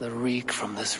The reek from this...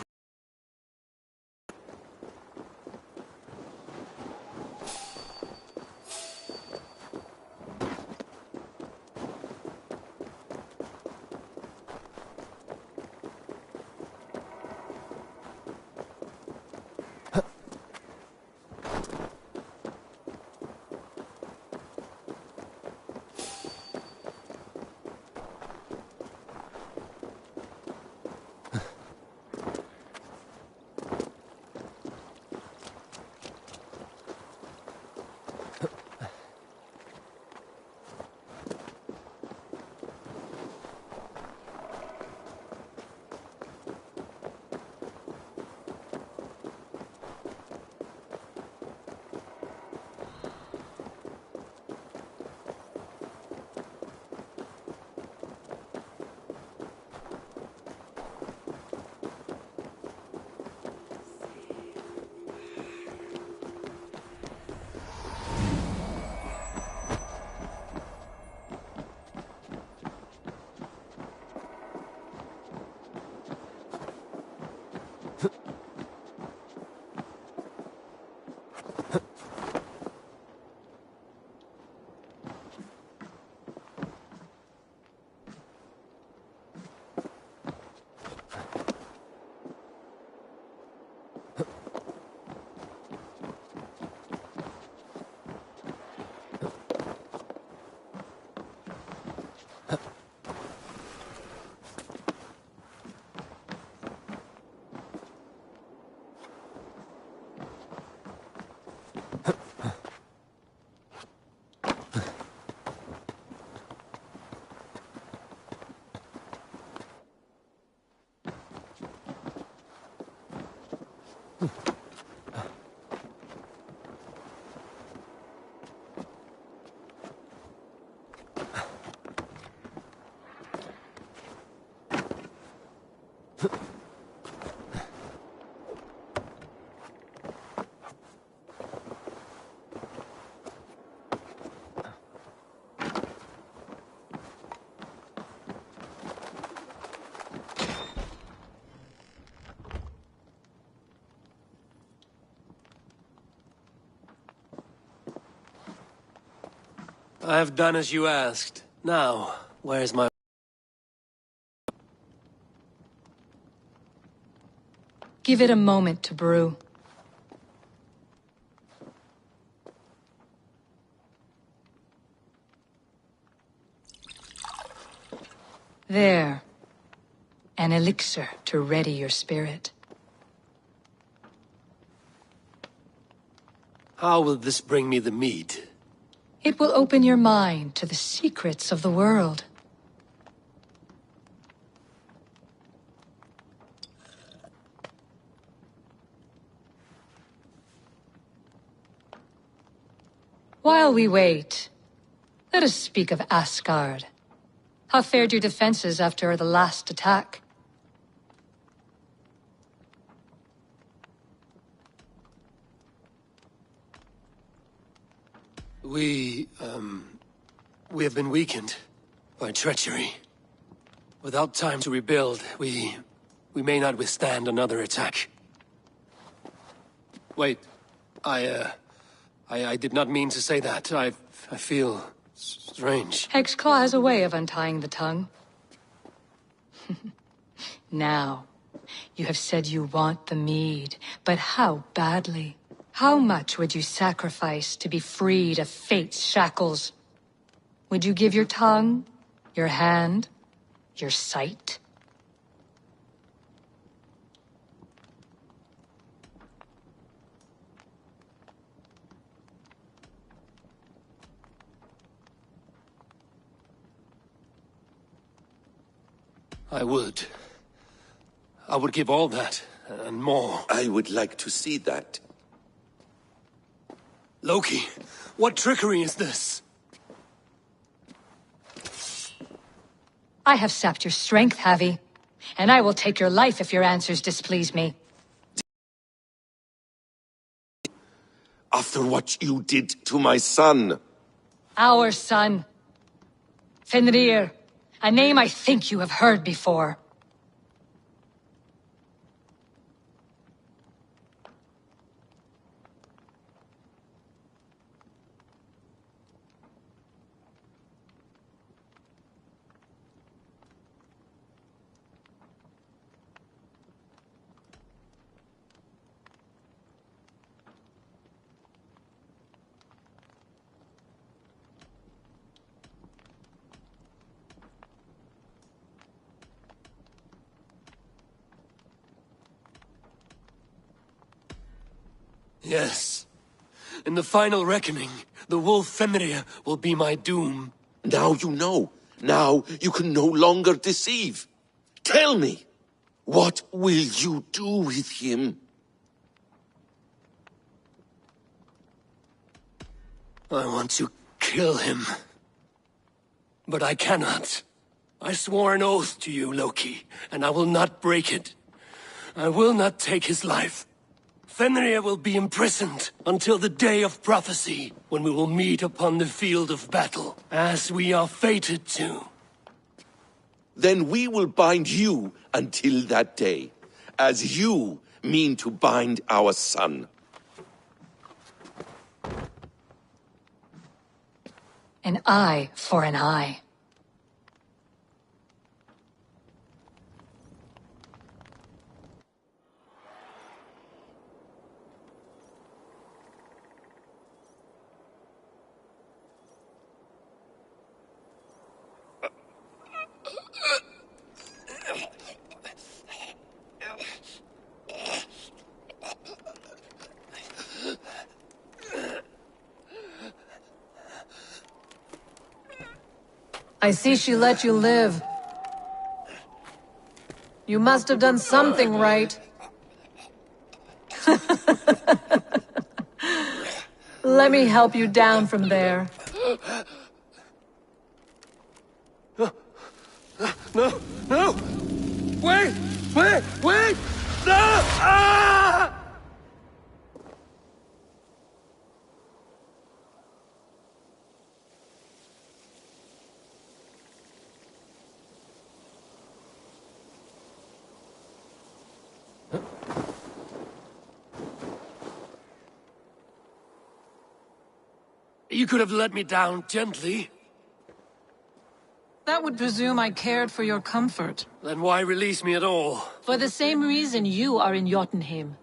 I have done as you asked. Now, where's my... Give it a moment to brew. There. An elixir to ready your spirit. How will this bring me the mead? It will open your mind to the secrets of the world. While we wait, let us speak of Asgard. How fared your defenses after the last attack? We have been weakened by treachery. Without time to rebuild, we may not withstand another attack. Wait, I did not mean to say that. I feel strange. Hexclaw has a way of untying the tongue. Now, you have said you want the mead, but how badly? How much would you sacrifice to be freed of fate's shackles? Would you give your tongue, your hand, your sight? I would. I would give all that, and more. I would like to see that. Loki, what trickery is this? I have sapped your strength, Havi, and I will take your life if your answers displease me. After what you did to my son. Our son. Fenrir, a name I think you have heard before. Yes. In the final reckoning, the wolf Fenrir will be my doom. Now you know. Now you can no longer deceive. Tell me, what will you do with him? I want to kill him. But I cannot. I swore an oath to you, Loki, and I will not break it. I will not take his life. Fenrir will be imprisoned until the day of prophecy, when we will meet upon the field of battle, as we are fated to. Then we will bind you until that day, as you mean to bind our son. An eye for an eye. I see she let you live. You must have done something right. Let me help you down from there. No! No! Wait! Wait! Wait! No! Ah! You could have let me down gently. That would presume I cared for your comfort. Then why release me at all? For the same reason you are in Jotunheim.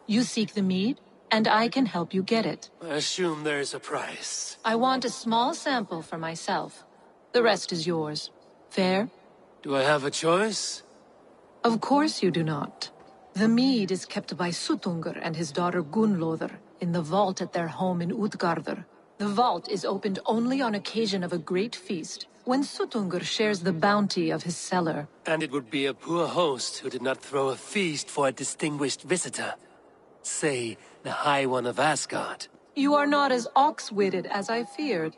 You seek the mead, and I can help you get it. I assume there's a price. I want a small sample for myself. The rest is yours. Fair? Do I have a choice? Of course you do not. The mead is kept by Suttungr and his daughter Gunnlóðr in the vault at their home in Utgardr. The vault is opened only on occasion of a great feast, when Suttungr shares the bounty of his cellar. And it would be a poor host who did not throw a feast for a distinguished visitor. Say, the High One of Asgard. You are not as ox-witted as I feared.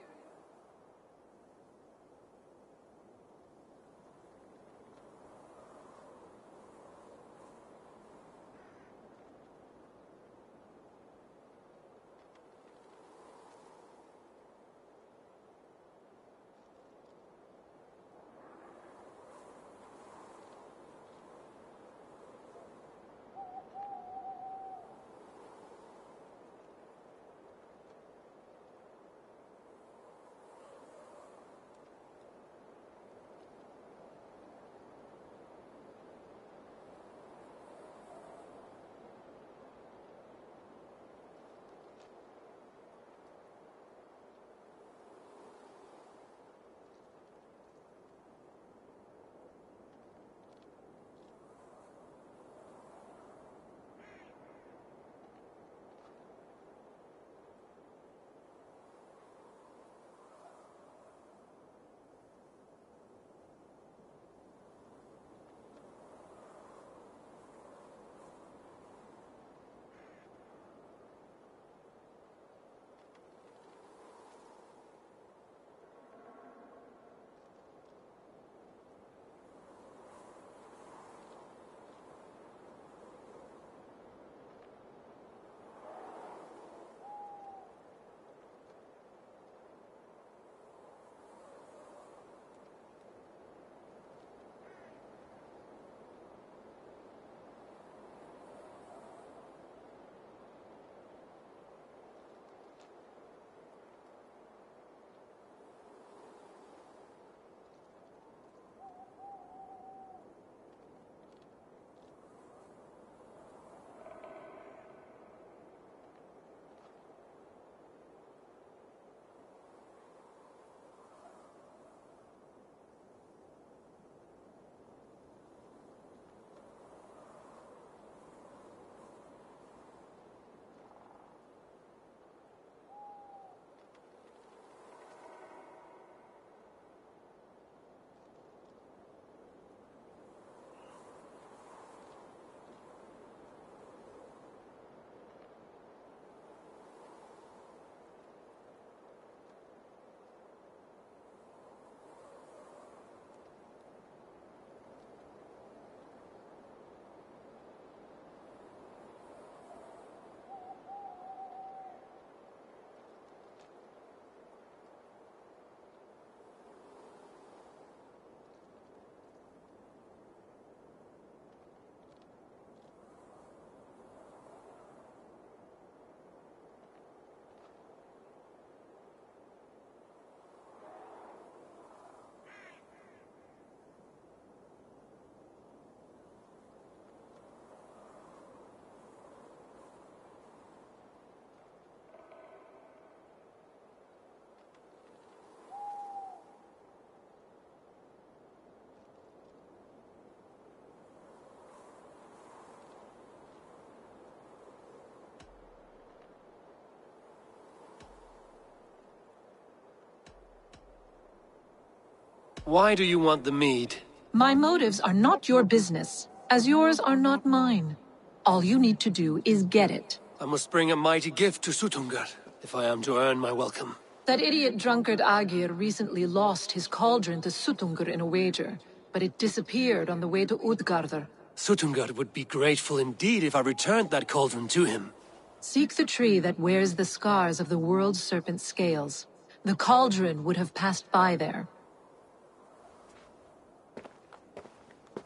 Why do you want the mead? My motives are not your business, as yours are not mine. All you need to do is get it. I must bring a mighty gift to Sutungar, if I am to earn my welcome. That idiot drunkard Agir recently lost his cauldron to Sutungur in a wager, but it disappeared on the way to Utgardr. Sutungar would be grateful indeed if I returned that cauldron to him. Seek the tree that wears the scars of the world's serpent scales. The cauldron would have passed by there.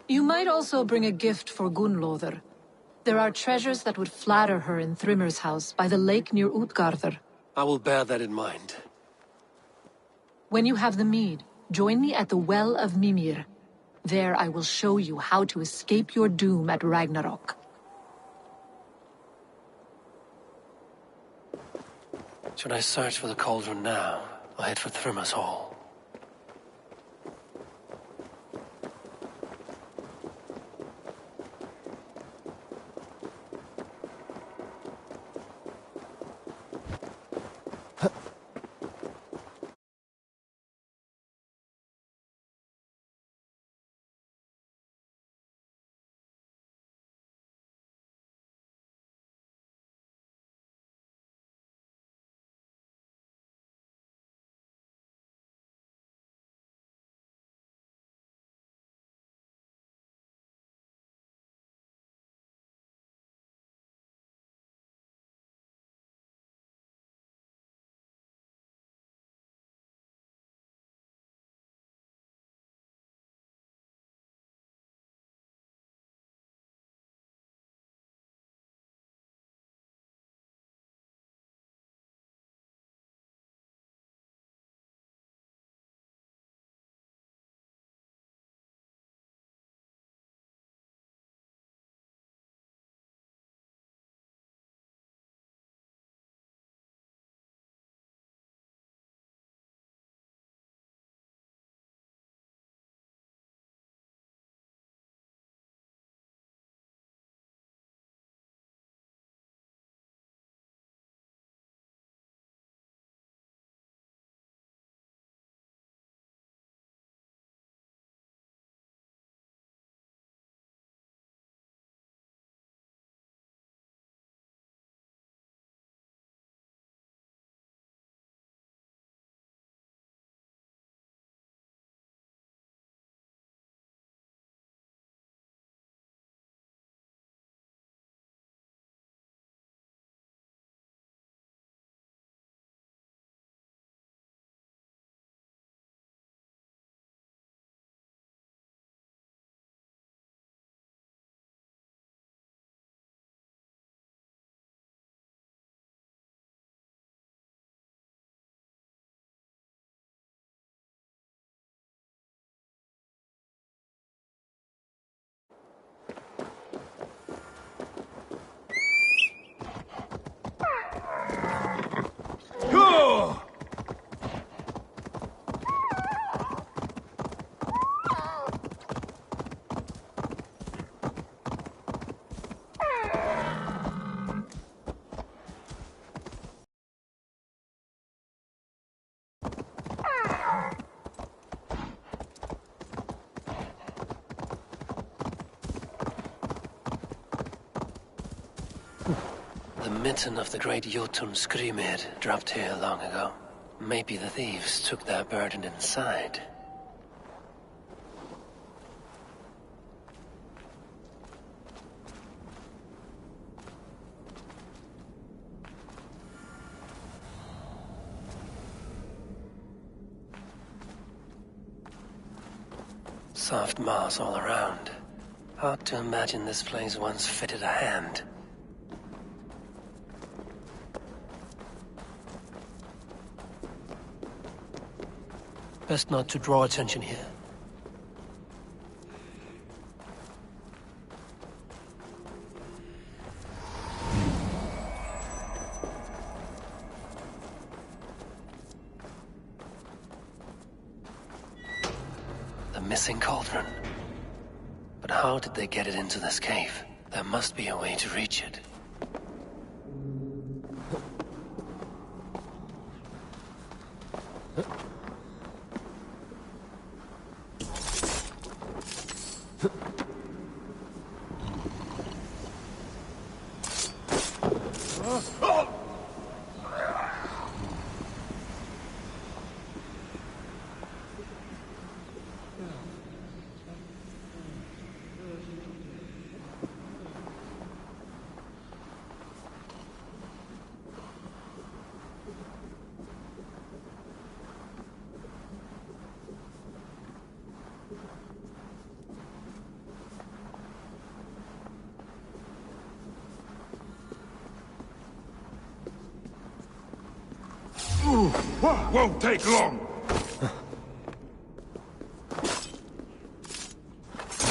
You might also bring a gift for Gunlother. There are treasures that would flatter her in Thrimmer's house by the lake near Utgardr. I will bear that in mind. When you have the mead, join me at the Well of Mimir. There I will show you how to escape your doom at Ragnarok. Should I search for the cauldron now, or head for Thrimmer's hall? The mitten of the great Jotun Skrimir dropped here long ago. Maybe the thieves took their burden inside. Soft moss all around. Hard to imagine this place once fitted a hand. Best not to draw attention here. The missing cauldron. But how did they get it into this cave? There must be a way to reach it. Won't take long!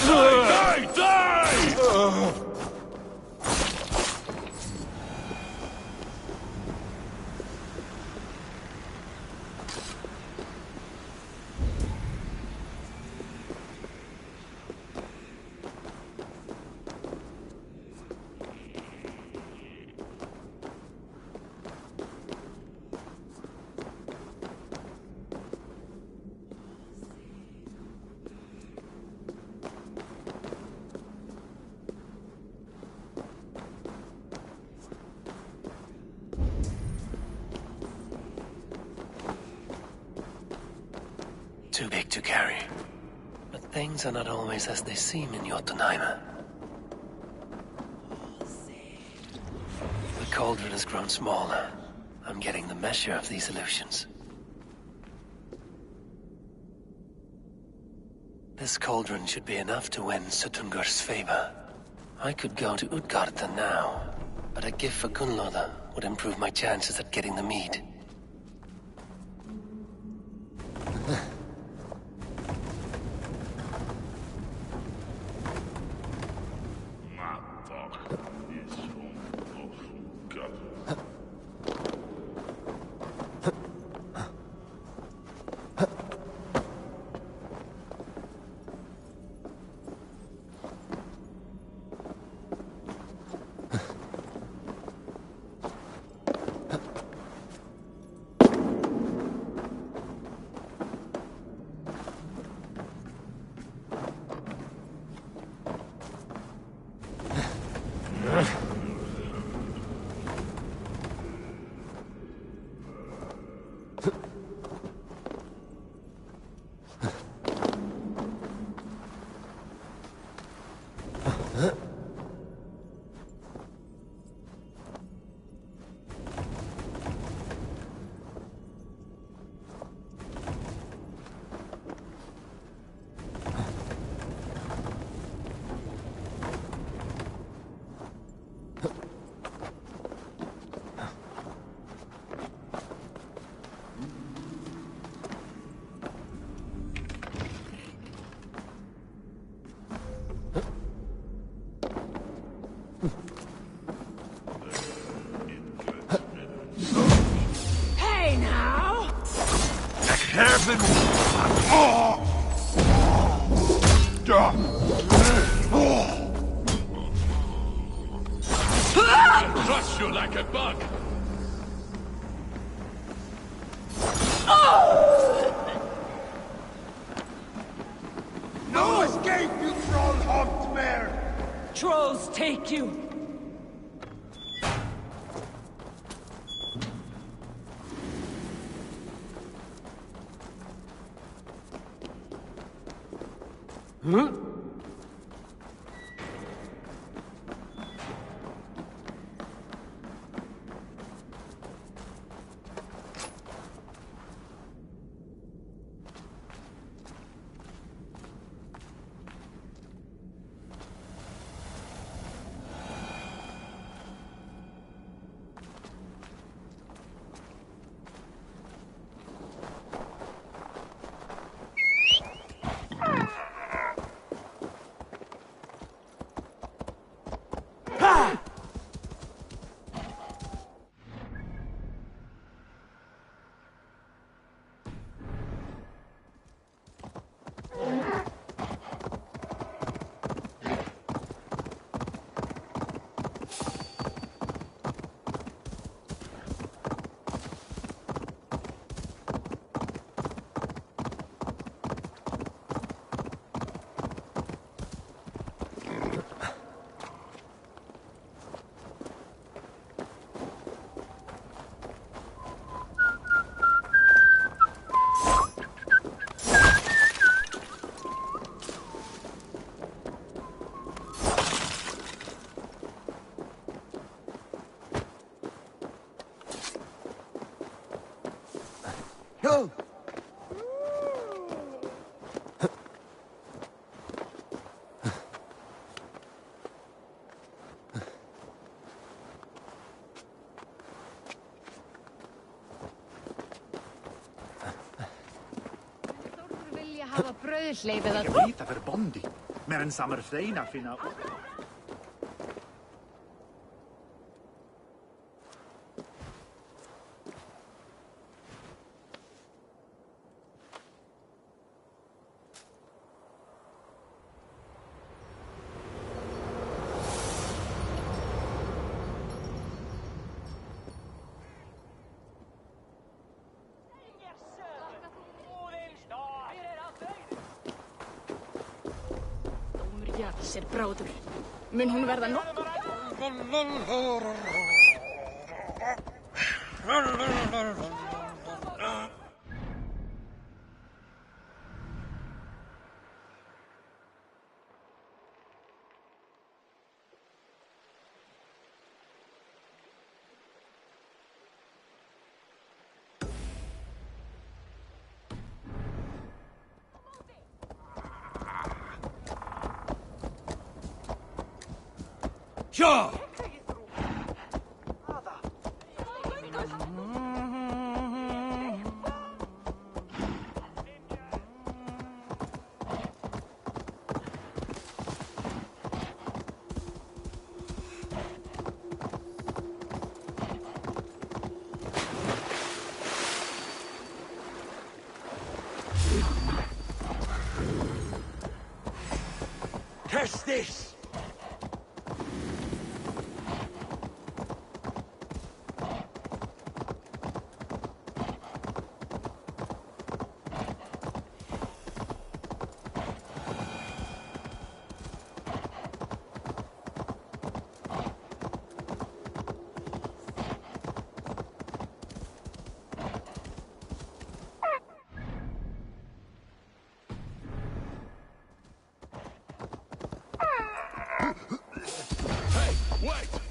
Die! Die! Die! Too big to carry. But things are not always as they seem in Jotunheim. The cauldron has grown smaller. I'm getting the measure of these illusions. This cauldron should be enough to win Sutungur's favor. I could go to Utgarda now, but a gift for Gunnlóða would improve my chances at getting the mead. Hey now! Heaven! I'll crush you like a bug! No escape, you troll-humped mare! Trolls take you! hafa brauðsleif eða... Ég veit að fyrir bondi. Mer en samar þein að finna... Jarls er bráður. Mun hún verða nokkuð? Ja! Test this! Wait!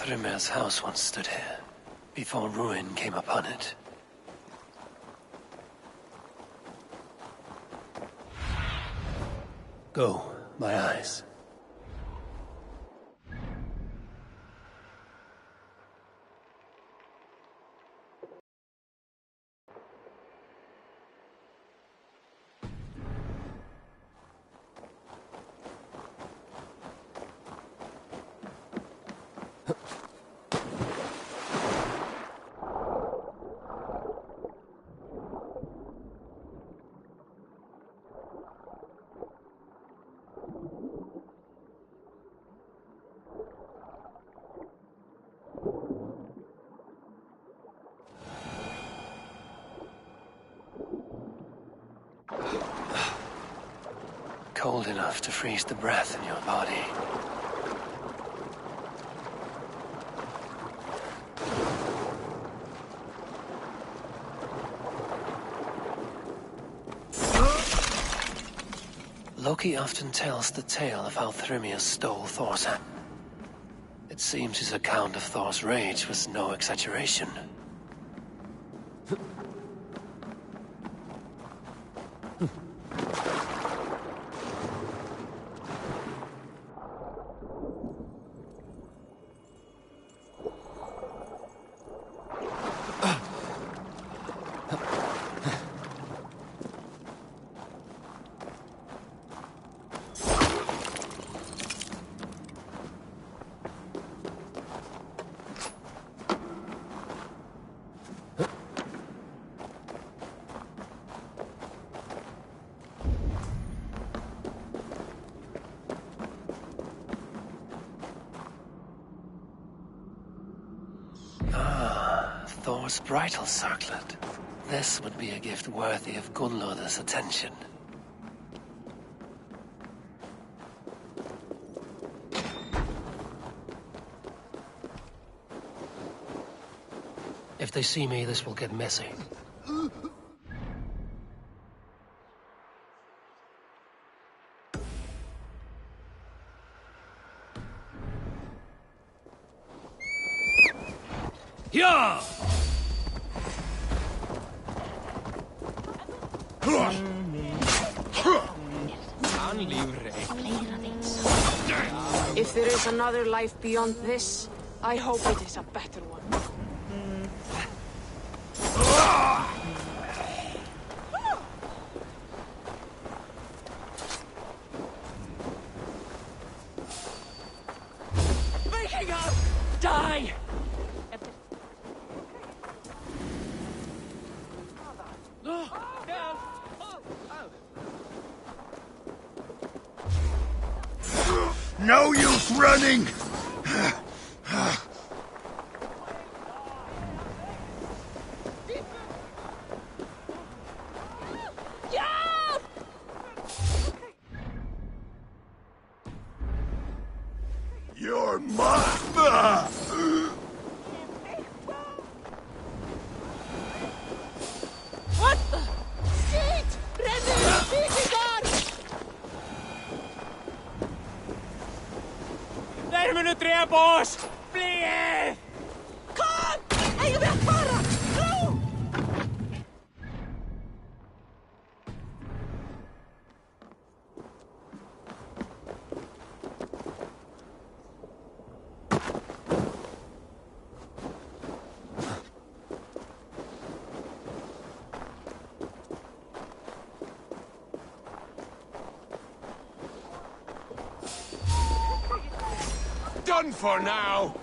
Thrymir's house once stood here, before ruin came upon it. Go, my eyes. Cold enough to freeze the breath in your body. Loki often tells the tale of how Thrymir stole Thor's hand. It seems his account of Thor's rage was no exaggeration. Thor's bridal circlet. This would be a gift worthy of Gunnlod's attention. If they see me, this will get messy. Yeah! If there is another life beyond this, I hope it is a better one. Vikingar! Die! No use running! You're mine! What the? Shit! Rennur! Vikingar! Þeir munu drepa oss! Flýið! Kom! Eigum við að fara? Nú! Done for now!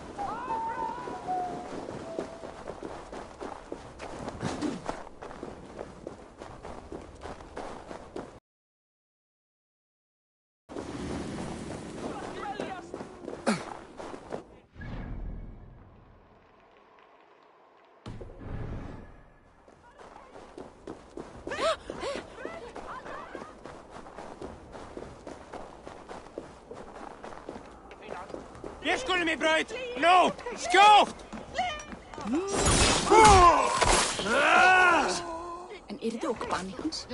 Ég skulum í braut! Nú! Skjótt! En yrðu okkur banni hans?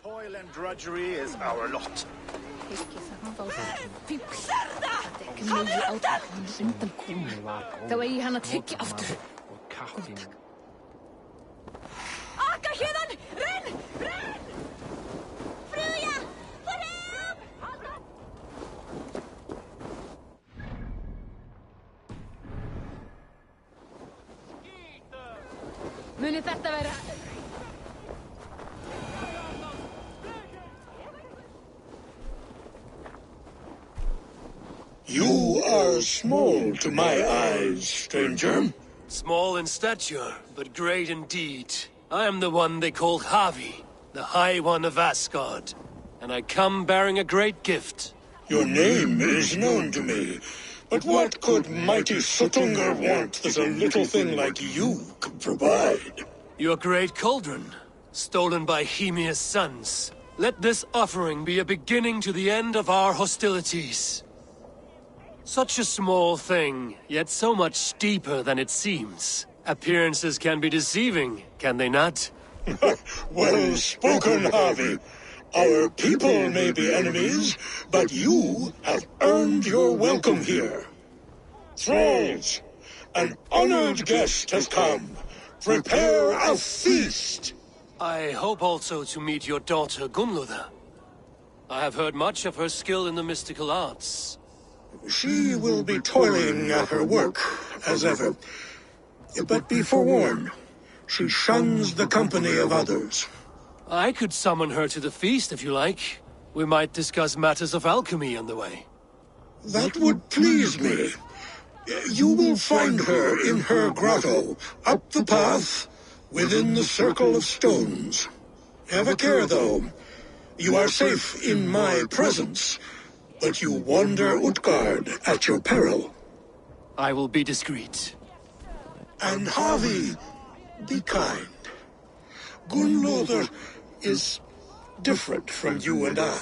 Toil and drudgery is our lot. Þá eigi hann að tyggja aftur. Akka hérðan! Renn! Renn! Fruja! For help! Muni þetta vera... You are small to my eyes, stranger. Small in stature, but great in deed. I am the one they call Havi, the High One of Asgard. And I come bearing a great gift. Your name is known to me. But what could mighty Suttungr want that a little thing like you could provide? Your great cauldron, stolen by Hymir's sons. Let this offering be a beginning to the end of our hostilities. Such a small thing, yet so much deeper than it seems. Appearances can be deceiving, can they not? Well spoken, Harvey. Our people may be enemies, but you have earned your welcome here. Thralls, an honored guest has come. Prepare a feast. I hope also to meet your daughter Gunnlodr. I have heard much of her skill in the mystical arts. She will be toiling at her work, as ever. But be forewarned, she shuns the company of others. I could summon her to the feast if you like. We might discuss matters of alchemy on the way. That would please me. You will find her in her grotto, up the path, within the circle of stones. Have a care, though. You are safe in my presence. but you wander Utgard at your peril. I will be discreet. And Havi, be kind. Gunloder is different from you and I.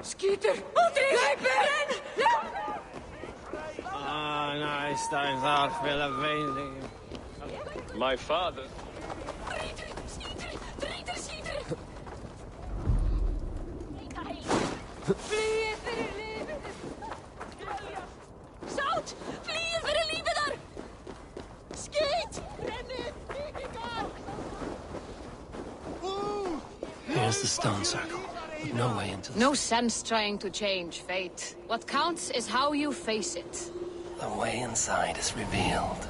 Skeeter! Nice times are full of wailing. My father. Zout! Vliegen voor de lieve daar! Skeet! Here's the stone circle. But no way into the... No sense trying to change fate. What counts is how you face it. The way inside is revealed.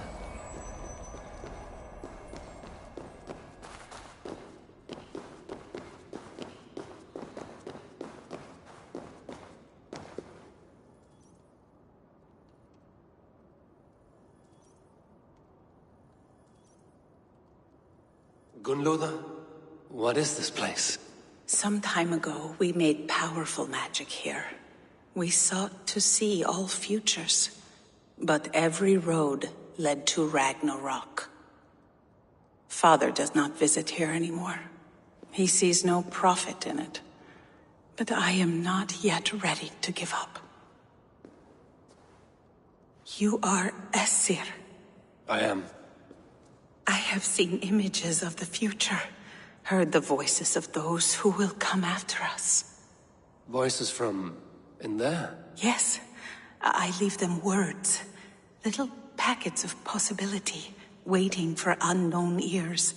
Gunloda, what is this place? Some time ago, we made powerful magic here. We sought to see all futures. But every road led to Ragnarok. Father does not visit here anymore. He sees no profit in it. But I am not yet ready to give up. You are Esir. I am. I have seen images of the future. Heard the voices of those who will come after us. Voices from... in there? Yes. I leave them words. Little packets of possibility, waiting for unknown ears,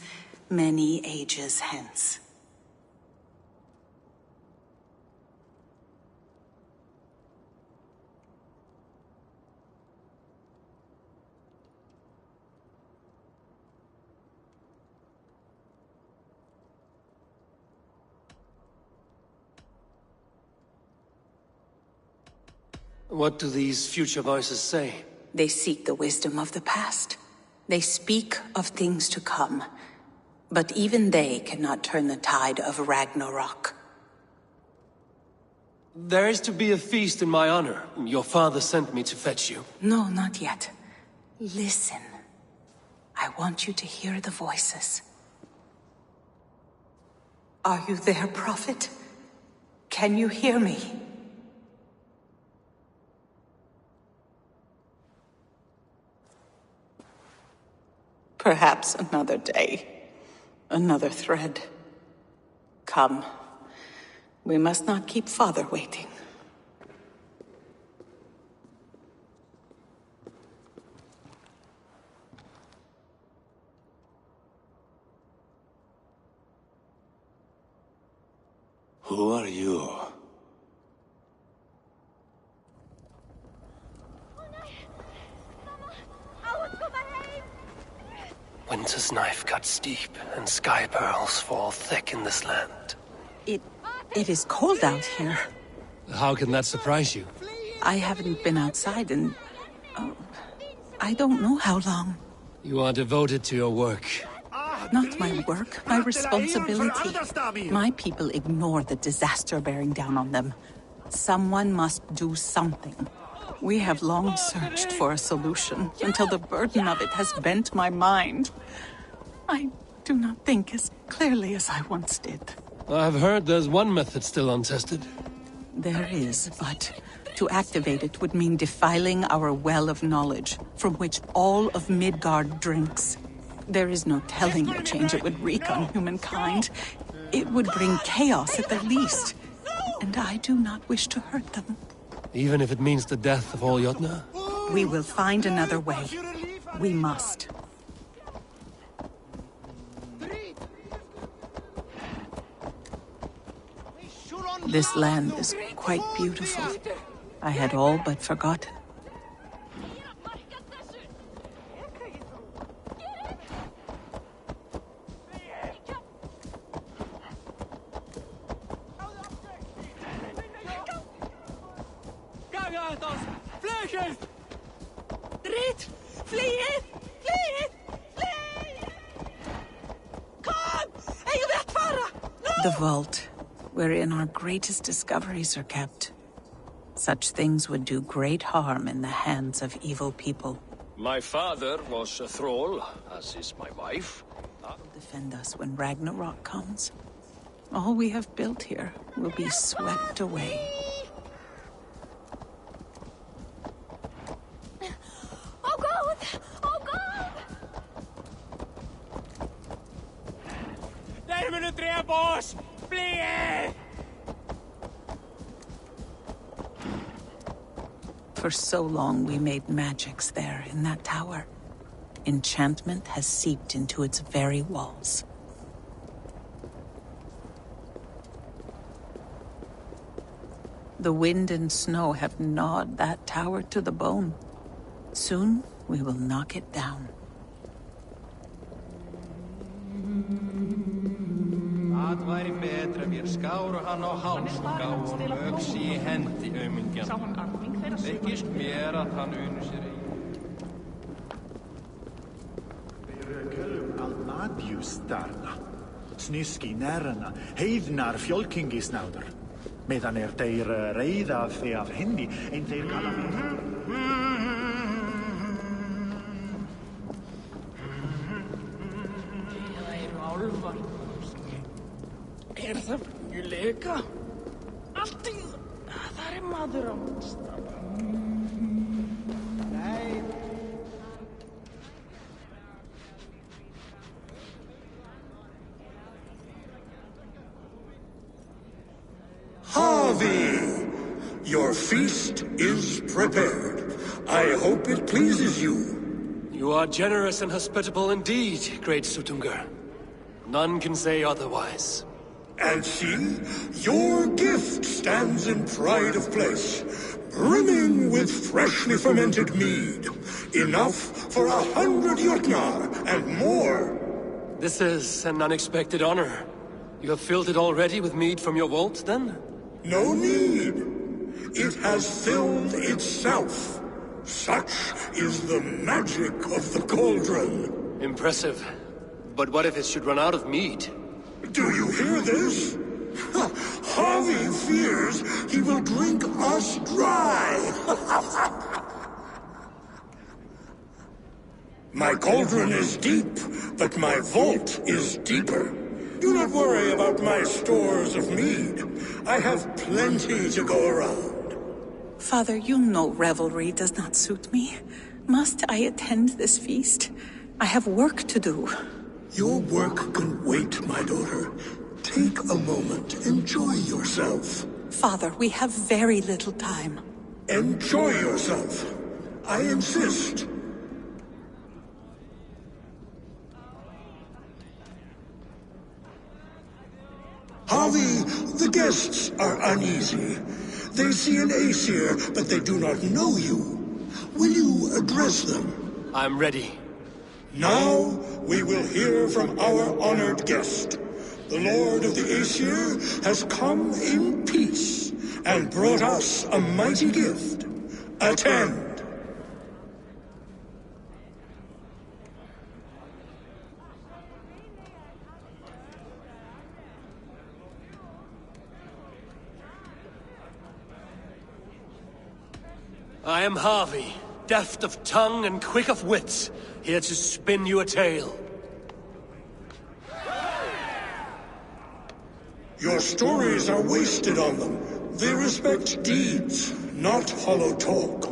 many ages hence. What do these future voices say? They seek the wisdom of the past. They speak of things to come. But even they cannot turn the tide of Ragnarok. There is to be a feast in my honor. Your father sent me to fetch you. No, not yet. Listen. I want you to hear the voices. Are you there, Prophet? Can you hear me? Perhaps another day. Another thread. Come. We must not keep Father waiting. Who are you? Winter's knife cuts deep, and sky pearls fall thick in this land. It is cold out here. How can that surprise you? I haven't been outside in... I don't know how long. You are devoted to your work. Not my work, my responsibility. My people ignore the disaster bearing down on them. Someone must do something. We have long searched for a solution, until the burden of it has bent my mind. I do not think as clearly as I once did. I've heard there's one method still untested. There is, but to activate it would mean defiling our well of knowledge, from which all of Midgard drinks. There is no telling the change it would wreak on humankind. It would bring chaos at the least, and I do not wish to hurt them. Even if it means the death of all Jotnar? We will find another way. We must. This land is quite beautiful. I had all but forgotten. Fliegið! Rit! Fliegið! Fliegið! Fliegið! Kom! Eigum við að fara? The vault, wherein our greatest discoveries are kept. Such things would do great harm in the hands of evil people. My father was a thrall, as is my wife. Defend us when Ragnarok comes. All we have built here will be swept away. Oh God! Oh God! Þeir munu drepa oss! Fliegið! For so long we made magics there in that tower. Enchantment has seeped into its very walls. The wind and snow have gnawed that tower to the bone. Soon we will knock it down. Það væri betra ef ég skáru hann á háls og gáum öxi í hendi aumingjan. Veikist mér að hann unu sér eigi. Almadius darna. Sniski nærna, heiðnar fjölkingisnáður. Meðan þeir reiða þig af hendi, en þeir kalla Það eru álfar. Það venjuleika? Allt í það maður á stað. Nei. Harvey! Your feast is prepared. I hope it pleases you. You are generous and hospitable indeed, great Sutungur. None can say otherwise. And see, your gift stands in pride of place, brimming with freshly fermented mead. Enough for 100 Jotnar and more. This is an unexpected honor. You have filled it already with mead from your vault, then? No need. It has filled itself. Such is the magic of the cauldron. Impressive. But what if it should run out of mead? Do you hear this? Harvey fears he will drink us dry. My cauldron is deep, but my vault is deeper. Do not worry about my stores of mead. I have plenty to go around. Father, you know revelry does not suit me. Must I attend this feast? I have work to do. Your work can wait, my daughter. Take a moment. Enjoy yourself. Father, we have very little time. Enjoy yourself. I insist. Harvey, the guests are uneasy. They see an Aesir, but they do not know you. Will you address them? I'm ready. Now, we will hear from our honored guest. The Lord of the Aesir has come in peace and brought us a mighty gift. Attend. I am Harvey, deft of tongue and quick of wit, here to spin you a tale. Your stories are wasted on them. They respect deeds, not hollow talk.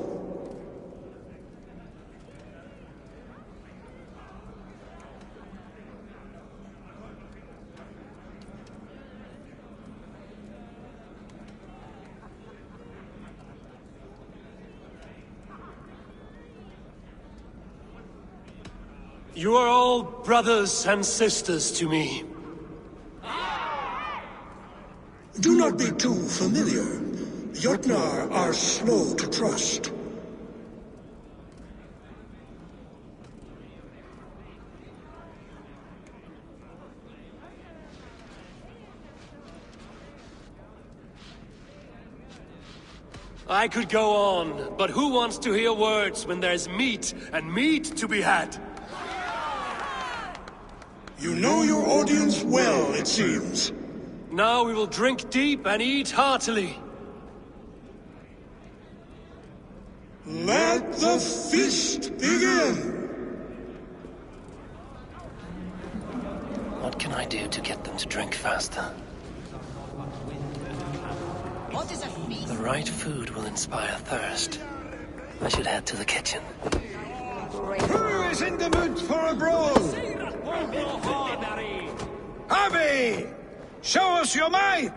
You are all brothers and sisters to me. Do not be too familiar. Jotnar are slow to trust. I could go on, but who wants to hear words when there's meat and meat to be had? You know your audience well, it seems. Now we will drink deep and eat heartily. Let the feast begin! What can I do to get them to drink faster? What is a feast? The right food will inspire thirst. I should head to the kitchen. Who is in the mood for a brawl? Harvey! Show us your might!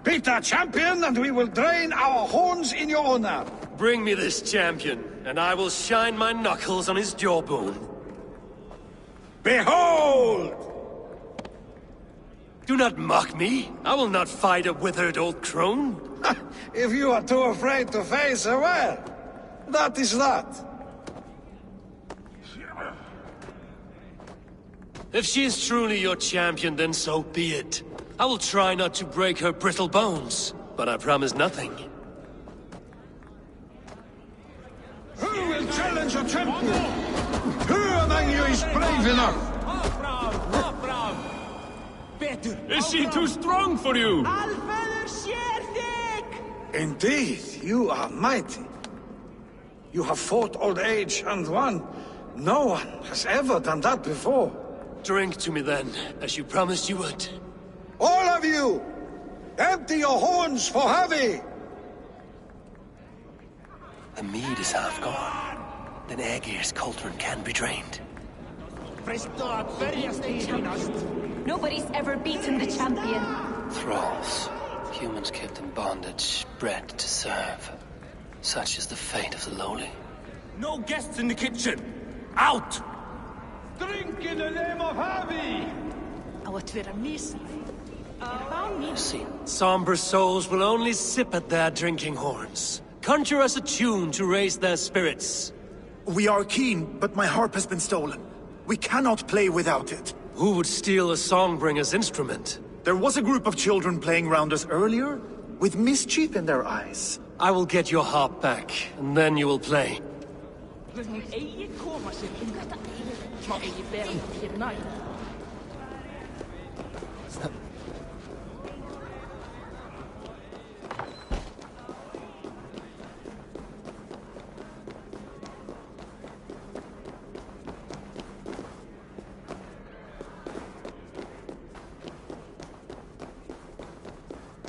Beat our champion and we will drain our horns in your honor. Bring me this champion, and I will shine my knuckles on his jawbone. Behold! Do not mock me. I will not fight a withered old crone. If you are too afraid to face her, well, that is that. If she is truly your champion, then so be it. I will try not to break her brittle bones, but I promise nothing. Who will challenge a champion? Who among you is brave enough? Is she too strong for you? Indeed, you are mighty. You have fought old age and won. No one has ever done that before. Drink to me then, as you promised you would. All of you! Empty your horns for Harvey! The mead is half gone. Then Aegir's cauldron can be drained. Nobody's ever beaten the champion. Thralls. Humans kept in bondage, bred to serve. Such is the fate of the lowly. No guests in the kitchen! Out! Drink in the name of Harvey! You see, somber souls will only sip at their drinking horns. Conjure us a tune to raise their spirits. We are keen, but my harp has been stolen. We cannot play without it. Who would steal a songbringer's instrument? There was a group of children playing round us earlier, with mischief in their eyes. I will get your harp back, and then you will play.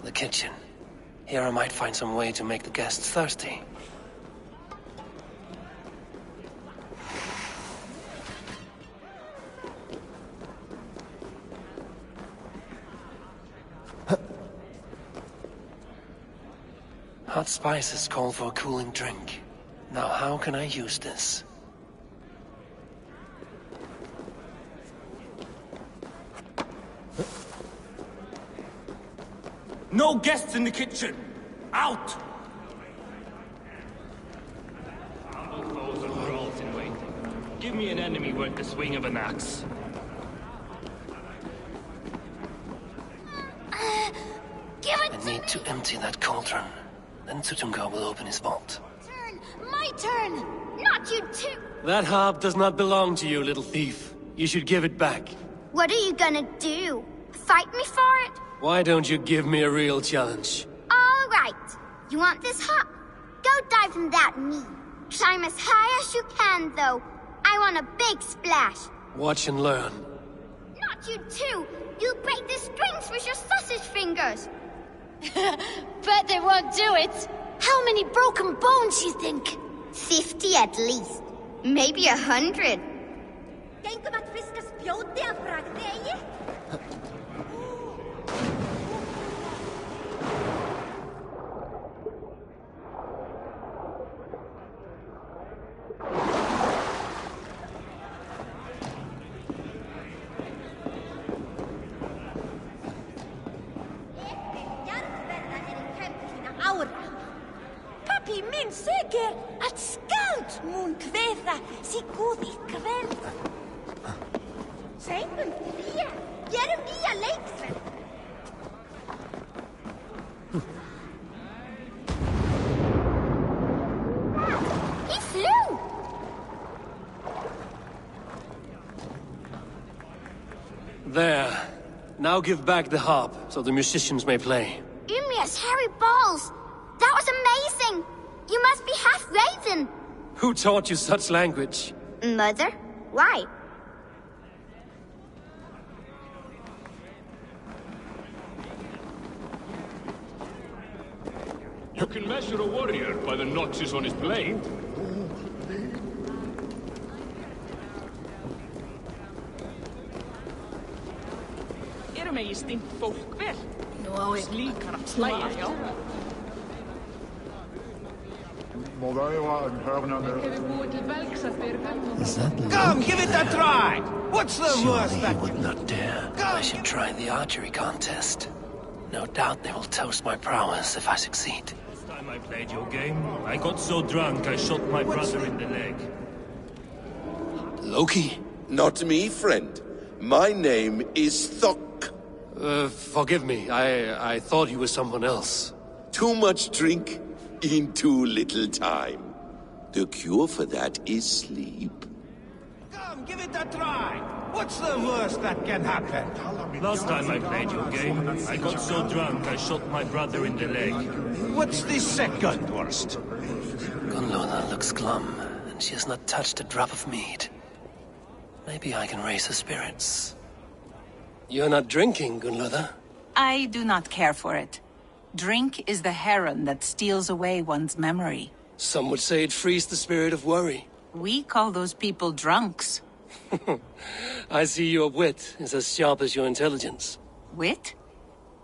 The kitchen. Here I might find some way to make the guests thirsty. Hot spices call for a cooling drink. Now how can I use this? No guests in the kitchen! Out! Humble foes and thralls in waiting. Give me an enemy worth the swing of an axe. I need to empty that cauldron. Then Tutunga will open his vault. Turn! My turn! Not you too! That harp does not belong to you, little thief. You should give it back. What are you gonna do? Fight me for it? Why don't you give me a real challenge? All right. You want this harp? Go dive in that mead. Climb as high as you can, though. I want a big splash. Watch and learn. Not you too! You'll break the strings with your sausage fingers! Bet they won't do it! How many broken bones, you think? 50 at least. Maybe 100. Papi min säger att skald mun kväða sig god i kväll. Säg mun fria, gör via leiksen. He flew! There. Now give back the harp, so the musicians may play. Umia's hairy balls! That was amazing! You must be half raven! Who taught you such language? Mother? Why? You can measure a warrior by the notches on his blade. Megi stinkt fólk vel. Nú á ég líkar að slæja, já. Come, give it a try! What's the worst Surely that he would not dare. I should try the archery contest. No doubt they will toast my prowess if I succeed. Last time I played your game, I got so drunk I shot my brother in the leg. Loki? Not me, friend. My name is Thok. Forgive me. I thought you were someone else. Too much drink in too little time. The cure for that is sleep. Come, give it a try! What's the worst that can happen? Last time I played your game, I got so drunk I shot my brother in the leg. What's the second worst? Gunloda looks glum, and she has not touched a drop of mead. Maybe I can raise her spirits. You're not drinking, Gunloda? I do not care for it. Drink is the heron that steals away one's memory. Some would say it frees the spirit of worry. We call those people drunks. I see your wit is as sharp as your intelligence. Wit?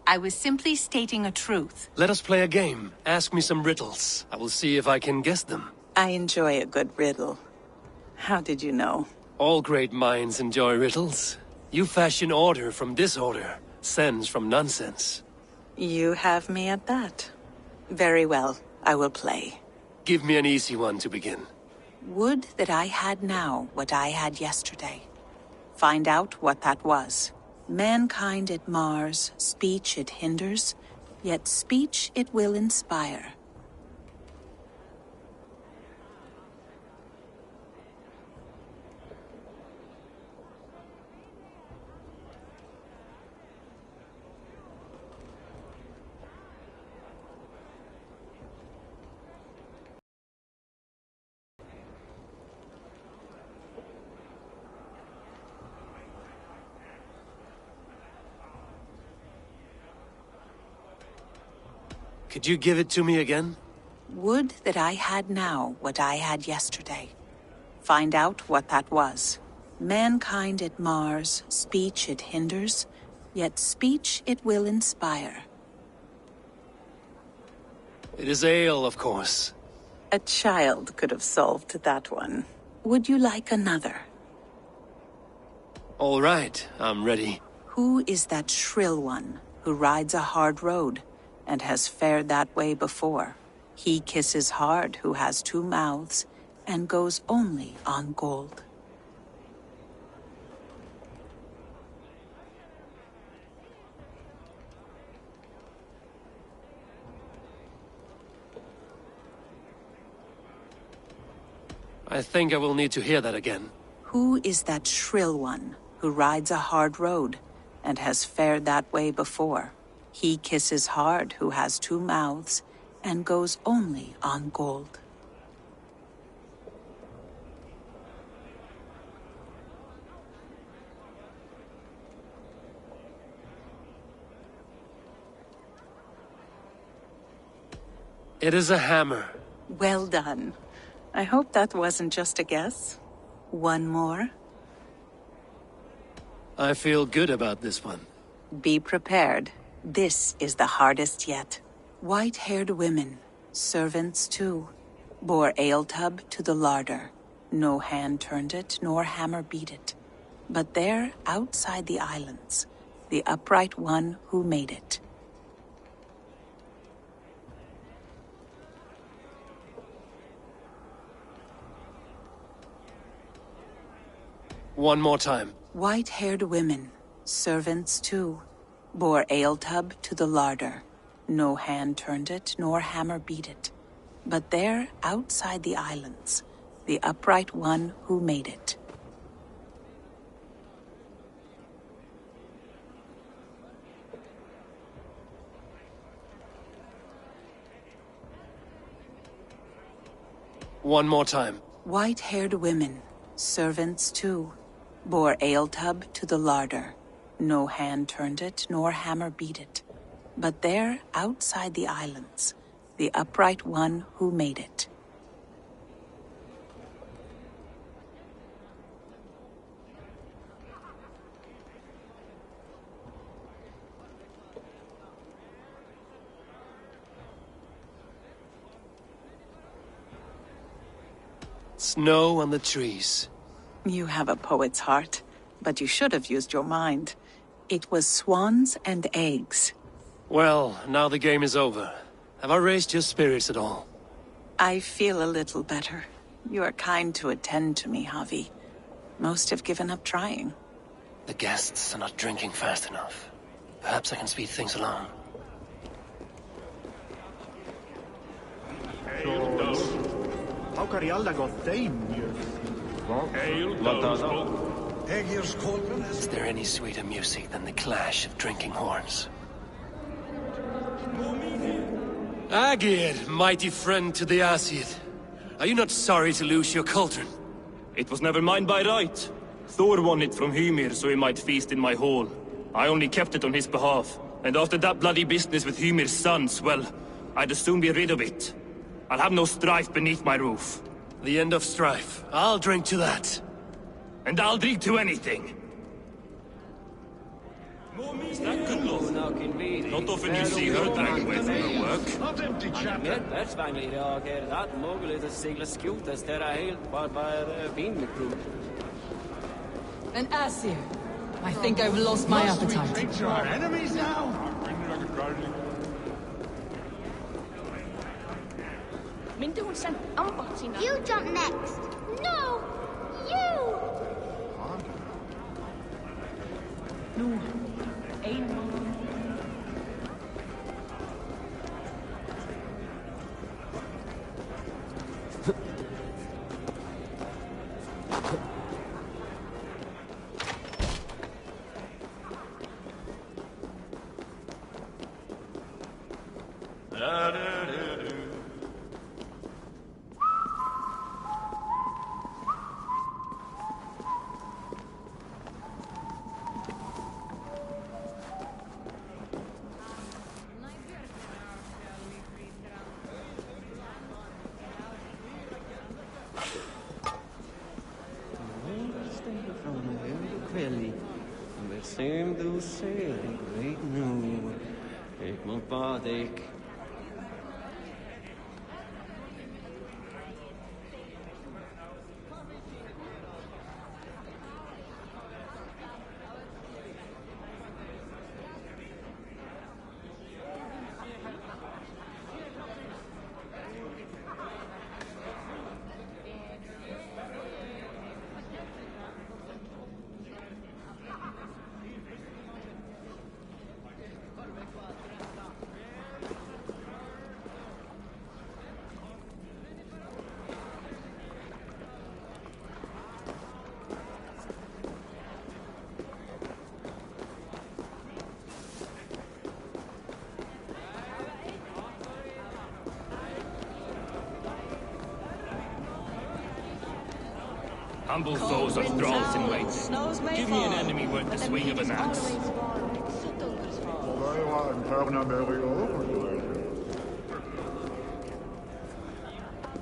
I was simply stating a truth. Let us play a game. Ask me some riddles. I will see if I can guess them. I enjoy a good riddle. How did you know? All great minds enjoy riddles. You fashion order from disorder, sense from nonsense. You have me at that. Very well, I will play. Give me an easy one to begin. Would that I had now what I had yesterday. Find out what that was. Mankind it mars, speech it hinders, yet speech it will inspire. Could you give it to me again? Would that I had now what I had yesterday. Find out what that was. Mankind it mars, speech it hinders, yet speech it will inspire. It is ale, of course. A child could have solved that one. Would you like another? All right, I'm ready. Who is that shrill one who rides a hard road and has fared that way before? He kisses hard who has two mouths and goes only on gold. I think I will need to hear that again. Who is that shrill one who rides a hard road and has fared that way before? He kisses hard who has two mouths and goes only on gold. It is a hammer. Well done. I hope that wasn't just a guess. One more. I feel good about this one. Be prepared. This is the hardest yet. White-haired women, servants too, bore ale tub to the larder. No hand turned it, nor hammer beat it. But there, outside the islands, the upright one who made it. One more time. White-haired women, servants too, bore ale tub to the larder. No hand turned it, nor hammer beat it. But there, outside the islands, the upright one who made it. One more time. White-haired women, servants too, bore ale tub to the larder. No hand turned it, nor hammer beat it. But there, outside the islands, the upright one who made it. Snow on the trees. You have a poet's heart, but you should have used your mind. It was swans and eggs. Well, now the game is over. Have I raised your spirits at all? I feel a little better. You are kind to attend to me, Javi. Most have given up trying. The guests are not drinking fast enough. Perhaps I can speed things along. Is there any sweeter music than the clash of drinking horns? Agir, mighty friend to the Aesir. Are you not sorry to lose your cauldron? It was never mine by right. Thor won it from Hymir so he might feast in my hall. I only kept it on his behalf. And after that bloody business with Hymir's sons, well, I'd as soon be rid of it. I'll have no strife beneath my roof. The end of strife. I'll drink to that. And I'll drink to anything. Is that good, Lord? Not often you see her drag away from her work. Not empty chatter. An Aesir. I think I've lost my appetite. Drink to our enemies now? You jump next. No! You! No. Ein Seem du selig, weet nu, ik moet bad ik. Humble foes are thralls in wait. Give me an enemy worth the swing of an axe.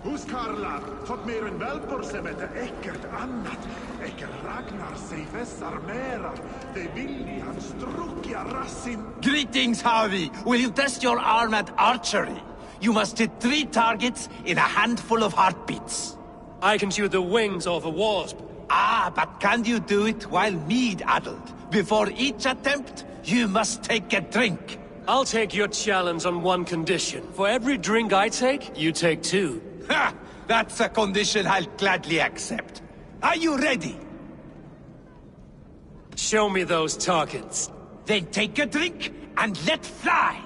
Huskarlar, fått mer än välpor som heter äckert annat. Äcker Ragnar sig vässar mera. Det vill ni han strukja rassin. Greetings, Harvey. Will you test your arm at archery? You must hit 3 targets in a handful of heartbeats. I can shoot the wings off a wasp. Ah, but can you do it while mead-addled? Before each attempt, you must take a drink. I'll take your challenge on one condition. For every drink I take, you take 2. Ha! That's a condition I'll gladly accept. Are you ready? Show me those targets. Then take a drink and let fly!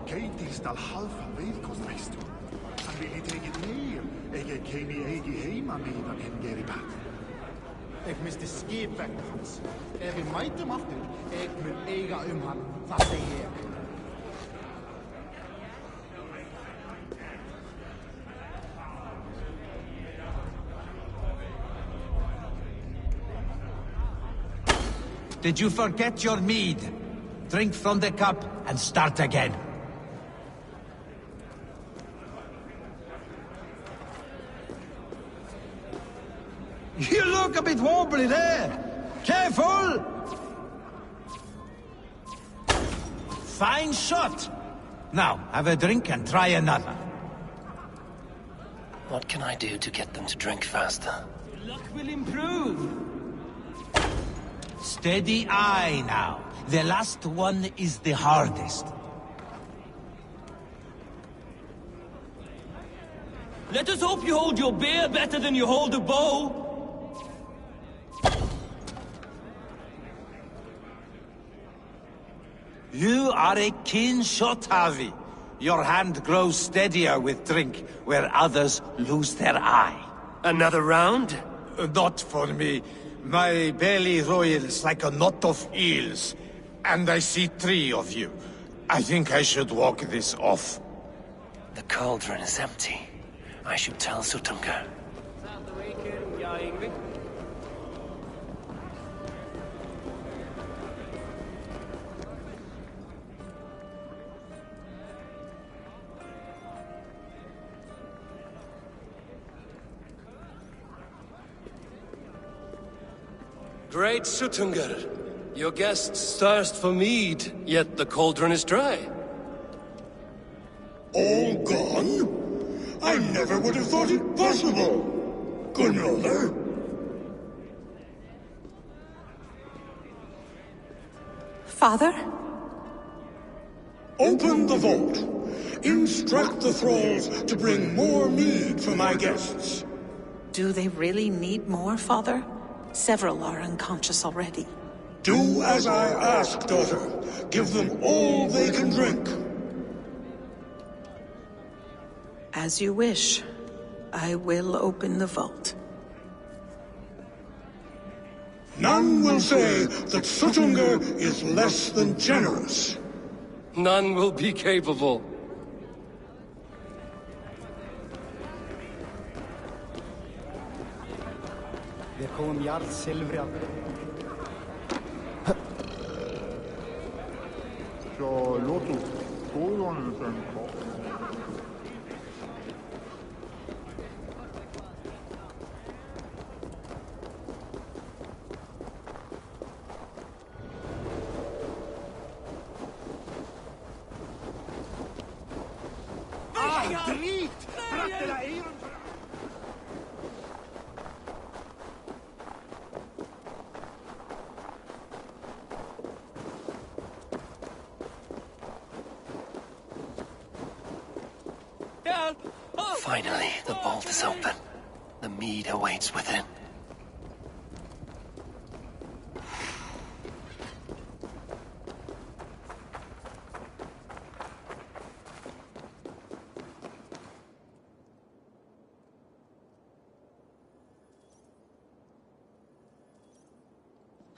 Keitistal halfa veikosveistu. vil ég tekið meir, ekki keimi eigi heima meðan hinn geri bætt. Jeg mister skip vegna hans. Ef við mætum aftur, jeg mun eiga hann, það segi ég. Did you forget your mead? Drink from the cup and start again. You look a bit wobbly there. Careful! Fine shot. Now, have a drink and try another. What can I do to get them to drink faster? Luck will improve. Steady eye now. The last one is the hardest. Let us hope you hold your beer better than you hold a bow. You are a keen shot, Havi. Your hand grows steadier with drink, where others lose their eye. Another round? Not for me. My belly roils like a knot of eels, and I see 3 of you. I think I should walk this off. The cauldron is empty. I should tell Sutunga. Great Sutunga, your guests thirst for mead, yet the cauldron is dry. All gone? I never would have thought it possible. Gunrother? Father? Open the vault. Instruct the thralls to bring more mead for my guests. Do they really need more, Father? Several are unconscious already. Do as I ask, daughter. Give them all they can drink. As you wish. I will open the vault. None will say that Sutunga is less than generous. None will be capable. Við komum jarð silfri af. Så låt oss skålen sen kvar. Drit! Brattela eiron! Finally, the vault is open. The mead awaits within.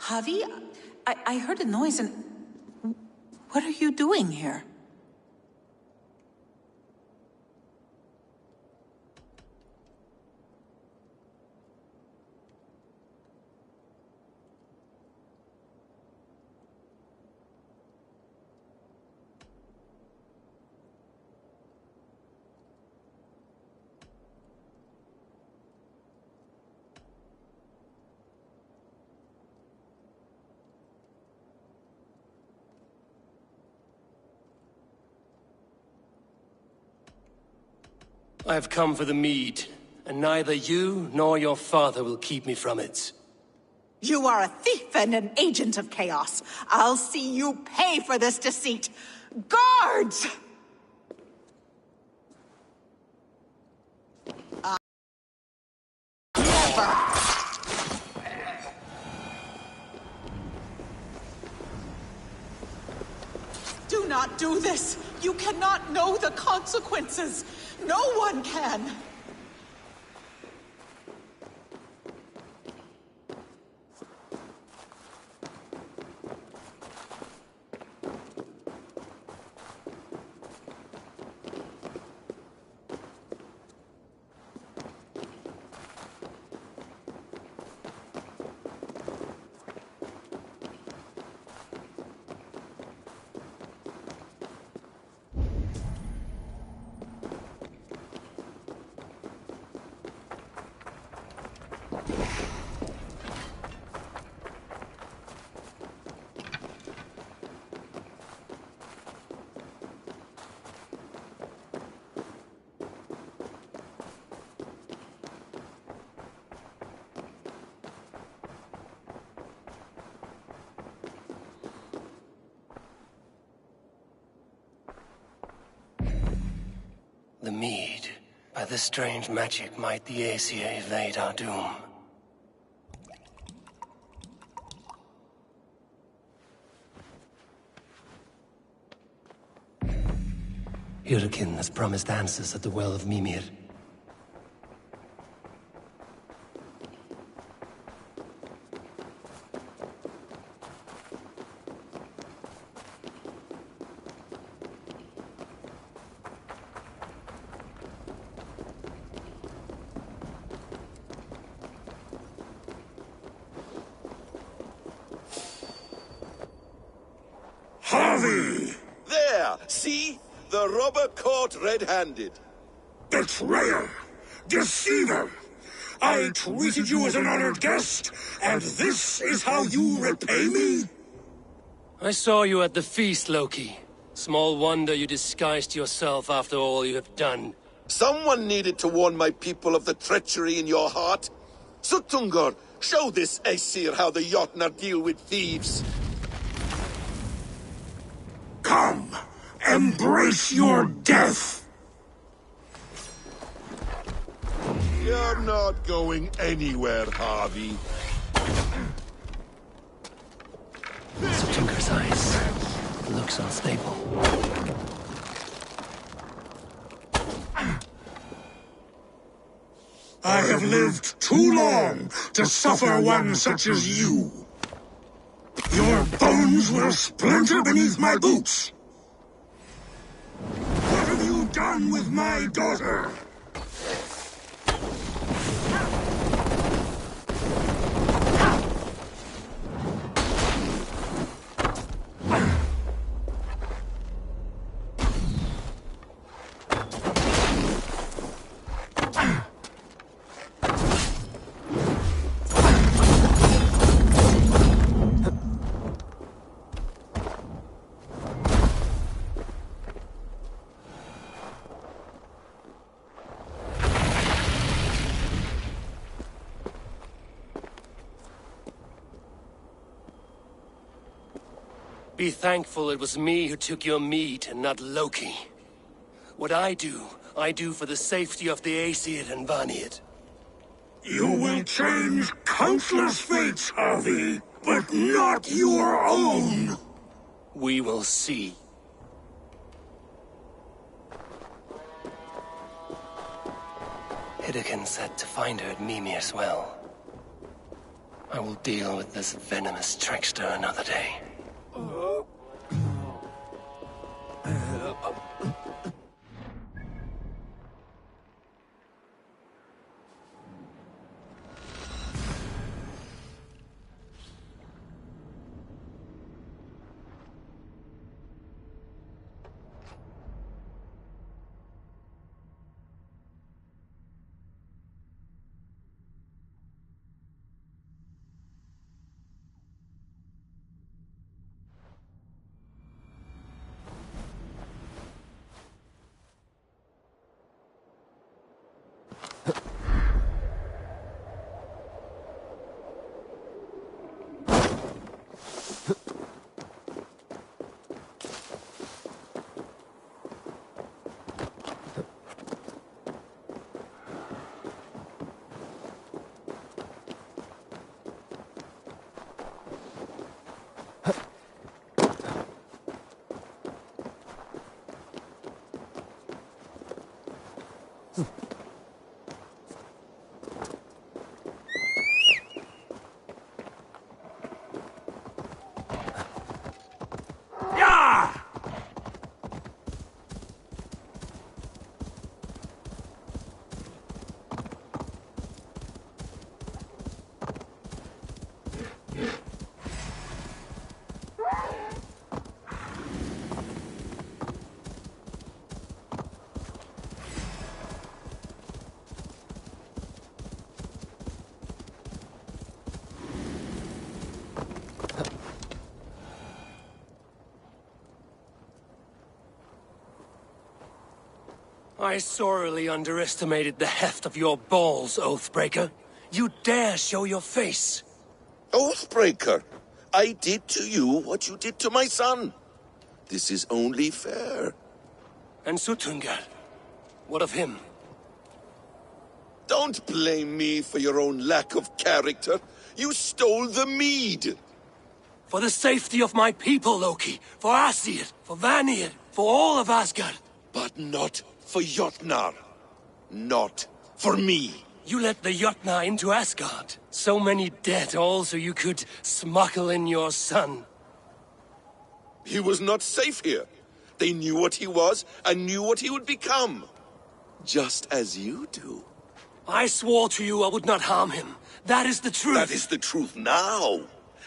Javi, I heard a noise and... What are you doing here? I have come for the mead, and neither you nor your father will keep me from it. You are a thief and an agent of chaos. I'll see you pay for this deceit. Guards! Never! Do not do this! You cannot know the consequences! No one can! The mead. By this strange magic might the Aesir evade our doom. Hyrkin has promised answers at the Well of Mimir. Harvey! There! See? The robber caught red-handed. Betrayer! Deceiver! I treated you as an honored guest, and this is how you repay me? I saw you at the feast, Loki. Small wonder you disguised yourself after all you have done. Someone needed to warn my people of the treachery in your heart. Suttungr, show this Aesir how the Jotnar deal with thieves. Come, embrace your death! You're not going anywhere, Harvey. Suttungr's eyes. Looks unstable. I have lived too long to suffer one such as you. Your bones will splinter beneath my boots. What have you done with my daughter? Be thankful it was me who took your meat and not Loki. What I do for the safety of the Aesir and Vanir. You will change countless fates, Harvey, but not your own. We will see. Hyrkin said to find her at Mimir's well. I will deal with this venomous trickster another day. I sorely underestimated the heft of your balls, Oathbreaker. You dare show your face. Oathbreaker, I did to you what you did to my son. This is only fair. And Sutungar, what of him? Don't blame me for your own lack of character. You stole the mead. For the safety of my people, Loki. For Aesir, for Vanir, for all of Asgard. But not for Jotnar. Not for me. You let the Jotnar into Asgard. So many dead, all so you could smuggle in your son. He was not safe here. They knew what he was, and knew what he would become. Just as you do. I swore to you I would not harm him. That is the truth. That is the truth now.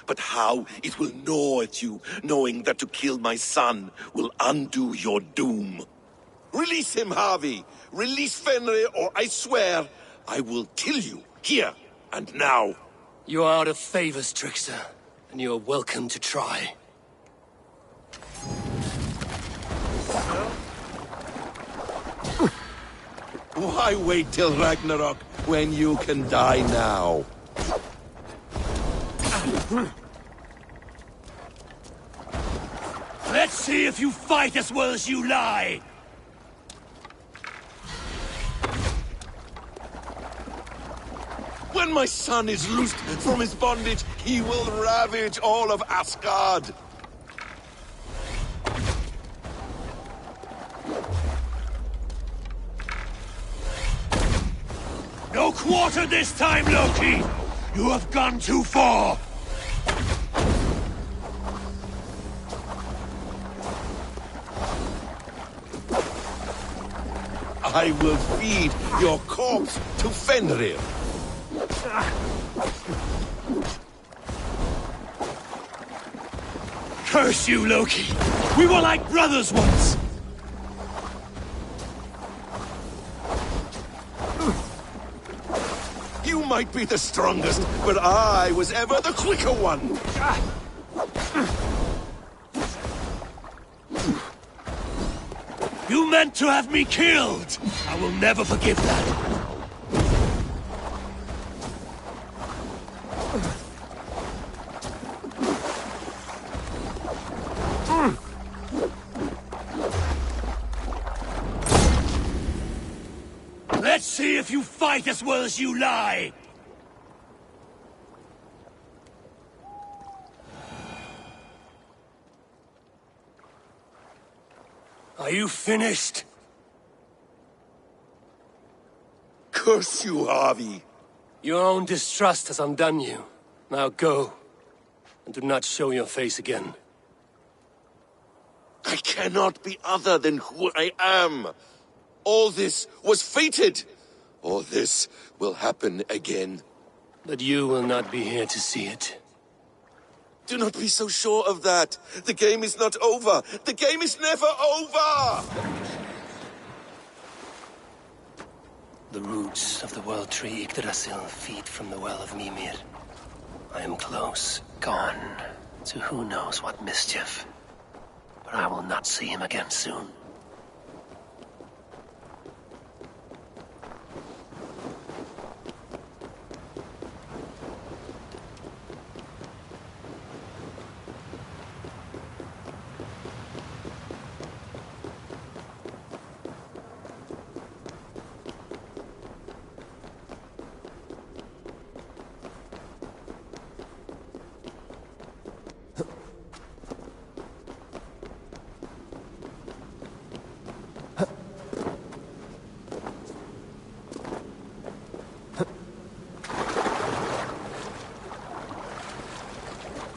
But how it will gnaw at you, knowing that to kill my son will undo your doom. Release him, Harvey. Release Fenrir, or I swear I will kill you, here and now. You are out of favors, trickster, and you are welcome to try. Why wait till Ragnarok when you can die now? Let's see if you fight as well as you lie! When my son is loosed from his bondage, he will ravage all of Asgard. No quarter this time, Loki! You have gone too far! I will feed your corpse to Fenrir. Curse you, Loki! We were like brothers once! You might be the strongest, but I was ever the quicker one! You meant to have me killed! I will never forgive that! Let's see if you fight as well as you lie! Are you finished? Curse you, Harvey! Your own distrust has undone you. Now go, and do not show your face again. I cannot be other than who I am. All this was fated. All this will happen again. But you will not be here to see it. Do not be so sure of that. The game is not over. The game is never over! The roots of the world tree Yggdrasil feed from the well of Mimir. I am close, gone to who knows what mischief. But I will not see him again soon.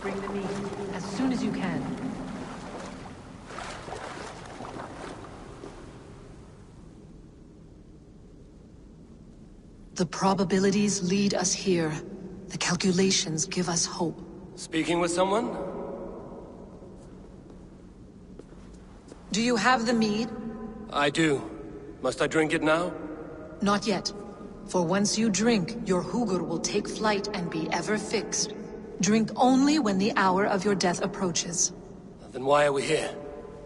Bring the meat as soon as you can. The probabilities lead us here. The calculations give us hope. Speaking with someone? Do you have the mead? I do. Must I drink it now? Not yet. For once you drink, your Hugur will take flight and be ever fixed. Drink only when the hour of your death approaches. Then why are we here?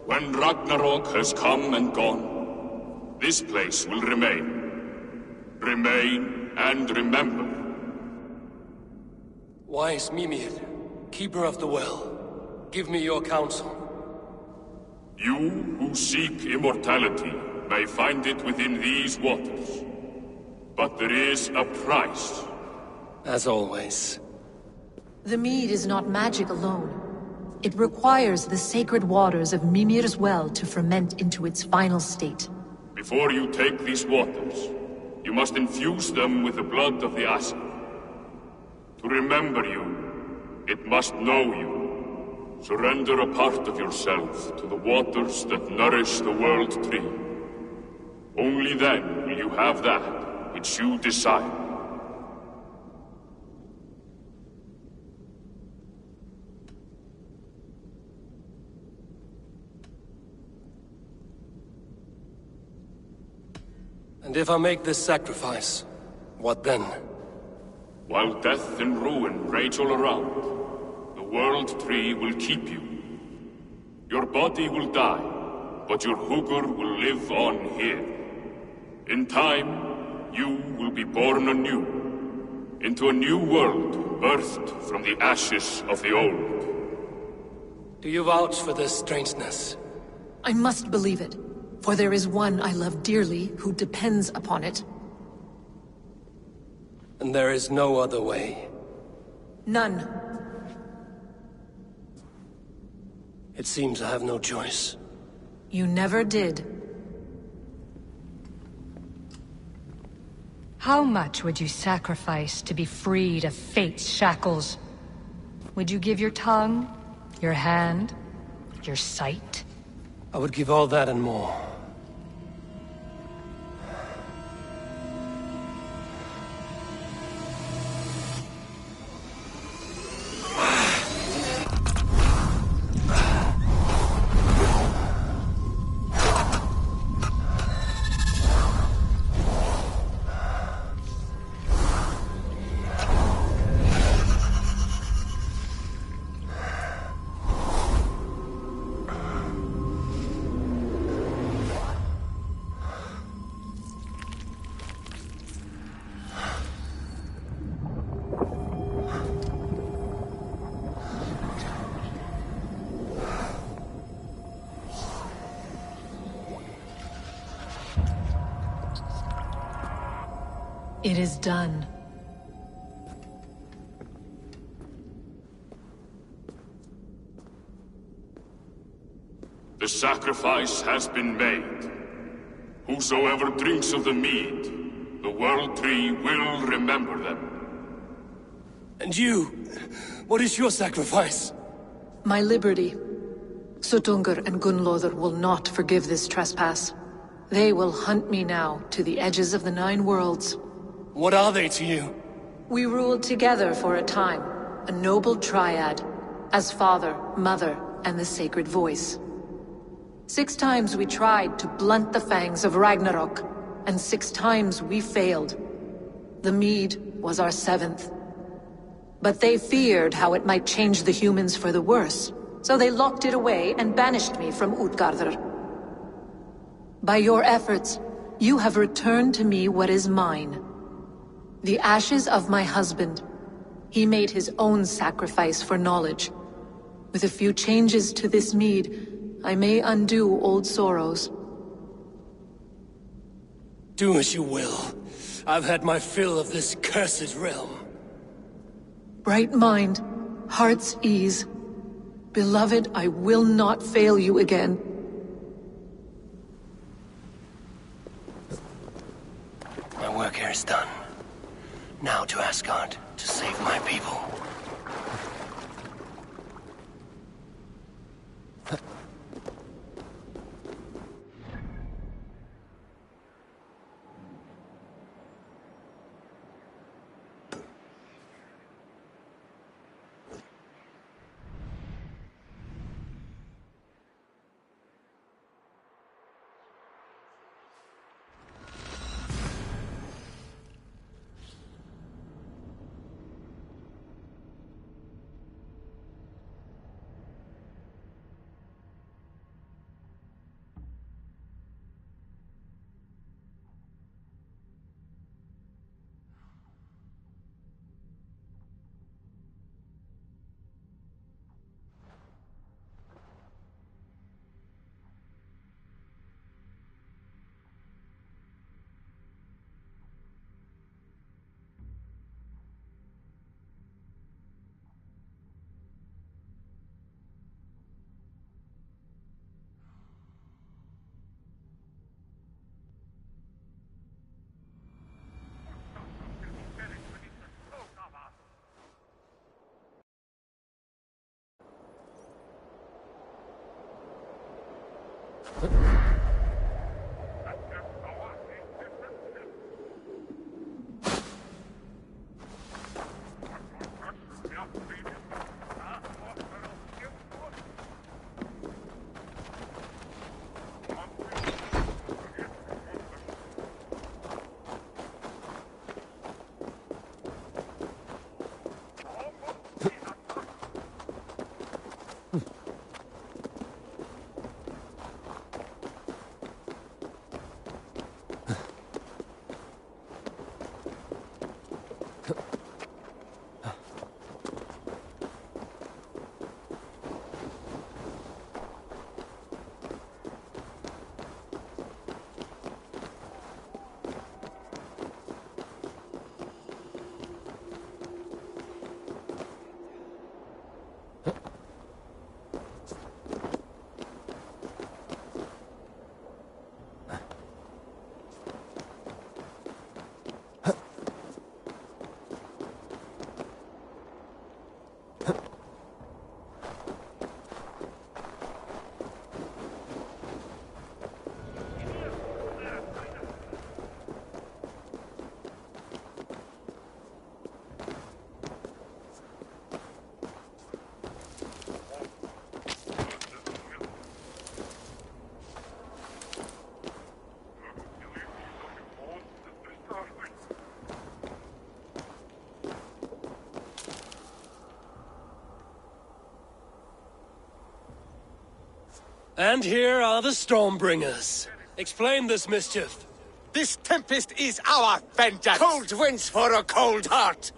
When Ragnarok has come and gone, This place will remain. Remain and remember. Wise Mimir, keeper of the well, give me your counsel. You who seek immortality may find it within these waters. But there is a price. As always. The mead is not magic alone. It requires the sacred waters of Mimir's well to ferment into its final state. Before you take these waters, you must infuse them with the blood of the Aesir. To remember you, it must know you. Surrender a part of yourself to the waters that nourish the World Tree. Only then will you have that which you desire. And if I make this sacrifice, what then? While death and ruin rage all around, the World Tree will keep you. Your body will die, but your Hugur will live on here. In time, you will be born anew, into a new world birthed from the ashes of the old. Do you vouch for this strangeness? I must believe it, for there is one I love dearly who depends upon it. And there is no other way? None. It seems I have no choice. You never did. How much would you sacrifice to be freed of fate's shackles? Would you give your tongue, your hand, your sight? I would give all that and more. It is done. The sacrifice has been made. Whosoever drinks of the mead, the World Tree will remember them. And you? What is your sacrifice? My liberty. Suttungr and Gunnlóðr will not forgive this trespass. They will hunt me now to the edges of the Nine Worlds. What are they to you? We ruled together for a time, a noble triad, as father, mother, and the sacred voice. 6 times we tried to blunt the fangs of Ragnarok, and 6 times we failed. The mead was our 7th. But they feared how it might change the humans for the worse, so they locked it away and banished me from Utgardr. By your efforts, you have returned to me what is mine. The ashes of my husband. He made his own sacrifice for knowledge. With a few changes to this mead, I may undo old sorrows. Do as you will. I've had my fill of this cursed realm. Bright mind, heart's ease. Beloved, I will not fail you again. My work here is done. Now to Asgard, to save my people. And here are the Stormbringers. Explain this mischief. This tempest is our vengeance! Cold winds for a cold heart!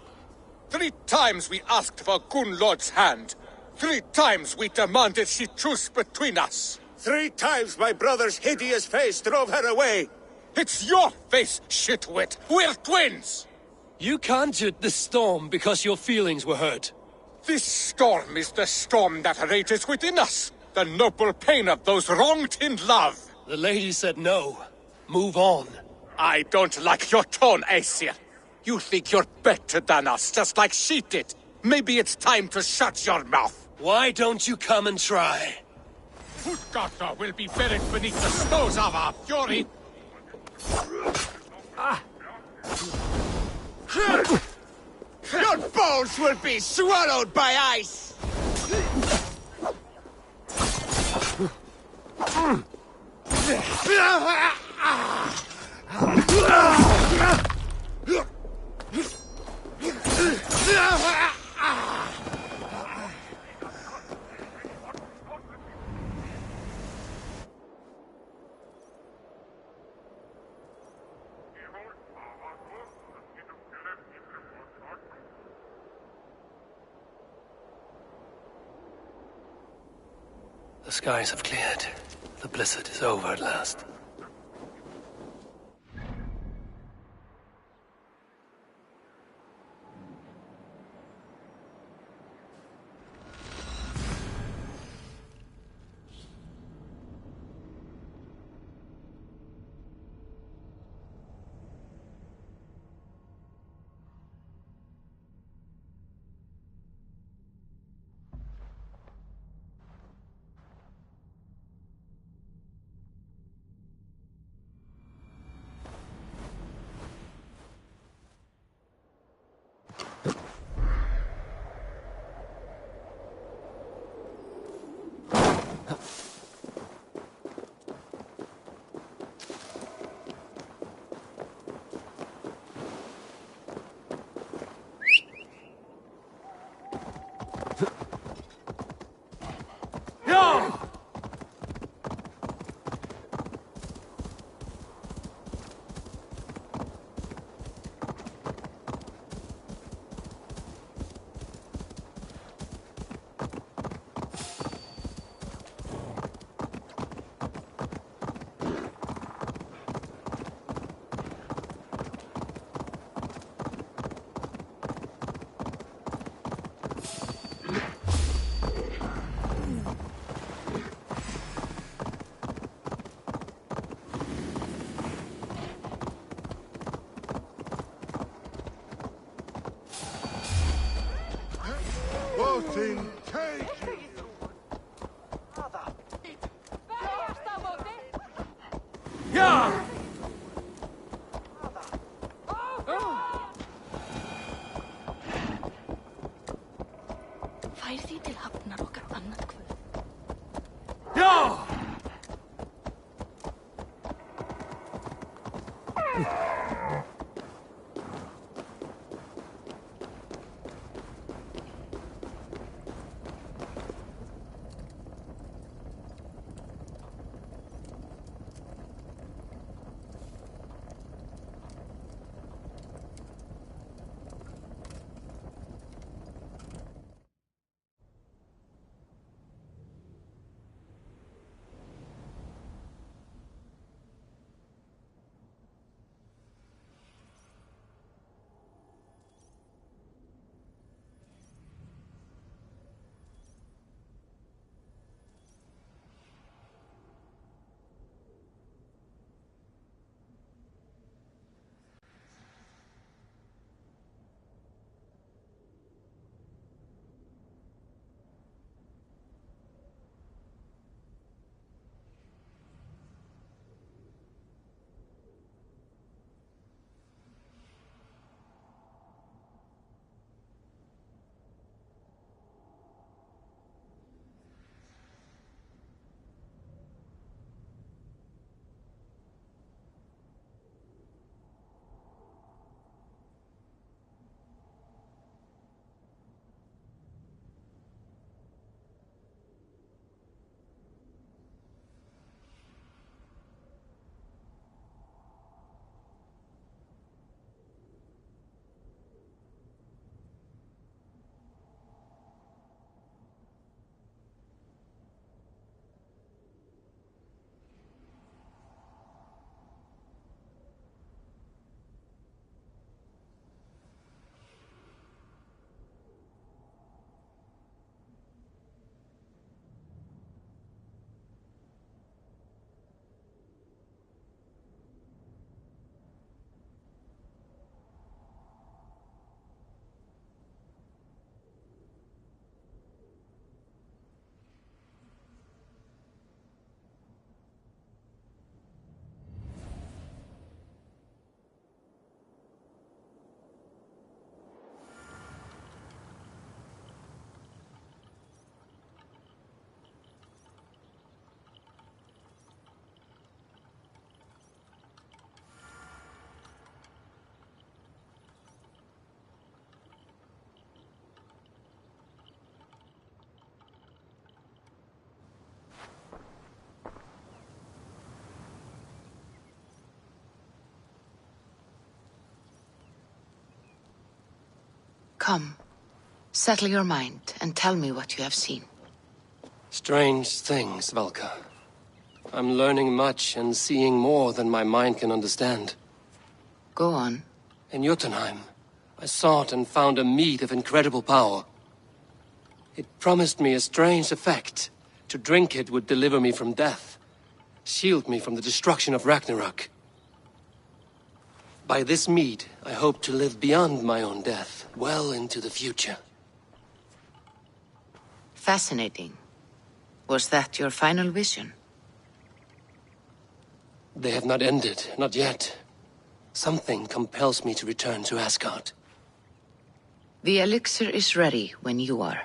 3 times we asked for Gunlod's hand. 3 times we demanded she truce between us. 3 times my brother's hideous face drove her away. It's your face, shitwit! We're twins! You conjured the storm because your feelings were hurt. This storm is the storm that rages within us. The noble pain of those wronged in love. The lady said no. Move on. I don't like your tone, Aesir. You think you're better than us, just like she did. Maybe it's time to shut your mouth. Why don't you come and try? Utgarda will be buried beneath the snows of our fury. Your bones will be swallowed by ice. The skies have cleared. The blizzard is over at last. Voting, take! fær því til hafnar okkar annað kvöld. Já! Come, settle your mind and tell me what you have seen. Strange things, Valka. I'm learning much and seeing more than my mind can understand. Go on. In Jotunheim, I sought and found a mead of incredible power. It promised me a strange effect. To drink it would deliver me from death, shield me from the destruction of Ragnarok. By this mead, I hope to live beyond my own death, well into the future. Fascinating. Was that your final vision? They have not ended, not yet. Something compels me to return to Asgard. The elixir is ready when you are.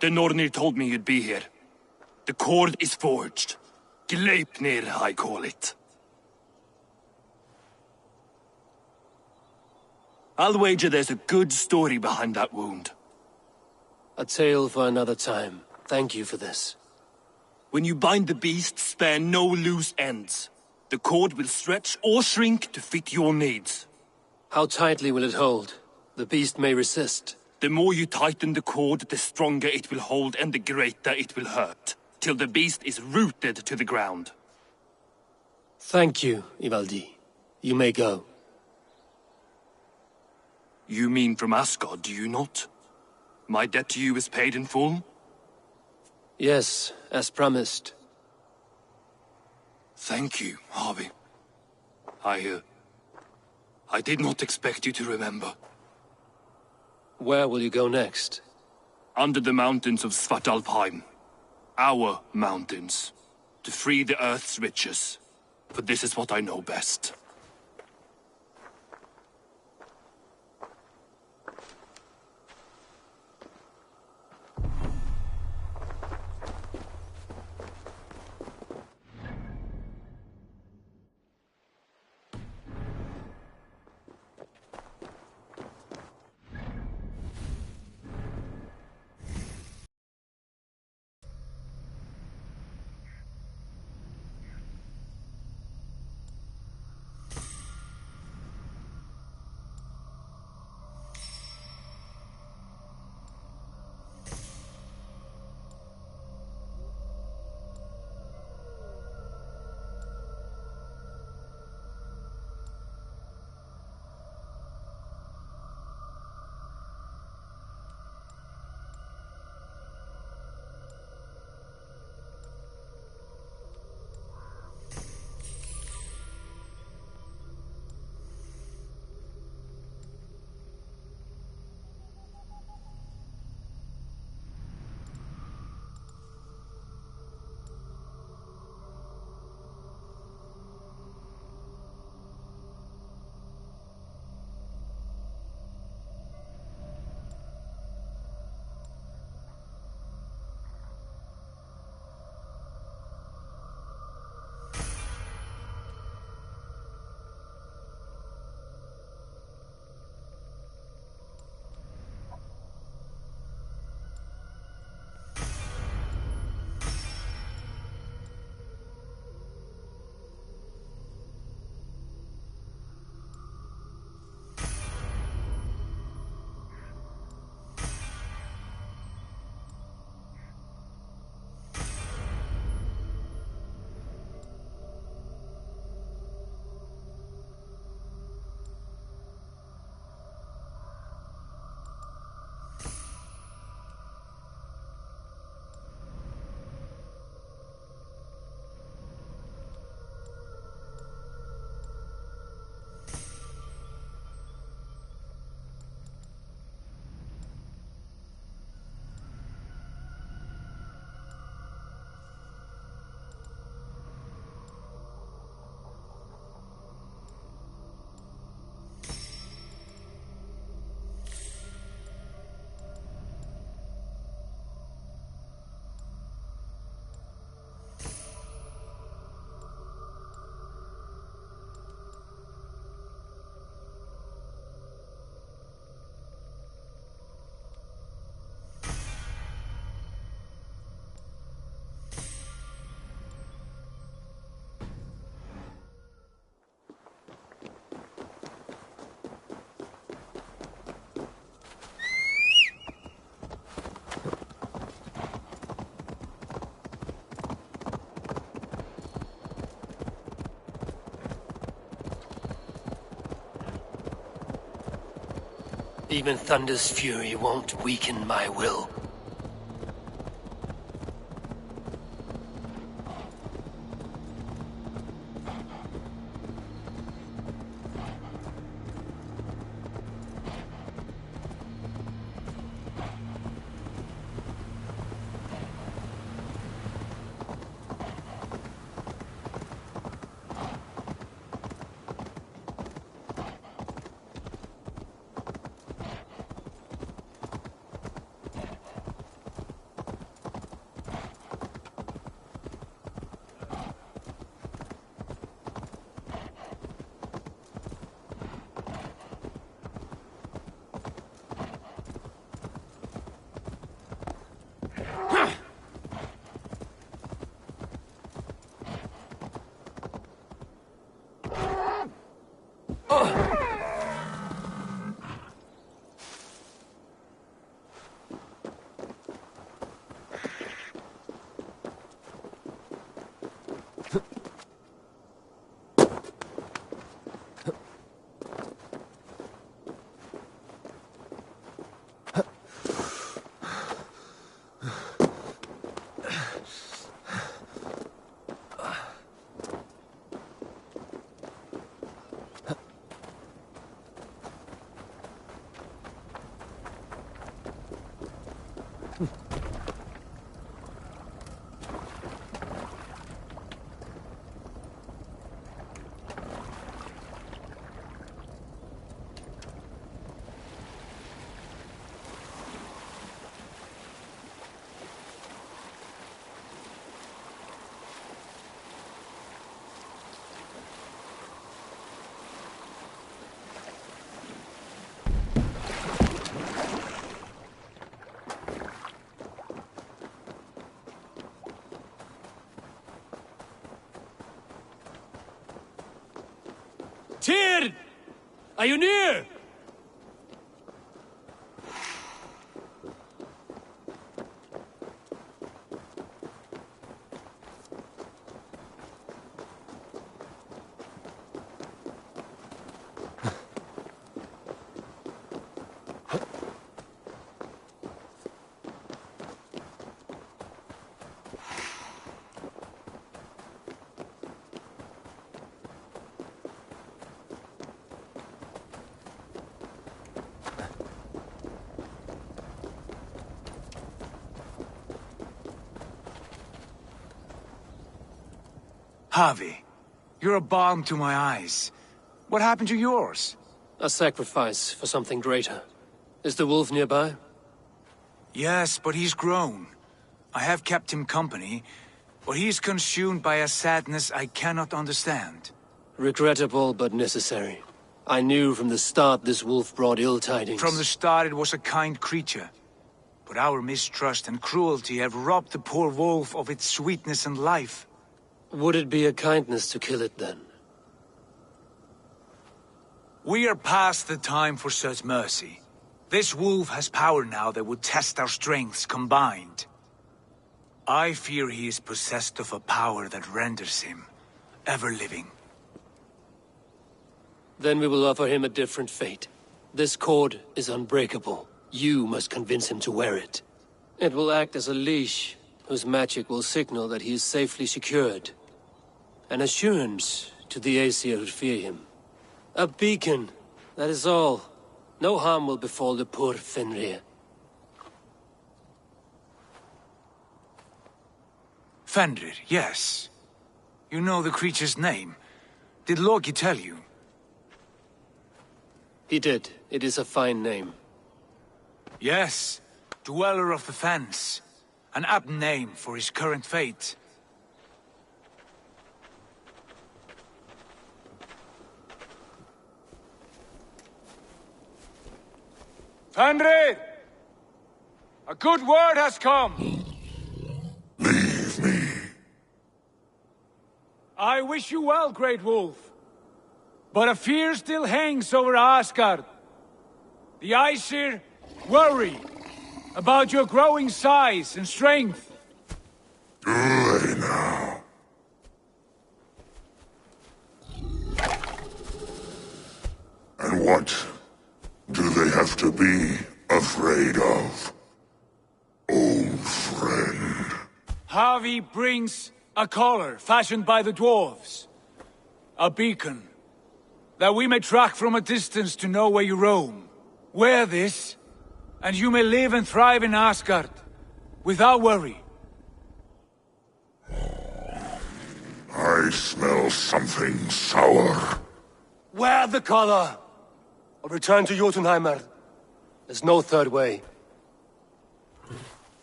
The Nornir told me you'd be here. The cord is forged. Gleipnir, I call it. I'll wager there's a good story behind that wound. A tale for another time. Thank you for this. When you bind the beast, spare no loose ends. The cord will stretch or shrink to fit your needs. How tightly will it hold? The beast may resist. The more you tighten the cord, the stronger it will hold and the greater it will hurt, till the beast is rooted to the ground. Thank you, Ivaldi. You may go. You mean from Asgard, do you not? My debt to you is paid in full? Yes, as promised. Thank you, Harvey. I did not expect you to remember. Where will you go next? Under the mountains of Svartalfheim. Our mountains. To free the Earth's riches. For this is what I know best. Even Thunder's fury won't weaken my will. Tyr! Are you near? Harvey, you're a balm to my eyes. What happened to yours? A sacrifice for something greater. Is the wolf nearby? Yes, but he's grown. I have kept him company, but he's consumed by a sadness I cannot understand. Regrettable, but necessary. I knew from the start this wolf brought ill tidings. From the start it was a kind creature. But our mistrust and cruelty have robbed the poor wolf of its sweetness and life. Would it be a kindness to kill it, then? We are past the time for such mercy. This wolf has power now that would test our strengths combined. I fear he is possessed of a power that renders him ever-living. Then we will offer him a different fate. This cord is unbreakable. You must convince him to wear it. It will act as a leash, whose magic will signal that he is safely secured. An assurance to the Aesir who fear him. A beacon, that is all. No harm will befall the poor Fenrir. Fenrir, yes. You know the creature's name. Did Loki tell you? He did. It is a fine name. Yes. Dweller of the Fens. An apt name for his current fate. Fenrir! A good word has come! Leave me. I wish you well, Great Wolf. But a fear still hangs over Asgard. The Aesir worry about your growing size and strength. Do they now? And what do they have to be afraid of? Old friend. Harvey brings a collar fashioned by the dwarves. A beacon, that we may track from a distance to know where you roam. Wear this, and you may live and thrive in Asgard, without worry. I smell something sour. Wear the collar! Or return to Jotunheimer. There's no third way.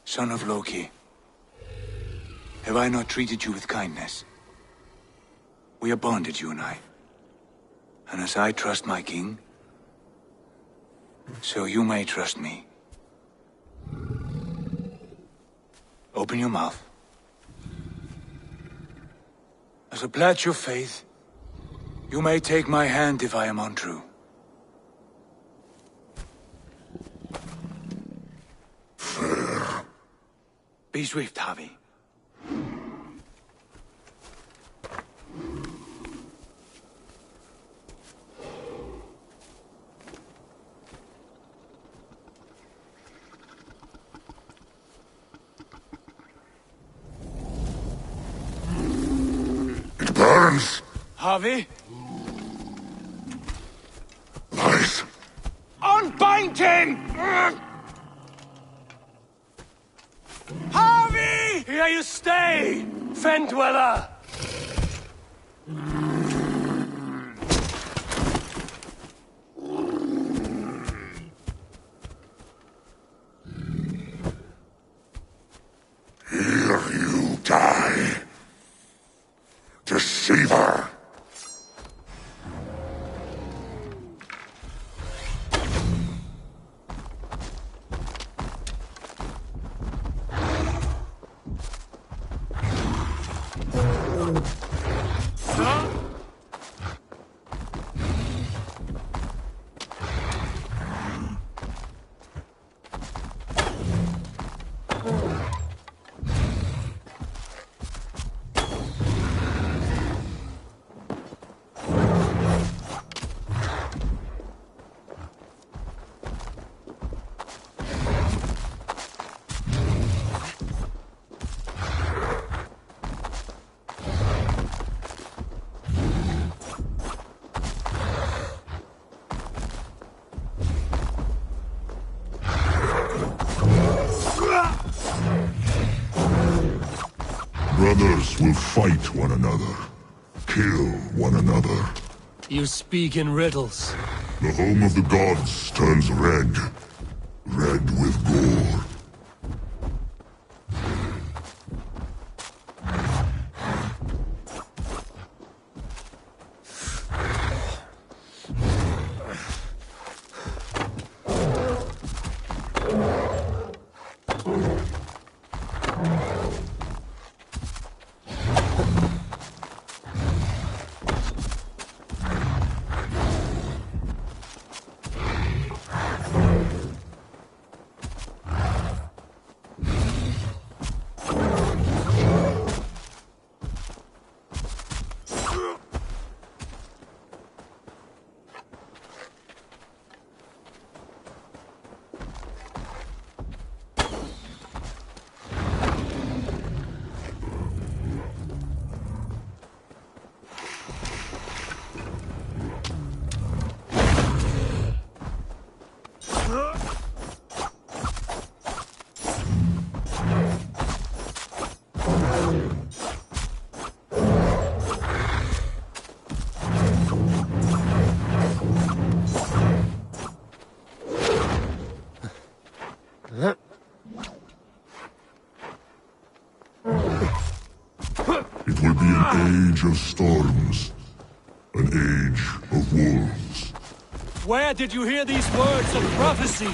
Son of Loki, have I not treated you with kindness? We are bonded, you and I. And as I trust my king, so you may trust me. Open your mouth. As a pledge of faith, you may take my hand if I am untrue. Fair. Be swift, Harvey. It burns. Harvey? Lies. Unbind him! Harvey! Here you stay, Fen Dweller! Here you die. Deceiver. brothers will fight one another, kill one another. You speak in riddles. The home of the gods turns red. Red with gore. It will be an age of storms, an age of wolves. Where did you hear these words of prophecy?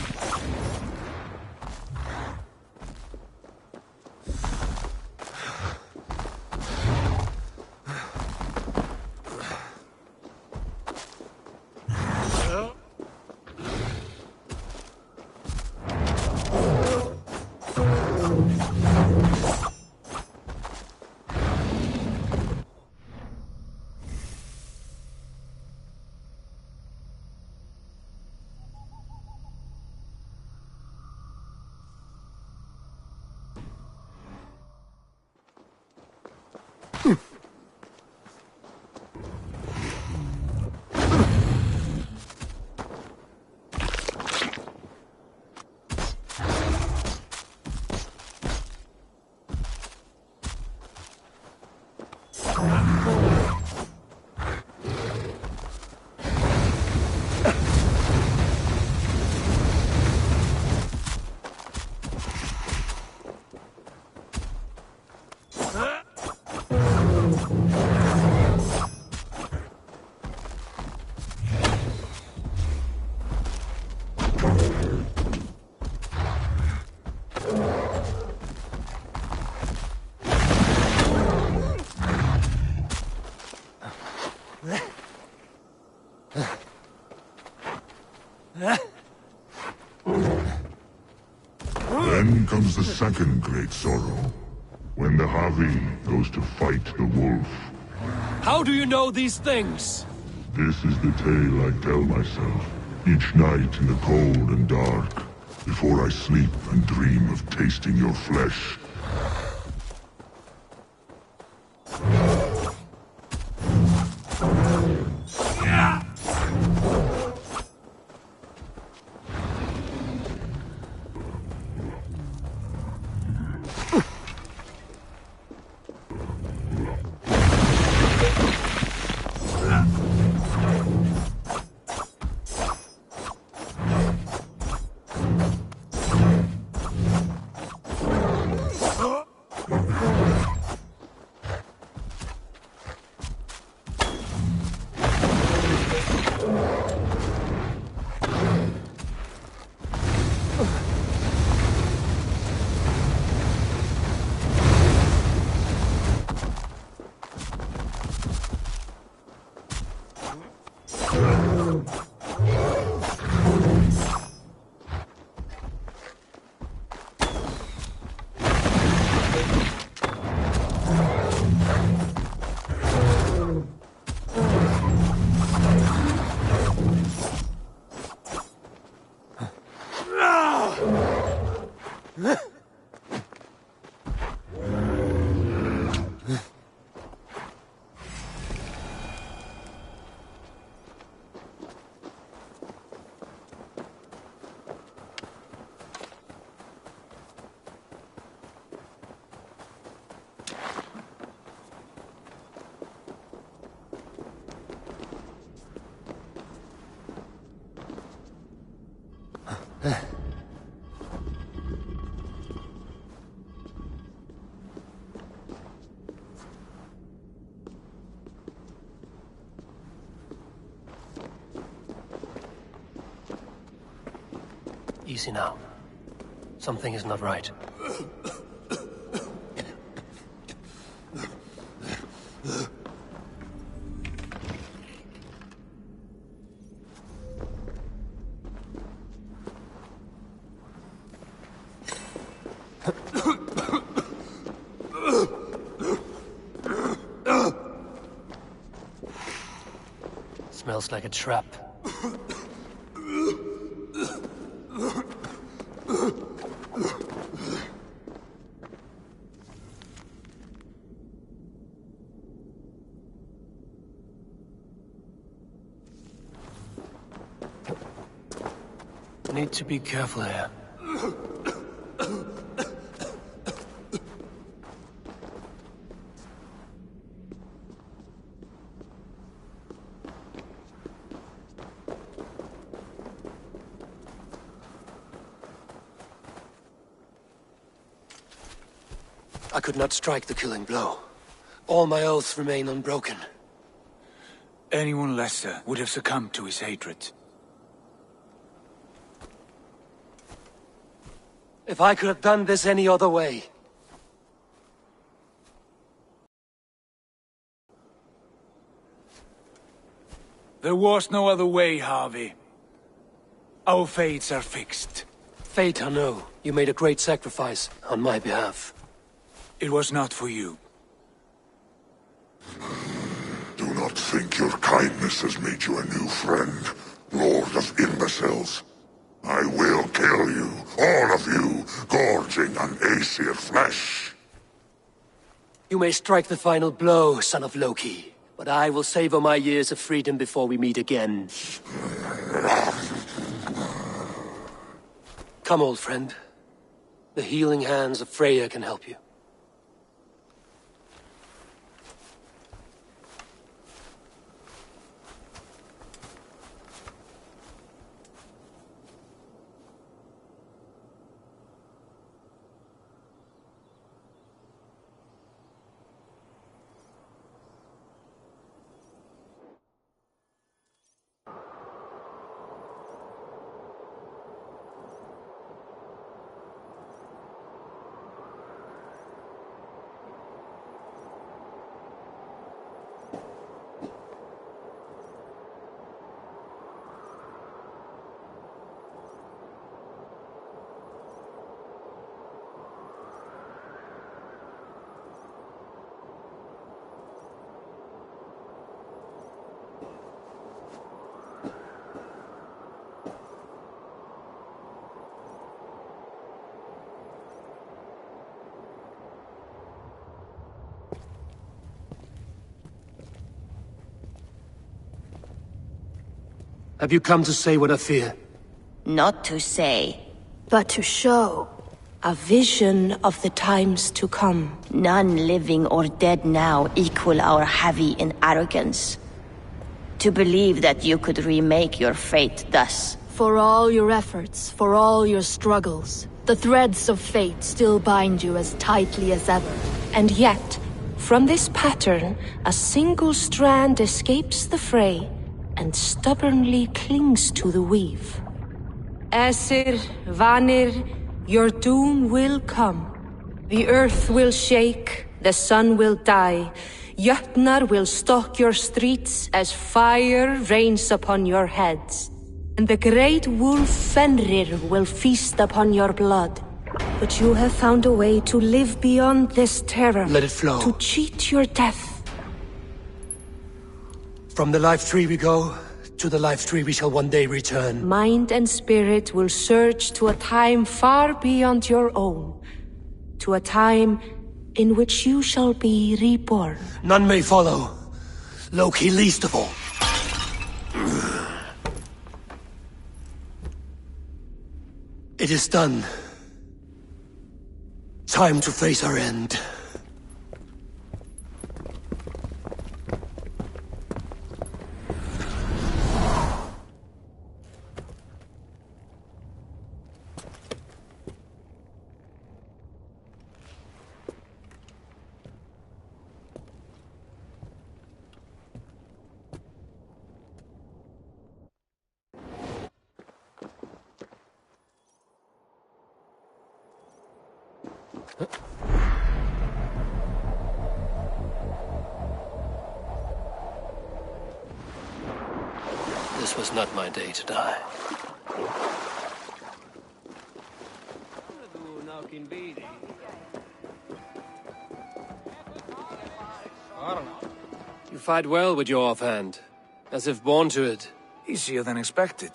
Then comes the second great sorrow, when the Havi goes to fight the wolf. How do you know these things? This is the tale I tell myself, each night in the cold and dark, before I sleep and dream of tasting your flesh. Easy now. Something is not right. Smells like a trap. Need to be careful here. I could not strike the killing blow. All my oaths remain unbroken. Anyone lesser would have succumbed to his hatred. If I could have done this any other way. There was no other way, Harvey. Our fates are fixed. Fate, I know. You made a great sacrifice on my behalf. It was not for you. Do not think your kindness has made you a new friend, Lord of Imbeciles. I will kill you, all of you, gorging on Aesir flesh. You may strike the final blow, son of Loki, but I will savor my years of freedom before we meet again. Come, old friend. The healing hands of Freya can help you. Have you come to say what I fear? Not to say, but to show. A vision of the times to come. None living or dead now equal our heavy in arrogance. To believe that you could remake your fate thus. For all your efforts, for all your struggles, the threads of fate still bind you as tightly as ever. And yet, from this pattern, a single strand escapes the fray and stubbornly clings to the weave. Aesir, Vanir, your doom will come. The earth will shake, the sun will die, Jötnar will stalk your streets as fire rains upon your heads. And the great wolf Fenrir will feast upon your blood. But you have found a way to live beyond this terror. Let it flow. To cheat your death. From the life tree we go, to the life tree we shall one day return. Mind and spirit will surge to a time far beyond your own. To a time in which you shall be reborn. None may follow. Loki least of all. It is done. Time to face our end. This was not my day to die. You fight well with your offhand, as if born to it. Easier than expected.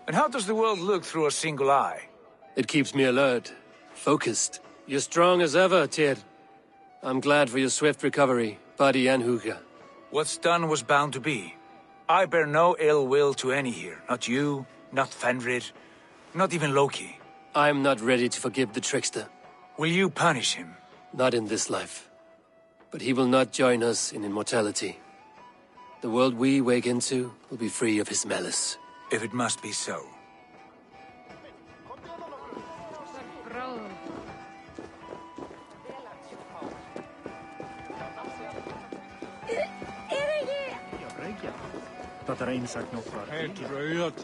And how does the world look through a single eye? It keeps me alert, focused. You're strong as ever, Tyr. I'm glad for your swift recovery, body and Huga. What's done was bound to be. I bear no ill will to any here. Not you, not Fenrir, not even Loki. I'm not ready to forgive the trickster. Will you punish him? Not in this life. But he will not join us in immortality. The world we wake into will be free of his malice. If it must be so. Dat er een zak nog wat.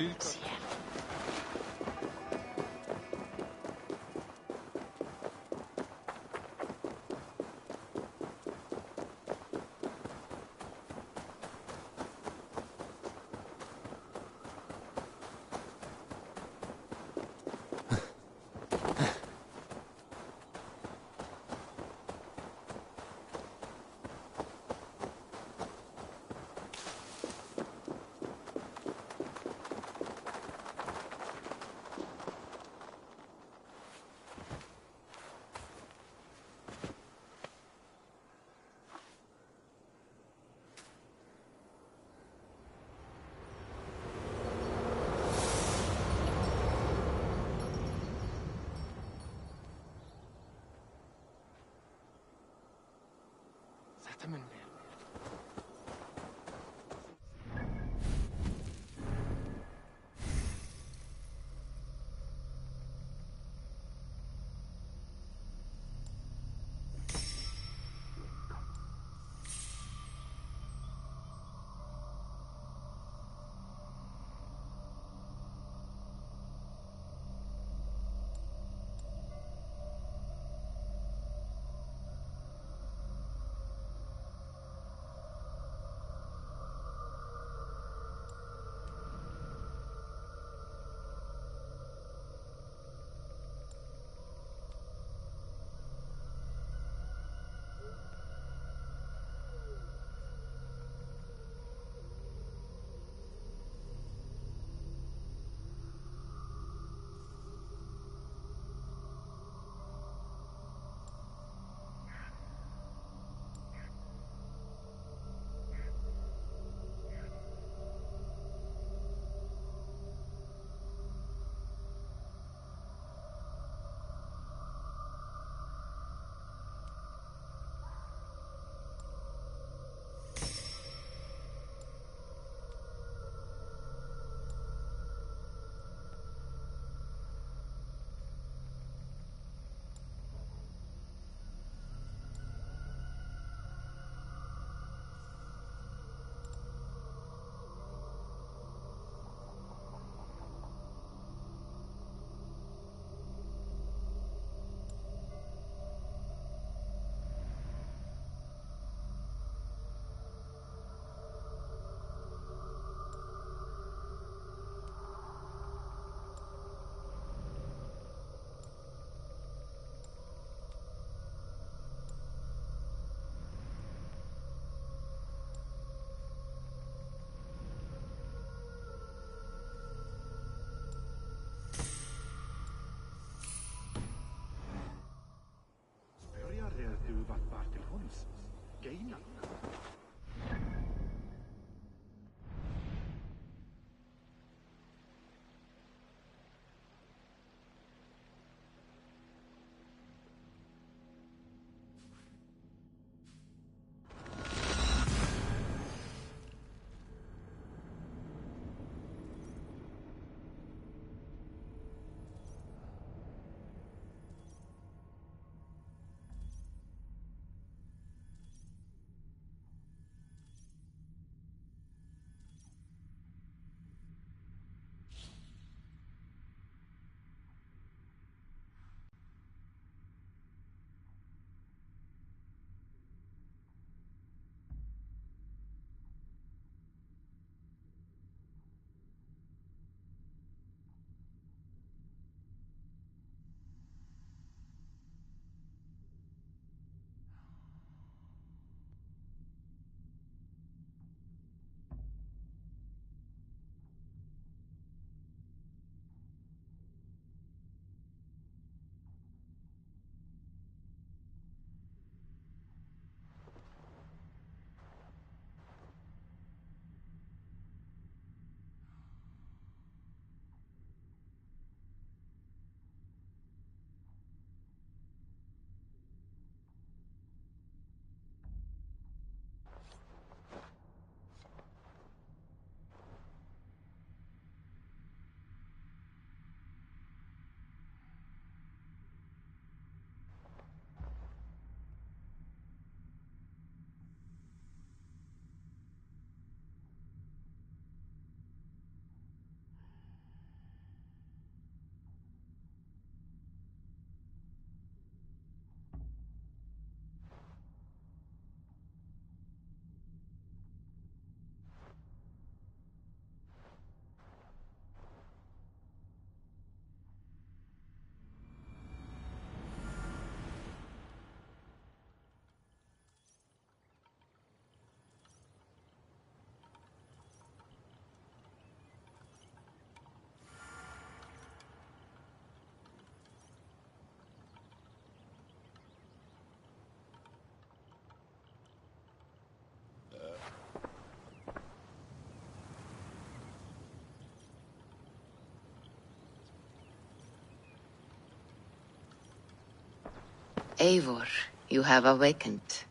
Eivor, you have awakened.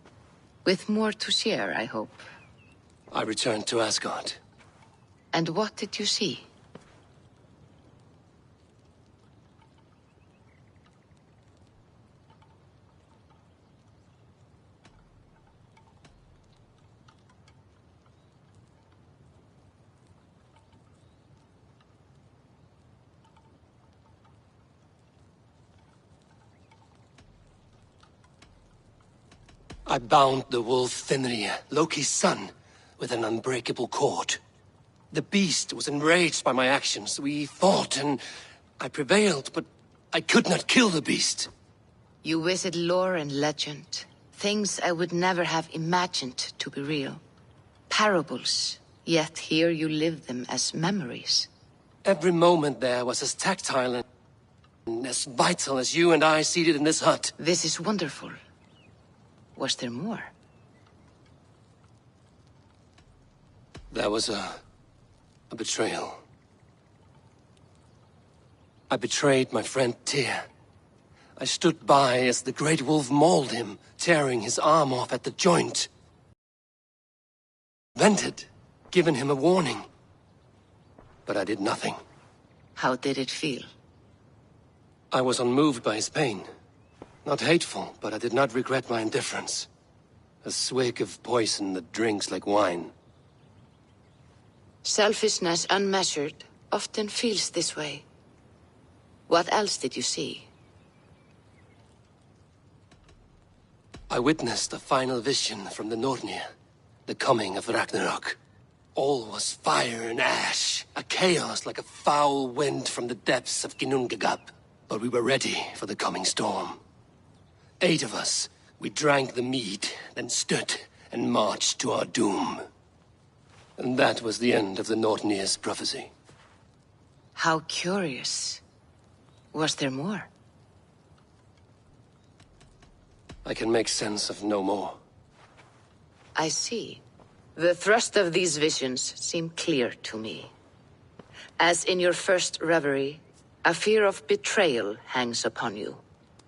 With more to share, I hope. I returned to Asgard. And what did you see? I bound the wolf Fenrir, Loki's son, with an unbreakable cord. The beast was enraged by my actions. We fought, and I prevailed, but I could not kill the beast. You visit lore and legend. Things I would never have imagined to be real. Parables, yet here you live them as memories. Every moment there was as tactile and as vital as you and I seated in this hut. This is wonderful. Was there more? There was a betrayal. I betrayed my friend Tyr. I stood by as the great wolf mauled him, tearing his arm off at the joint. Vented, given him a warning. But I did nothing. How did it feel? I was unmoved by his pain. Not hateful, but I did not regret my indifference. A swig of poison that drinks like wine. Selfishness unmeasured often feels this way. What else did you see? I witnessed a final vision from the Nornir. The coming of Ragnarok. All was fire and ash. A chaos like a foul wind from the depths of Ginnungagap. But we were ready for the coming storm. 8 of us, we drank the mead, then stood and marched to our doom. And that was the end of the Nornir's prophecy. How curious. Was there more? I can make sense of no more. I see. The thrust of these visions seem clear to me. As in your first reverie, a fear of betrayal hangs upon you.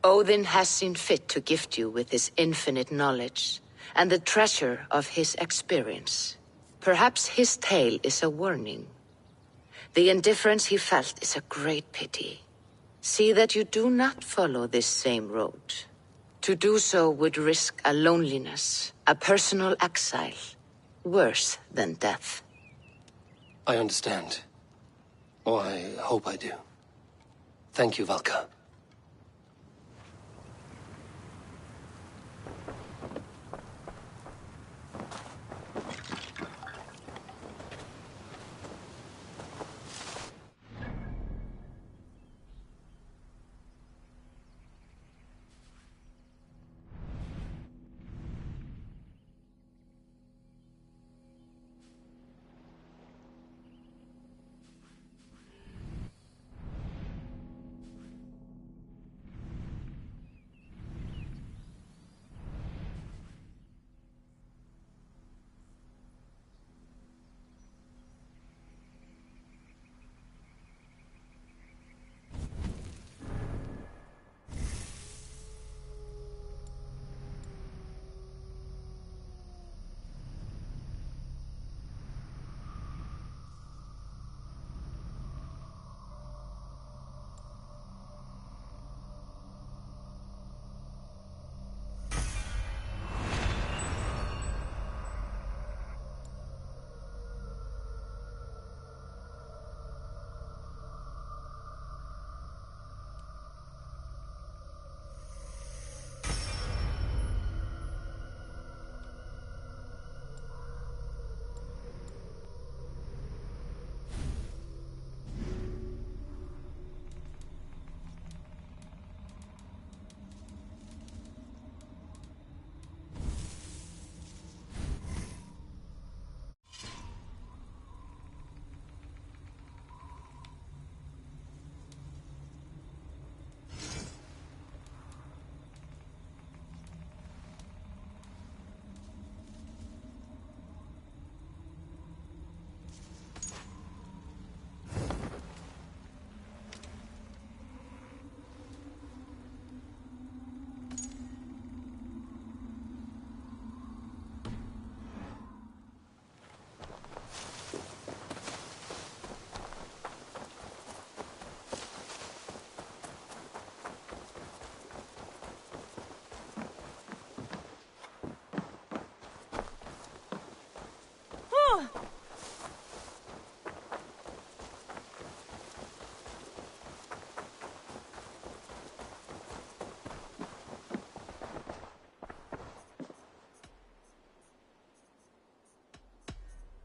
Odin has seen fit to gift you with his infinite knowledge, and the treasure of his experience. Perhaps his tale is a warning. The indifference he felt is a great pity. See that you do not follow this same road. To do so would risk a loneliness, a personal exile, worse than death. I understand. Or I hope I do. Thank you, Valka.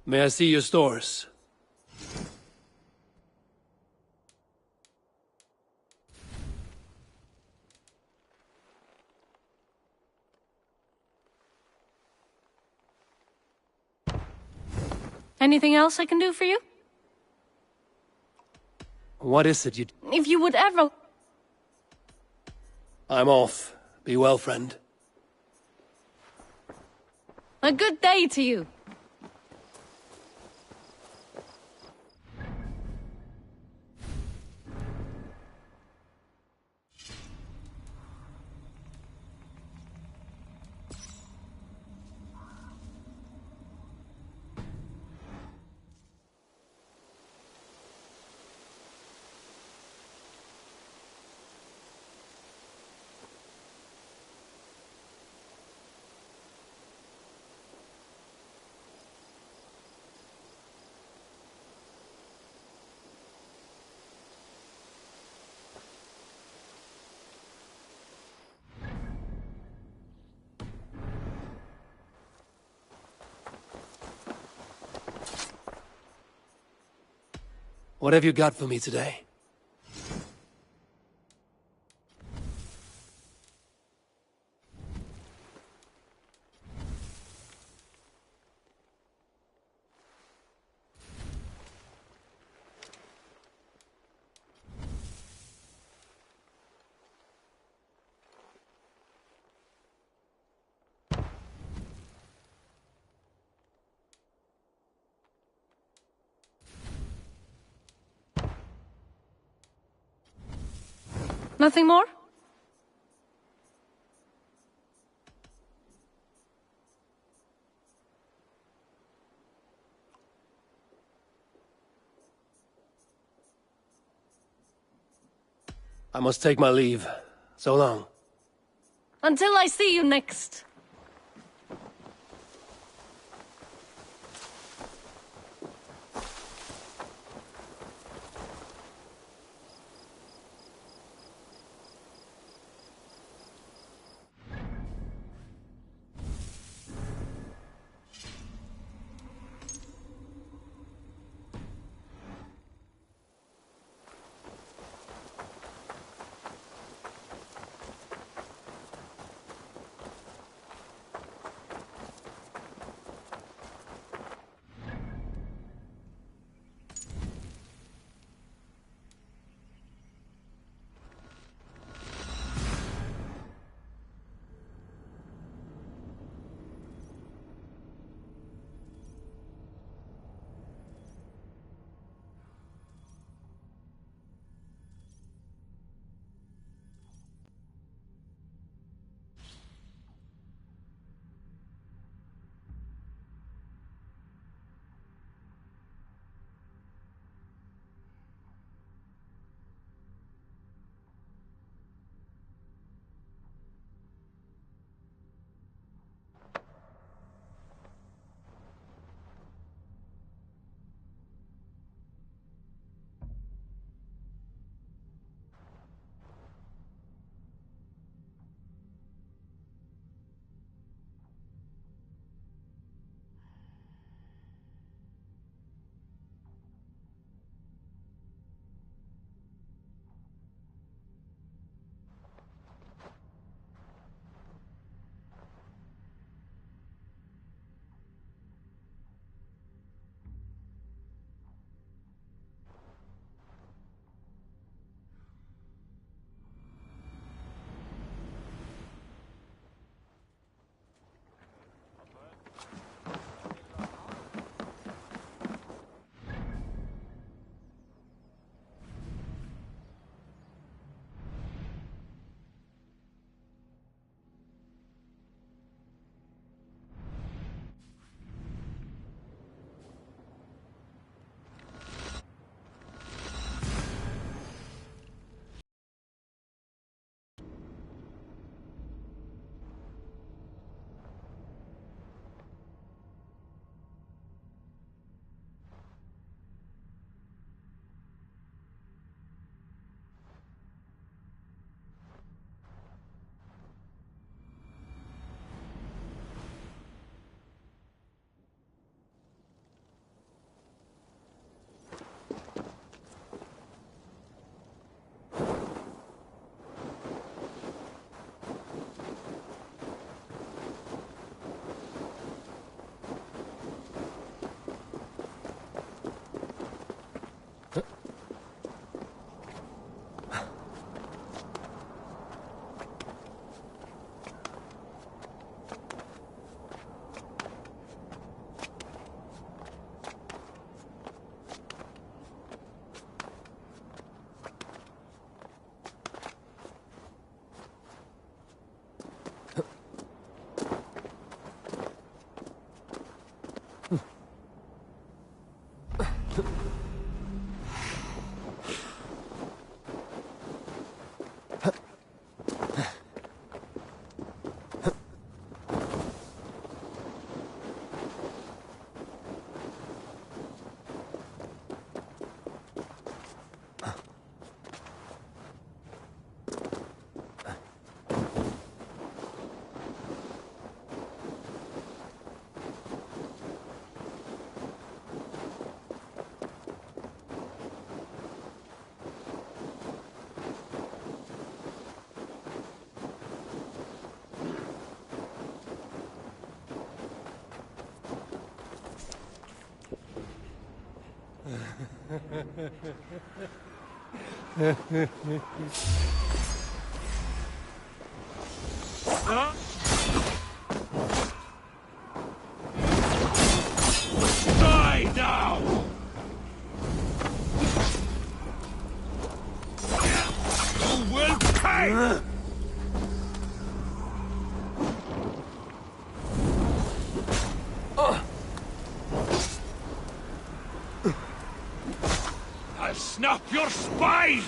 May I see your stores? Anything else I can do for you? What is it you... If you would ever... I'm off. Be well, friend. A good day to you. What have you got for me today? Nothing more? I must take my leave. So long. Until I see you next. Die now! You will pay! I'll snap your spine!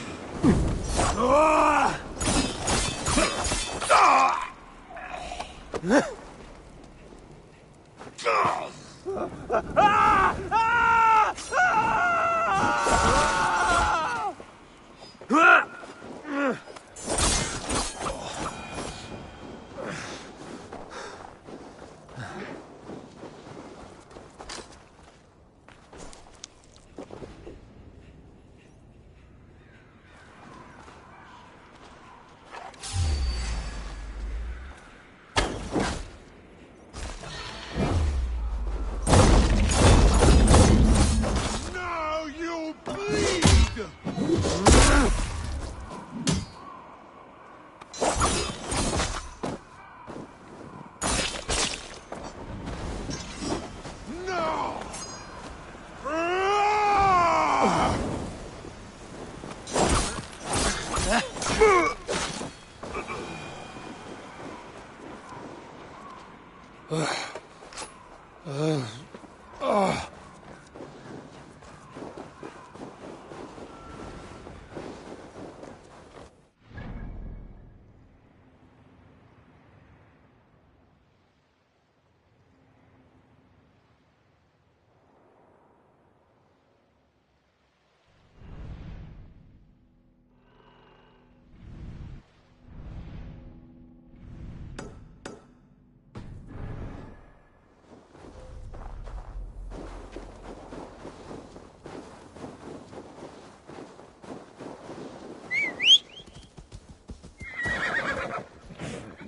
Now you bleed! No!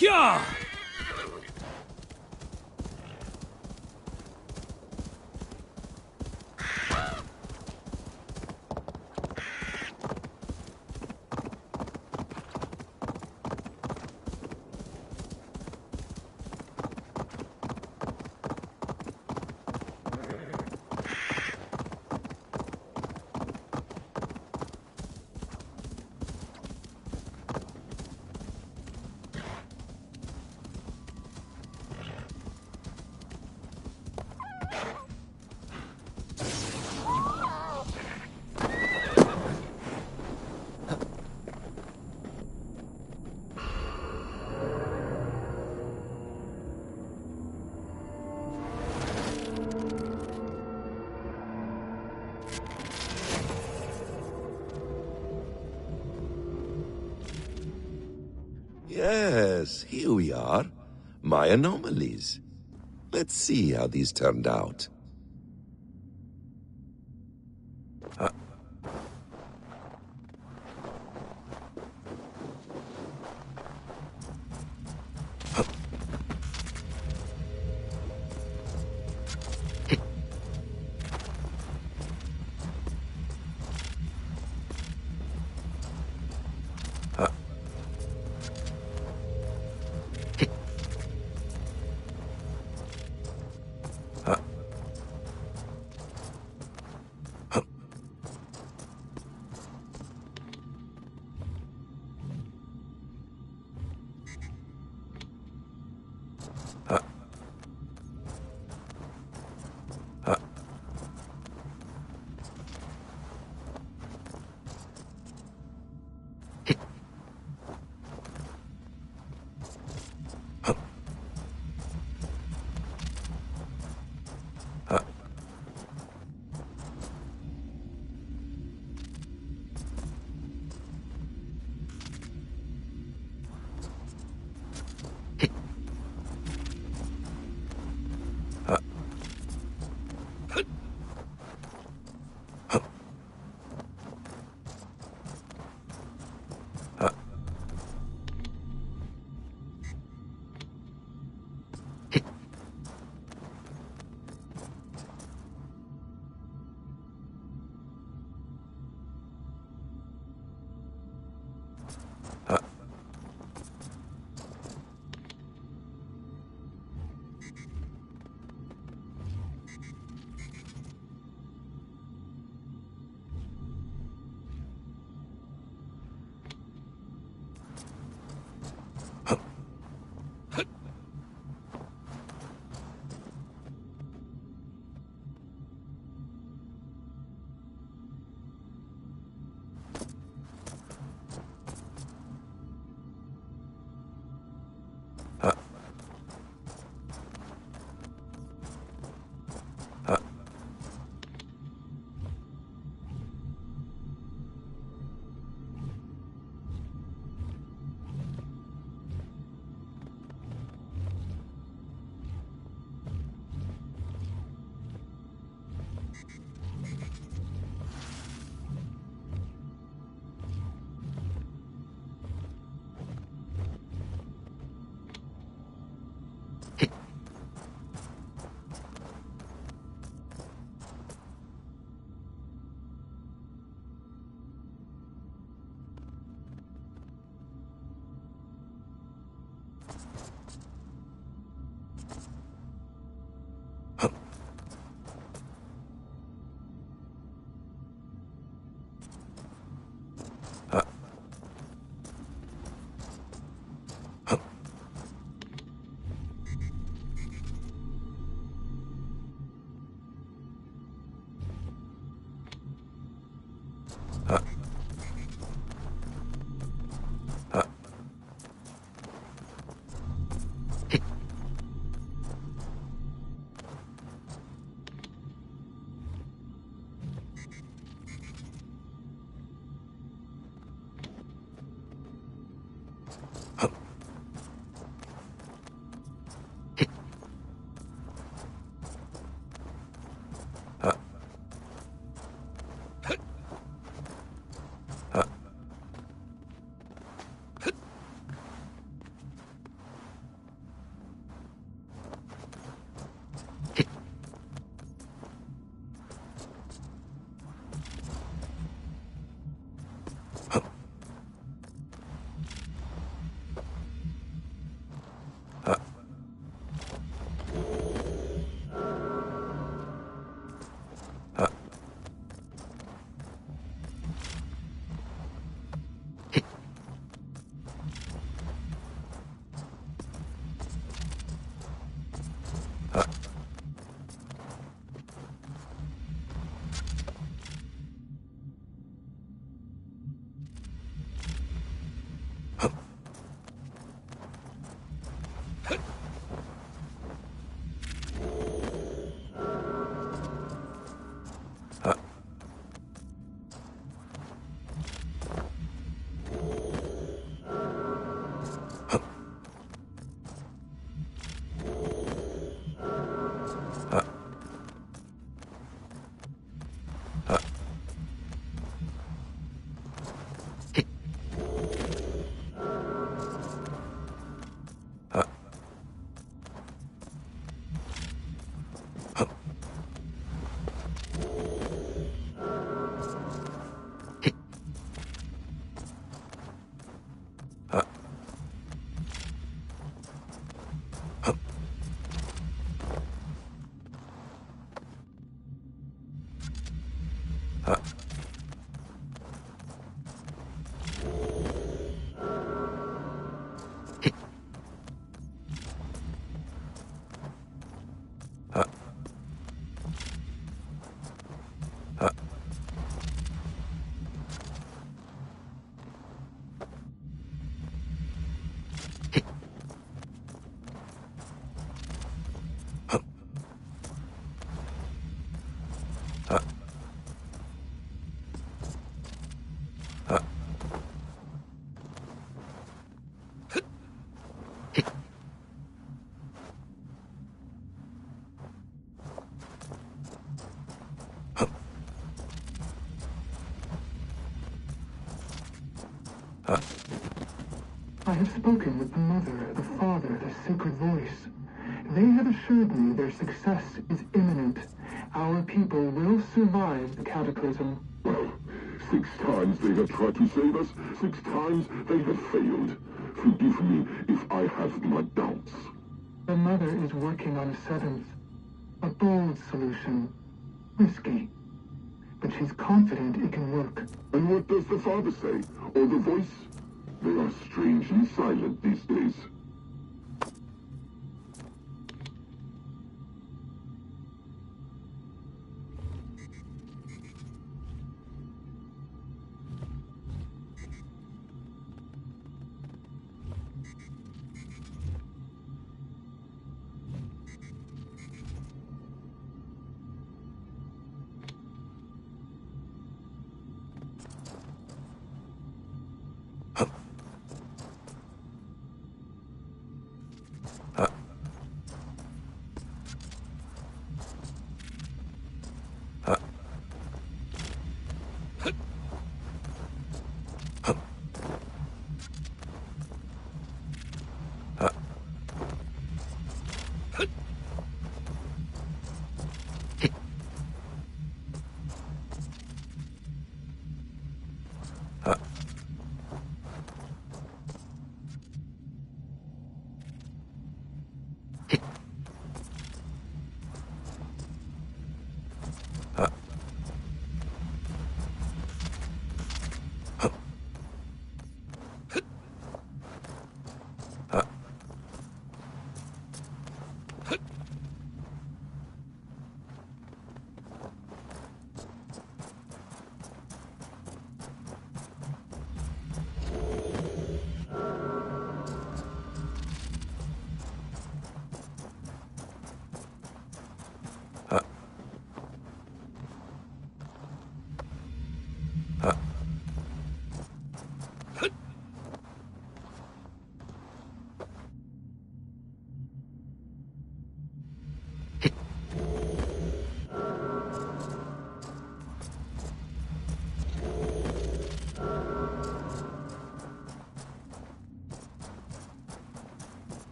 Yeah! Yes, here we are. My anomalies. Let's see how these turned out. I have spoken with the mother, the father, the sacred voice. They have assured me their success is imminent. Our people will survive the cataclysm. Well, 6 times they have tried to save us, 6 times they have failed. Forgive me if I have my doubts. The mother is working on a 7th. A bold solution. Risky. But she's confident it can work. And what does the father say? Or the voice? They are strangely silent these days.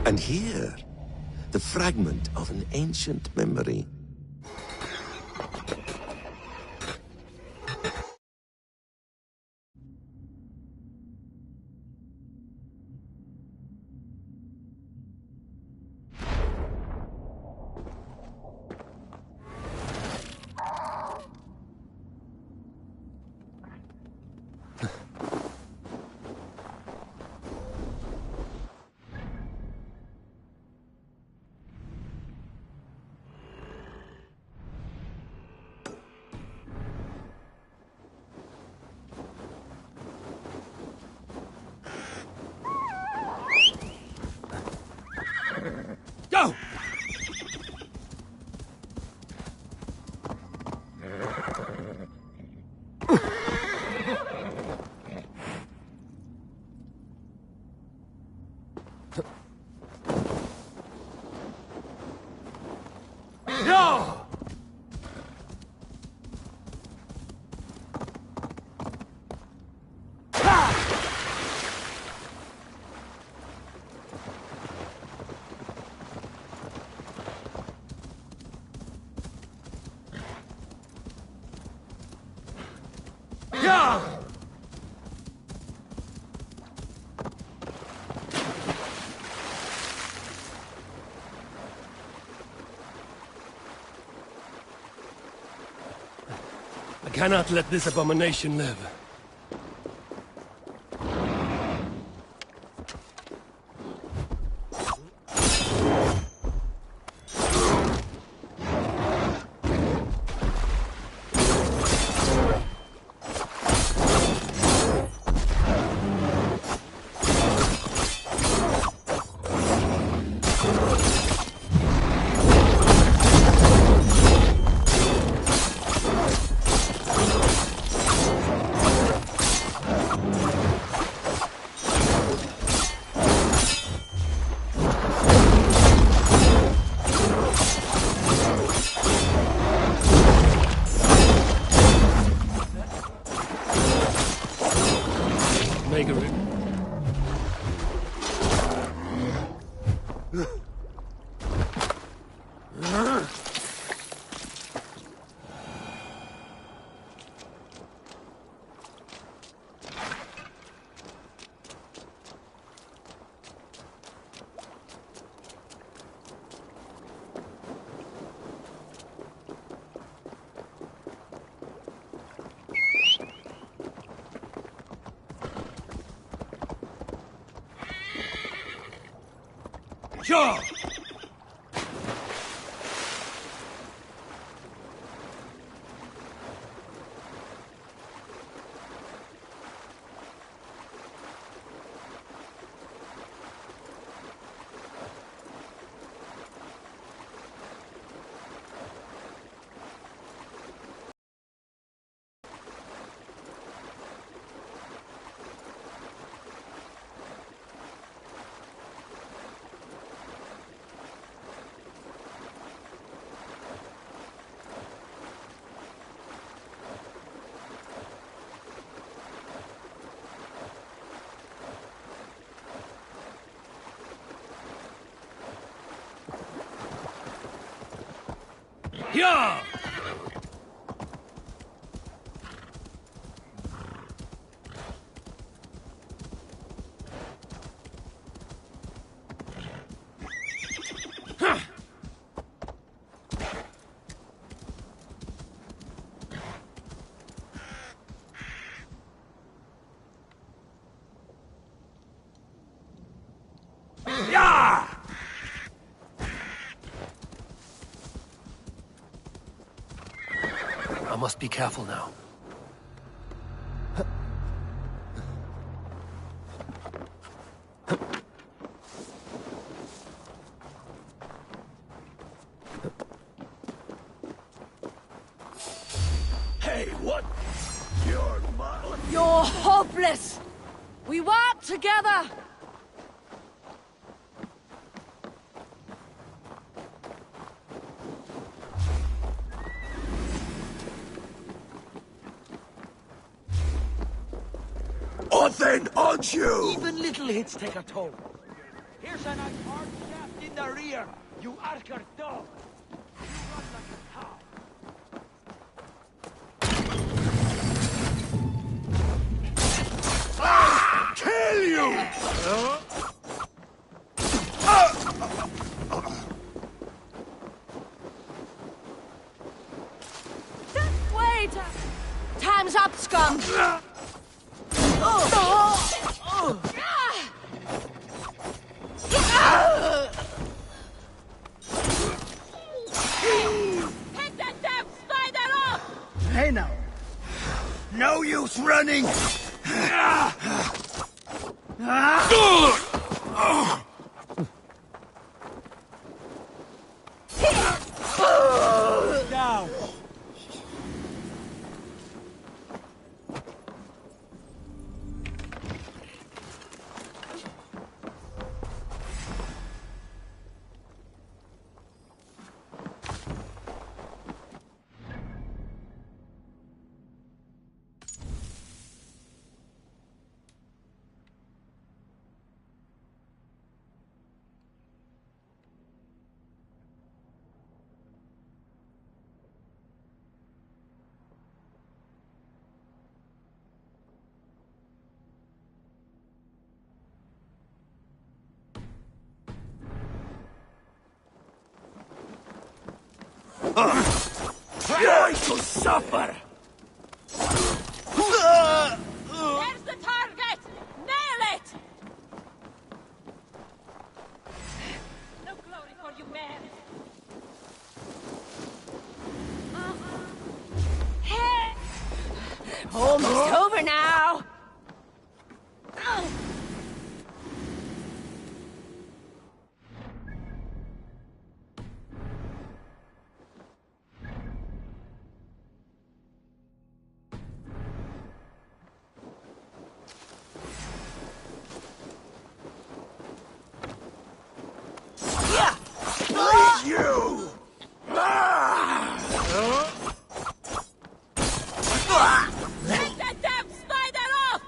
And here, the fragment of an ancient memory. Go! No! I cannot let this abomination live. Sure! Yeah! Yeah! I must be careful now. Hey, what? You're hopeless! We work together! Othen, aren't you? Even little hits take a toll. Here's a nice hard shaft in the rear, you Archer dog. Kill you! Wait! Time's up, scum! Take that damn spider off! Hey now. No use running! Down! Try to suffer! Almost over now! Freeze you! Take that damn spider off!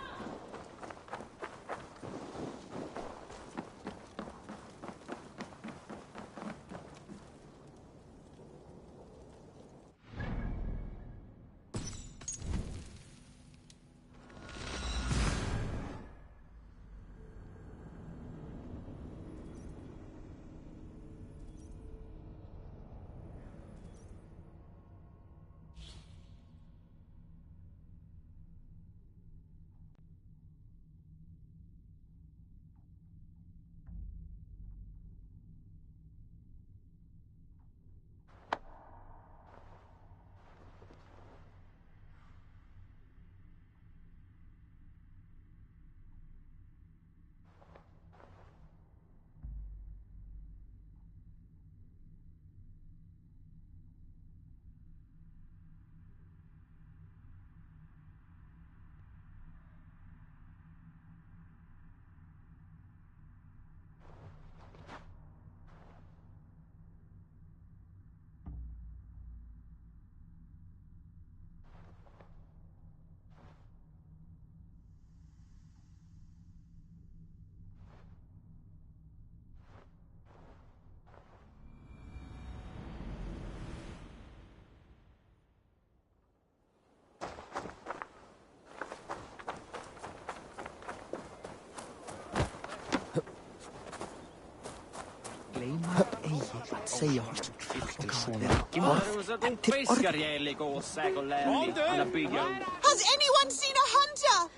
Has anyone seen a hunter?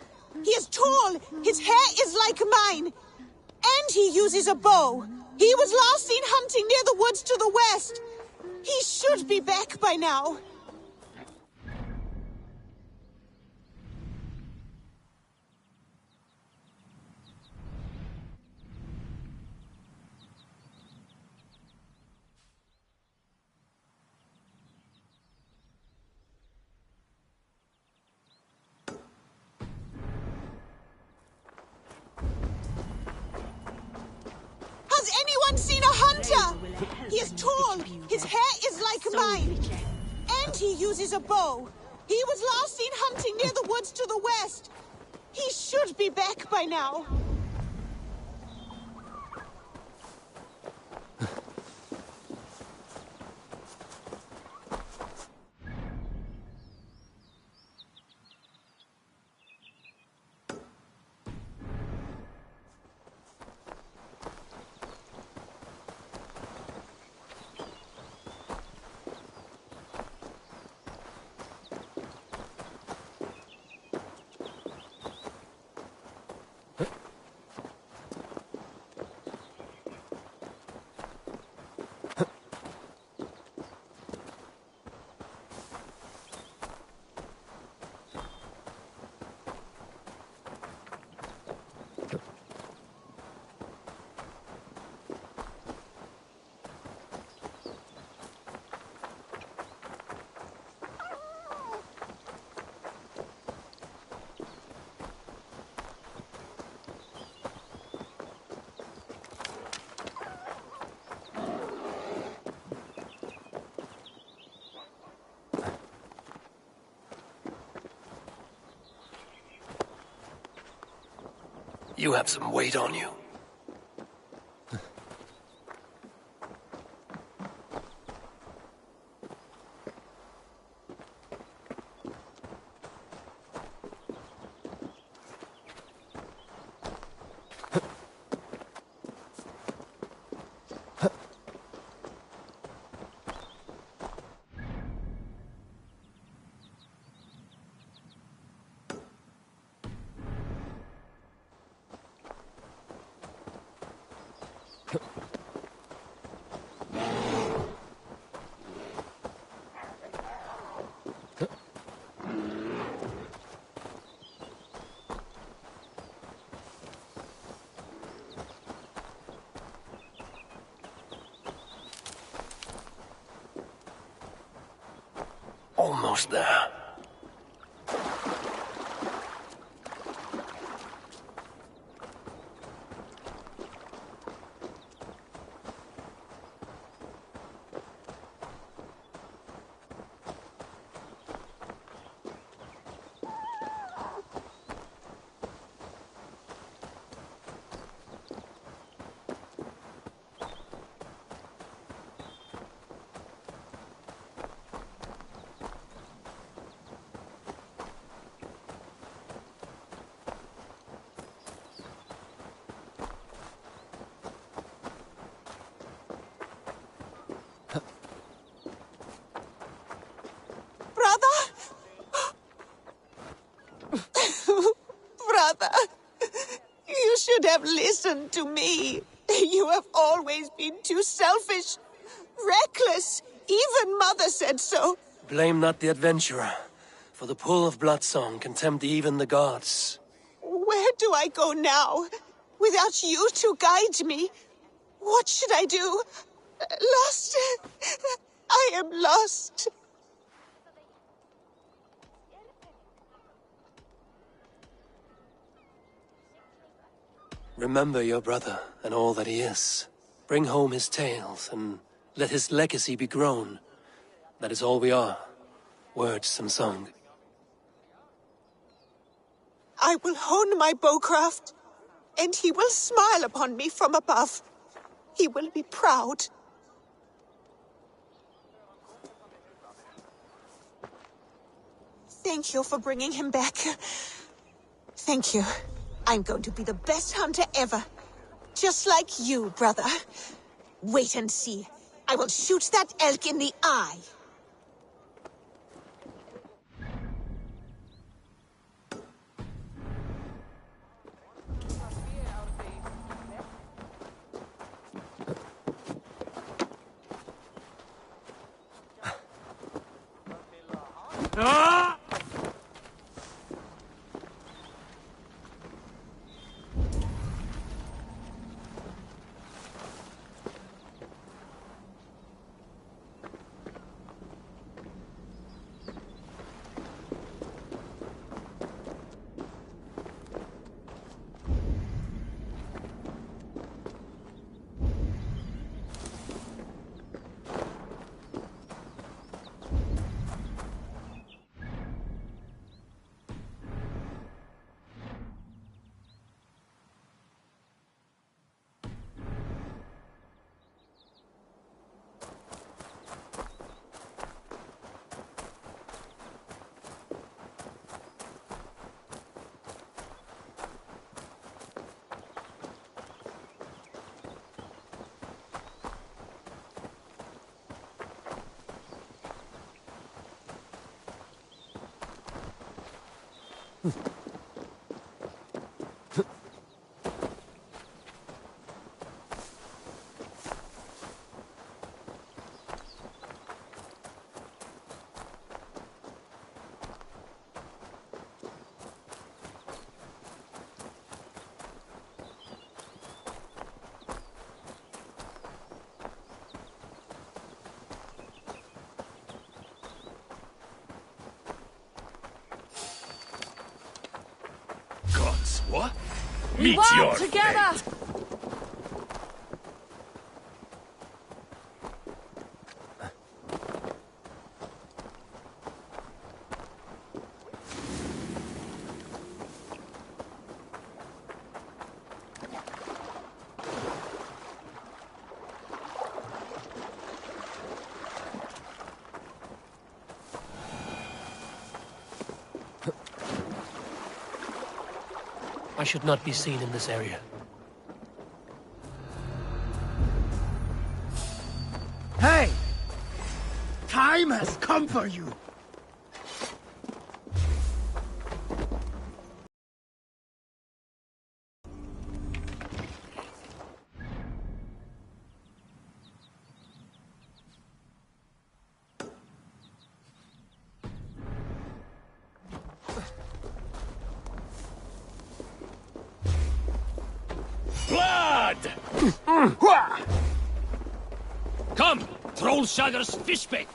He is tall, his hair is like mine, and he uses a bow. He was last seen hunting near the woods to the west. He should be back by now. Has anyone seen a hunter? He is tall, his hair is like mine, and he uses a bow. He was last seen hunting near the woods to the west. He should be back by now. You have some weight on you. almost there. Brother, you should have listened to me. You have always been too selfish, reckless. Even Mother said so. Blame not the adventurer, for the pull of Bloodsong can tempt even the gods. Where do I go now? Without you to guide me? What should I do? Lost. I am lost. Remember your brother and all that he is. Bring home his tales, and let his legacy be grown. That is all we are. Words and song. I will hone my bowcraft, and he will smile upon me from above. He will be proud. Thank you for bringing him back. Thank you. I'm going to be the best hunter ever. Just like you, brother. Wait and see. I will shoot that elk in the eye. Ah! Gods, what? We Meet walk your together! fate. I should not be seen in this area. Hey! Time has come for you! Blood! Come, Trollshagger's fishbait!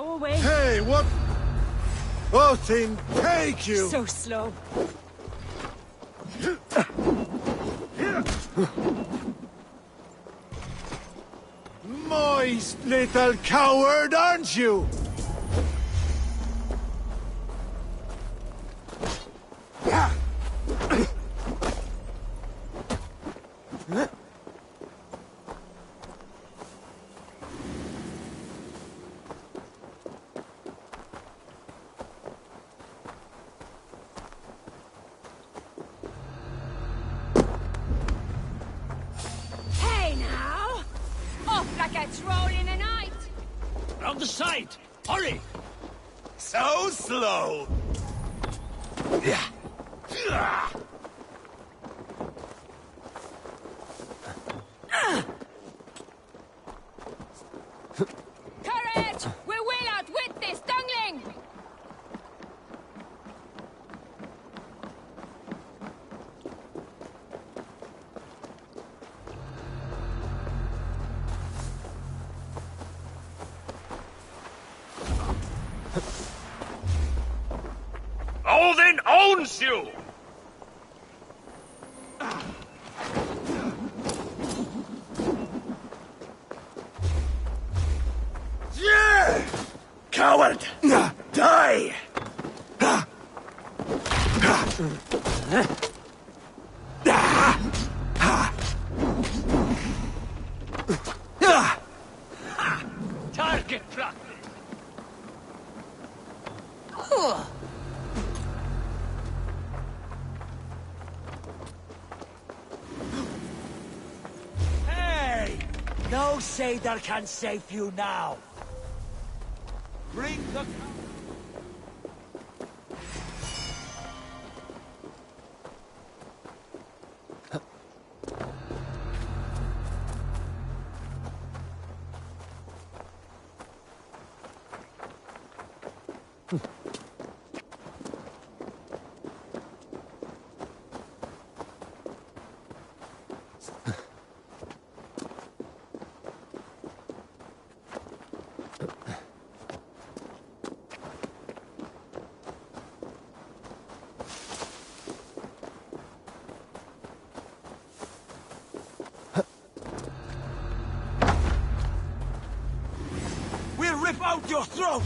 Go away. Hey, what? Othin, take you! So slow. Moist little coward, aren't you? Hey now! Off like a troll in the night! Round the side! Hurry! So slow! Courage! We will outwit this dungling! Odin owns you! Yeah! Coward! Die! Target practice! Hey! No Seder can save you now. Bring the... We'll rip out your throat!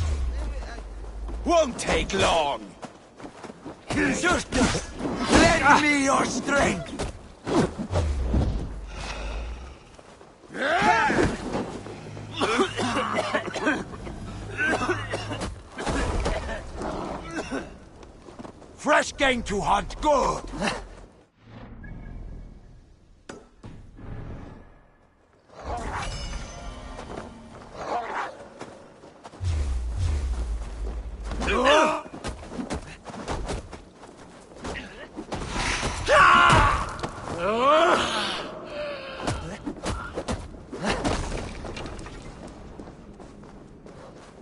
Won't take long! Just lend me your strength! Fresh game to hunt, good!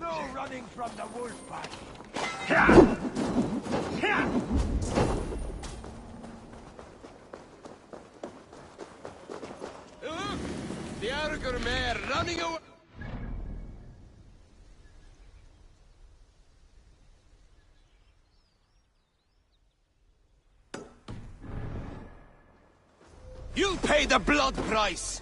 No running from the wolf pack! Look! The Arger mare running away! You'll pay the blood price!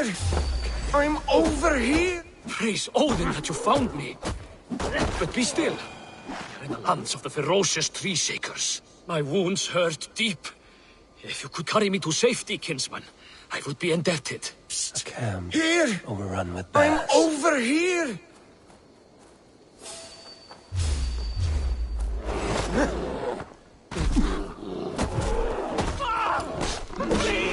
here! I'm over here! Praise Odin that you found me. But be still. You're in the lands of the ferocious tree shakers. My wounds hurt deep. If you could carry me to safety, kinsman, I would be indebted. A camp Here! overrun with bears. I'm over here! Please!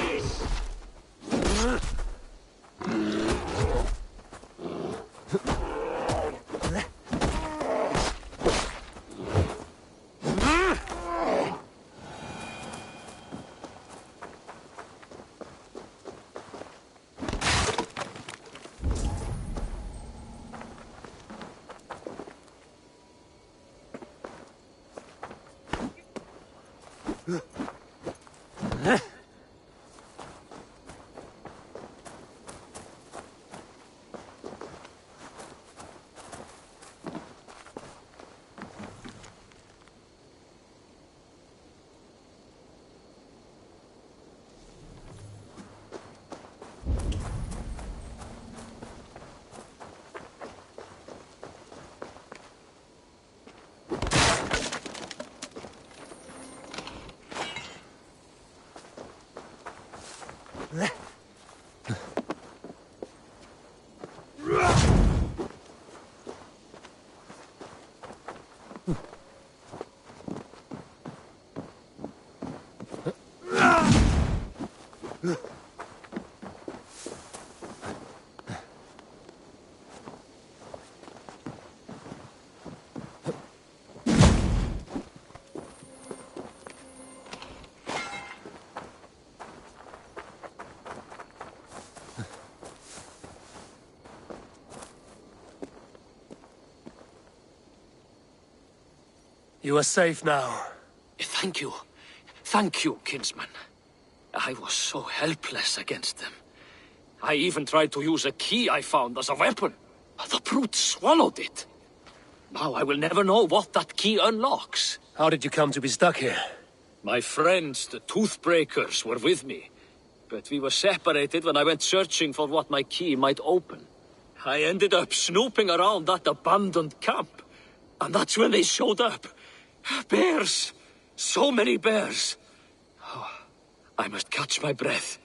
You are safe now. Thank you. Thank you, kinsman. I was so helpless against them. I even tried to use a key I found as a weapon. The brute swallowed it. Now I will never know what that key unlocks. How did you come to be stuck here? My friends, the Toothbreakers, were with me. But we were separated when I went searching for what my key might open. I ended up snooping around that abandoned camp. And that's when they showed up. Bears! So many bears! Oh, I must catch my breath.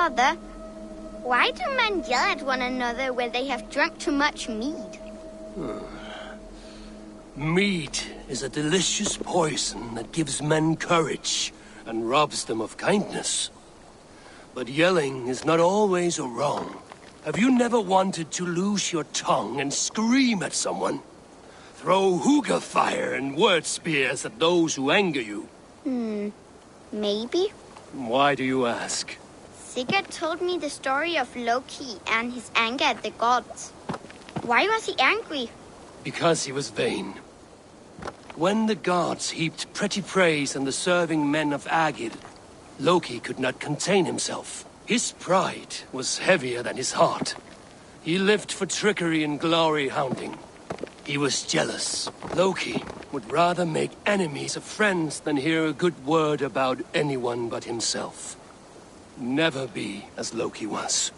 Father, why do men yell at one another when they have drunk too much mead? Mead is a delicious poison that gives men courage and robs them of kindness. But yelling is not always wrong. Have you never wanted to lose your tongue and scream at someone? Throw hookah fire and word spears at those who anger you? Maybe. Why do you ask? Sigurd told me the story of Loki and his anger at the gods. Why was he angry? Because he was vain. When the gods heaped pretty praise on the serving men of Agid, Loki could not contain himself. His pride was heavier than his heart. He lived for trickery and glory hounding. He was jealous. Loki would rather make enemies of friends than hear a good word about anyone but himself. Never be as Loki was.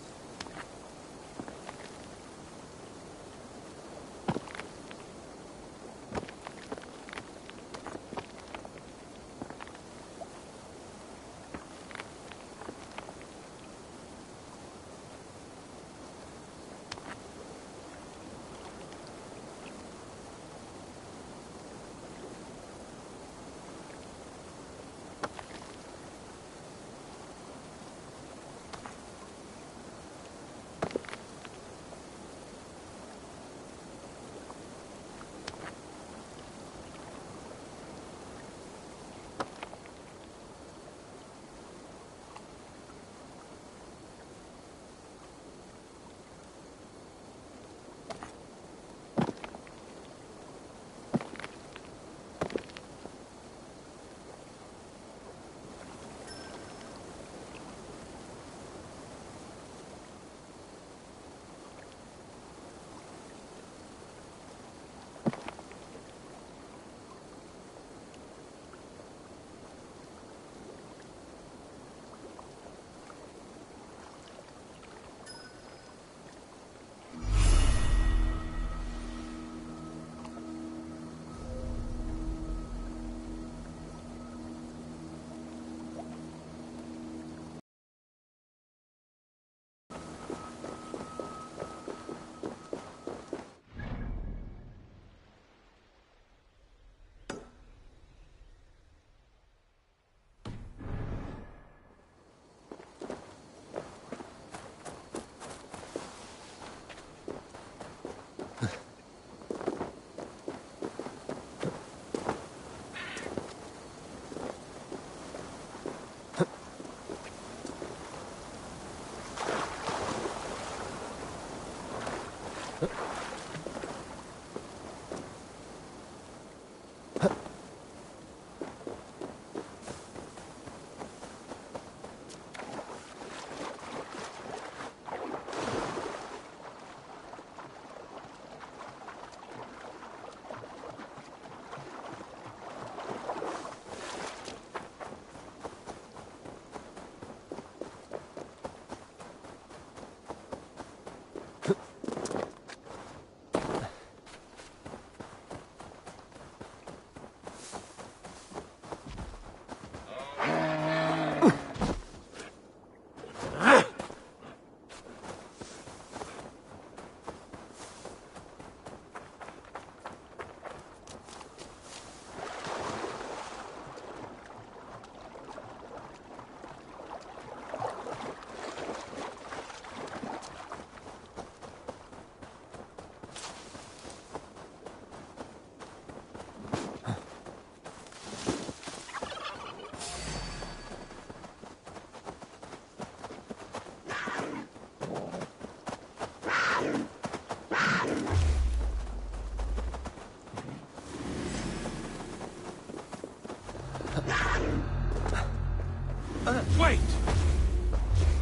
Wait!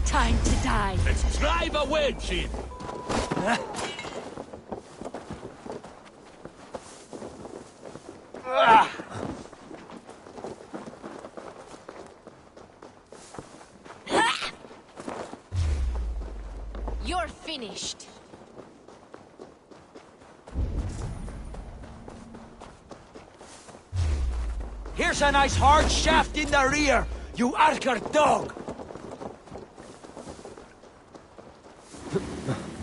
Time to die. Let's drive a wedge in. You're finished. Here's a nice hard shaft in the rear, you Archer dog!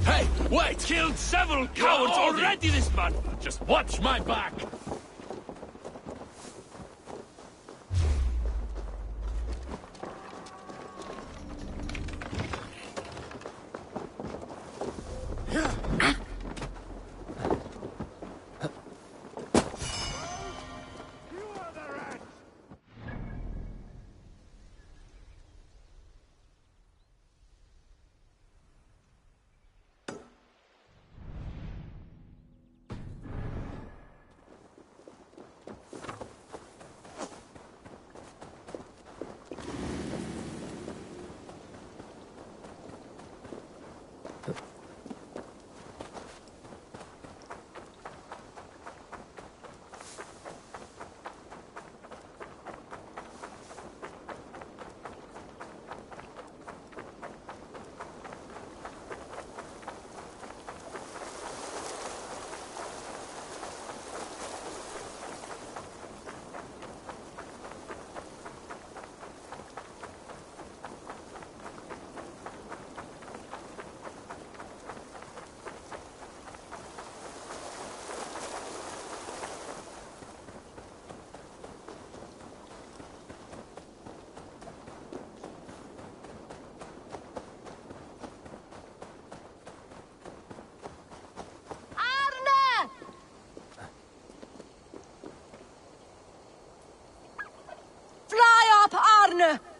Hey, wait! Killed several cowards already, this man! Just watch my back!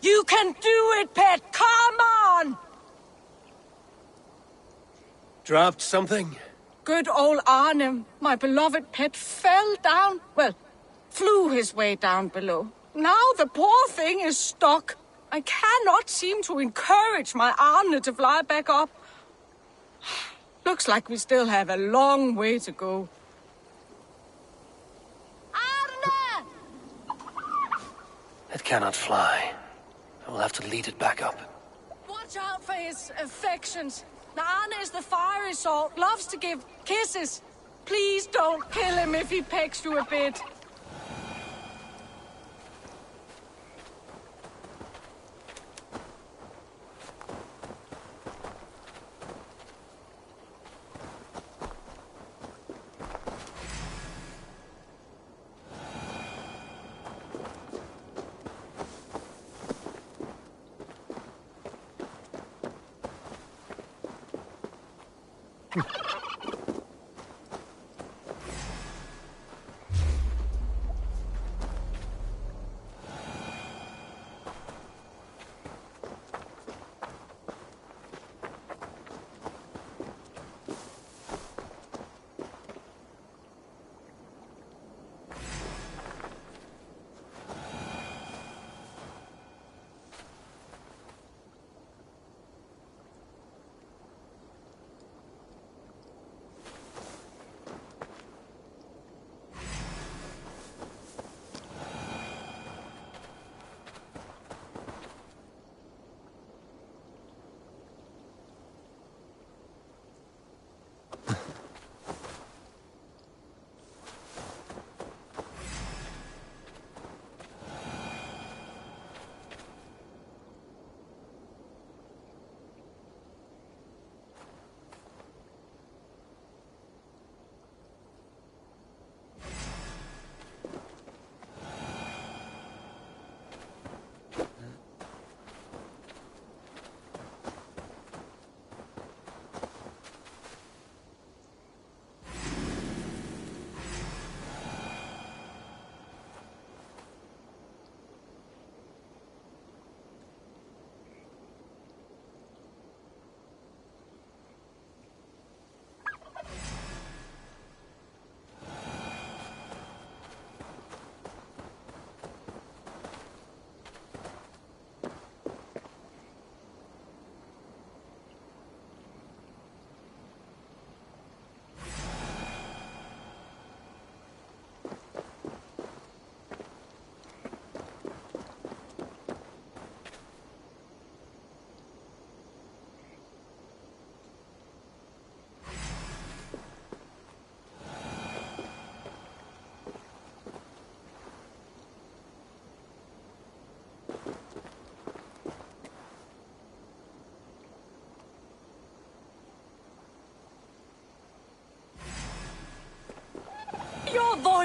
You can do it, pet! Come on! Dropped something? Good old Arne, my beloved pet, fell down. Well, flew his way down below. Now the poor thing is stuck. I cannot seem to encourage my Arne to fly back up. Looks like we still have a long way to go. Arne! It cannot fly. I will have to lead it back up. Watch out for his affections. Arne is the fiery sort, loves to give kisses. Please don't kill him if he pecks you a bit.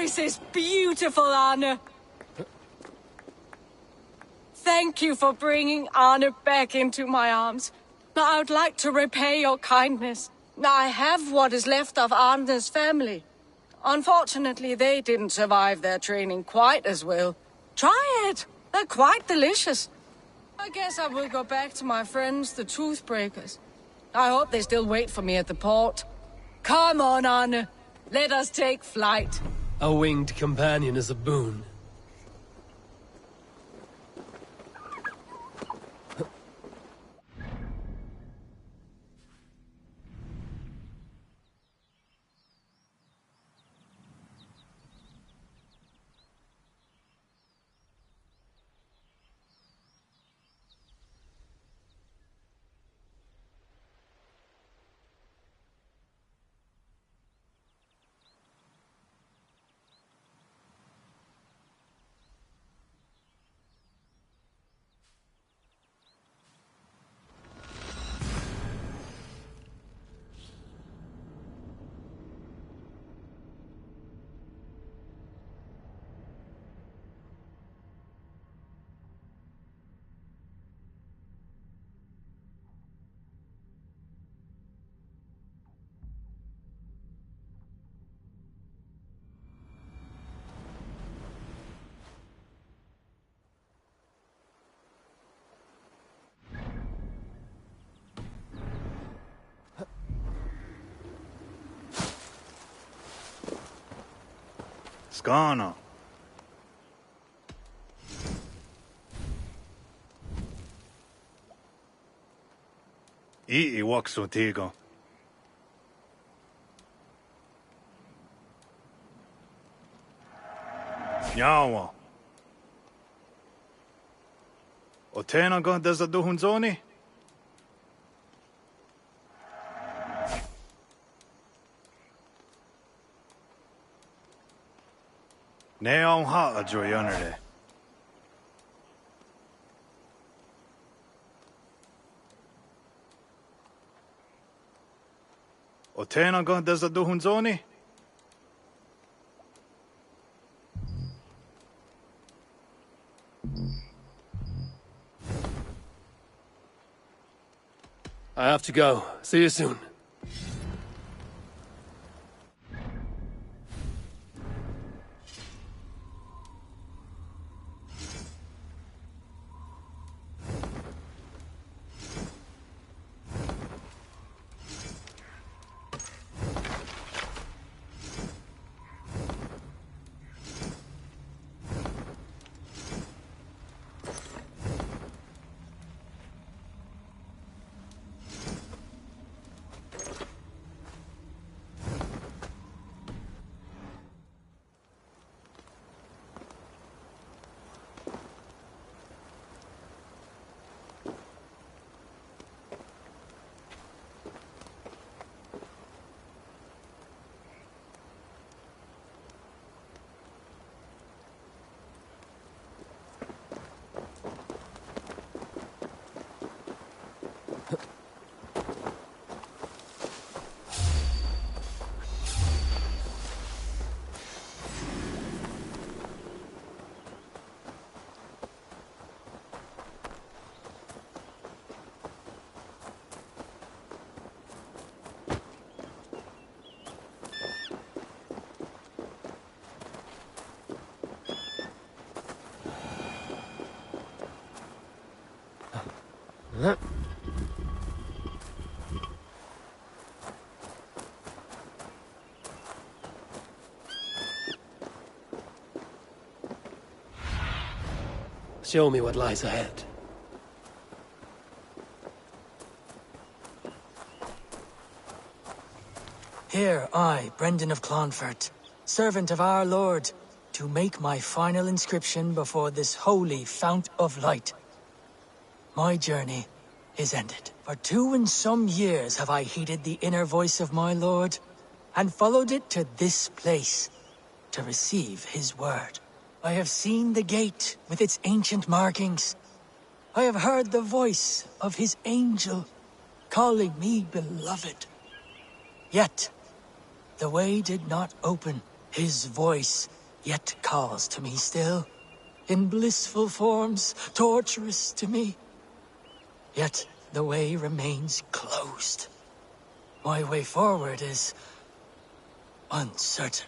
voice is beautiful, Arne. Thank you for bringing Arne back into my arms. I would like to repay your kindness. I have what is left of Arne's family. Unfortunately, they didn't survive their training quite as well. Try it. They're quite delicious. I guess I will go back to my friends, the Toothbreakers. I hope they still wait for me at the port. Come on, Arne. Let us take flight. A winged companion is a boon. Skana. I wakso tigo. Nyawa. Otena go desa duhunzoni? Ne on ha a joyanere. Otena go desa duhunzoni? I have to go. See you soon. Show me what lies ahead. Here I, Brendan of Clonfert, servant of our Lord, to make my final inscription before this holy fount of light. My journey is ended. For 2 and some years have I heeded the inner voice of my Lord, and followed it to this place, to receive his word. I have seen the gate with its ancient markings. I have heard the voice of his angel, calling me beloved. Yet, the way did not open. His voice yet calls to me still, in blissful forms, torturous to me. Yet the way remains closed. My way forward is uncertain.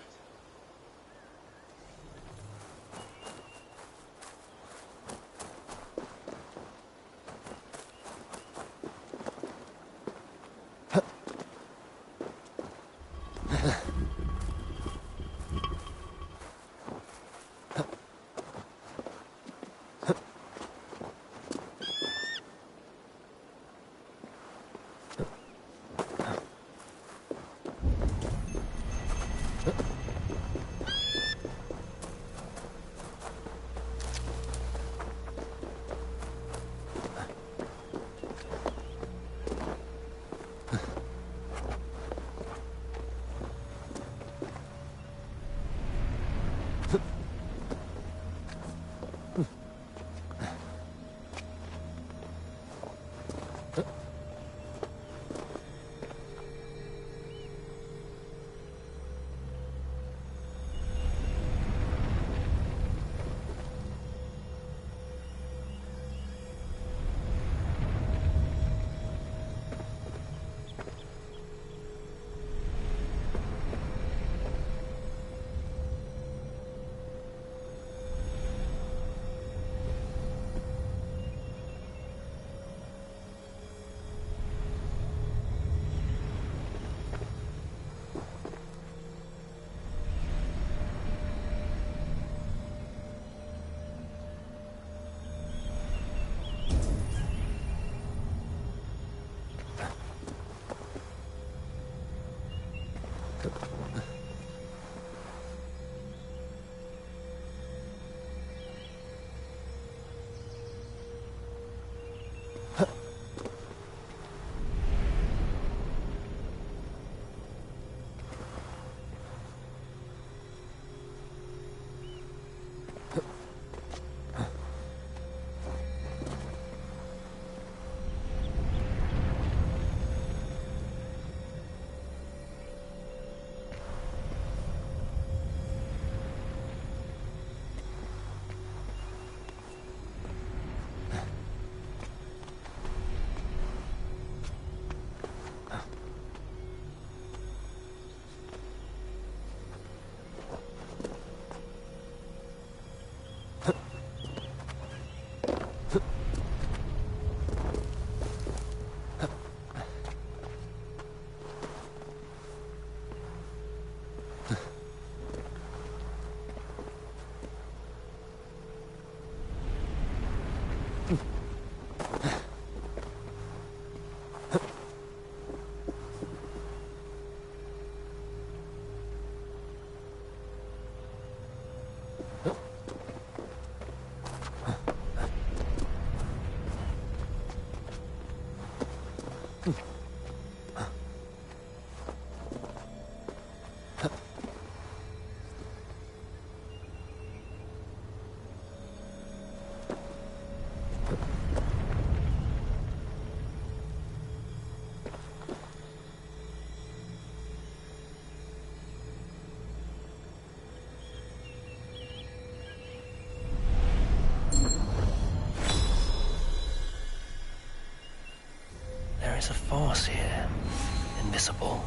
There is a force here, invisible.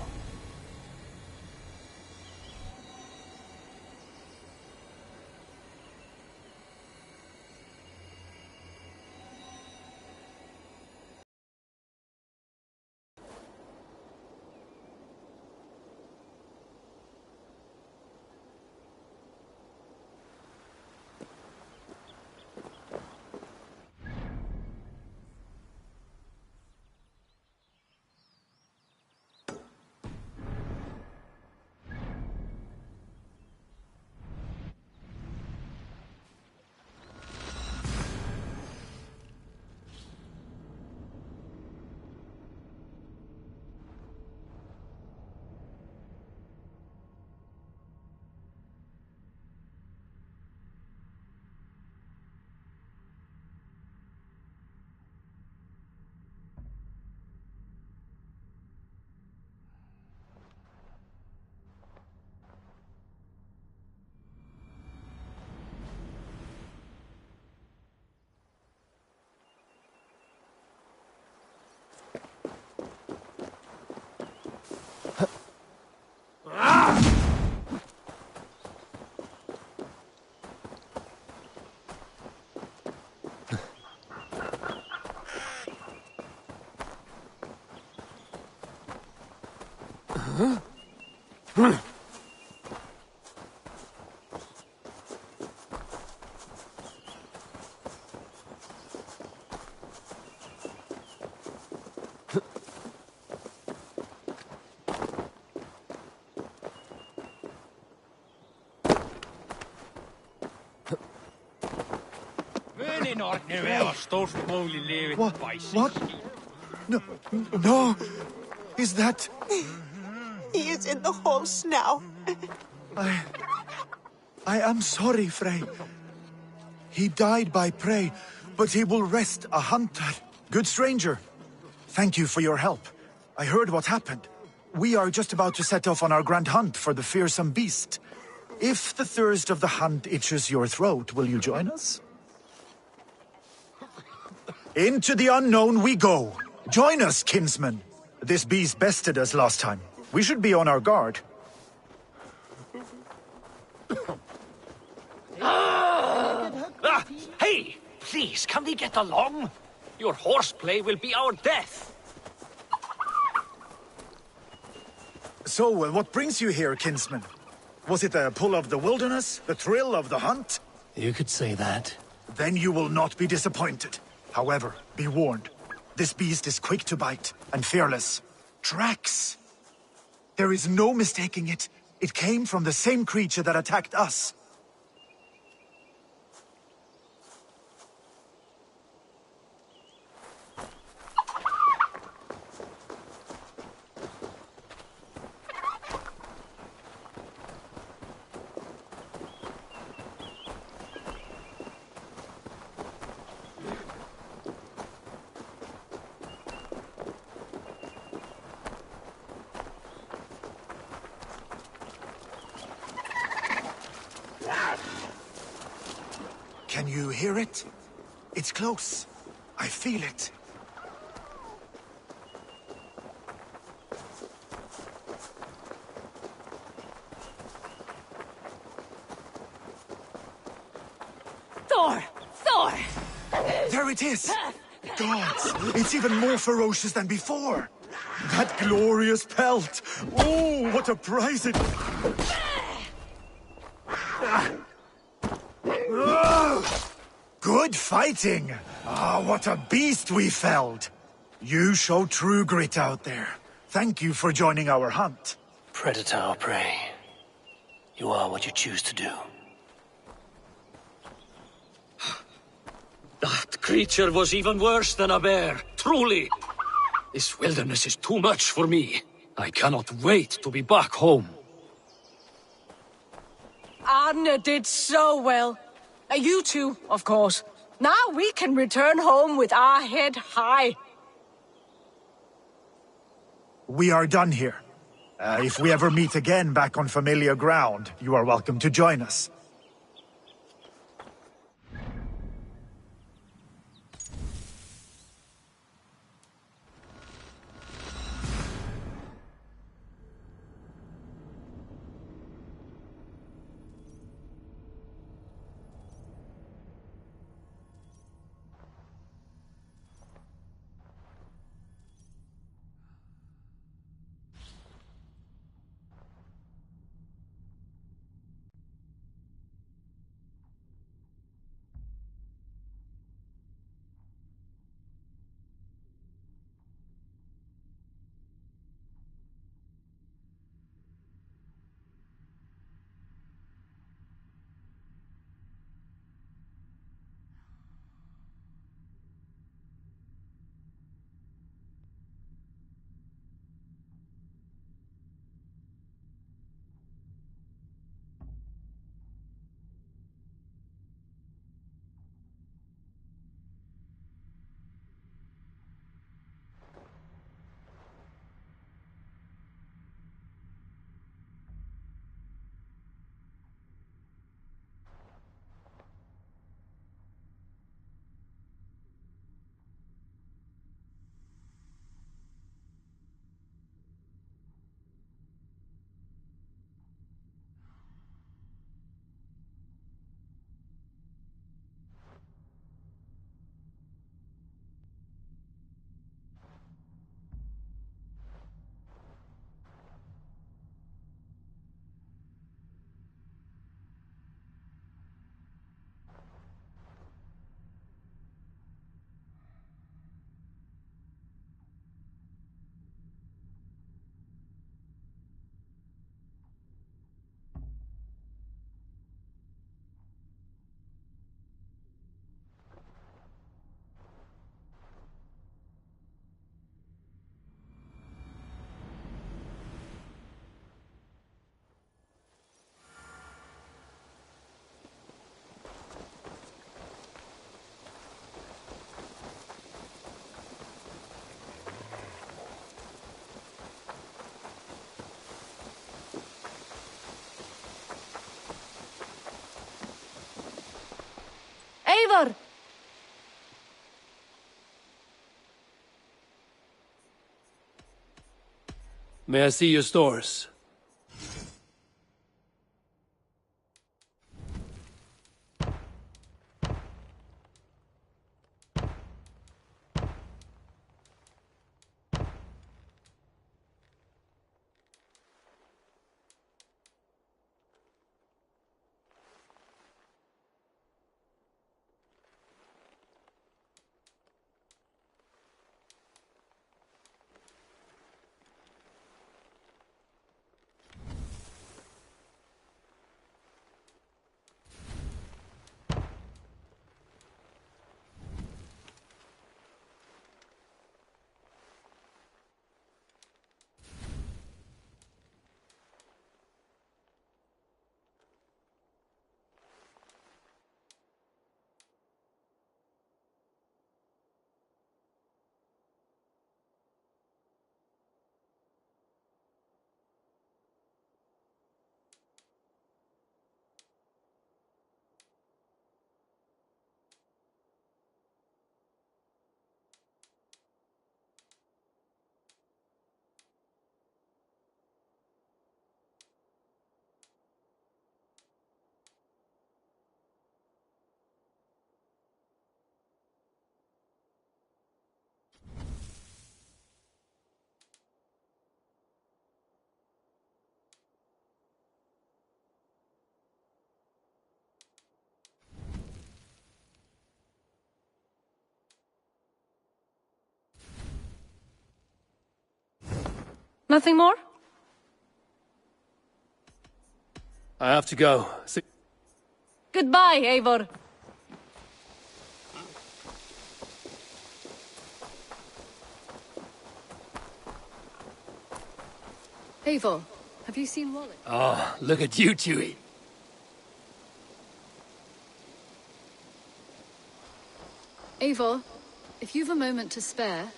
What? No, no. Is that... He is in the horse now. I am sorry, Frey. He died by prey, but he will rest a hunter. Good stranger, thank you for your help. I heard what happened. We are just about to set off on our grand hunt for the fearsome beast. If the thirst of the hunt itches your throat, will you join us? Into the unknown we go. Join us, kinsman. This beast bested us last time. We should be on our guard. Hey! Please, can we get along? Your horseplay will be our death. So, what brings you here, kinsman? Was it the pull of the wilderness? The thrill of the hunt? You could say that. Then you will not be disappointed. However, be warned. This beast is quick to bite and fearless. Tracks! There is no mistaking it. It came from the same creature that attacked us. Can you hear it? It's close. I feel it. Thor! Thor! There it is! Gods! It's even more ferocious than before! That glorious pelt! Oh, what a prize it... Good fighting! Ah, what a beast we felled! You show true grit out there. Thank you for joining our hunt. Predator or prey. You are what you choose to do. That creature was even worse than a bear, truly. This wilderness is too much for me. I cannot wait to be back home. Arne did so well. You too, of course. Now we can return home with our head high. We are done here. If we ever meet again back on familiar ground, you are welcome to join us. Eivor! May I see your stores? Nothing more? I have to go. Goodbye, Eivor. Eivor, have you seen Wally? Oh, look at you, Chewie. Eivor, if you've a moment to spare...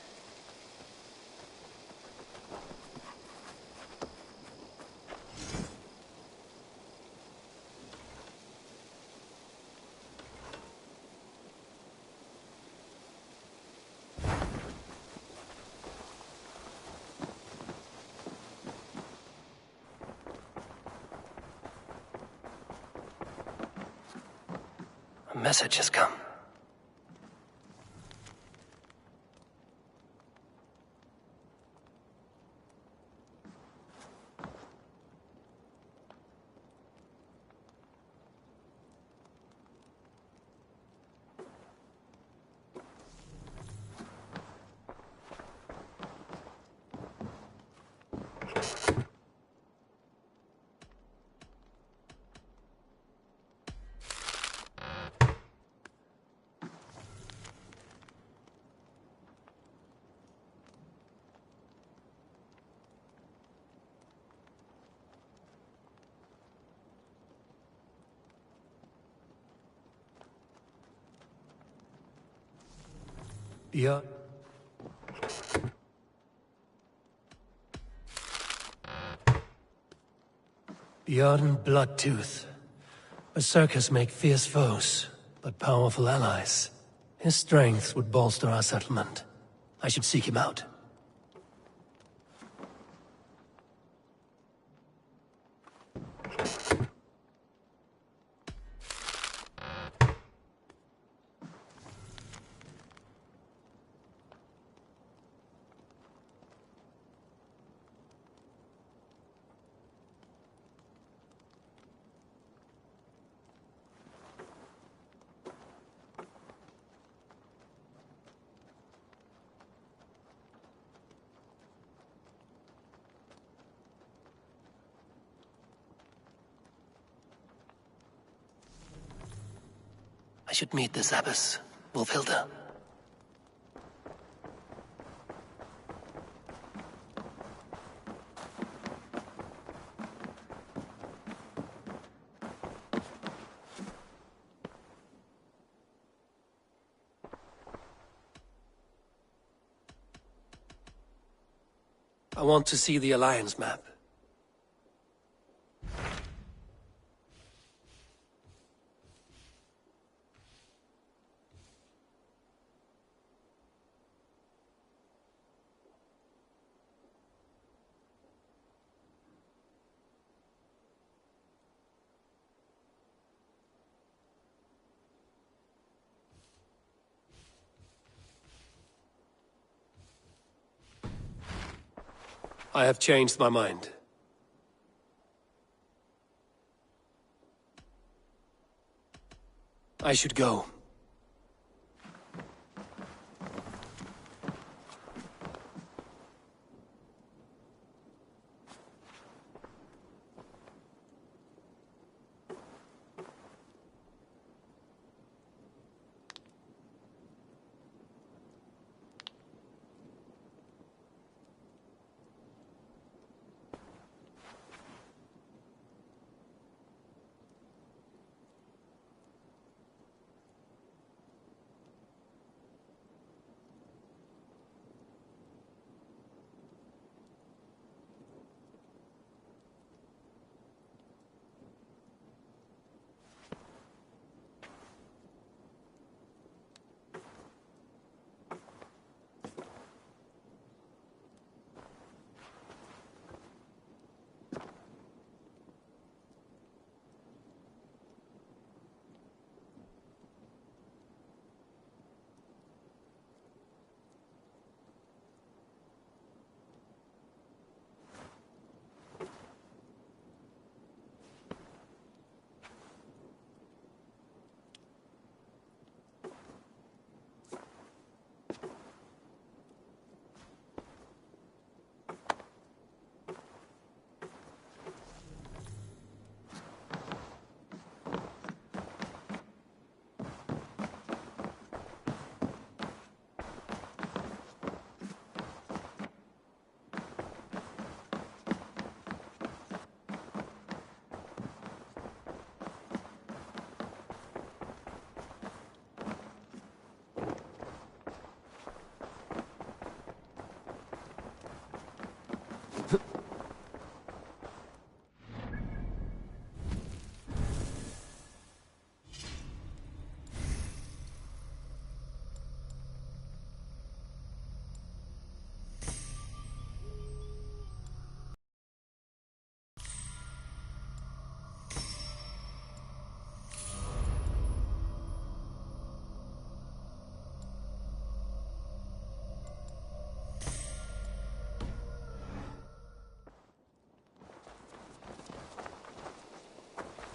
A message has come. Yeah. Bjorn Bloodtooth. Berserkers make fierce foes, but powerful allies. His strength would bolster our settlement. I should seek him out. I should meet this abbess, Wolfhilda. I want to see the Alliance map. I have changed my mind. I should go.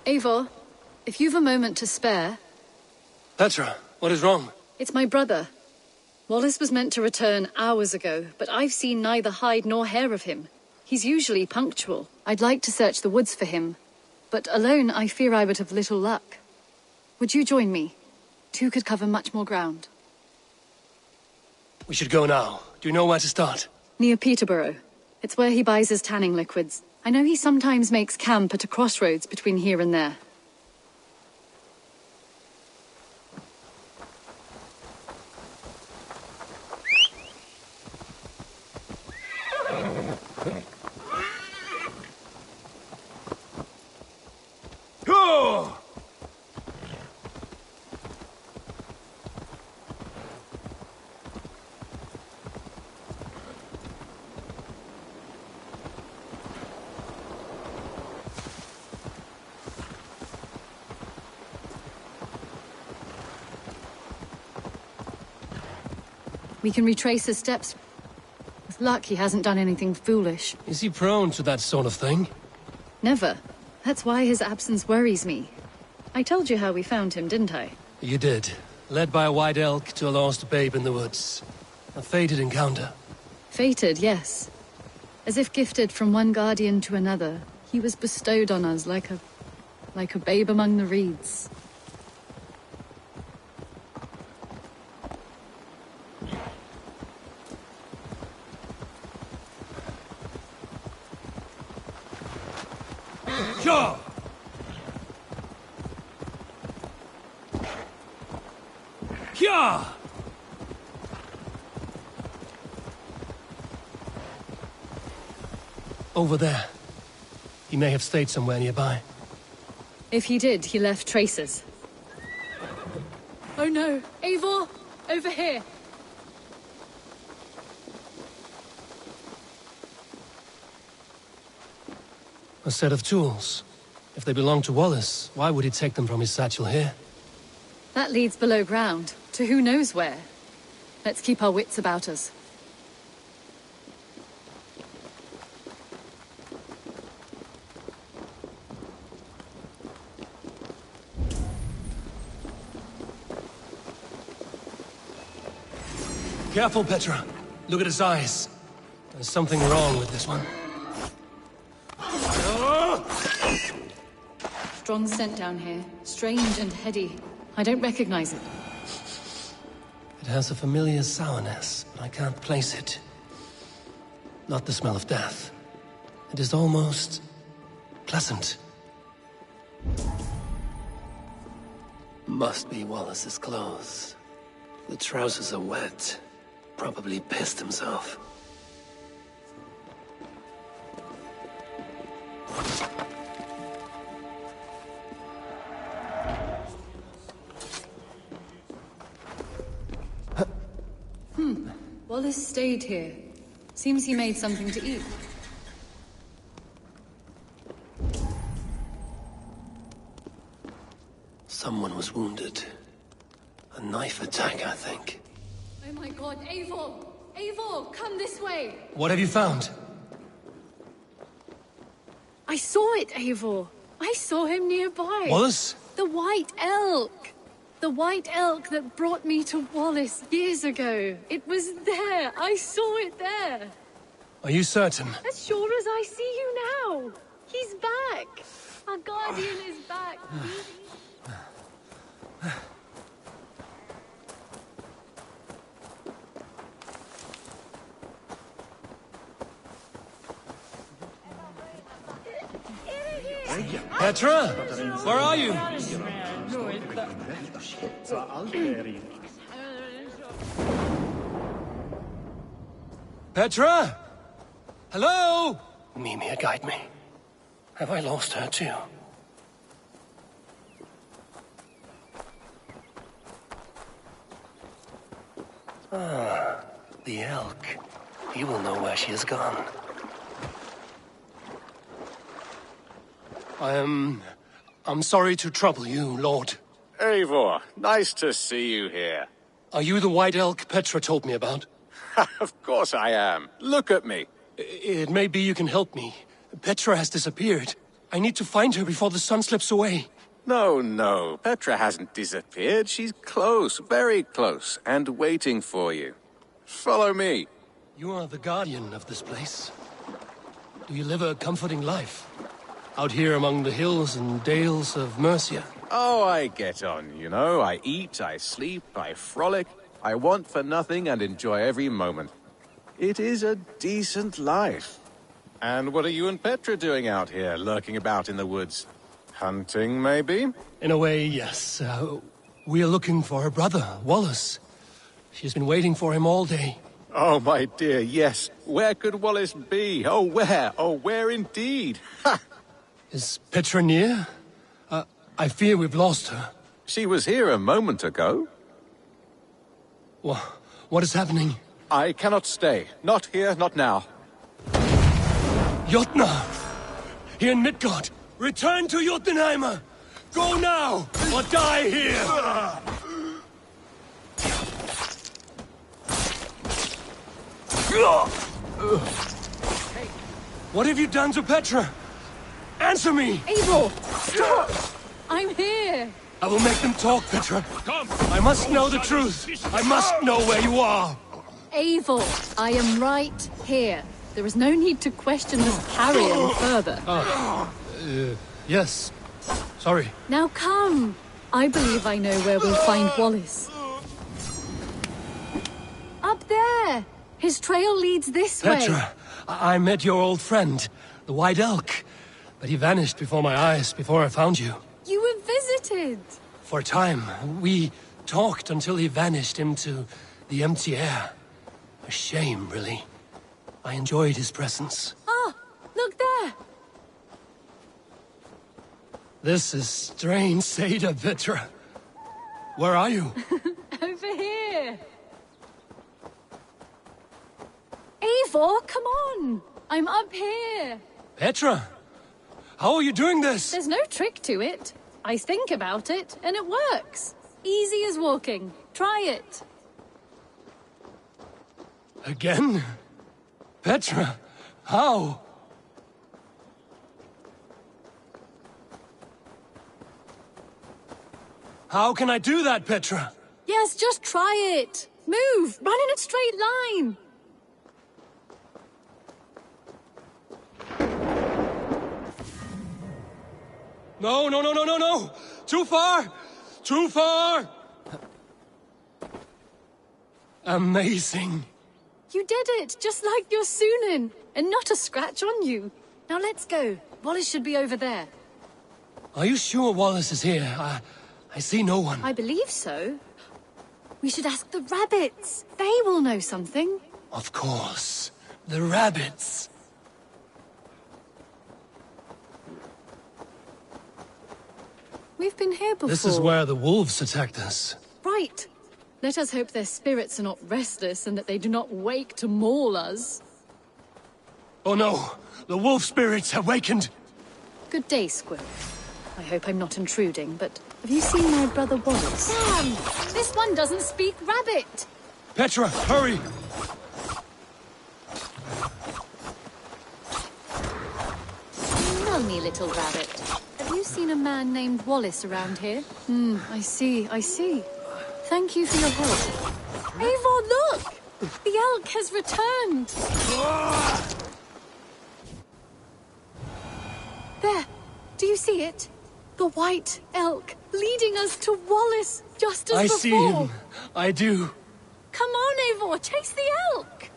Eivor, if you've a moment to spare... Petra, what is wrong? It's my brother. Wallace was meant to return hours ago, but I've seen neither hide nor hair of him. He's usually punctual. I'd like to search the woods for him, but alone I fear I would have little luck. Would you join me? Two could cover much more ground. We should go now. Do you know where to start? Near Peterborough. It's where he buys his tanning liquids. I know he sometimes makes camp at a crossroads between here and there. Go! We can retrace his steps. With luck, he hasn't done anything foolish. Is he prone to that sort of thing? Never. That's why his absence worries me. I told you how we found him, didn't I? You did. Led by a white elk to a lost babe in the woods. A fated encounter. Fated, yes. As if gifted from one guardian to another, he was bestowed on us like a babe among the reeds. Sure! Yeah! Over there. He may have stayed somewhere nearby. If he did, he left traces. Oh no! Eivor! Over here! A set of tools. If they belong to Wallace, why would he take them from his satchel here? That leads below ground, to who knows where. Let's keep our wits about us. Careful, Petra. Look at his eyes. There's something wrong with this one. Strong scent down here. Strange and heady. I don't recognize it. It has a familiar sourness, but I can't place it. Not the smell of death. It is almost pleasant. Must be Wallace's clothes. The trousers are wet. Probably pissed himself. Wallace stayed here. Seems he made something to eat. Someone was wounded. A knife attack, I think. Oh my god, Eivor! Eivor, come this way! What have you found? I saw it, Eivor. I saw him nearby. Wallace? The White Elk! The White Elk that brought me to Wallace years ago. It was there. I saw it there. Are you certain? As sure as I see you now. He's back. Our guardian is back. Petra? Where are you? Petra? Hello? Mimir, guide me. Have I lost her too? Ah, the elk. He will know where she has gone. I'm sorry to trouble you, Lord. Eivor, nice to see you here. Are you the White Elk Petra told me about? Of course I am. Look at me. It may be you can help me. Petra has disappeared. I need to find her before the sun slips away. No. Petra hasn't disappeared. She's close, very close, and waiting for you. Follow me. You are the guardian of this place. Do you live a comforting life? Out here among the hills and dales of Mercia? Oh, I get on, you know. I eat, I sleep, I frolic. I want for nothing and enjoy every moment. It is a decent life. And what are you and Petra doing out here, lurking about in the woods? Hunting, maybe? In a way, yes. We are looking for her brother, Wallace. She's been waiting for him all day. Oh, my dear, yes. Where could Wallace be? Oh, where? Oh, where indeed? Ha! Is Petra near? I fear we've lost her. She was here a moment ago. What is happening? I cannot stay. Not here, not now. Jotnar! Here in Midgard! Return to Jotunheimer! Go now, or die here! What have you done to Petra? Answer me! Eivor, stop! I'm here! I will make them talk, Petra. Come! I must know the truth. I must know where you are. Eivor, I am right here. There is no need to question this carrion further. Yes. Sorry. Now come. I believe I know where we'll find Wallace. Up there! His trail leads this way. Petra, I met your old friend, the White Elk. But he vanished before my eyes, before I found you. You were visited. For a time, we talked until he vanished into the empty air. A shame, really. I enjoyed his presence. Ah, look there! This is strange, Seda, Petra. Where are you? Over here. Eivor, come on! I'm up here. Petra! How are you doing this? There's no trick to it. I think about it, and it works. Easy as walking. Try it. Again? Petra, how? How can I do that, Petra? Yes, just try it. Move! Run in a straight line! No, no, no, no, no, no! Too far! Too far! Amazing. You did it, just like your Sunan, and not a scratch on you. Now let's go. Wallace should be over there. Are you sure Wallace is here? I see no one. I believe so. We should ask the rabbits. They will know something. Of course. The rabbits. We've been here before. This is where the wolves attacked us. Right. Let us hope their spirits are not restless and that they do not wake to maul us. Oh no! The wolf spirits have wakened! Good day, Squirrel. I hope I'm not intruding, but have you seen my brother Wallace? Damn! This one doesn't speak rabbit! Petra, hurry! Tell me, little rabbit. Have you seen a man named Wallace around here? I see, I see. Thank you for your help. Eivor, look! The elk has returned! There! Do you see it? The white elk leading us to Wallace, just as before. I see him. I do. Come on, Eivor, chase the elk!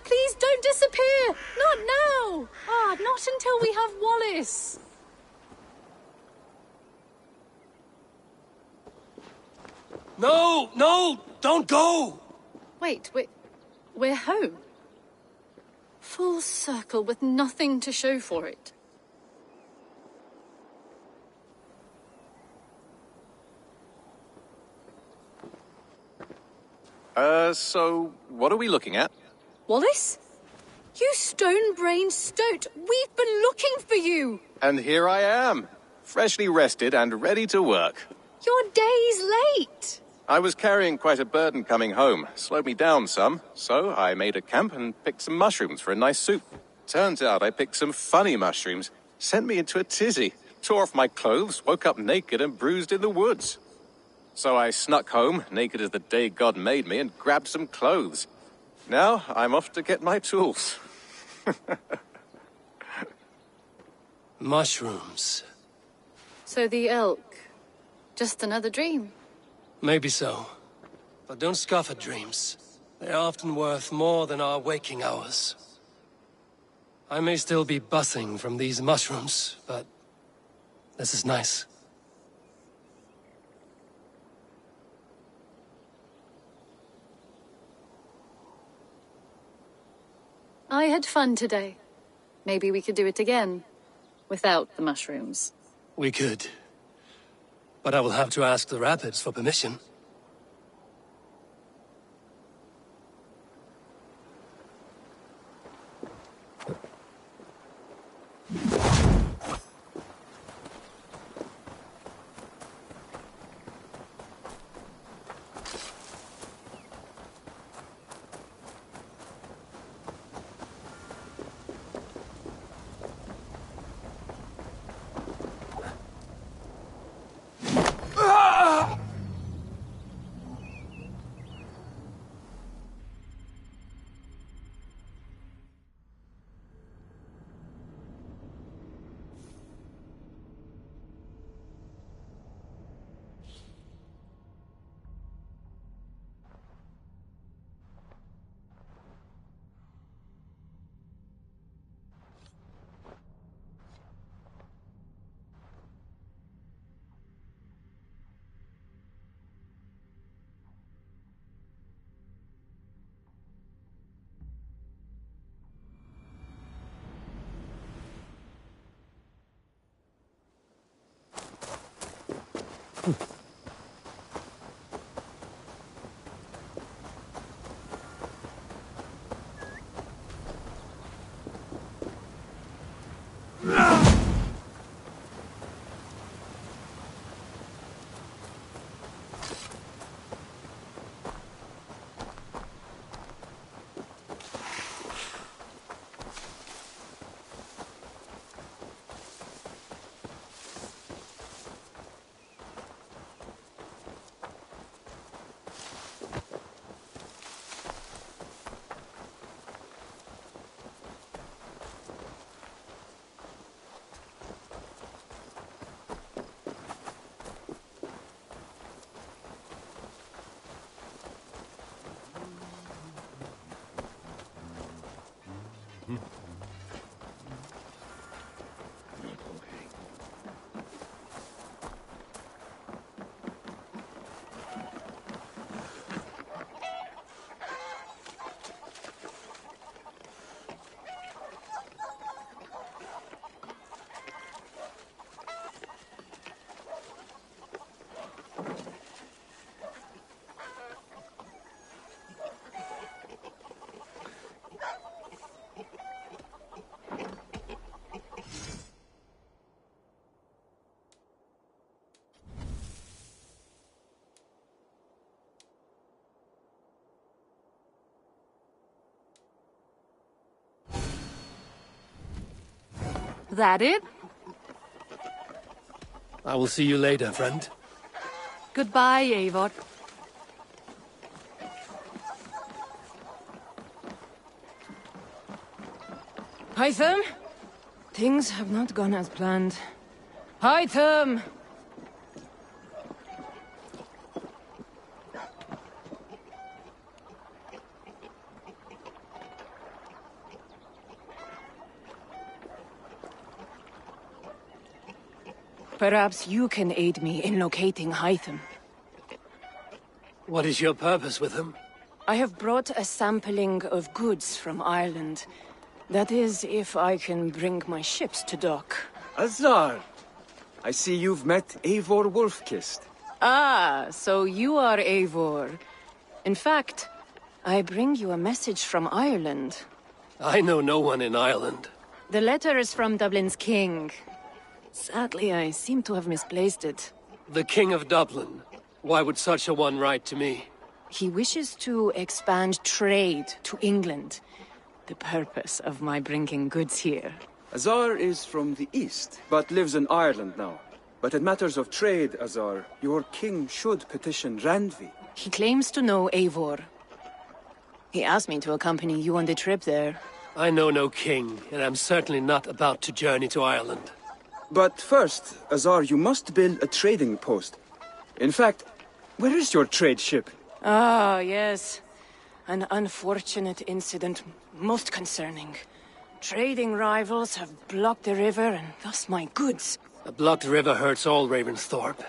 Please don't disappear! Not now! Not until we have Wallace! No! No! Don't go! Wait, we're home. Full circle with nothing to show for it. So what are we looking at? Wallace? You stone-brained stoat! We've been looking for you! And here I am, freshly rested and ready to work. You're days late! I was carrying quite a burden coming home, slowed me down some, so I made a camp and picked some mushrooms for a nice soup. Turns out I picked some funny mushrooms, sent me into a tizzy, tore off my clothes, woke up naked and bruised in the woods. So I snuck home, naked as the day God made me, and grabbed some clothes. Now I'm off to get my tools. Mushrooms. So the elk, just another dream? Maybe so. But don't scoff at dreams. They're often worth more than our waking hours. I may still be buzzing from these mushrooms, but this is nice. I had fun today. Maybe we could do it again, without the mushrooms. We could. But I will have to ask the rabbits for permission. That it? I will see you later, friend. Goodbye, Eivor. Hytham? Things have not gone as planned. Hytham! Perhaps you can aid me in locating Hytham. What is your purpose with him? I have brought a sampling of goods from Ireland. That is, if I can bring my ships to dock. Azar! I see you've met Eivor Wolfkist. Ah, so you are Eivor. In fact, I bring you a message from Ireland. I know no one in Ireland. The letter is from Dublin's king. Sadly, I seem to have misplaced it. The King of Dublin. Why would such a one write to me? He wishes to expand trade to England. The purpose of my bringing goods here. Azar is from the east, but lives in Ireland now. But in matters of trade, Azar, your king should petition Randvi. He claims to know Eivor. He asked me to accompany you on the trip there. I know no king, and I'm certainly not about to journey to Ireland. But first, Azar, you must build a trading post. In fact, where is your trade ship? Ah, yes. An unfortunate incident, most concerning. Trading rivals have blocked the river, and thus my goods. A blocked river hurts all Ravensthorpe.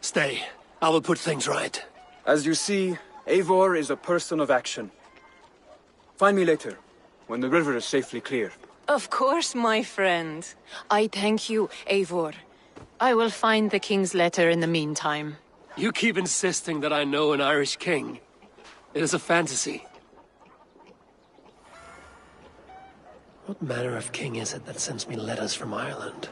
Stay. I will put things right. As you see, Eivor is a person of action. Find me later, when the river is safely clear. Of course, my friend. I thank you, Eivor. I will find the king's letter in the meantime. You keep insisting that I know an Irish king. It is a fantasy. What manner of king is it that sends me letters from Ireland?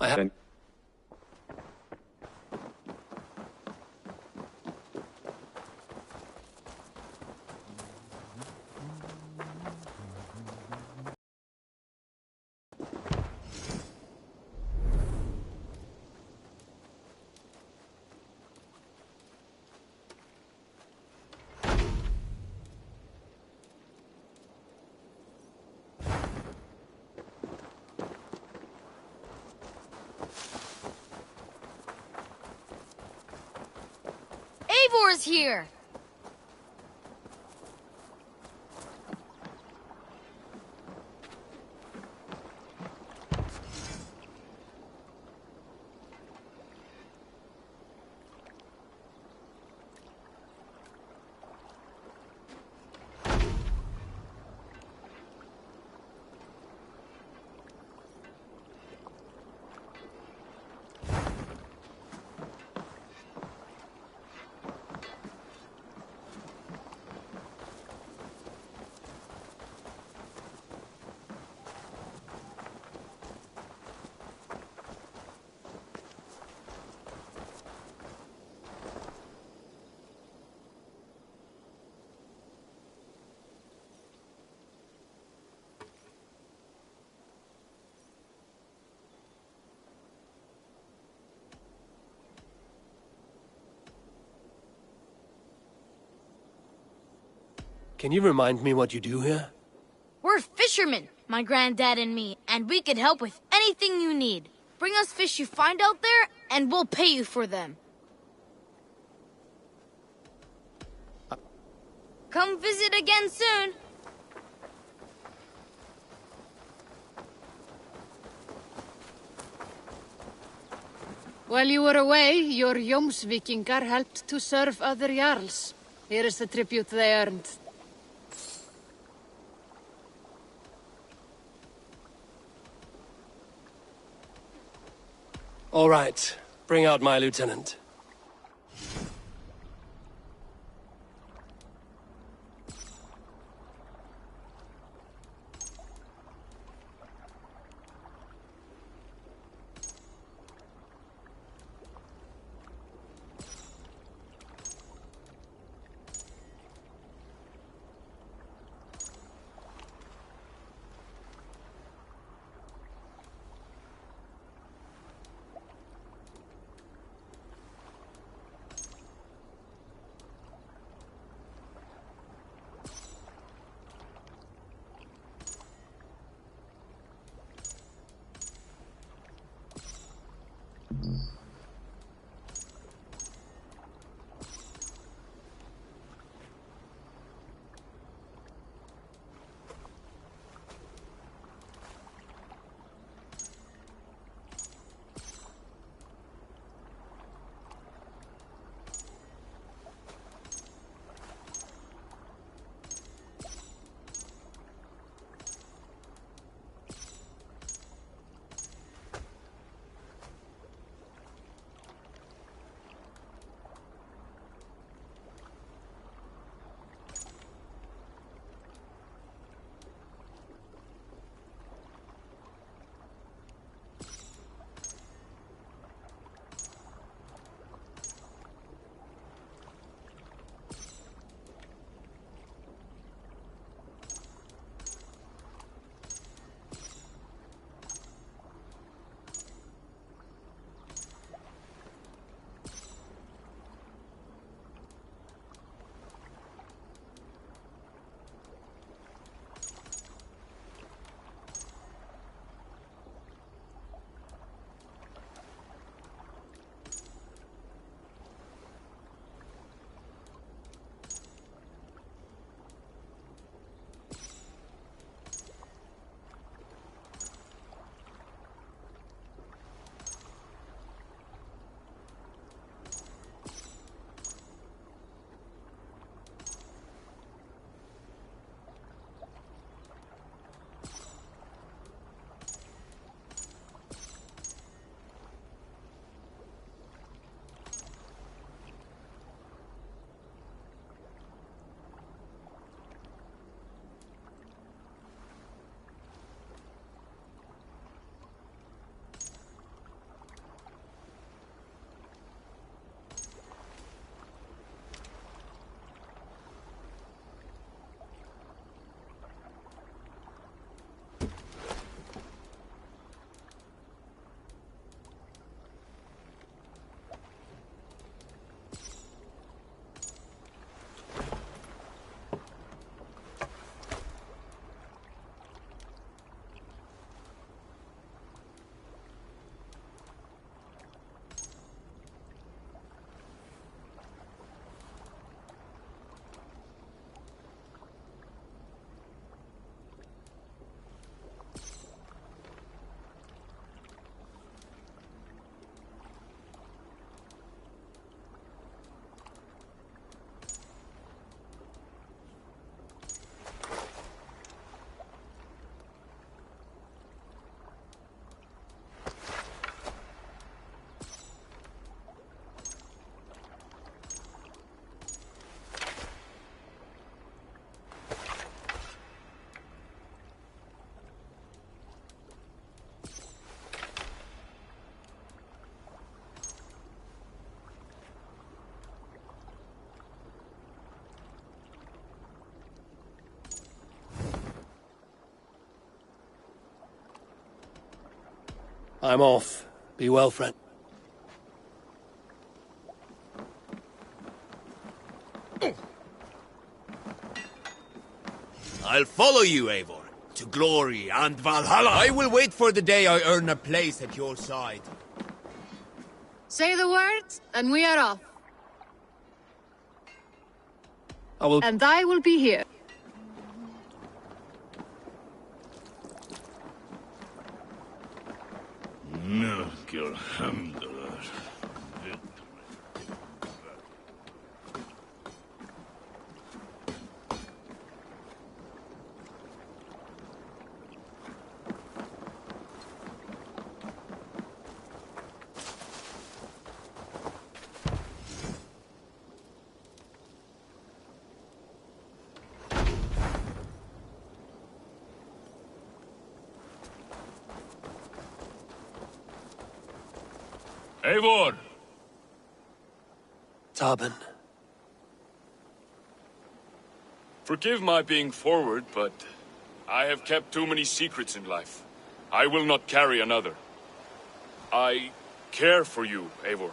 I have... Eivor's here! Can you remind me what you do here? We're fishermen, my granddad and me, and we can help with anything you need. Bring us fish you find out there, and we'll pay you for them. Come visit again soon. While you were away, your Jomsvikingar helped to serve other Jarls. Here is the tribute they earned. All right. Bring out my lieutenant. I'm off. Be well, friend. I'll follow you, Eivor, to glory and Valhalla. I will wait for the day I earn a place at your side. Say the words, and we are off. And I will be here. Eivor! Tobin. Forgive my being forward, but I have kept too many secrets in life. I will not carry another. I care for you, Eivor.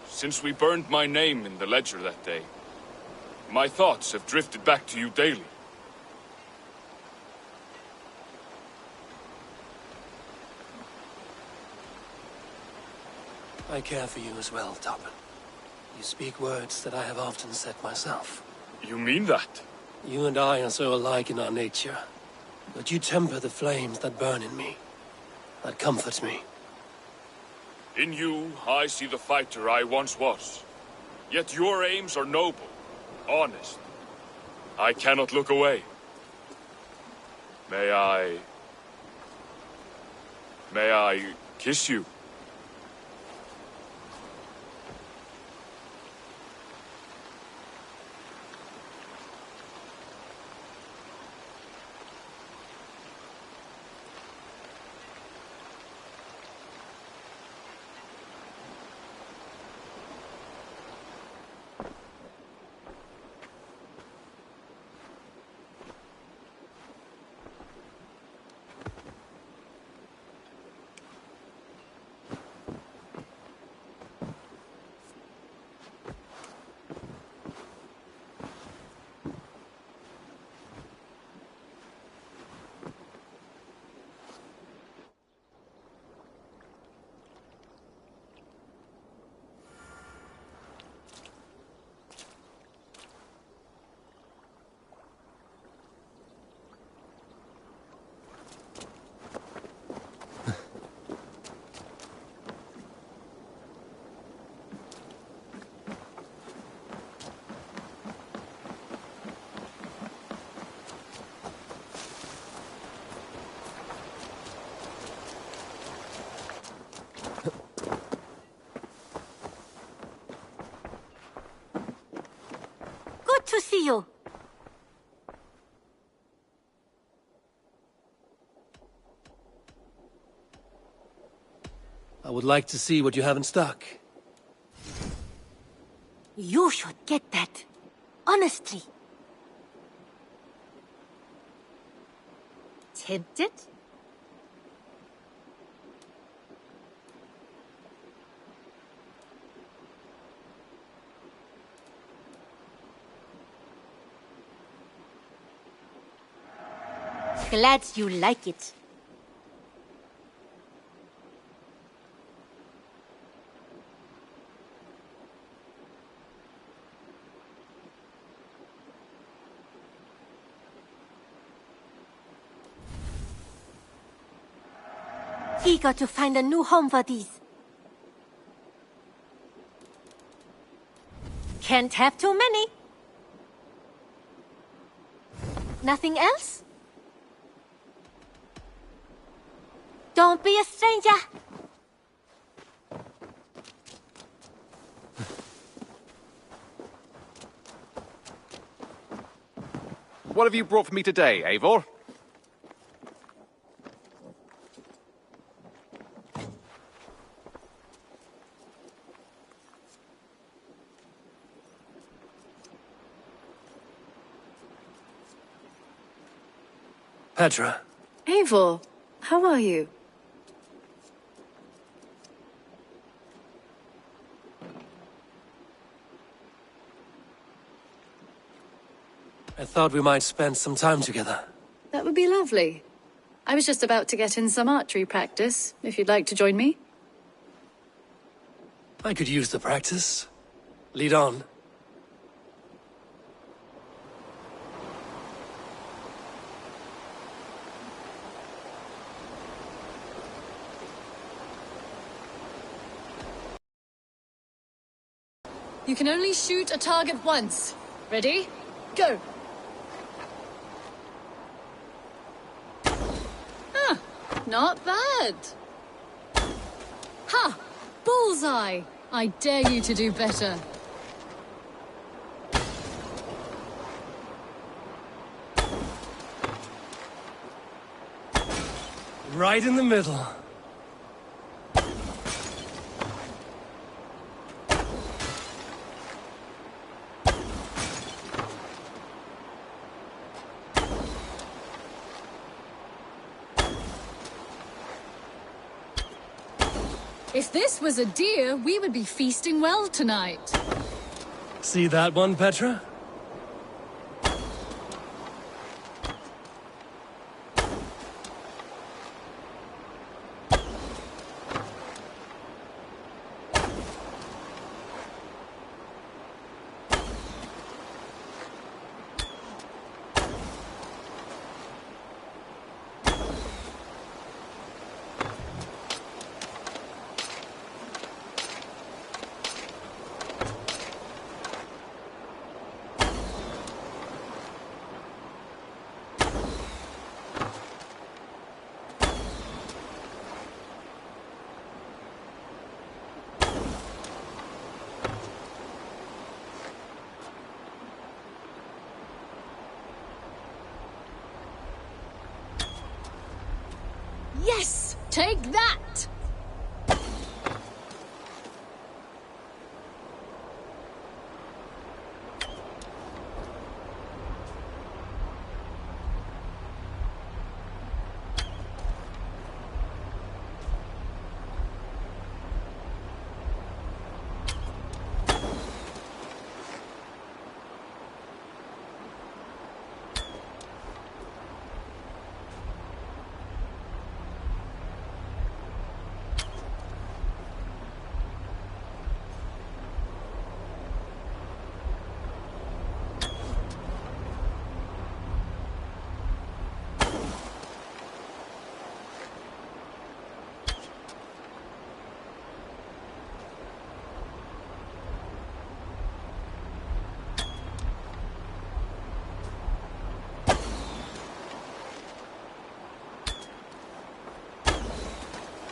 Since we burned my name in the ledger that day, my thoughts have drifted back to you daily. I care for you as well, Tobin. You speak words that I have often said myself. You mean that? You and I are so alike in our nature. But you temper the flames that burn in me. That comforts me. In you, I see the fighter I once was. Yet your aims are noble, honest. I cannot look away. May I kiss you? To see you. I would like to see what you have in stock. You should get that. Honestly. Tempted? Glad you like it. Eager to find a new home for these. Can't have too many. Nothing else? Don't be a stranger. What have you brought for me today, Eivor? Petra. Eivor, how are you? Thought we might spend some time together. That would be lovely. I was just about to get in some archery practice, if you'd like to join me. I could use the practice. Lead on. You can only shoot a target once. Ready? Go! Ah, not bad. Ha! Bullseye! I dare you to do better. Right in the middle. If this was a deer, we would be feasting well tonight. See that one, Petra? Yes! Take that!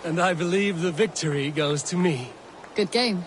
And I believe the victory goes to me. Good game.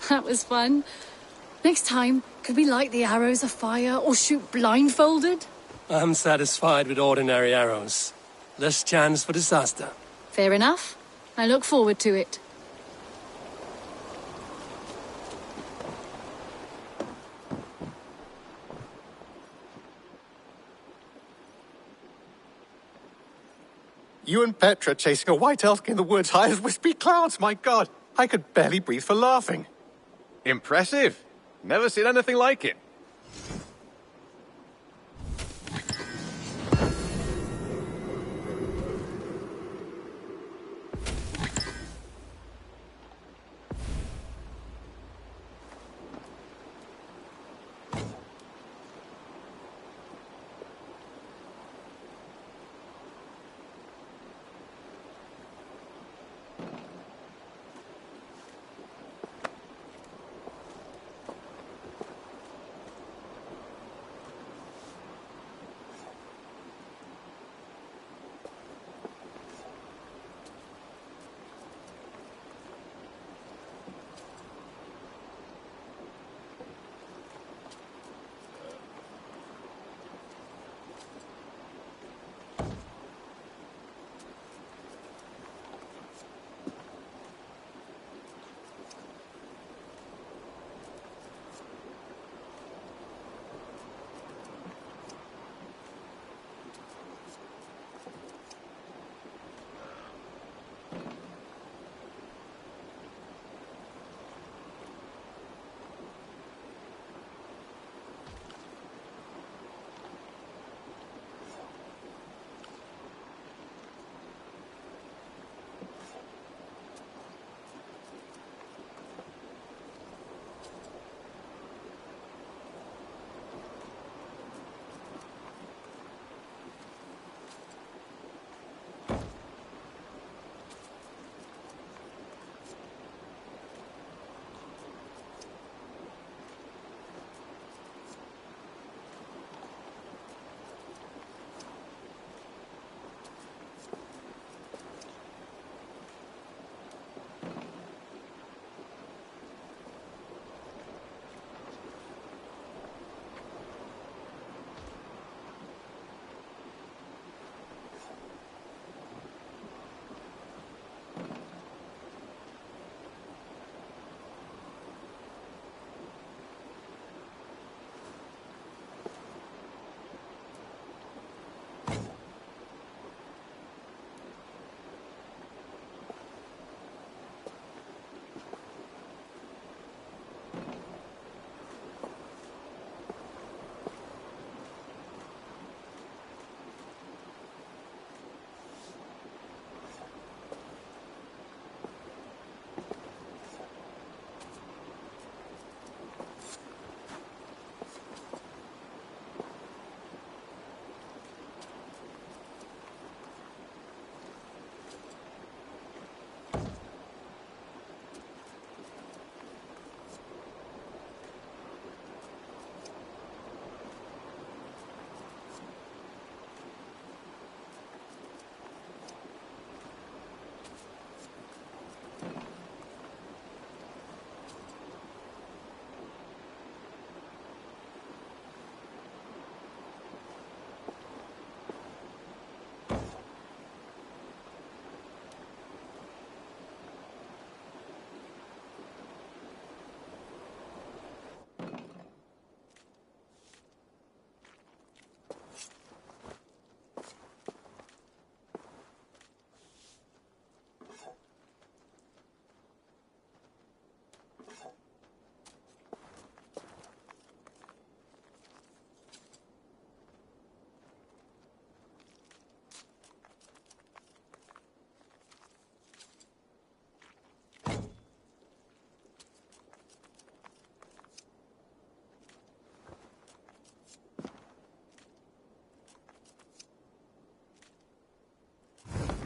That was fun. Next time, could we light the arrows afire or shoot blindfolded? I'm satisfied with ordinary arrows. Less chance for disaster. Fair enough. I look forward to it. You and Petra chasing a white elk in the woods high as wispy clouds, my god! I could barely breathe for laughing. Impressive. Never seen anything like it.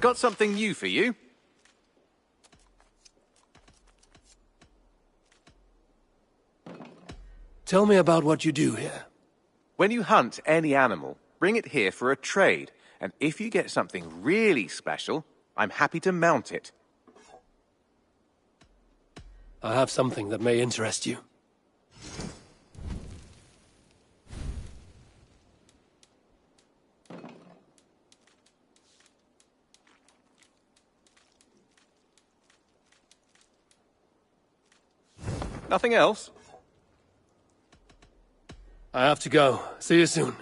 Got something new for you. Tell me about what you do here. When you hunt any animal, bring it here for a trade. And if you get something really special, I'm happy to mount it. I have something that may interest you. Nothing else? I have to go. See you soon.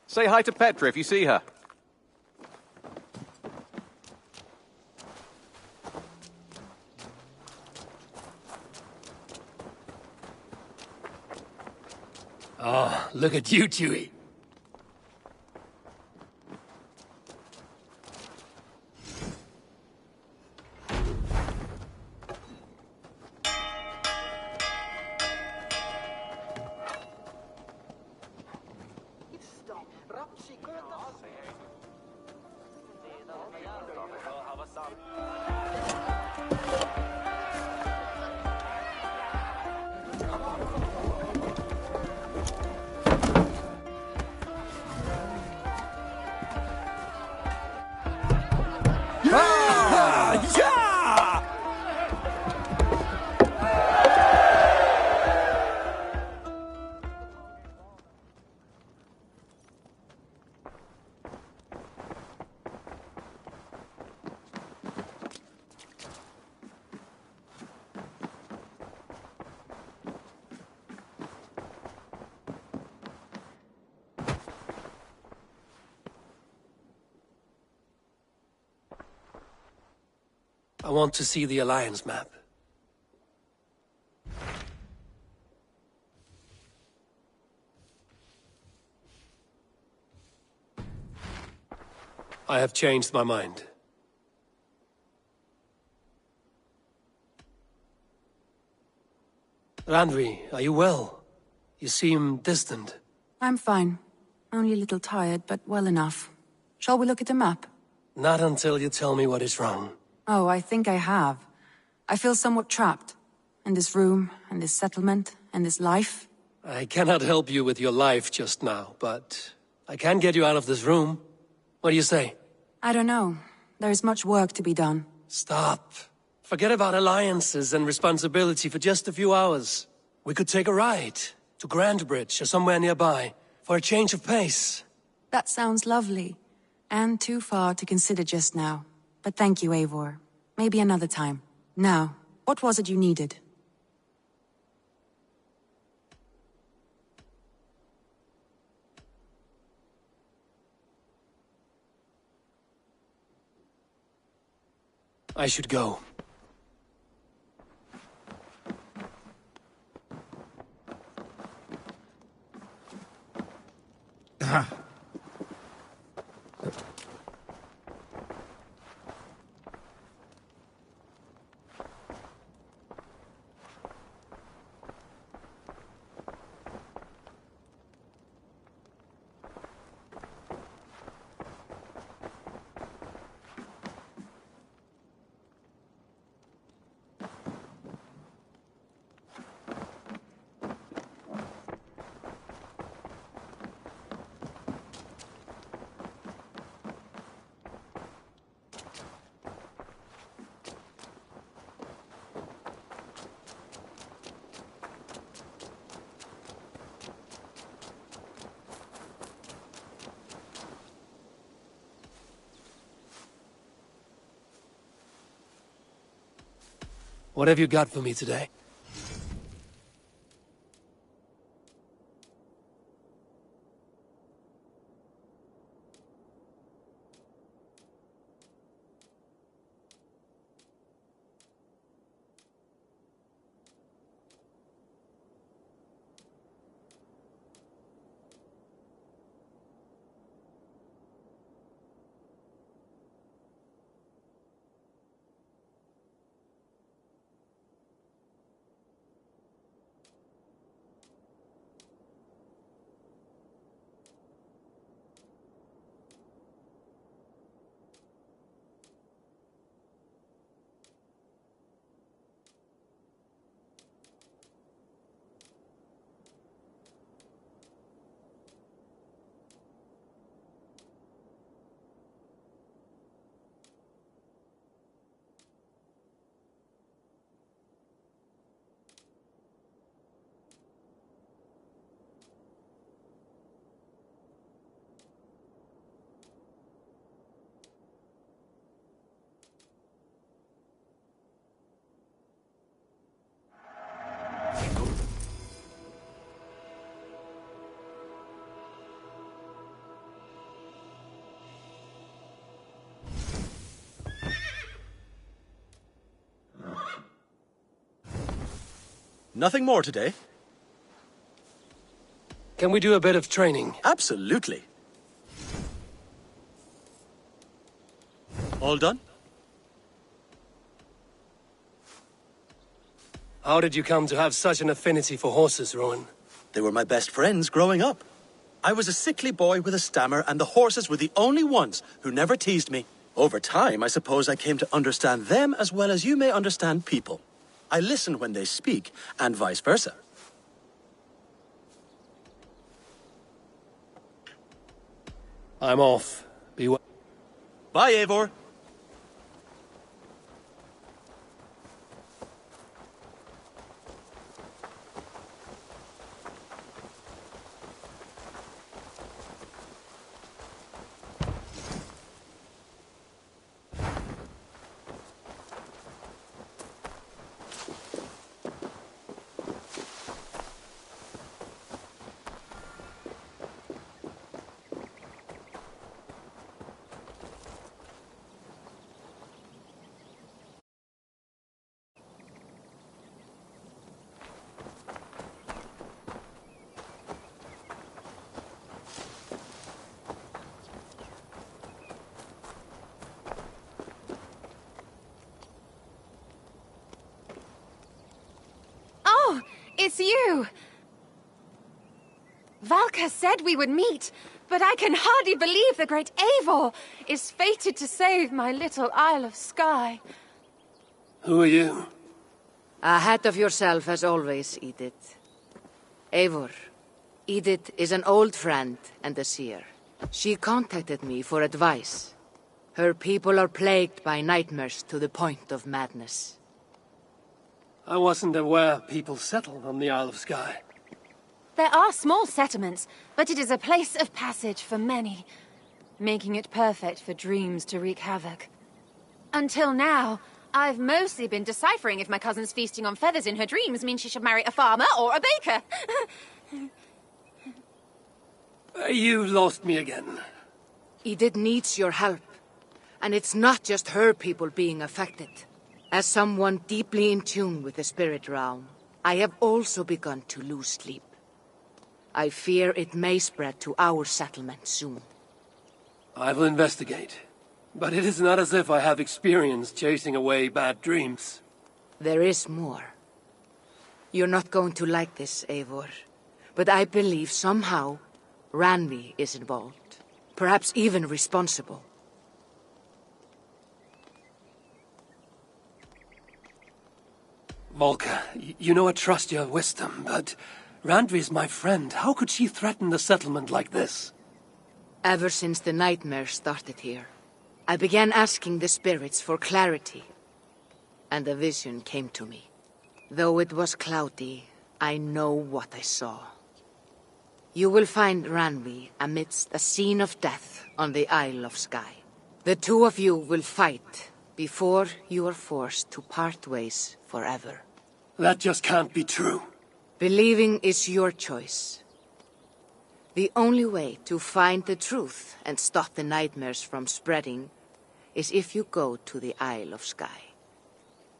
Say hi to Petra if you see her. Oh, look at you, Chewie. I want to see the Alliance map. I have changed my mind. Randvi, are you well? You seem distant. I'm fine. Only a little tired, but well enough. Shall we look at the map? Not until you tell me what is wrong. Oh, I think I have. I feel somewhat trapped. In this room, and this settlement, and this life. I cannot help you with your life just now, but I can get you out of this room. What do you say? I don't know. There is much work to be done. Stop. Forget about alliances and responsibility for just a few hours. We could take a ride to Grandbridge or somewhere nearby for a change of pace. That sounds lovely. And too far to consider just now. But thank you, Eivor. Maybe another time. Now, what was it you needed? I should go. What have you got for me today? Nothing more today? Can we do a bit of training? Absolutely. All done? How did you come to have such an affinity for horses, Rowan? They were my best friends growing up. I was a sickly boy with a stammer, and the horses were the only ones who never teased me. Over time, I suppose I came to understand them as well as you may understand people. I listen when they speak, and vice versa. I'm off. Be well. Bye, Eivor. Oh, it's you! Valka said we would meet, but I can hardly believe the great Eivor is fated to save my little Isle of Skye. Who are you? Ahead of yourself as always, Edith. Eivor. Edith is an old friend and a seer. She contacted me for advice. Her people are plagued by nightmares to the point of madness. I wasn't aware people settled on the Isle of Skye. There are small settlements, but it is a place of passage for many, making it perfect for dreams to wreak havoc. Until now, I've mostly been deciphering if my cousin's feasting on feathers in her dreams means she should marry a farmer or a baker. You lost me again. Edith needs your help. And it's not just her people being affected. As someone deeply in tune with the spirit realm, I have also begun to lose sleep. I fear it may spread to our settlement soon. I will investigate. But it is not as if I have experience chasing away bad dreams. There is more. You're not going to like this, Eivor. But I believe somehow Randvi is involved. Perhaps even responsible. Volka, you know I trust your wisdom, but Randvi is my friend. How could she threaten the settlement like this? Ever since the nightmare started here, I began asking the spirits for clarity, and a vision came to me. Though it was cloudy, I know what I saw. You will find Randvi amidst a scene of death on the Isle of Skye. The two of you will fight before you are forced to part ways forever. That just can't be true. Believing is your choice. The only way to find the truth and stop the nightmares from spreading is if you go to the Isle of Skye.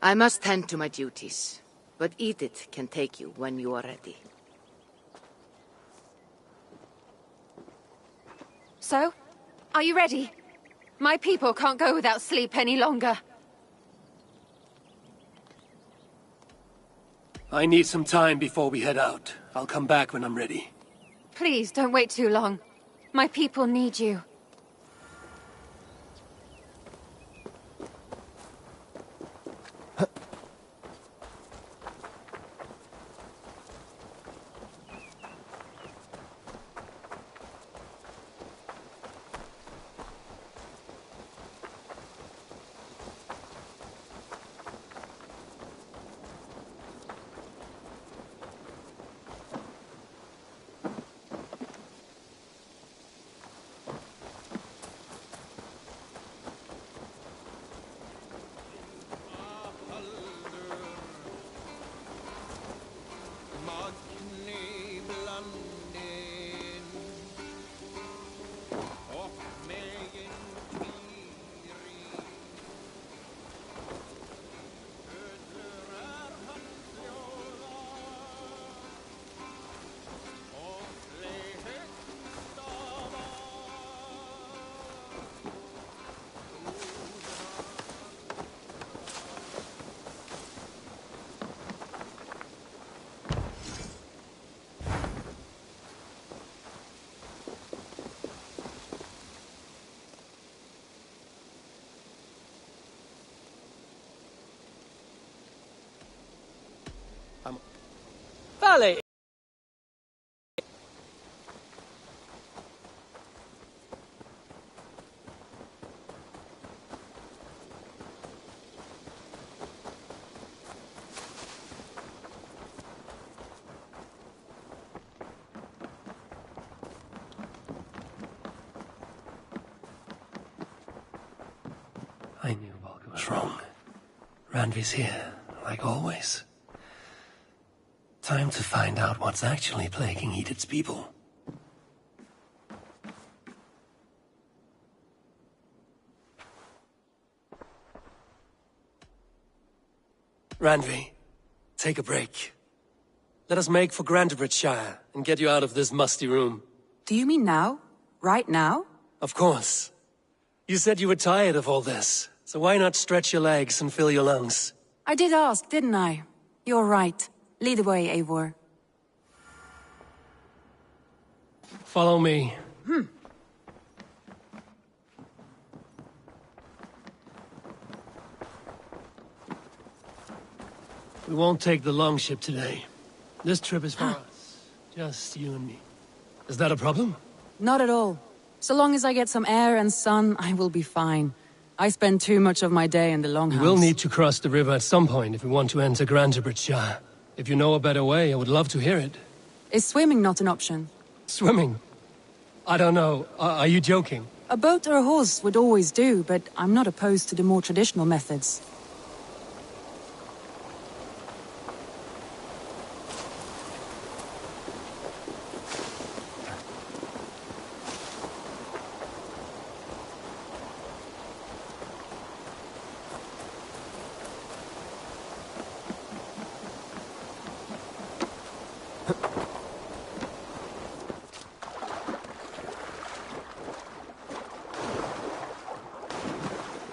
I must tend to my duties, but Edith can take you when you are ready. So, are you ready? My people can't go without sleep any longer. I need some time before we head out. I'll come back when I'm ready. Please, don't wait too long. My people need you. Valley. I knew Volga was wrong. Randvi's here, like always. Time to find out what's actually plaguing Edith's people. Randvi, take a break. Let us make for Grantebridgeshire and get you out of this musty room. Do you mean now? Right now? Of course. You said you were tired of all this, so why not stretch your legs and fill your lungs? I did ask, didn't I? You're right. Lead the way, Eivor. Follow me. We won't take the longship today. This trip is for us. Just you and me. Is that a problem? Not at all. So long as I get some air and sun, I will be fine. I spend too much of my day in the longhouse. We'll need to cross the river at some point if we want to enter Grantebridgeshire. If you know a better way, I would love to hear it. Is swimming not an option? Swimming? I don't know. Are you joking? A boat or a horse would always do, but I'm not opposed to the more traditional methods.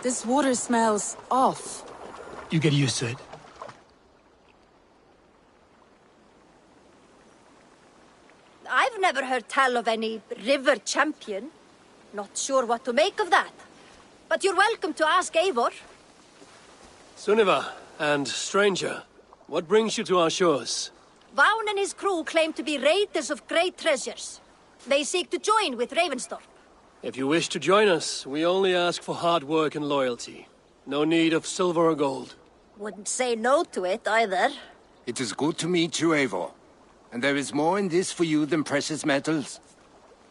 This water smells off. You get used to it. I've never heard tell of any river champion. Not sure what to make of that. But you're welcome to ask Eivor. Sunniva and stranger, what brings you to our shores? Vaughn and his crew claim to be raiders of great treasures. They seek to join with Ravensthorpe. If you wish to join us, we only ask for hard work and loyalty. No need of silver or gold. Wouldn't say no to it, either. It is good to meet you, Eivor. And there is more in this for you than precious metals.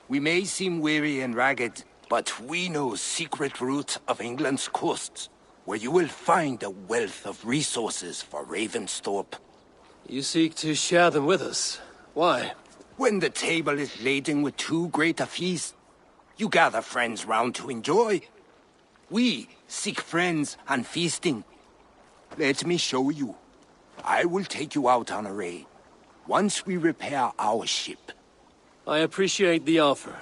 We may seem weary and ragged, but we know secret route of England's coasts, where you will find a wealth of resources for Ravensthorpe. You seek to share them with us. Why? When the table is laden with too great a feast, you gather friends round to enjoy. We seek friends and feasting. Let me show you. I will take you out on a raid, once we repair our ship. I appreciate the offer,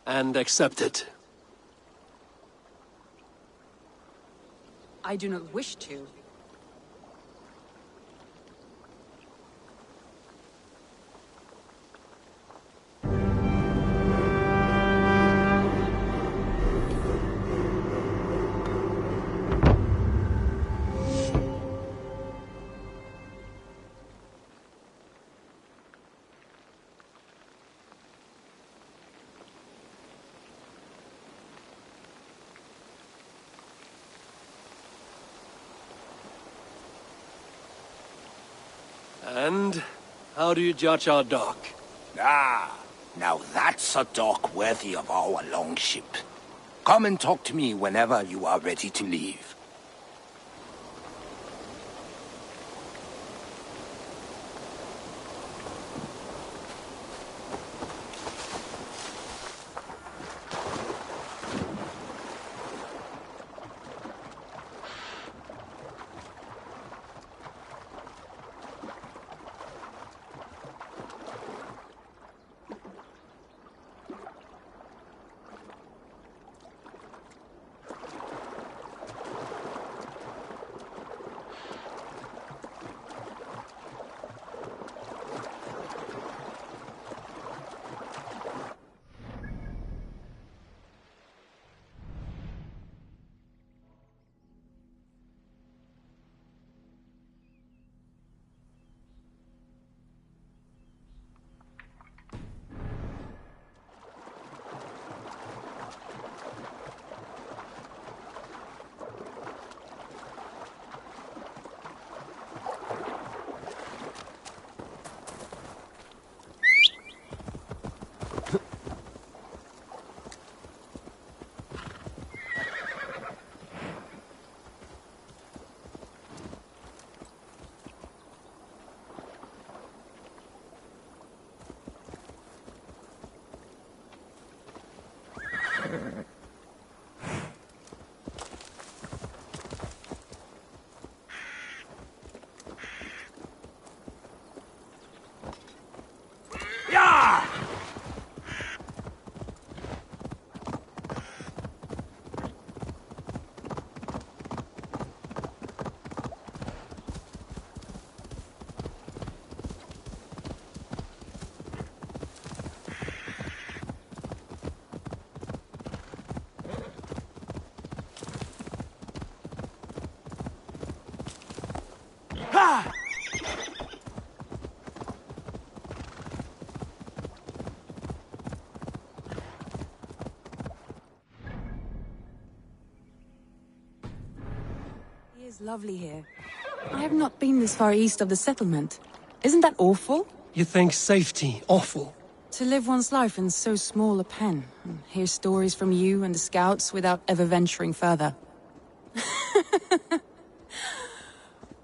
and accept it. I do not wish to. And how do you judge our dock? Ah, now that's a dock worthy of our longship. Come and talk to me whenever you are ready to leave. It is lovely here. I have not been this far east of the settlement. Isn't that awful? You think safety awful? To live one's life in so small a pen, and hear stories from you and the scouts without ever venturing further.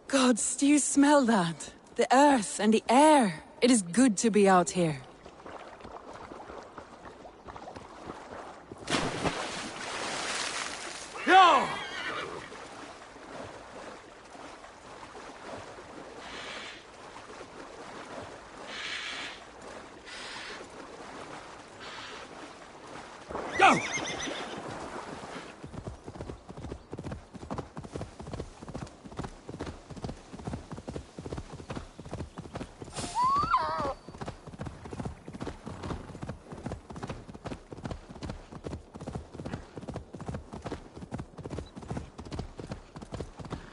Gods, do you smell that? The earth and the air. It is good to be out here. No! Go!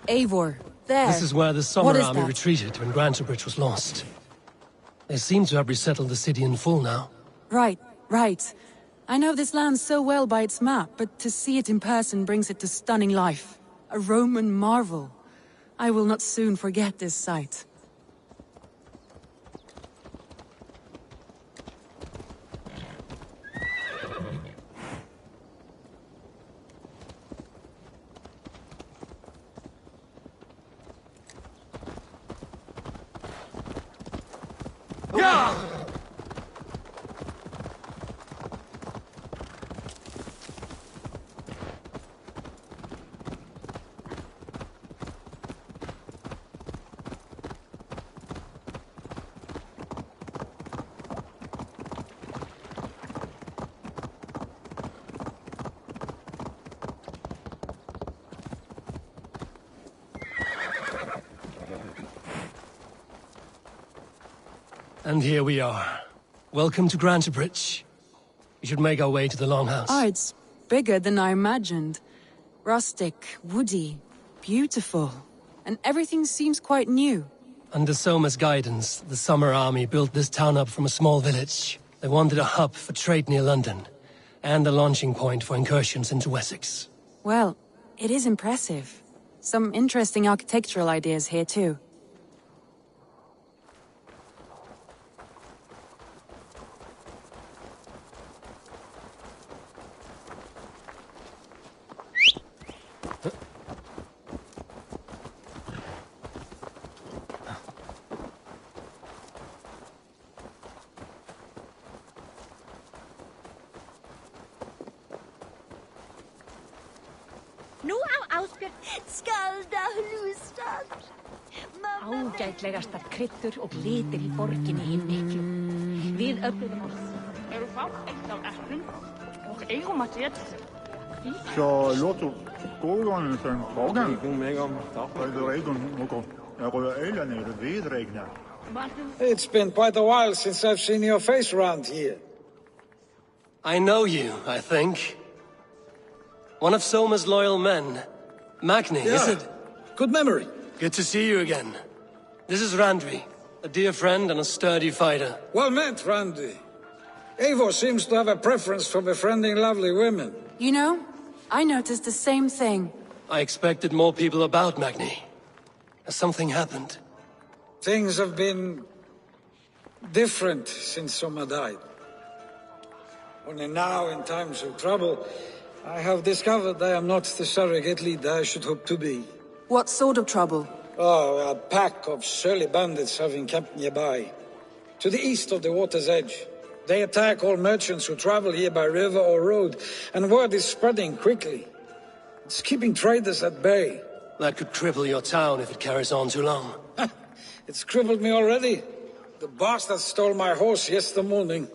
Eivor, there. This is where the What Summer is Army that? retreated when Grantebridge was lost. They seem to have resettled the city in full now. Right, right. I know this land so well by its map, but to see it in person brings it to stunning life. A Roman marvel. I will not soon forget this sight. And here we are. Welcome to Grantebridge. We should make our way to the Longhouse. Ah, it's bigger than I imagined. Rustic, woody, beautiful. And everything seems quite new. Under Soma's guidance, the Summer Army built this town up from a small village. They wanted a hub for trade near London, and a launching point for incursions into Wessex. Well, it is impressive. Some interesting architectural ideas here too. Nú á Ásbjörn skalda hlustað. Ágætlegastar kryddur og litir í borginni hinn miklu. Við öflum oss. Eru fátt eitt af eplum og eigum að geta þau. Så låter gårdene som borgen. Og det regner noe. Jeg rører øynene i det vidregner. It's been quite a while since I've seen your face around here. I know you, I think. One of Soma's loyal men. Magni, is it? Good memory. Good to see you again. This is Randvi, a dear friend and a sturdy fighter. Well met, Randy. Eivor seems to have a preference for befriending lovely women. You know, I noticed the same thing. I expected more people about Magni. Has something happened? Things have been different since Soma died. Only now, in times of trouble, I have discovered I am not the surrogate leader I should hope to be. What sort of trouble? Oh, a pack of surly bandits have encamped nearby, to the east of the water's edge. They attack all merchants who travel here by river or road, and word is spreading quickly. It's keeping traders at bay. That could cripple your town if it carries on too long. It's crippled me already. The bastard stole my horse yesterday morning.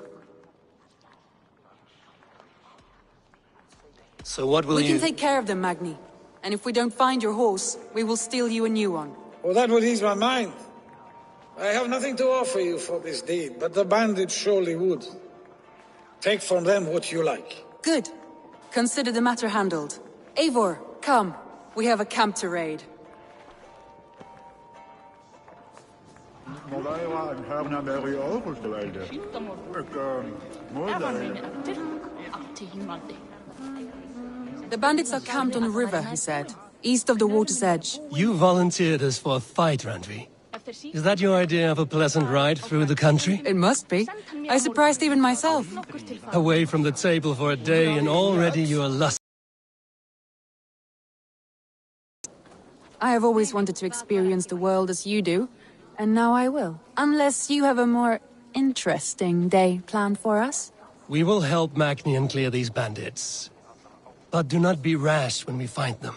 So what will we you... can take care of them, Magni. And if we don't find your horse, we will steal you a new one. Well, that would ease my mind. I have nothing to offer you for this deed, but the bandits surely would. Take from them what you like. Good. Consider the matter handled. Eivor, come. We have a camp to raid. Må være en herre der i øverste velde. The bandits are camped on the river, he said, east of the water's edge. You volunteered us for a fight, Randvi. Is that your idea of a pleasant ride through the country? It must be. I surprised even myself. Away from the table for a day and already you are lust. I have always wanted to experience the world as you do, and now I will. Unless you have a more interesting day planned for us. We will help Magnian clear these bandits. But do not be rash when we find them.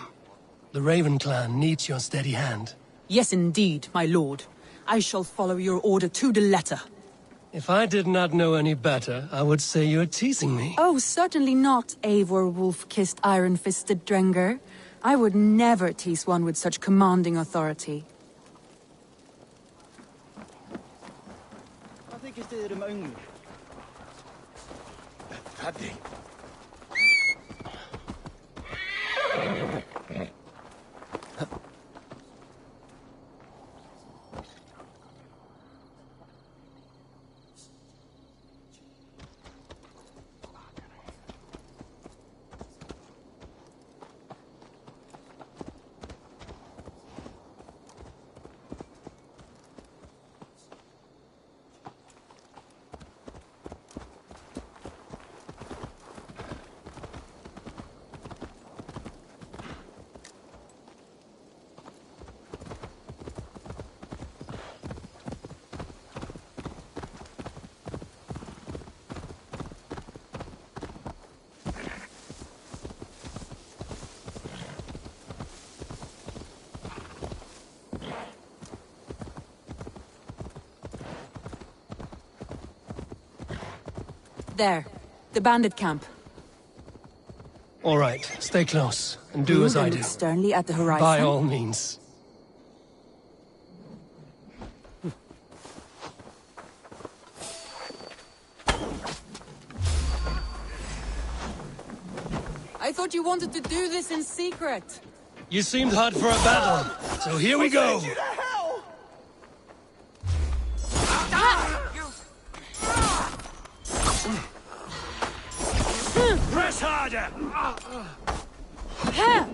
The Raven clan needs your steady hand. Yes, indeed, my lord. I shall follow your order to the letter. If I did not know any better, I would say you're teasing me. Oh, certainly not, Eivor wolf-kissed iron-fisted Drenger. I would never tease one with such commanding authority. I think it's the only. Daddy. There. The bandit camp. All right, stay close, and do as I do. Look sternly at the horizon. By all means. I thought you wanted to do this in secret. You seemed hot for a battle, so here we go. Press harder! You're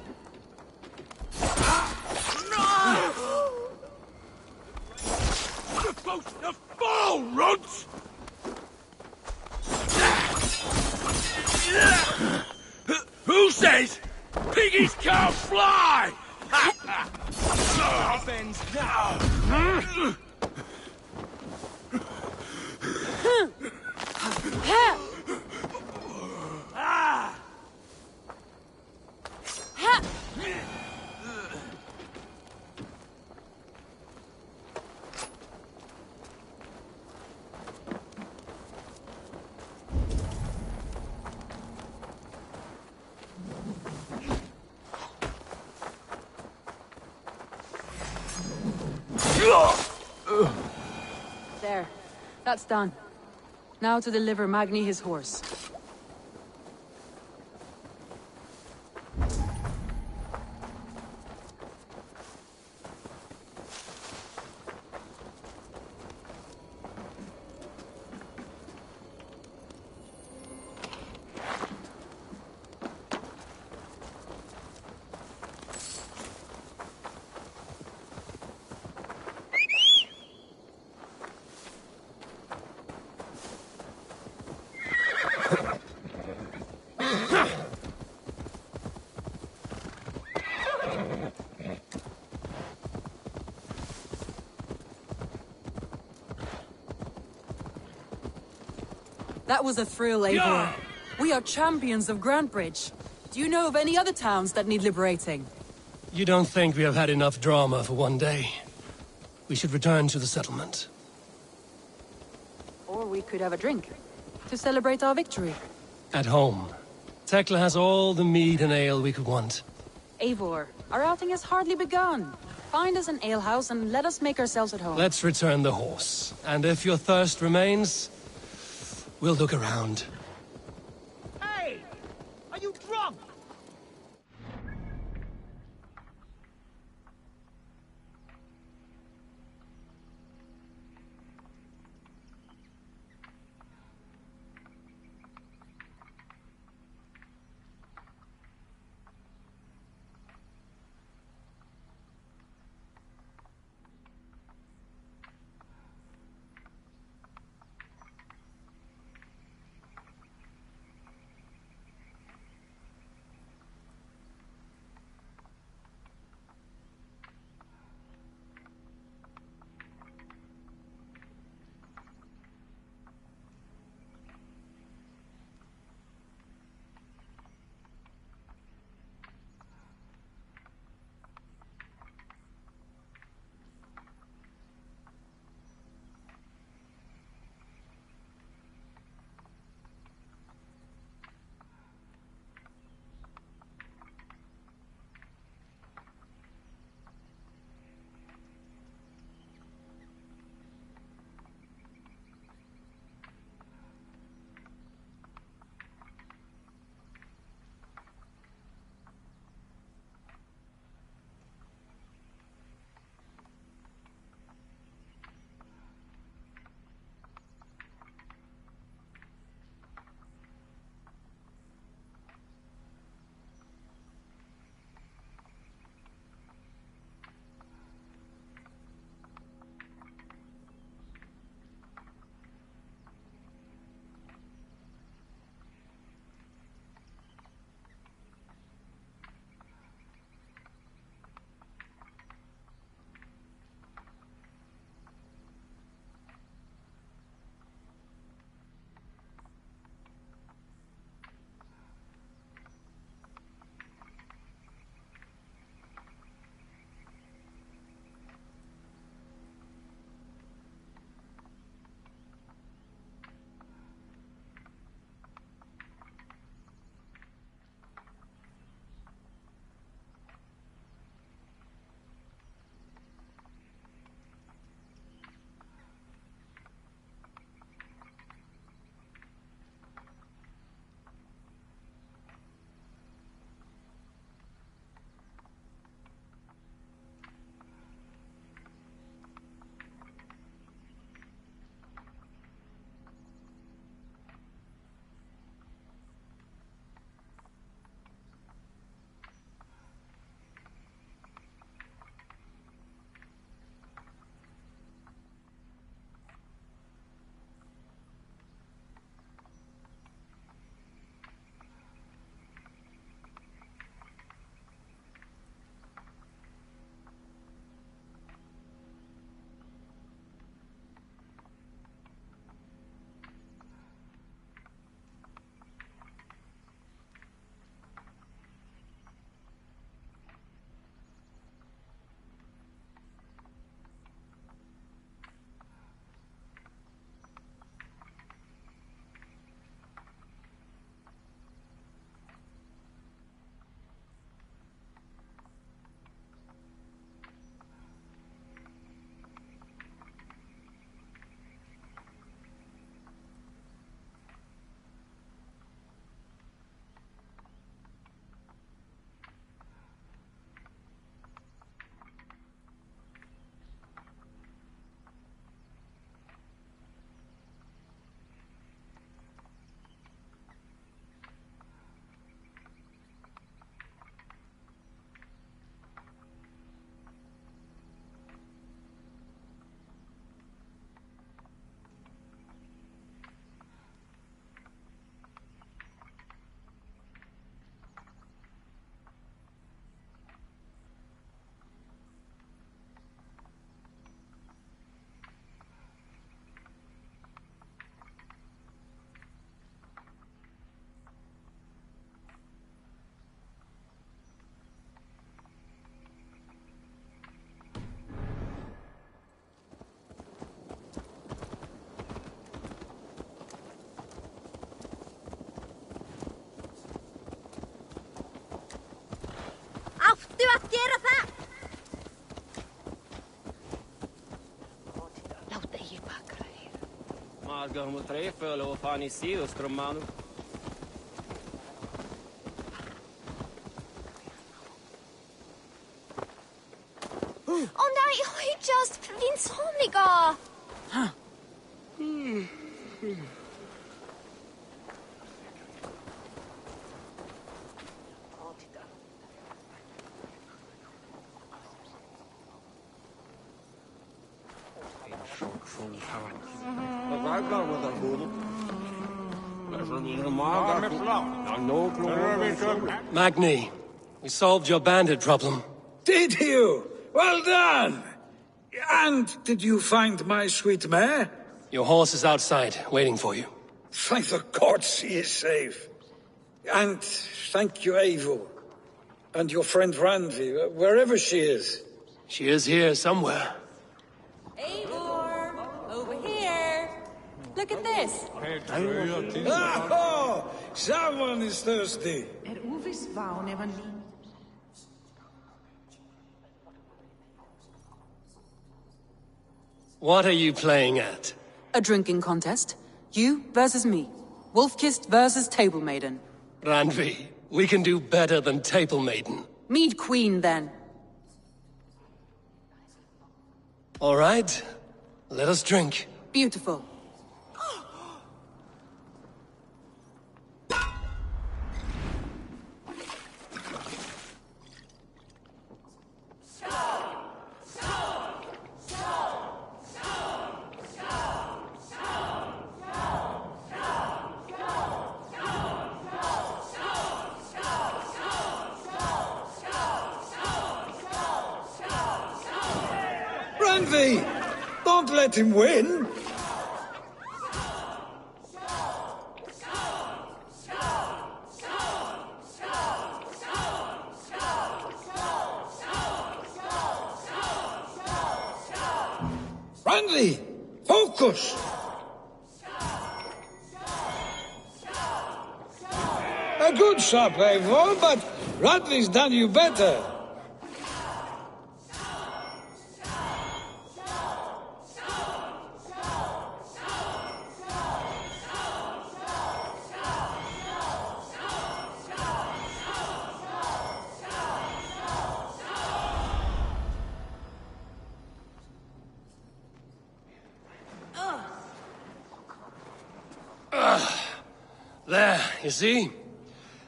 supposed to fall, runts! Who says piggies can't fly? Offense now. There. That's done. Now to deliver Magni his horse. That was a thrill, Eivor. Yeah. We are champions of Grantbridge. Do you know of any other towns that need liberating? You don't think we have had enough drama for one day? We should return to the settlement. Or we could have a drink, to celebrate our victory. At home. Tekla has all the mead and ale we could want. Eivor, our outing has hardly begun. Find us an alehouse and let us make ourselves at home. Let's return the horse. And if your thirst remains, we'll look around. Hey! Are you drunk? gera það! Oh nej, jag är just insomniga! Magni, we solved your bandit problem. Did you? Well done! And did you find my sweet mare? Your horse is outside, waiting for you. Thank the gods he is safe. And thank you, Eivor. And your friend Randvi, wherever she is. She is here somewhere. Eivor! Over here! Look at this! Oh, someone is thirsty. What are you playing at? A drinking contest. You versus me. Wolf-Kissed versus Table Maiden. Randvi, we can do better than Table Maiden. Mead Queen, then. All right, let us drink. Beautiful. Randvi! Don't let him win! Randvi! Focus! A good shot, Eivor, but Randvi's done you better. There, you see?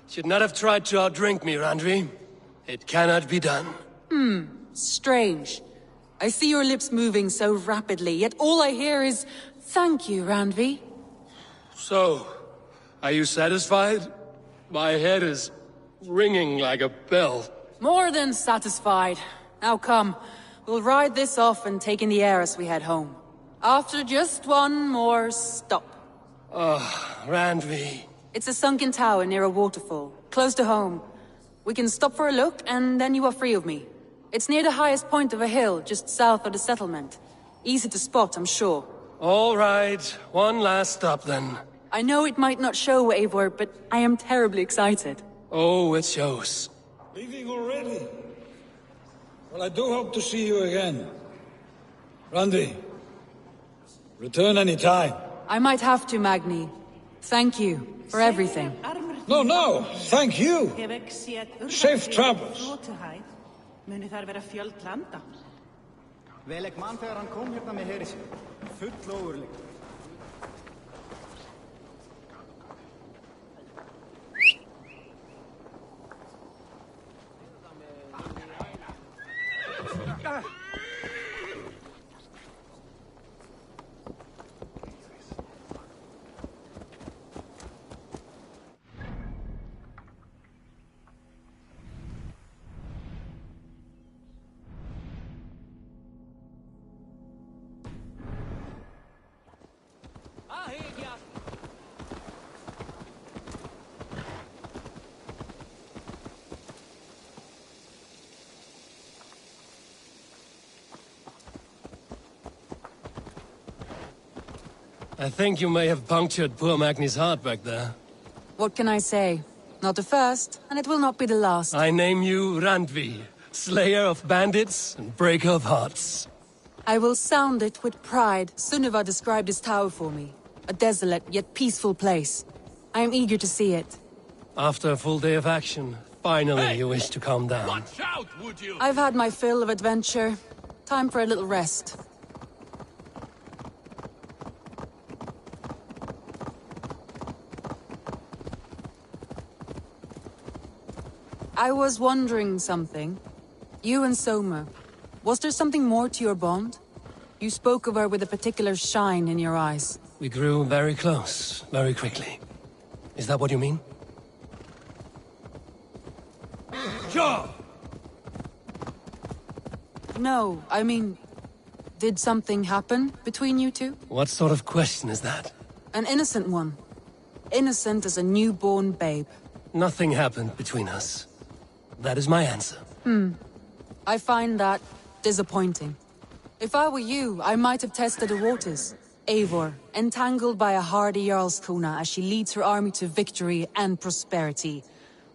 Should not have tried to outdrink me, Randvi. It cannot be done. Strange. I see your lips moving so rapidly, yet all I hear is, "Thank you, Randvi." So, are you satisfied? My head is ringing like a bell. More than satisfied. Now come, we'll ride this off and take in the air as we head home. After just one more stop. Randvi. It's a sunken tower near a waterfall, close to home. We can stop for a look, and then you are free of me. It's near the highest point of a hill, just south of the settlement. Easy to spot, I'm sure. All right, one last stop then. I know it might not show, Eivor, but I am terribly excited. Oh, it shows. Leaving already? Well, I do hope to see you again. Randvi, return any time. I might have to, Magni. Thank you for everything. No, thank you. Safe travels. Muni þar vera fjöld landa. Vel ekki mann þegar hann kom hérna með heri sér. Full ógurleg. I think you may have punctured poor Magni's heart back there. What can I say? Not the first, and it will not be the last. I name you Randvi, Slayer of bandits and breaker of hearts. I will sound it with pride. Sunniva described this tower for me. A desolate yet peaceful place. I am eager to see it. After a full day of action, finally you wish to calm down. Watch out, would you? I've had my fill of adventure. Time for a little rest. I was wondering something. You and Soma, was there something more to your bond? You spoke of her with a particular shine in your eyes. We grew very close, very quickly. Is that what you mean? Sure. No, I mean... Did something happen between you two? What sort of question is that? An innocent one. Innocent as a newborn babe. Nothing happened between us. That is my answer. I find that disappointing. If I were you, I might have tested the waters. Eivor, entangled by a hardy Jarlskona as she leads her army to victory and prosperity.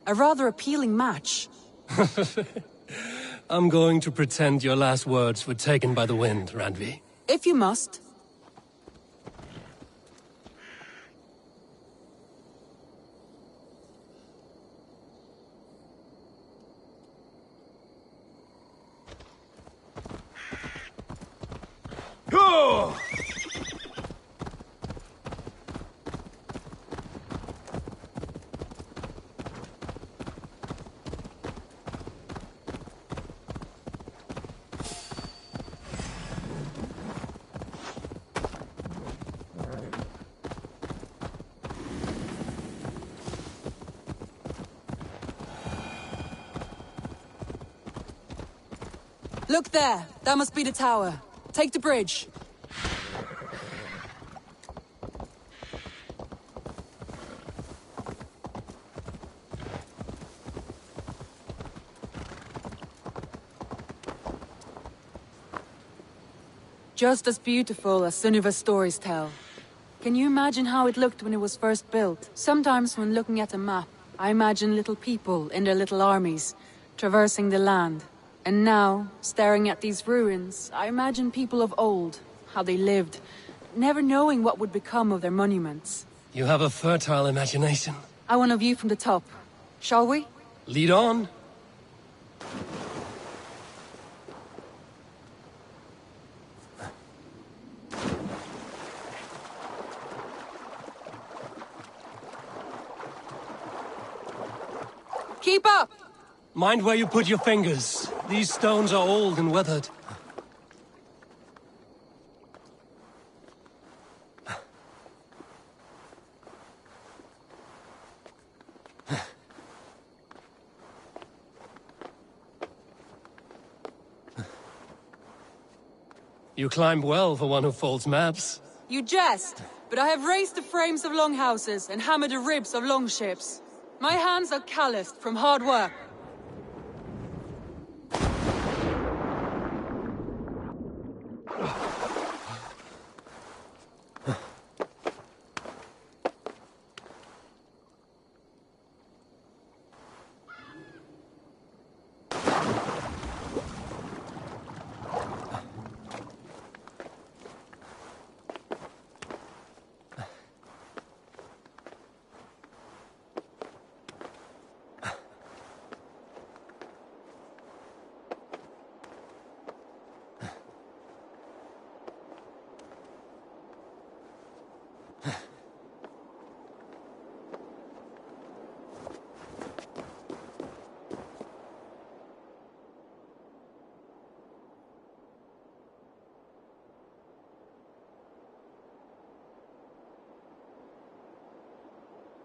A rather appealing match. I'm going to pretend your last words were taken by the wind, Randvi. If you must. Look there! That must be the tower. Take the bridge. Just as beautiful as Sunniva's stories tell. Can you imagine how it looked when it was first built? Sometimes when looking at a map, I imagine little people in their little armies, traversing the land. And now, staring at these ruins, I imagine people of old, how they lived, never knowing what would become of their monuments. You have a fertile imagination. I want a view from the top. Shall we? Lead on. Keep up! Mind where you put your fingers. These stones are old and weathered. You climb well for one who folds maps. You jest, but I have raised the frames of longhouses and hammered the ribs of longships. My hands are calloused from hard work.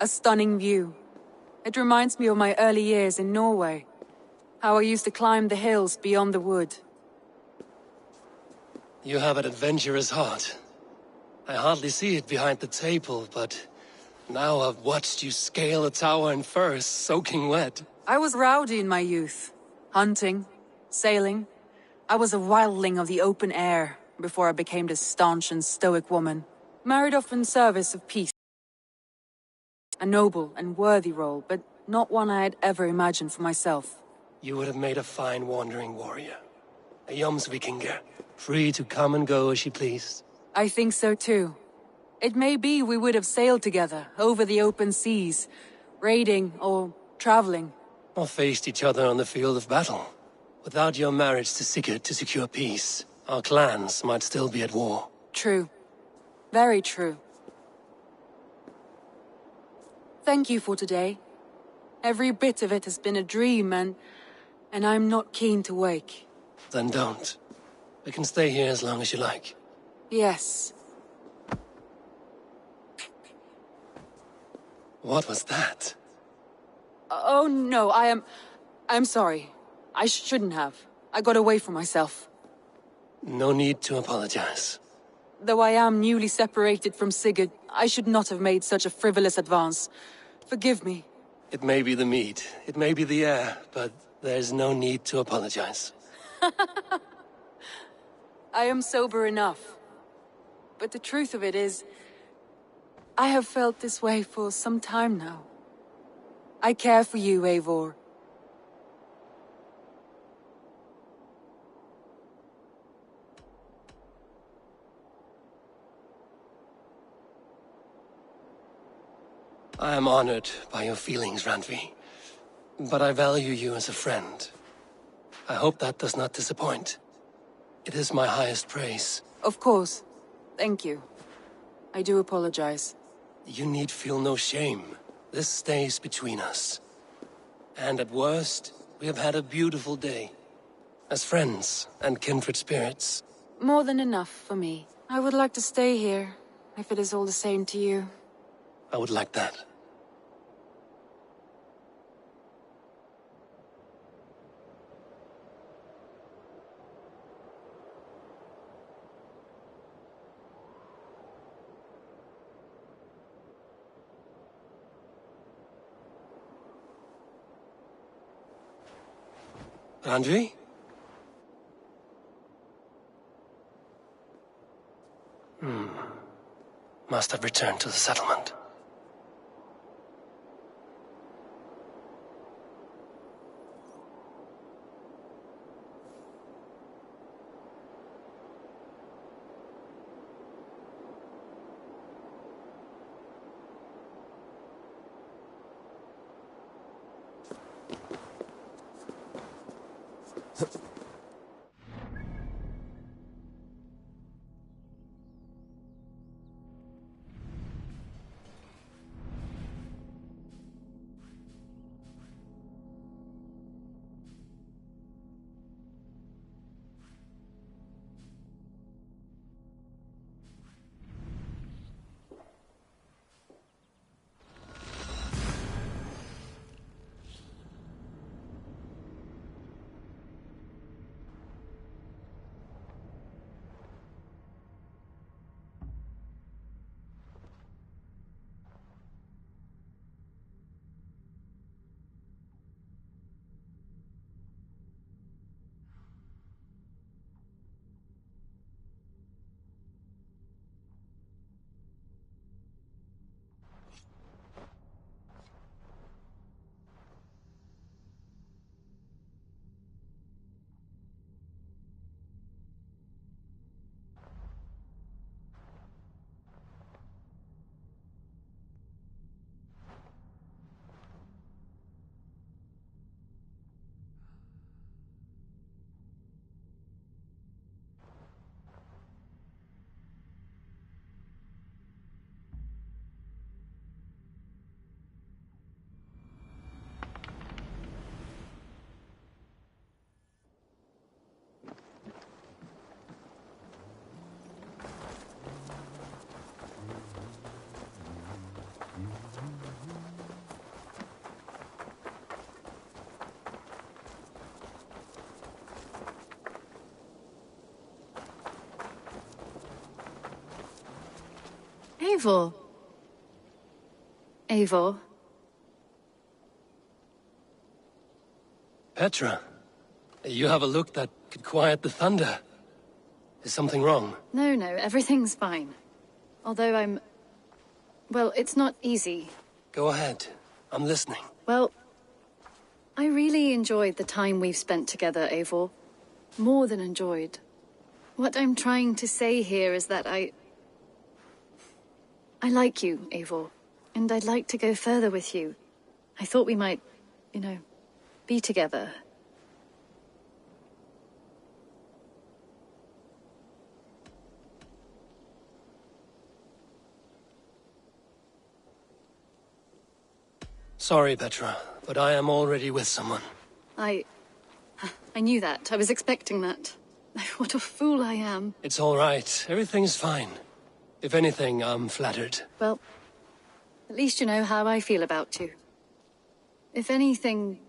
A stunning view. It reminds me of my early years in Norway. How I used to climb the hills beyond the wood. You have an adventurous heart. I hardly see it behind the table, but now I've watched you scale a tower in furs, soaking wet. I was rowdy in my youth. Hunting, sailing. I was a wildling of the open air before I became this staunch and stoic woman. Married off in service of peace. A noble and worthy role, but not one I had ever imagined for myself. You would have made a fine wandering warrior. A Jomsvikinger, free to come and go as she pleased. I think so too. It may be we would have sailed together, over the open seas, raiding or traveling. Or faced each other on the field of battle. Without your marriage to Sigurd to secure peace, our clans might still be at war. True. Very true. Thank you for today. Every bit of it has been a dream, and I'm not keen to wake. Then don't. We can stay here as long as you like. Yes. What was that? Oh no, I'm sorry. I shouldn't have. I got away from myself. No need to apologize. Though I am newly separated from Sigurd, I should not have made such a frivolous advance. Forgive me. It may be the meat, it may be the air, but there's no need to apologize. I am sober enough. But the truth of it is, I have felt this way for some time now. I care for you, Eivor. I am honored by your feelings, Randvi. But I value you as a friend. I hope that does not disappoint. It is my highest praise. Of course. Thank you. I do apologize. You need feel no shame. This stays between us. And at worst, we have had a beautiful day. As friends and kindred spirits. More than enough for me. I would like to stay here, if it is all the same to you. I would like that. Randvi? Must have returned to the settlement. Eivor. Eivor. Petra, you have a look that could quiet the thunder. Is something wrong? No, everything's fine. Although well, it's not easy. Go ahead. I'm listening. Well, I really really enjoyed the time we've spent together, Eivor. More than enjoyed. What I'm trying to say here is that I like you, Eivor. And I'd like to go further with you. I thought we might, you know, be together. Sorry, Petra, but I am already with someone. I knew that. I was expecting that. What a fool I am. It's all right. Everything's fine. If anything, I'm flattered. Well, at least you know how I feel about you. If anything...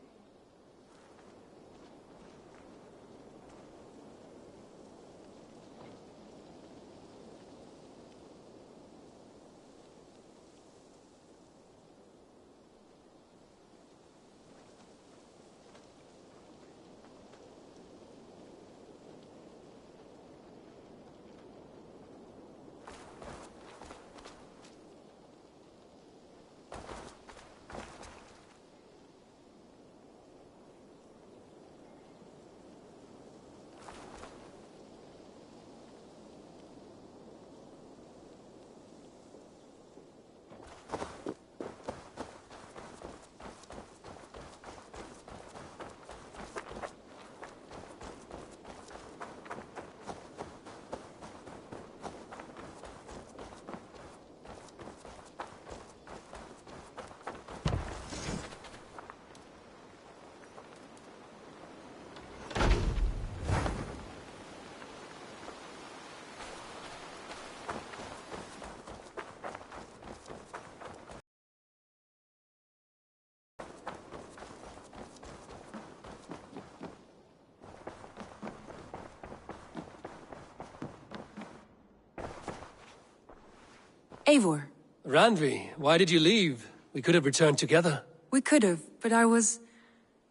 Eivor. Randvi, why did you leave? We could have returned together. We could have, but I was...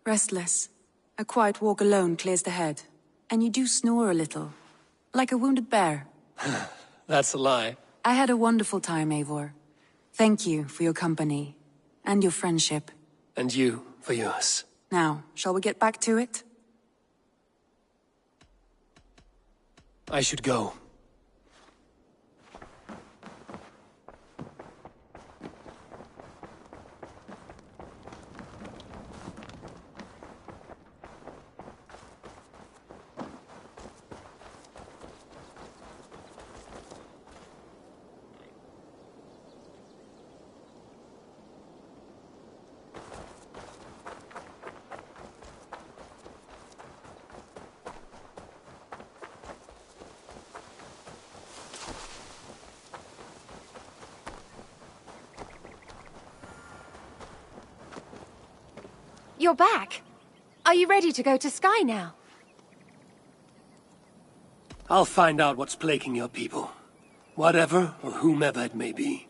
restless. A quiet walk alone clears the head. And you do snore a little. Like a wounded bear. That's a lie. I had a wonderful time, Eivor. Thank you for your company. And your friendship. And you for yours. Now, shall we get back to it? I should go. You're back. Are you ready to go to Sky now? I'll find out what's plaguing your people. Whatever or whomever it may be.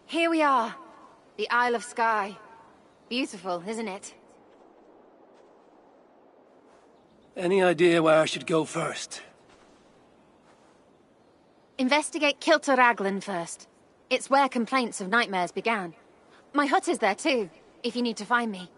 Here we are. The Isle of Skye. Beautiful, isn't it? Any idea where I should go first? Investigate Kilter Raglan first. It's where complaints of nightmares began. My hut is there too, if you need to find me.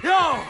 No!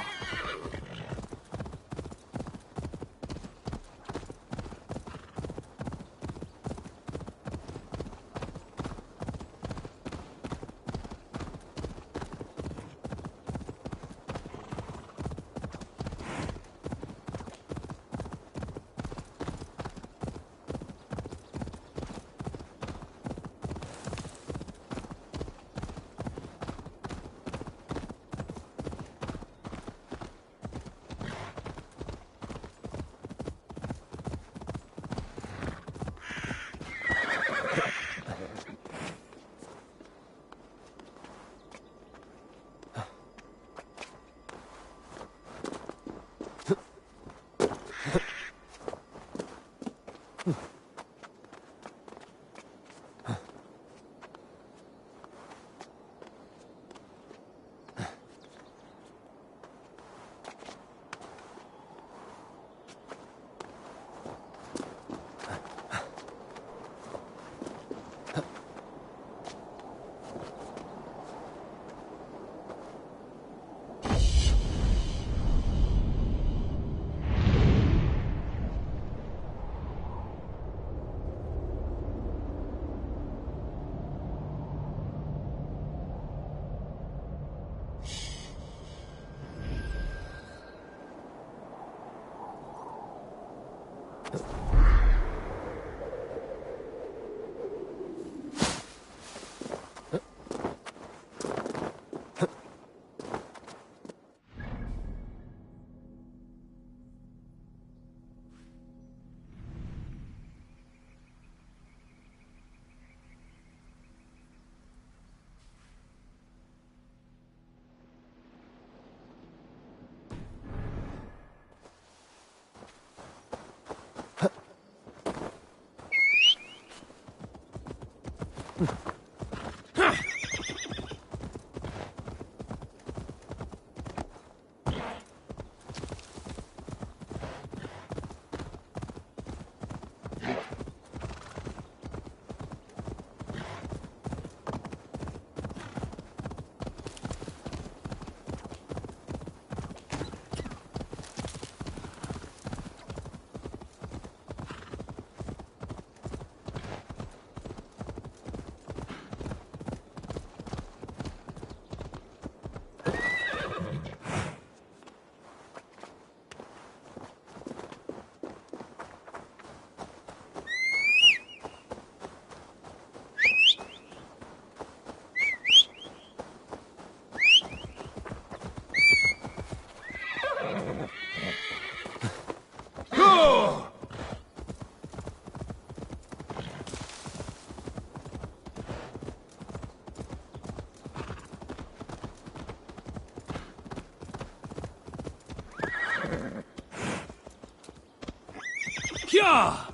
Yeah!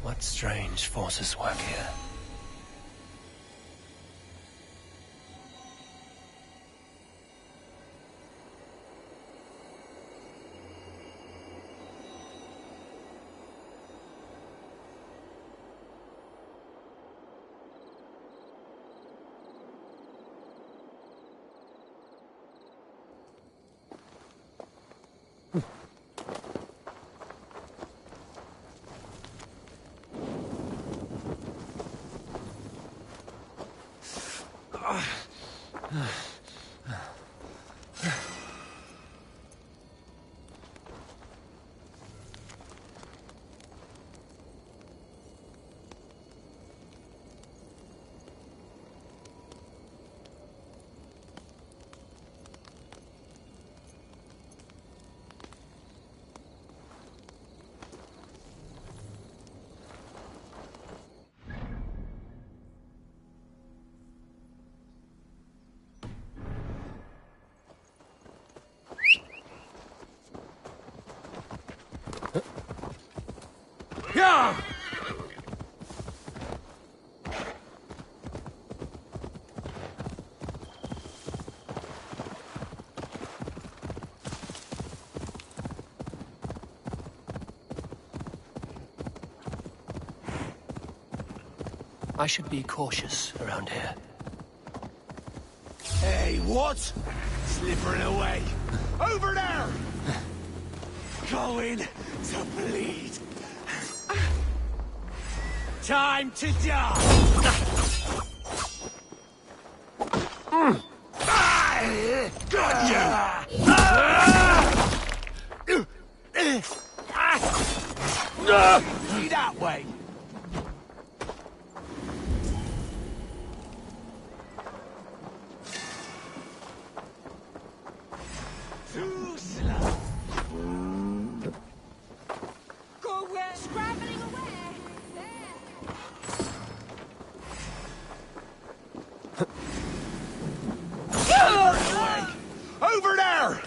What strange forces work here? Yeah! I should be cautious around here. Hey, what? Slippering away. Over there! Going to bleed. Time to die! Got you! See that way? Too slow. Go where? Scrambling away. Over there!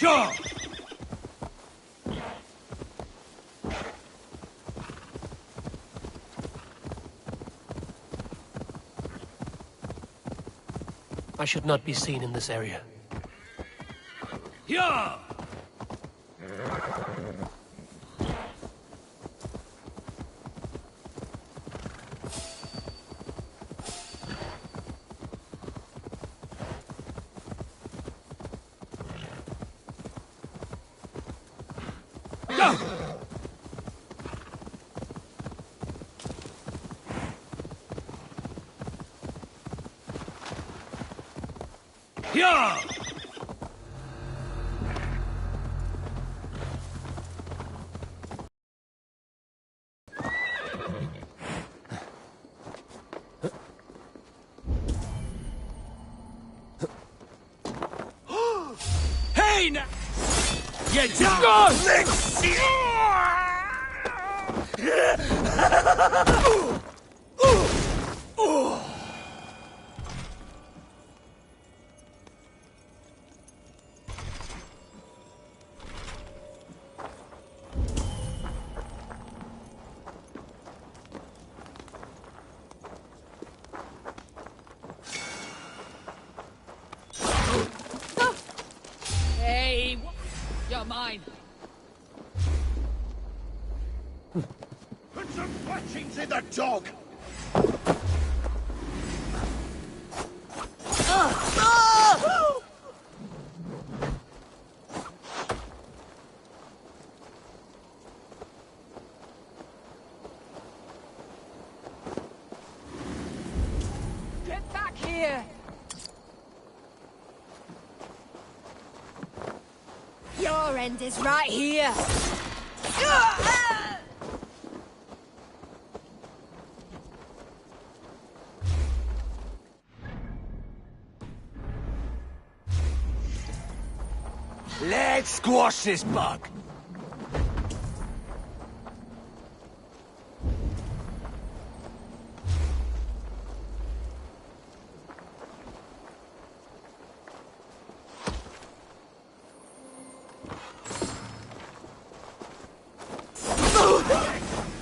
Sure! I should not be seen in this area. Yeah! Yeah! Hey now! You down! Let's see! Hey, you're mine. Put some fletchings in the dog! Get back here. Your end is right here. Let's squash this bug!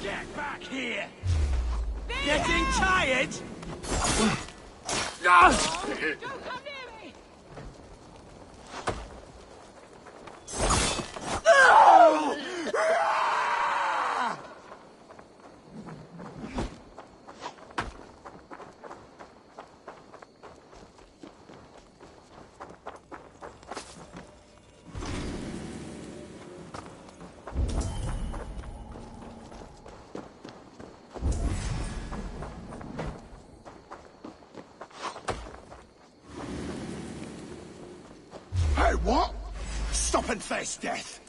Get back here! Getting tired? Don't come near me. Hey, what? Stop and face death!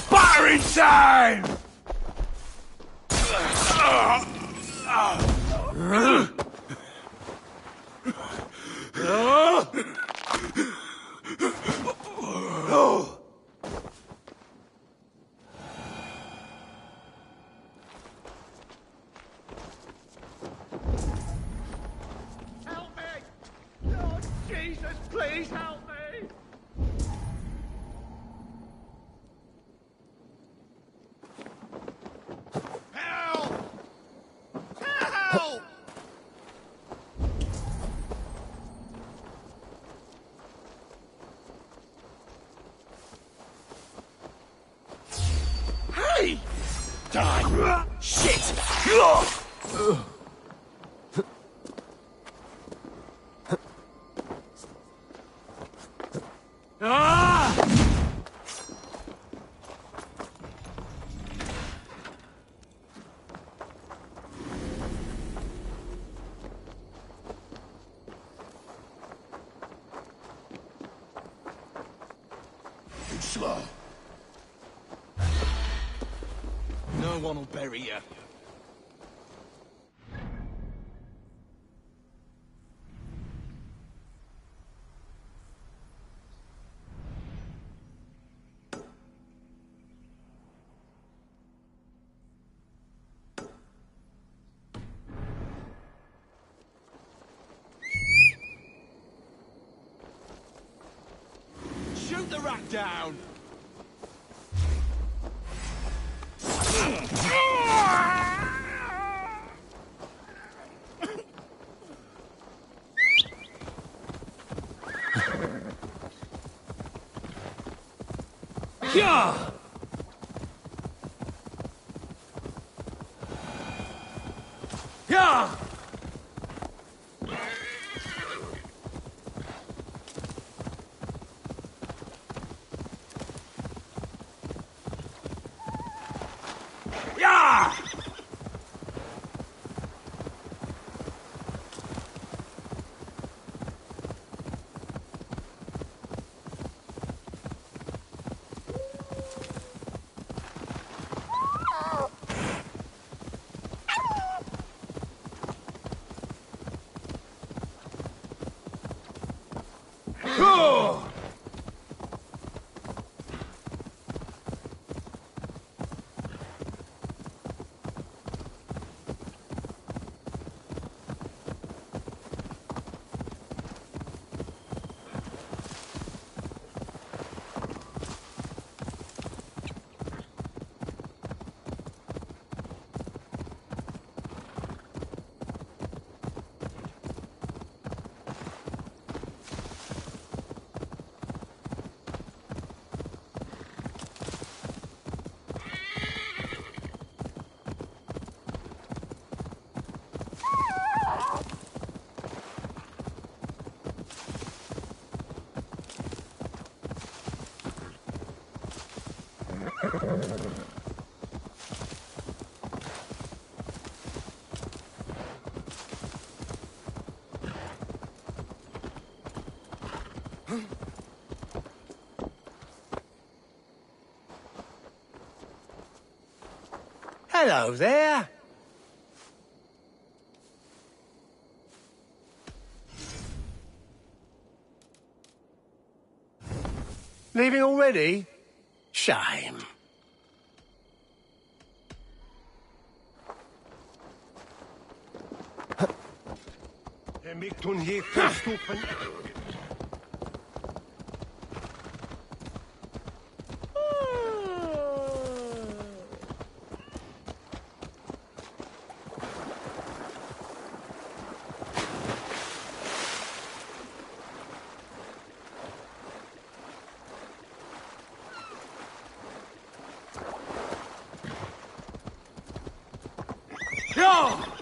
Firing time! Help me! Lord Jesus, please help me! Help! Help! Hey! Die! Shit! Ah! Too slow. No one will bury you. down! Yeah! Yeah! Yeah! Oh! Hello there. Leaving already? Shame. Yeah!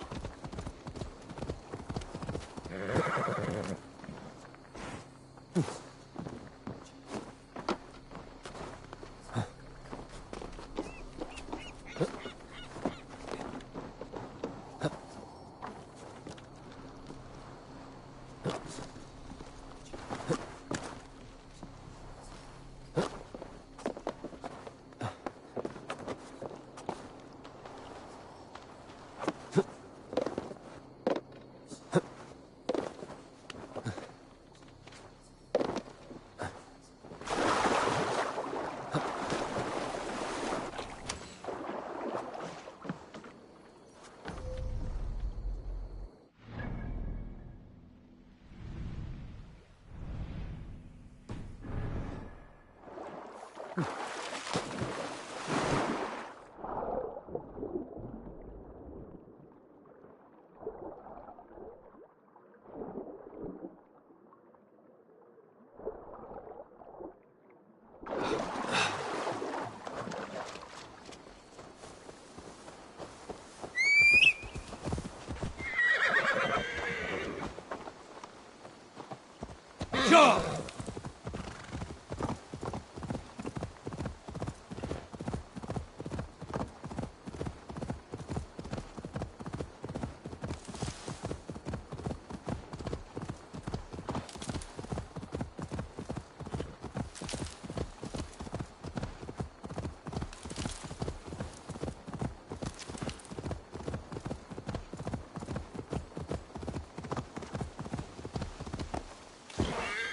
Yeah!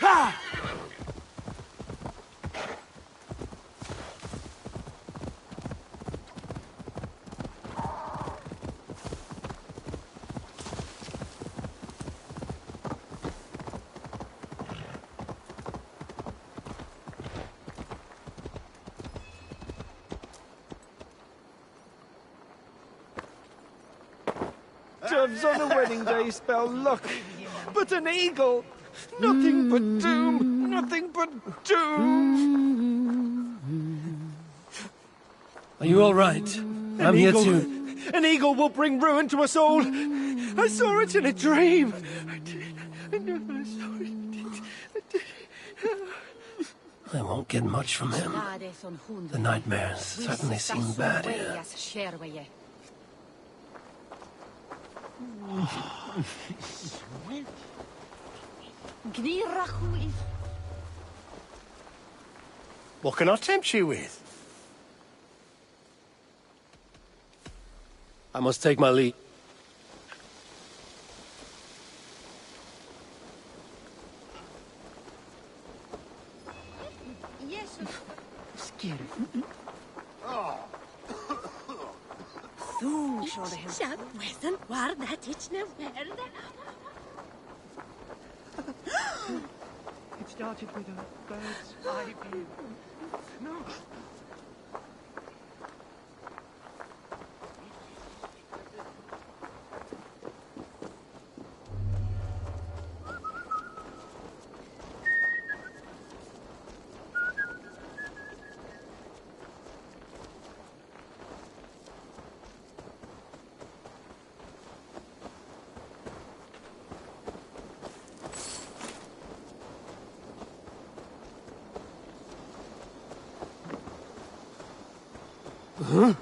Ha! doves on a wedding day spell luck, but an eagle, nothing but doom, nothing but doom. Are you all right? I'm here too. An eagle will bring ruin to us all. I saw it in a dream. I never saw it. I won't get much from him. The nightmares certainly seem bad here. What can I tempt you with? I must take my leave. Þú, sorry. Sjáðan var það ikke verða. It started with a bird's eye view. No. Huh?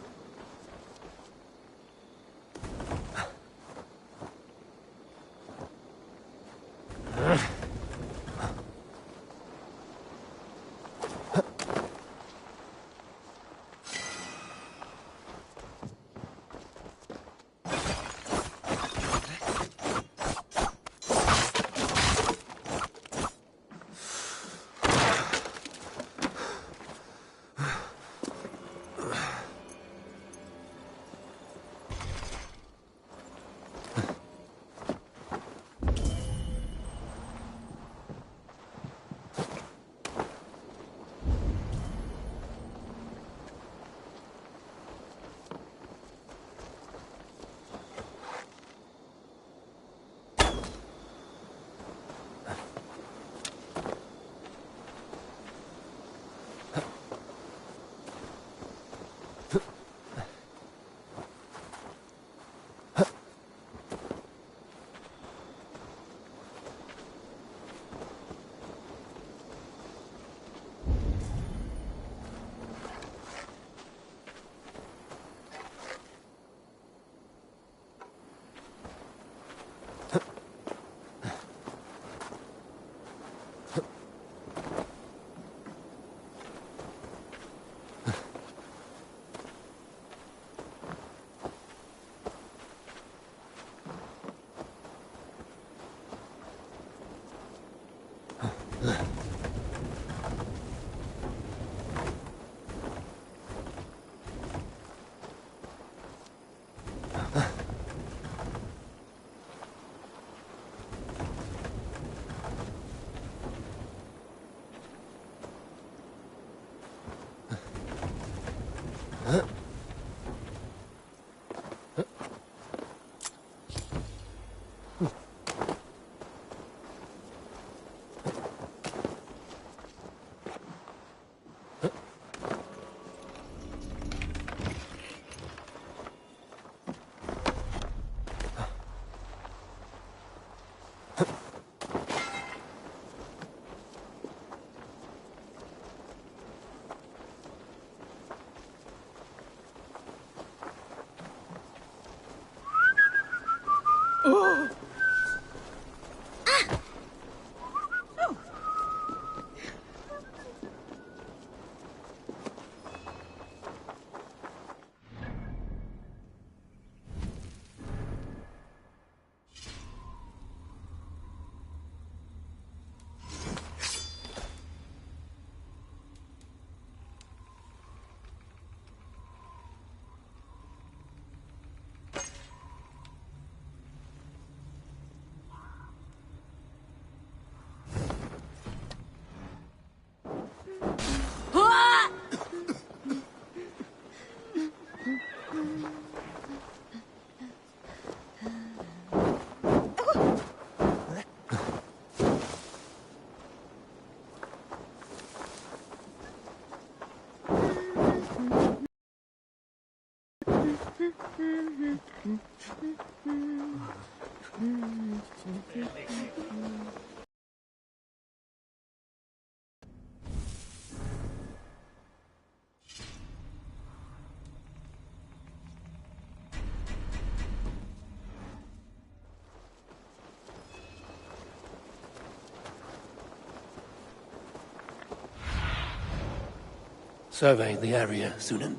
Survey the area, Sunan.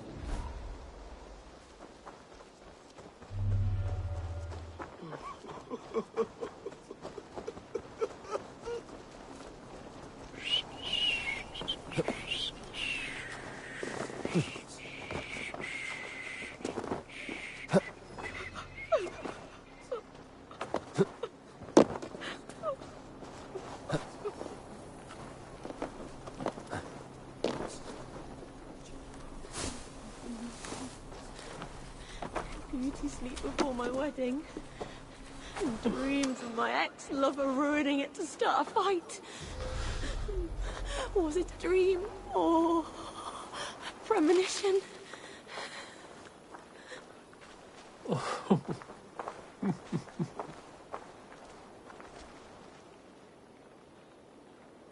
Beauty sleep before my wedding. And dreams of my ex-lover ruining it to start a fight. Was it a dream or a premonition?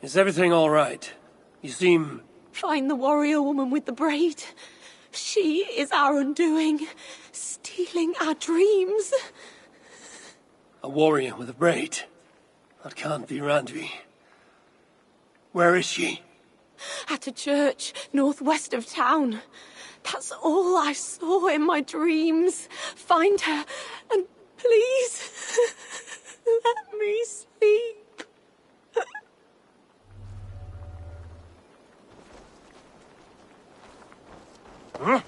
Is everything all right? You seem... Find the warrior woman with the braid. She is our undoing, stealing our dreams. a warrior with a braid. That can't be Randvi. Where is she? At a church northwest of town. That's all I saw in my dreams. Find her, and please, let me sleep. Huh?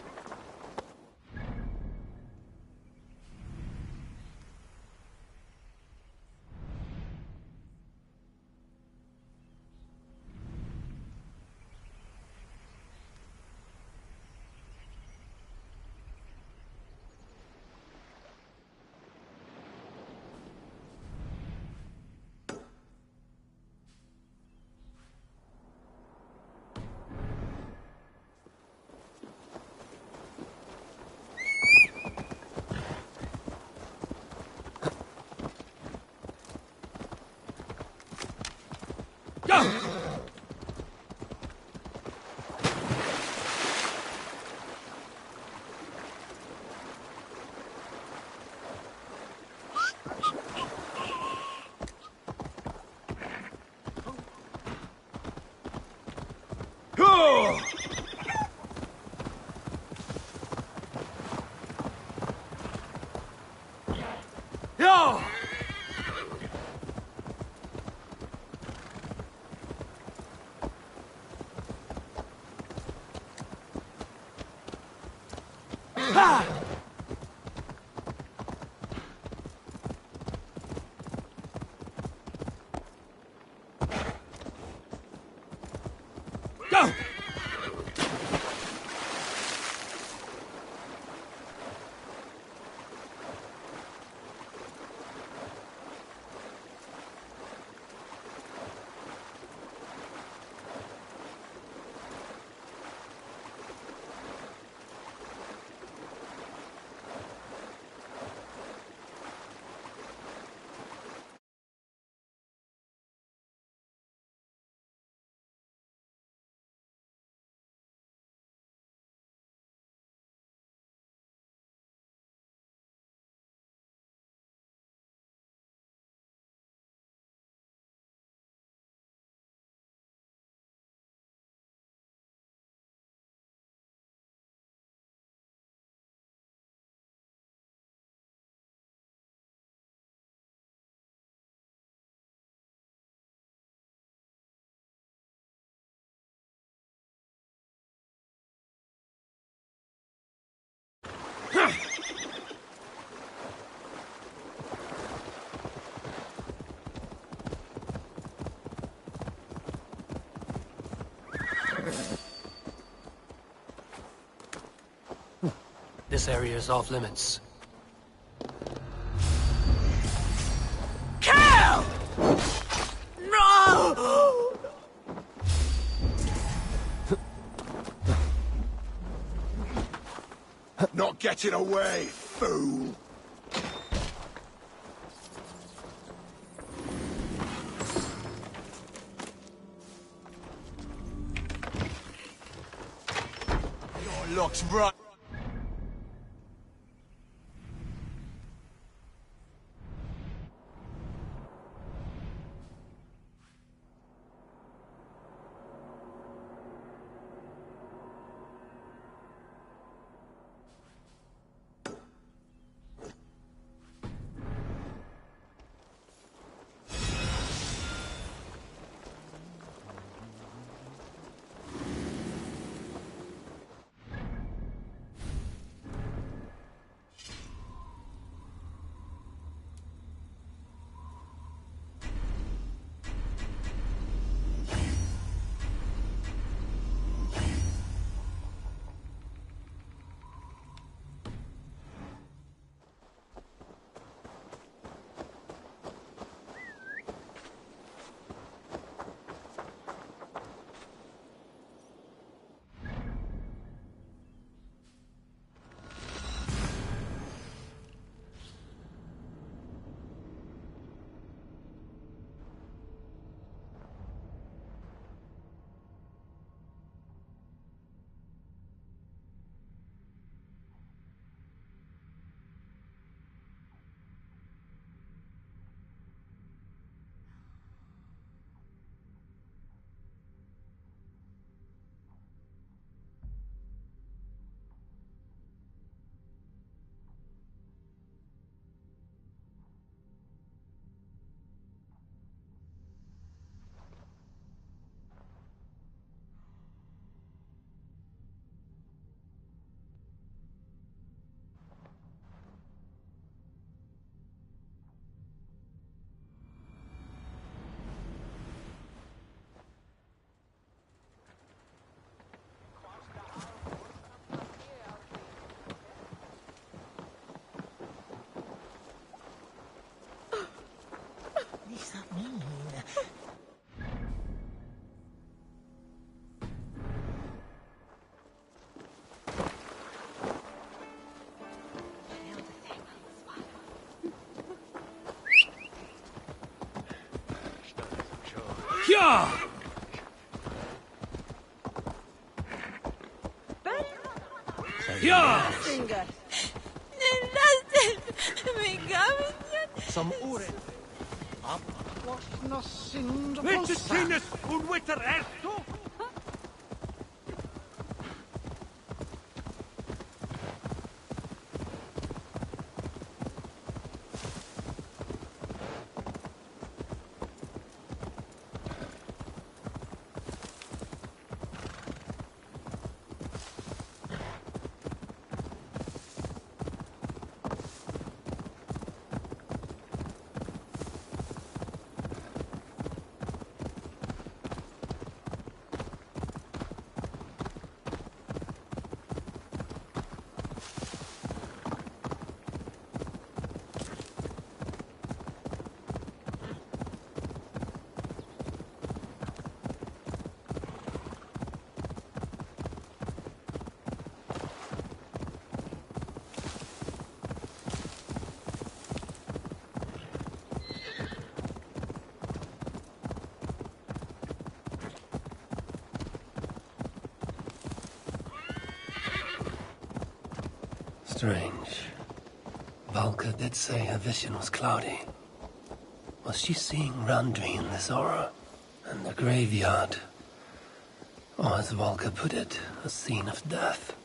Go! This area is off limits. Kill! No! Not getting away, fool! looks right. Ja! Ja! Som oren. Was synd Vete sinnes unwitter erto? Strange. Valka did say her vision was cloudy. Was she seeing Randvi in this aura? And the graveyard? Or as Valka put it, a scene of death.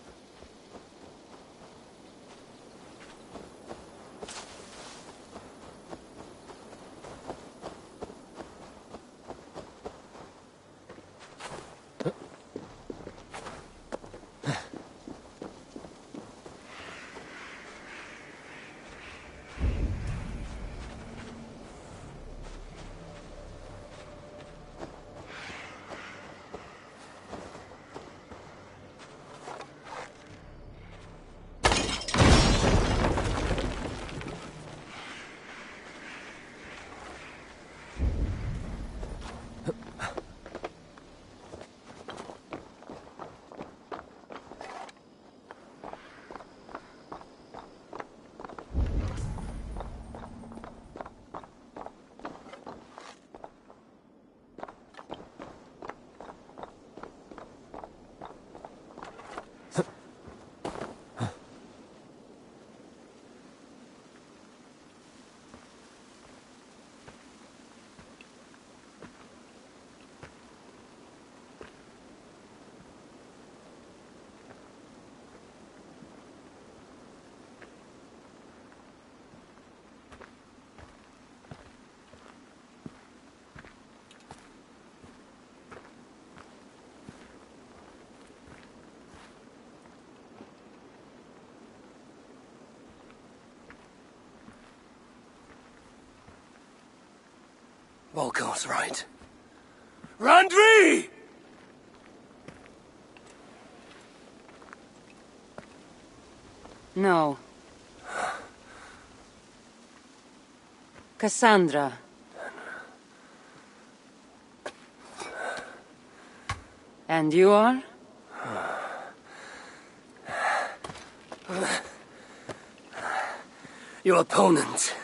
Volko's right. Randvi! No. Cassandra. And you are? Your opponent.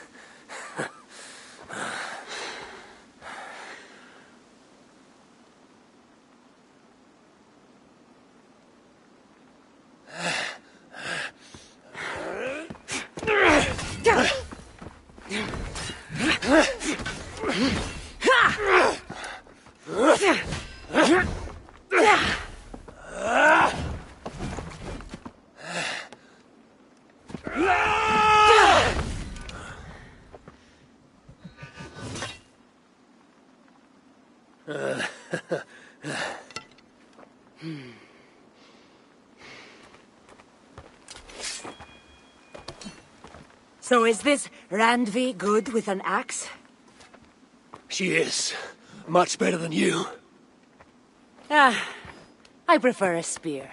So is this Randvi good with an axe? She is. Much better than you. I prefer a spear.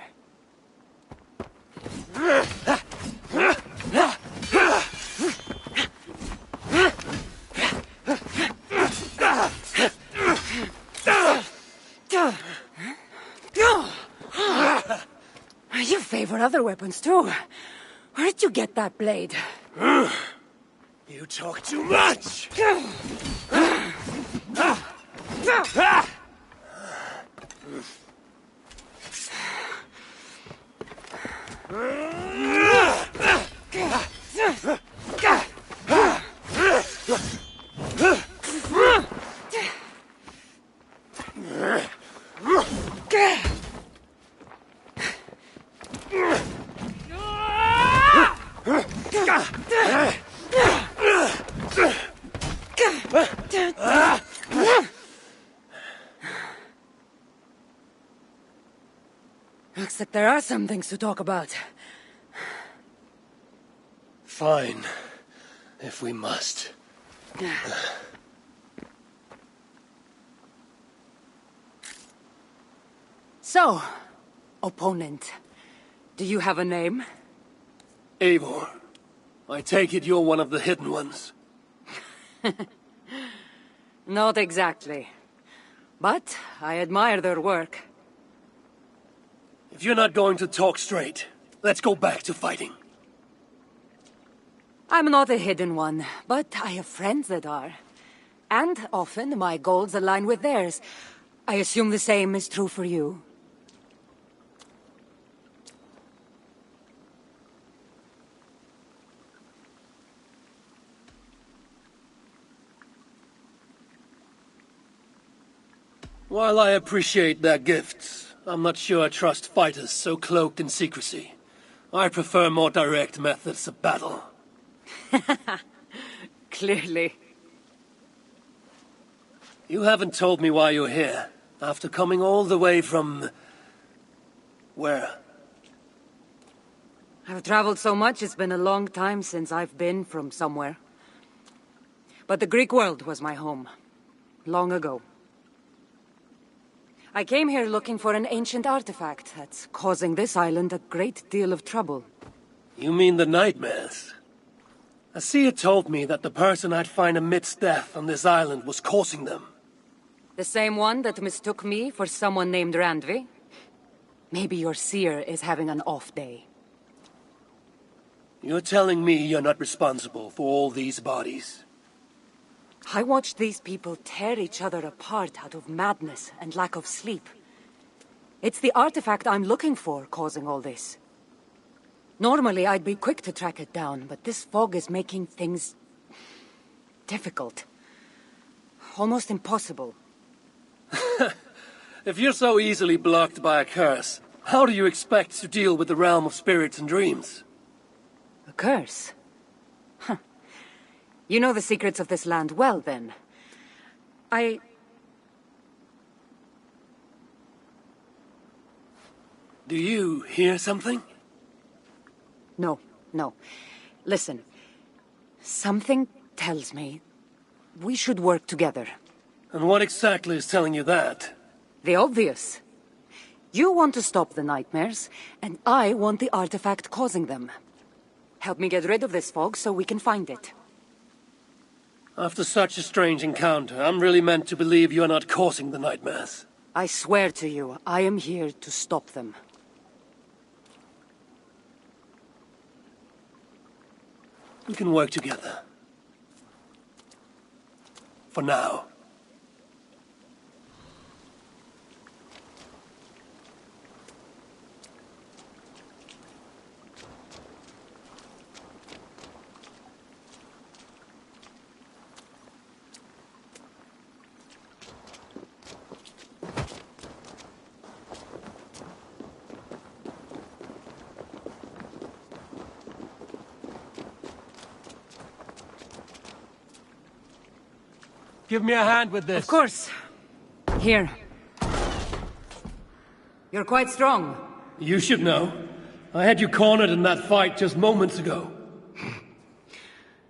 You favor other weapons too. Where did you get that blade? You talk too much! Looks like there are some things to talk about. Fine. If we must. So, opponent, do you have a name? Eivor, I take it you're one of the hidden ones. Not exactly. But I admire their work. If you're not going to talk straight, let's go back to fighting. I'm not a hidden one, but I have friends that are. And often my goals align with theirs. I assume the same is true for you. While I appreciate their gifts, I'm not sure I trust fighters so cloaked in secrecy. I prefer more direct methods of battle. Clearly. You haven't told me why you're here, after coming all the way from... where? I've traveled so much, it's been a long time since I've been from somewhere. But the Greek world was my home. Long ago. I came here looking for an ancient artifact that's causing this island a great deal of trouble. You mean the nightmares? A seer told me that the person I'd find amidst death on this island was causing them. The same one that mistook me for someone named Randvi? Maybe your seer is having an off day. You're telling me you're not responsible for all these bodies? I watched these people tear each other apart out of madness and lack of sleep. It's the artifact I'm looking for causing all this. Normally I'd be quick to track it down, but this fog is making things... difficult. Almost impossible. If you're so easily blocked by a curse, how do you expect to deal with the realm of spirits and dreams? A curse? Huh. You know the secrets of this land well, then. Do you hear something? No. Listen. Something tells me we should work together. And what exactly is telling you that? The obvious. You want to stop the nightmares, and I want the artifact causing them. Help me get rid of this fog so we can find it. After such a strange encounter, I'm really meant to believe you are not causing the nightmares. I swear to you, I am here to stop them. We can work together. For now. Give me a hand with this. Of course. Here. You're quite strong. You should know. I had you cornered in that fight just moments ago.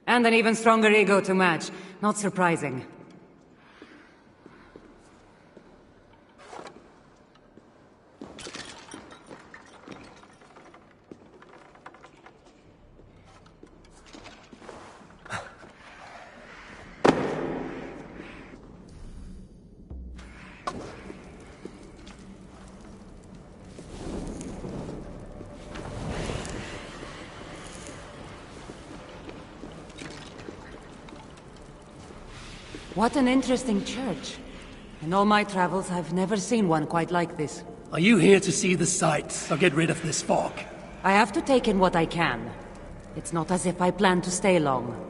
And an even stronger ego to match. Not surprising. What an interesting church. In all my travels, I've never seen one quite like this. Are you here to see the sights, or get rid of this fog? I have to take in what I can. It's not as if I plan to stay long.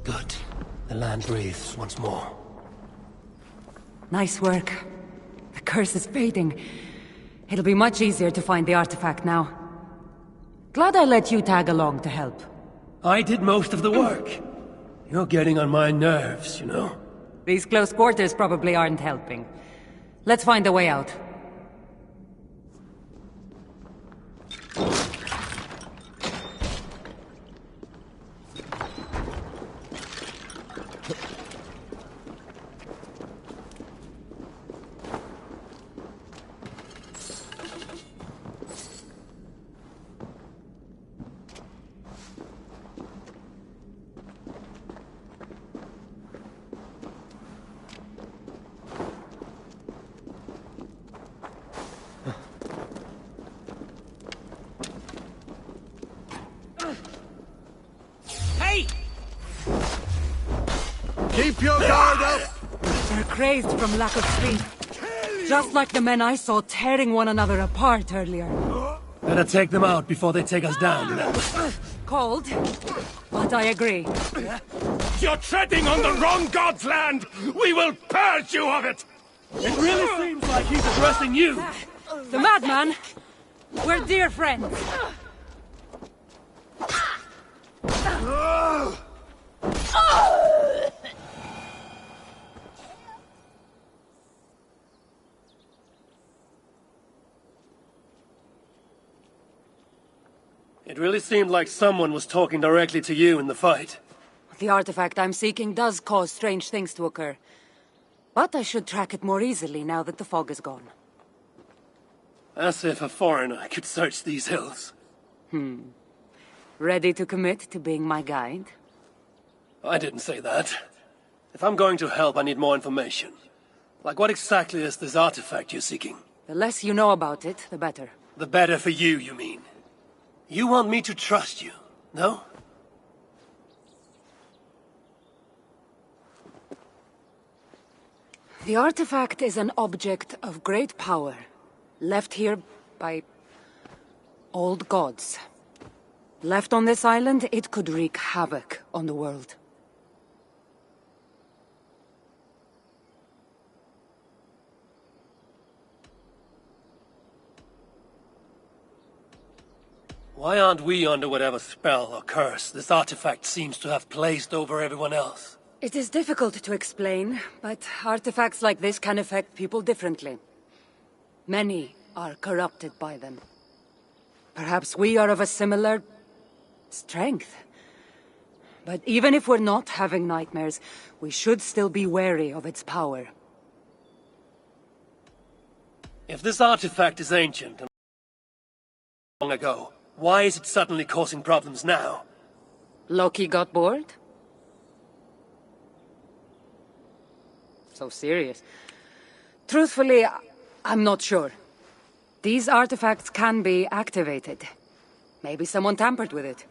Good. The land breathes once more. Nice work. The curse is fading. It'll be much easier to find the artifact now. Glad I let you tag along to help. I did most of the work. You're getting on my nerves, you know? These close quarters probably aren't helping. Let's find a way out. Keep your guard up! They're crazed from lack of sleep. Just like the men I saw tearing one another apart earlier. Better take them out before they take us down. Cold, but I agree. You're treading on the wrong god's land! We will purge you of it! It really seems like he's addressing you! The madman! We're dear friends! It really seemed like someone was talking directly to you in the fight. The artifact I'm seeking does cause strange things to occur. But I should track it more easily now that the fog is gone. As if a foreigner could search these hills. Ready to commit to being my guide? I didn't say that. If I'm going to help, I need more information. Like what exactly is this artifact you're seeking? The less you know about it, the better. The better for you, you mean? You want me to trust you, no? The artifact is an object of great power, left here by old gods. Left on this island, it could wreak havoc on the world. Why aren't we under whatever spell or curse this artifact seems to have placed over everyone else? It is difficult to explain, but artifacts like this can affect people differently. Many are corrupted by them. Perhaps we are of a similar strength. But even if we're not having nightmares, we should still be wary of its power. If this artifact is ancient and long ago, why is it suddenly causing problems now? Loki got bored? So serious. Truthfully, I'm not sure. These artifacts can be activated. Maybe someone tampered with it.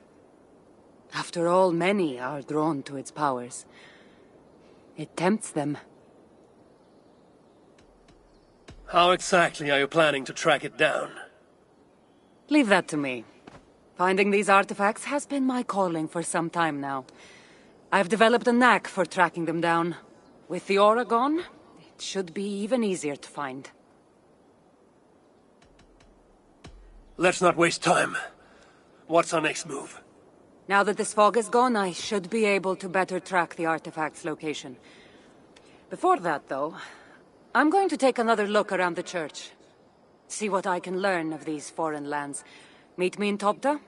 After all, many are drawn to its powers. It tempts them. How exactly are you planning to track it down? Leave that to me. Finding these artifacts has been my calling for some time now. I've developed a knack for tracking them down. With the aura gone, it should be even easier to find. Let's not waste time. What's our next move? Now that this fog is gone, I should be able to better track the artifact's location. Before that, though, I'm going to take another look around the church. See what I can learn of these foreign lands. Meet me in Topta?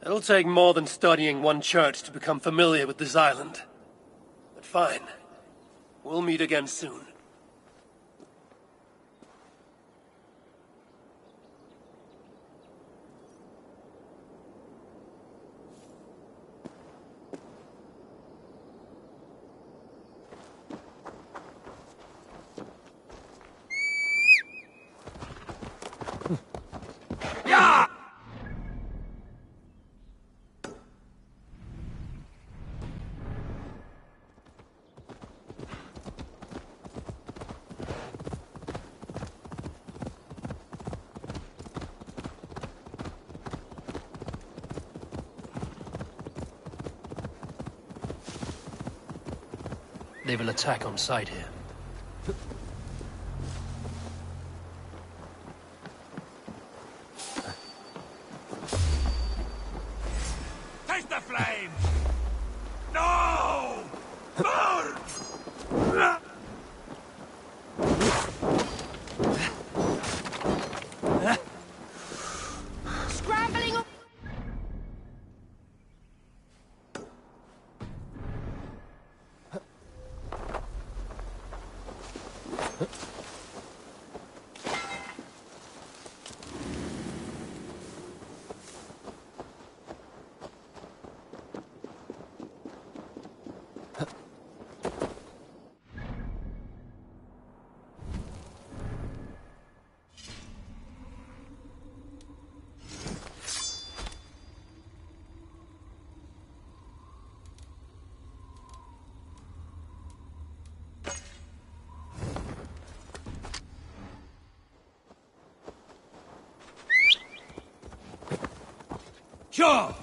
It'll take more than studying one church to become familiar with this island. But fine. We'll meet again soon. They will attack on sight here. Taste the flame! No! Burn! Scrambling up. Sure!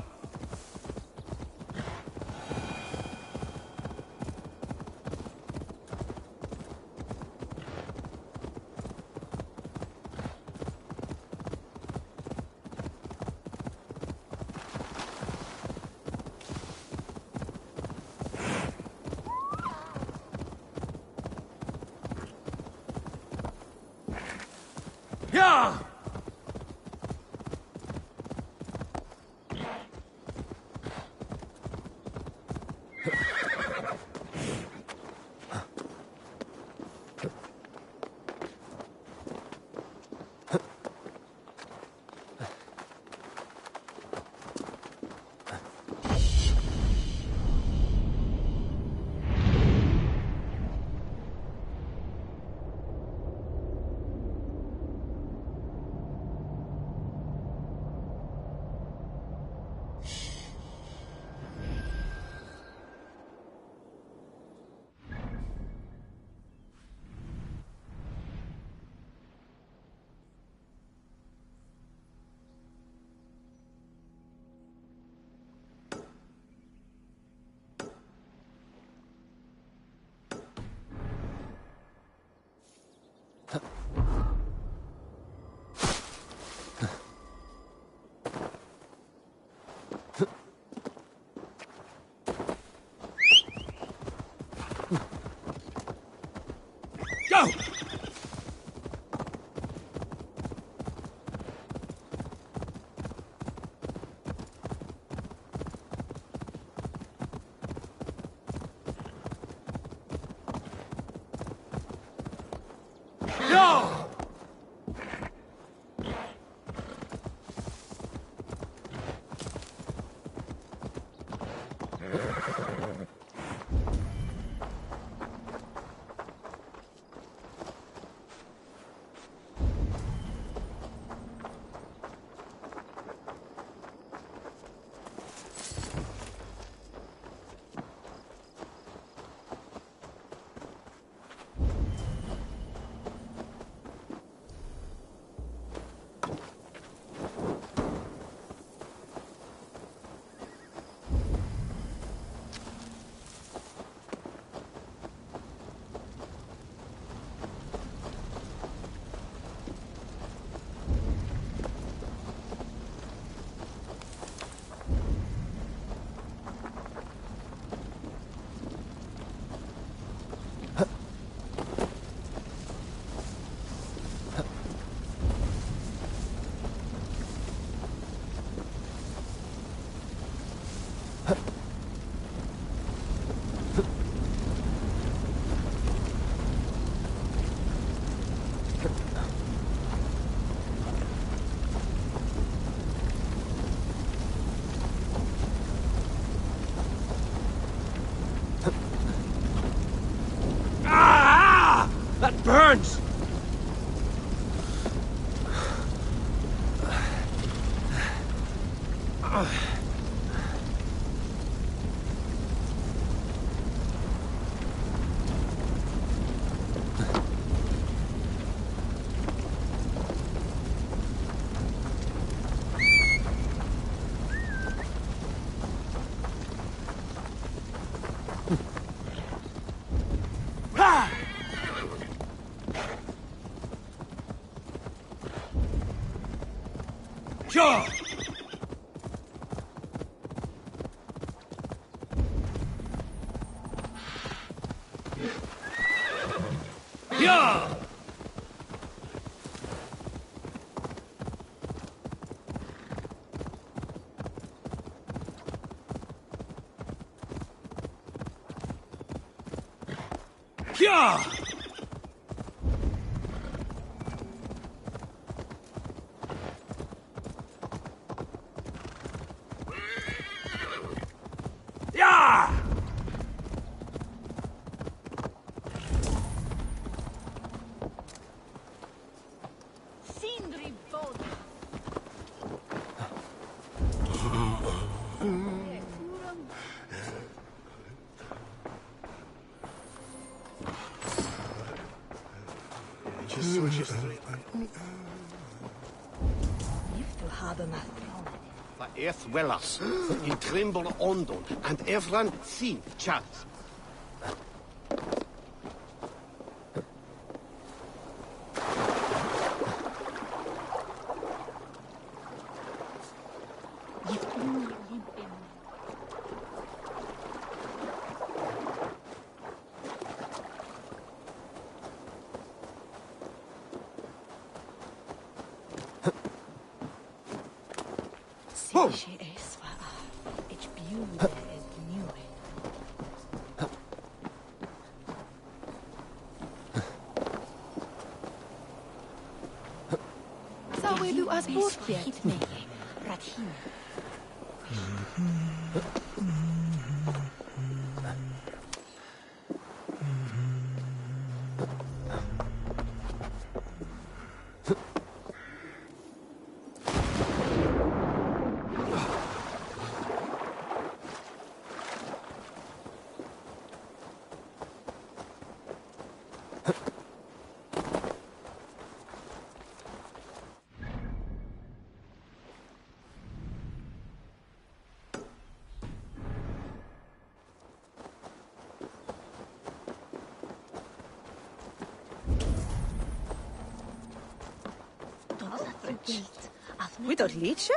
Yeah! No! That burns! Sure! Yeah! Yeah! Yeah! Sindri Bod. Va eth wellas, in trimble ondon, and everyone seen chat. She is it's beautiful and new. Zou du as bortjet? We don't liedje?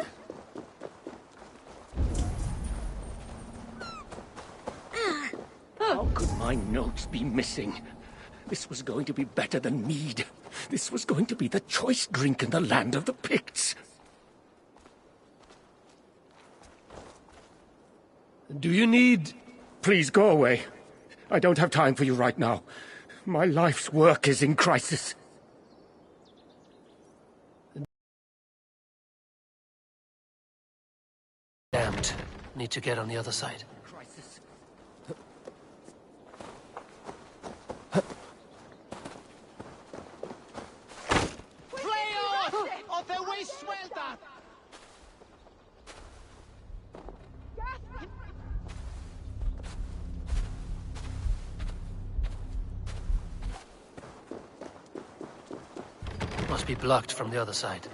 How could my notes be missing? This was going to be better than mead. This was going to be the choice drink in the land of the Picts. Do you need... Please go away. I don't have time for you right now. My life's work is in crisis. Damned. Need to get on the other side. Crisis. Freya! Of the way swelter! Must be blocked from the other side.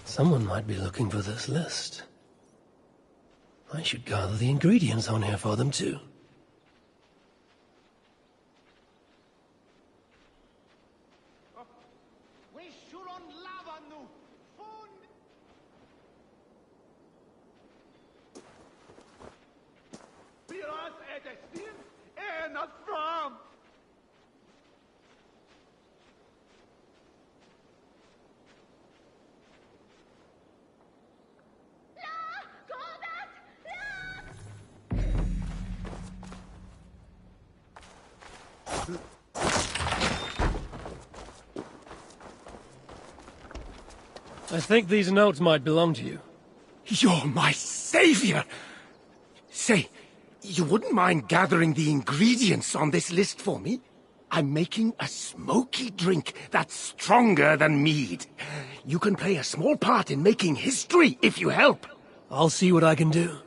Someone might be looking for this list. I should gather the ingredients on here for them too. I think these notes might belong to you. You're my savior! Say, you wouldn't mind gathering the ingredients on this list for me? I'm making a smoky drink that's stronger than mead. You can play a small part in making history if you help. I'll see what I can do.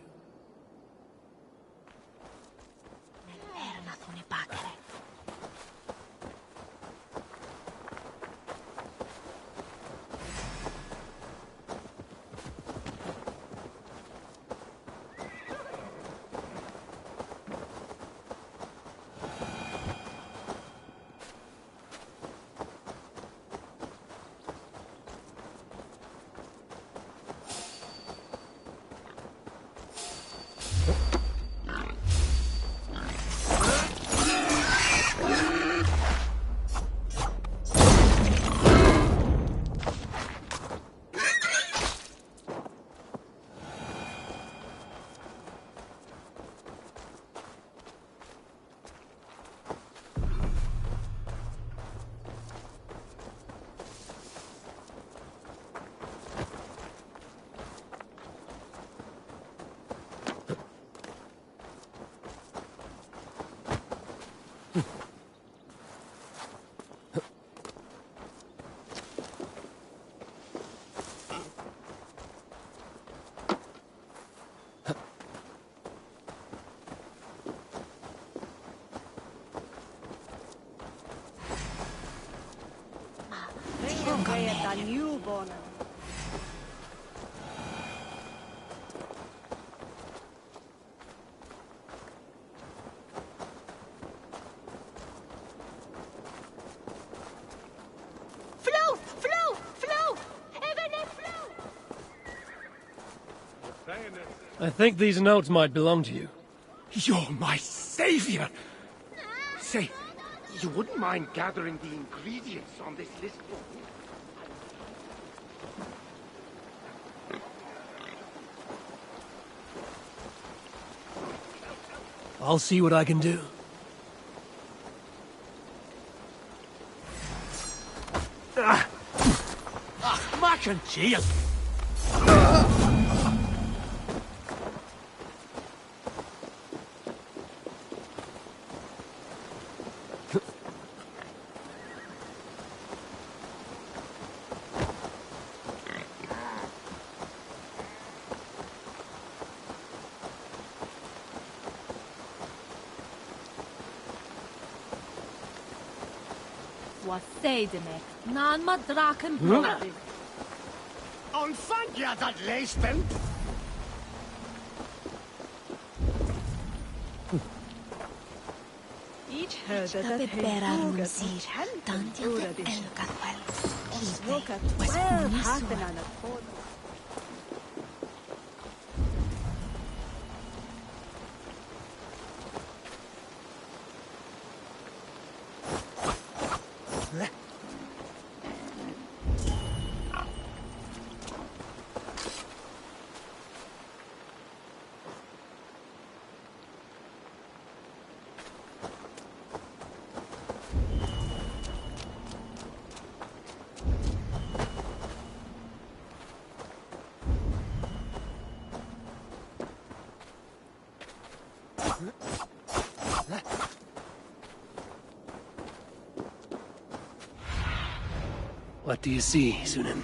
Newborn. I think these notes might belong to you. You're my savior! Say, you wouldn't mind gathering the ingredients on this list for me? I'll see what I can do. Mac and cheese! Wat zeiden me? Naan maar draken broden. Ontvang je dat leespen? Each What do you see, Sunan?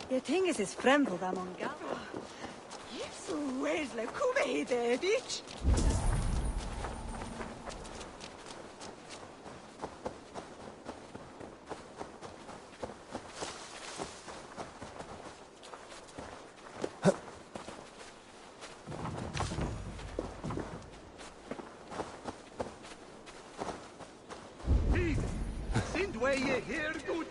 Det tinges is fremmed av många. Jesu, wesle, kuve hide, bitch. Sind way here, good.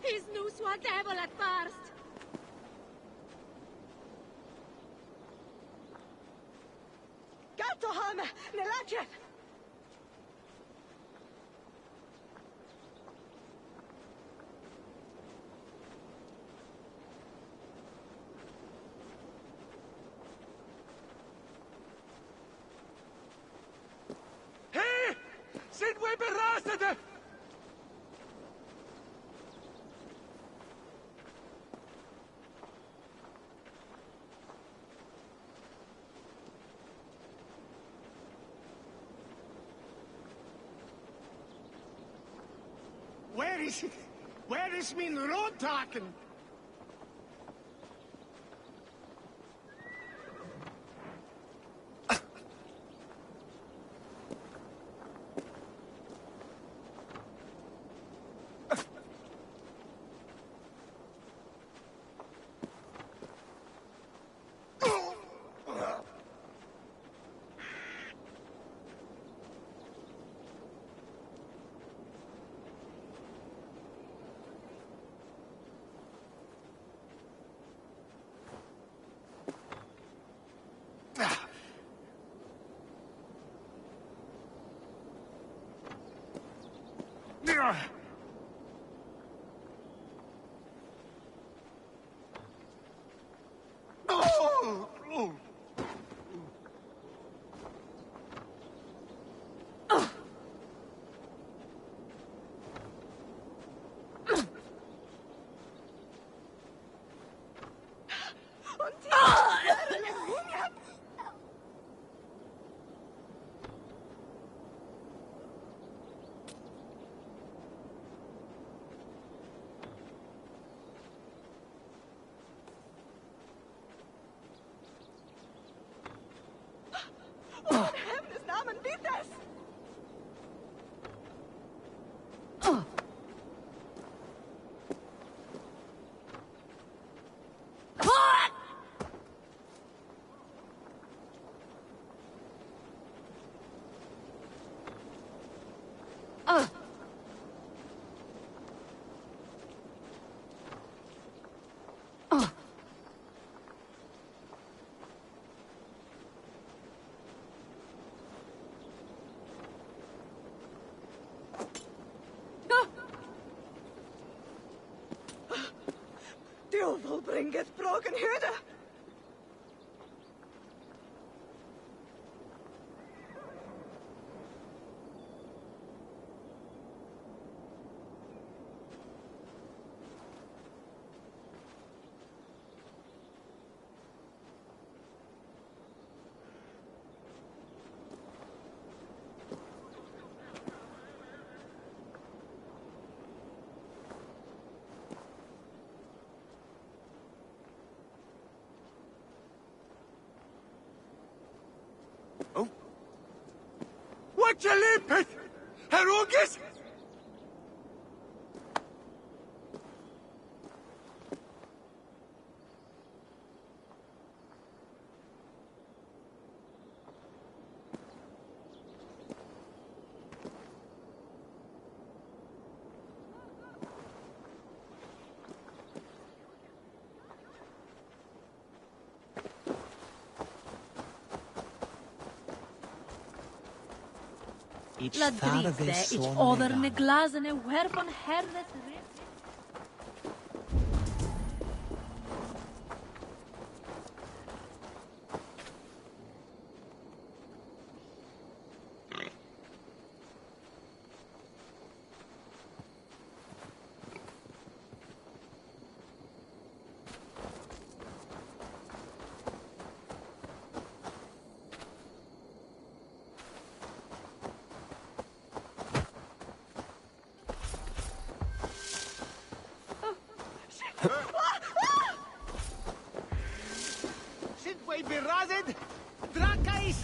He's no swag devil at first. Get to him, Nelajet! Hey! Sind we berasted? is it? Where is mijn roodtaken? Duvel bringeth broken herde. What you limpet? Herugis? La drite, ich oder ne glasene wer von herret Sind wij berazend? Drakais!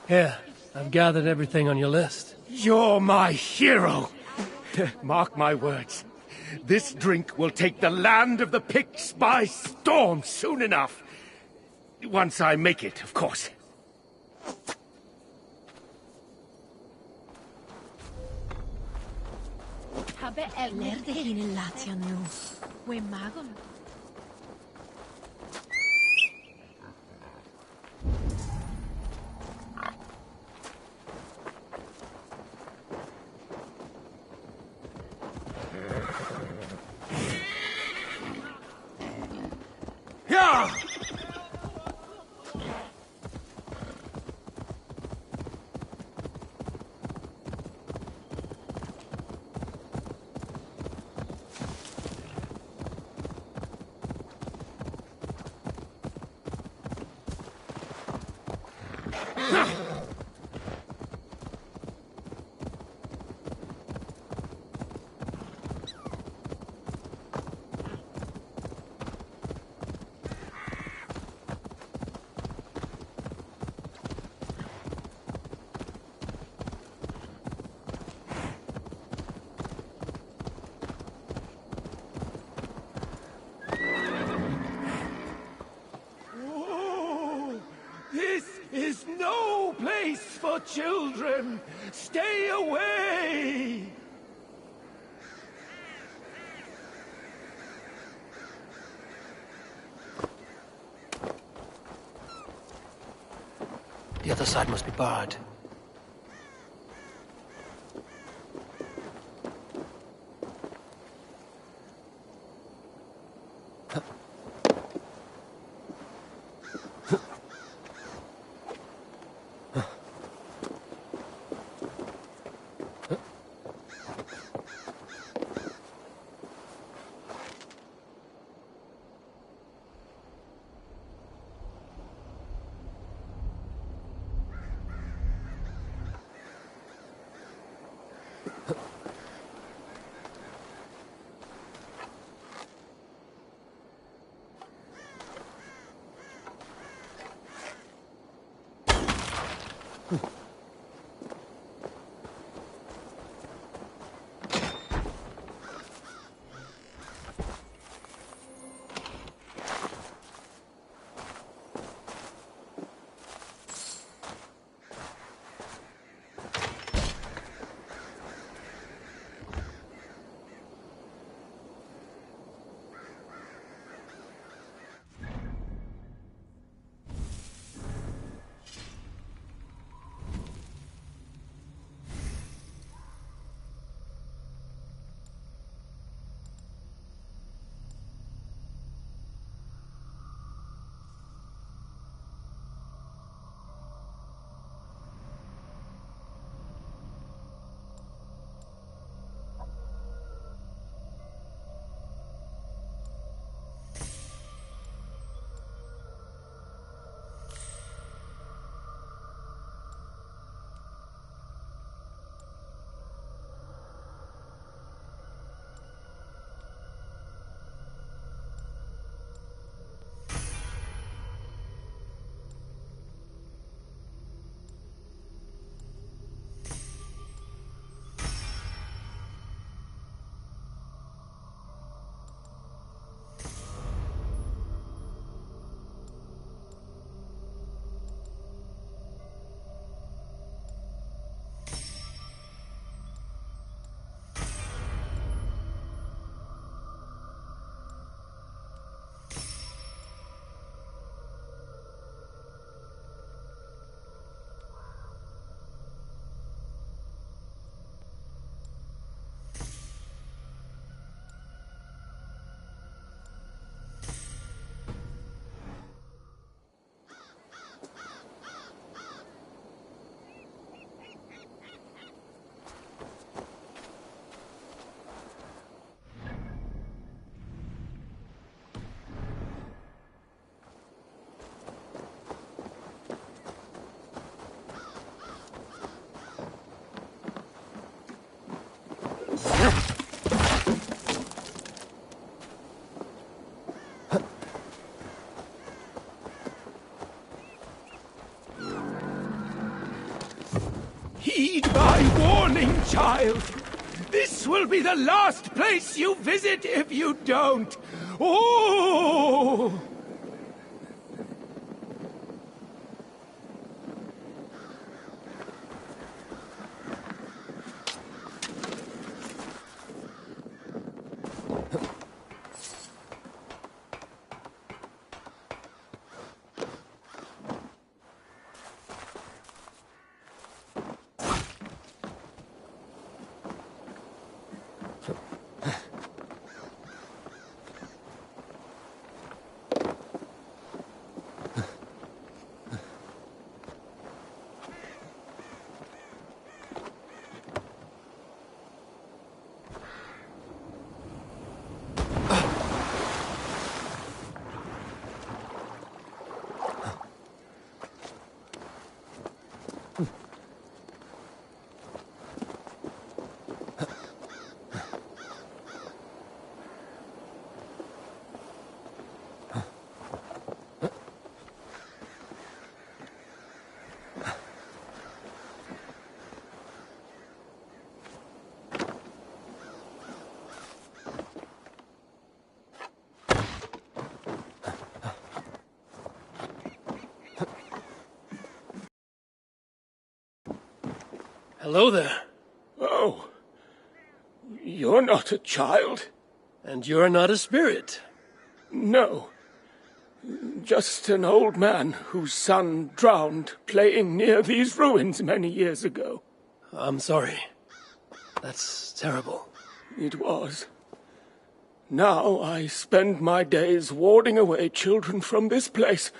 Here, I've gathered everything on your list. You're my hero! Mark my words. This drink will take the land of the Picts by storm soon enough. Once I make it, of course. Yeah! This is no place for children! Stay away! The other side must be barred. Heed my warning, child. This will be the last place you visit if you don't. Oh! Hello there. Oh, you're not a child. And you're not a spirit. No. Just an old man whose son drowned playing near these ruins many years ago. I'm sorry. That's terrible. It was. Now I spend my days warding away children from this place,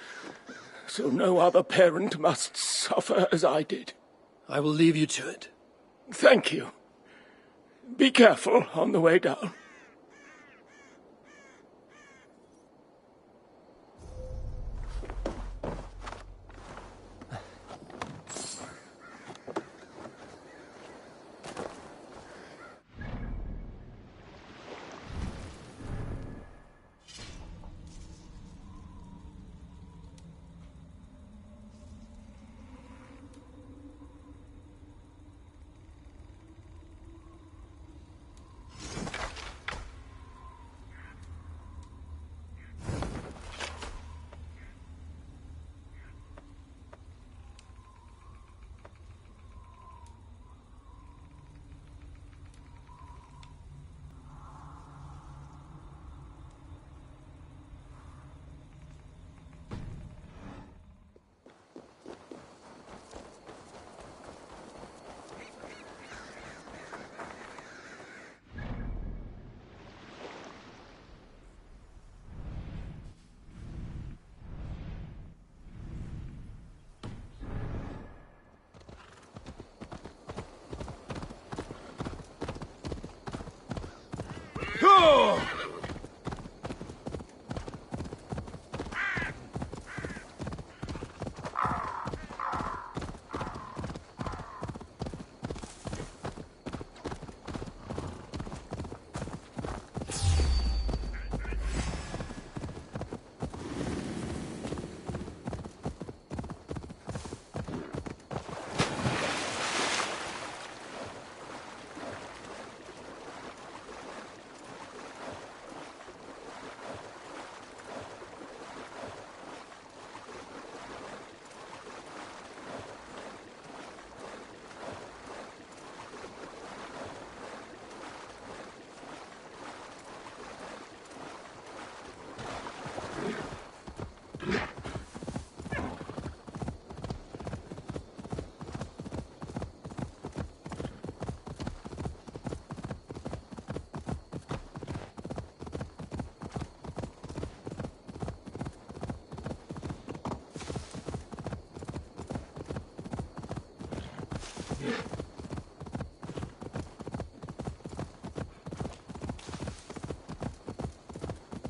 so no other parent must suffer as I did. I will leave you to it. Thank you. Be careful on the way down.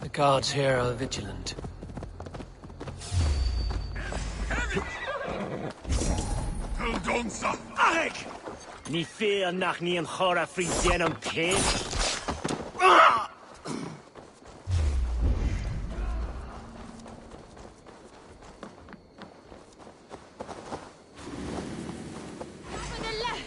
The guards here are vigilant. Donsa! Arek! Ni fear nach ni an chora frien am pain. To the left!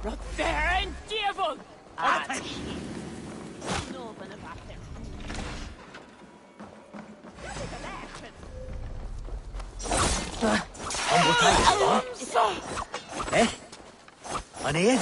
Rottaren djävul! Snobben är vatten. Eh? Vad är det?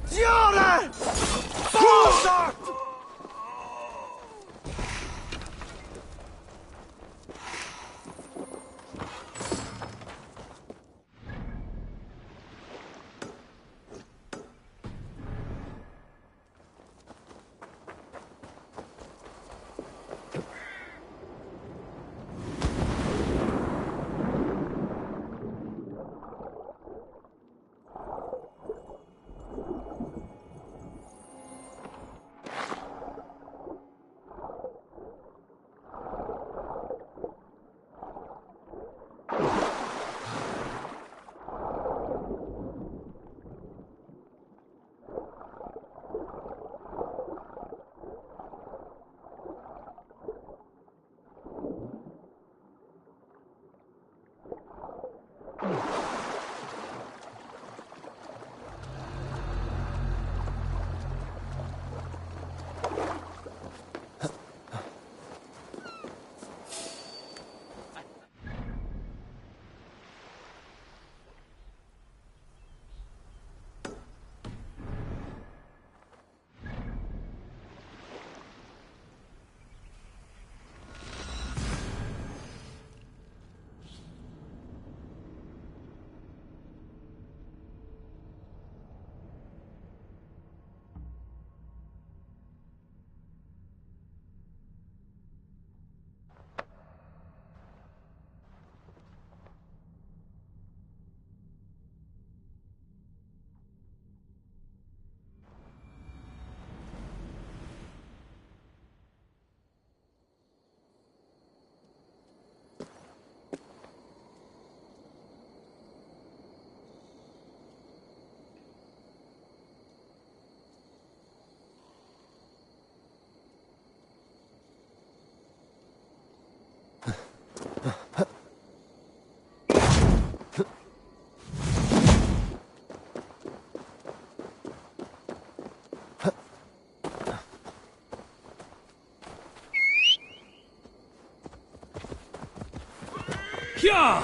Diore! Bastard! Ja!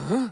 Huh?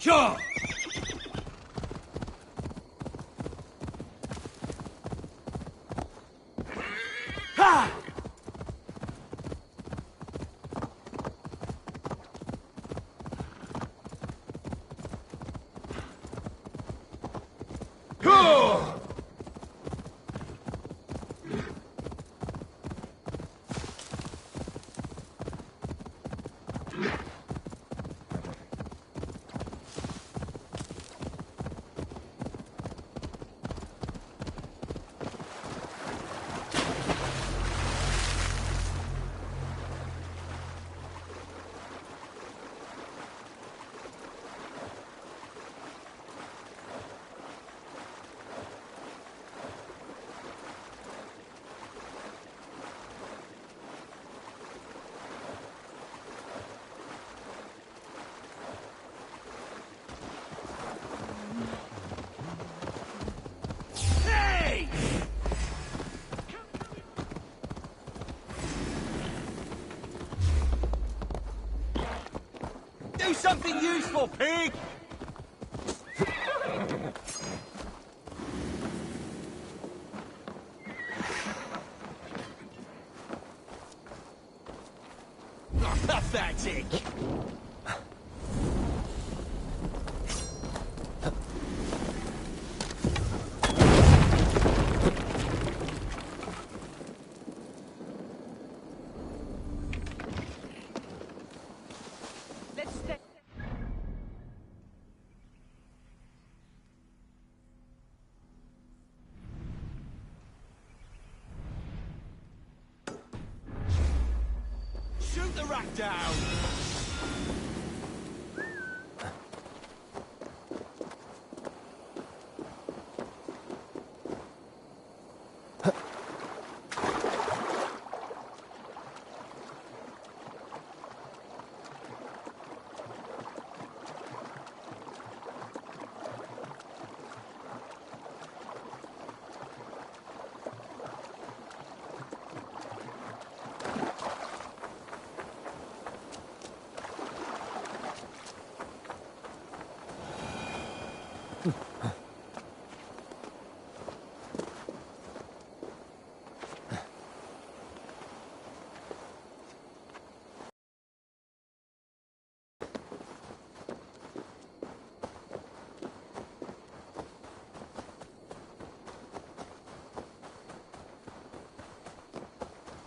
Sure. Ha! Do something useful, pig! Pathetic! Shoot the rat down!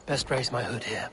Best raise my hood here.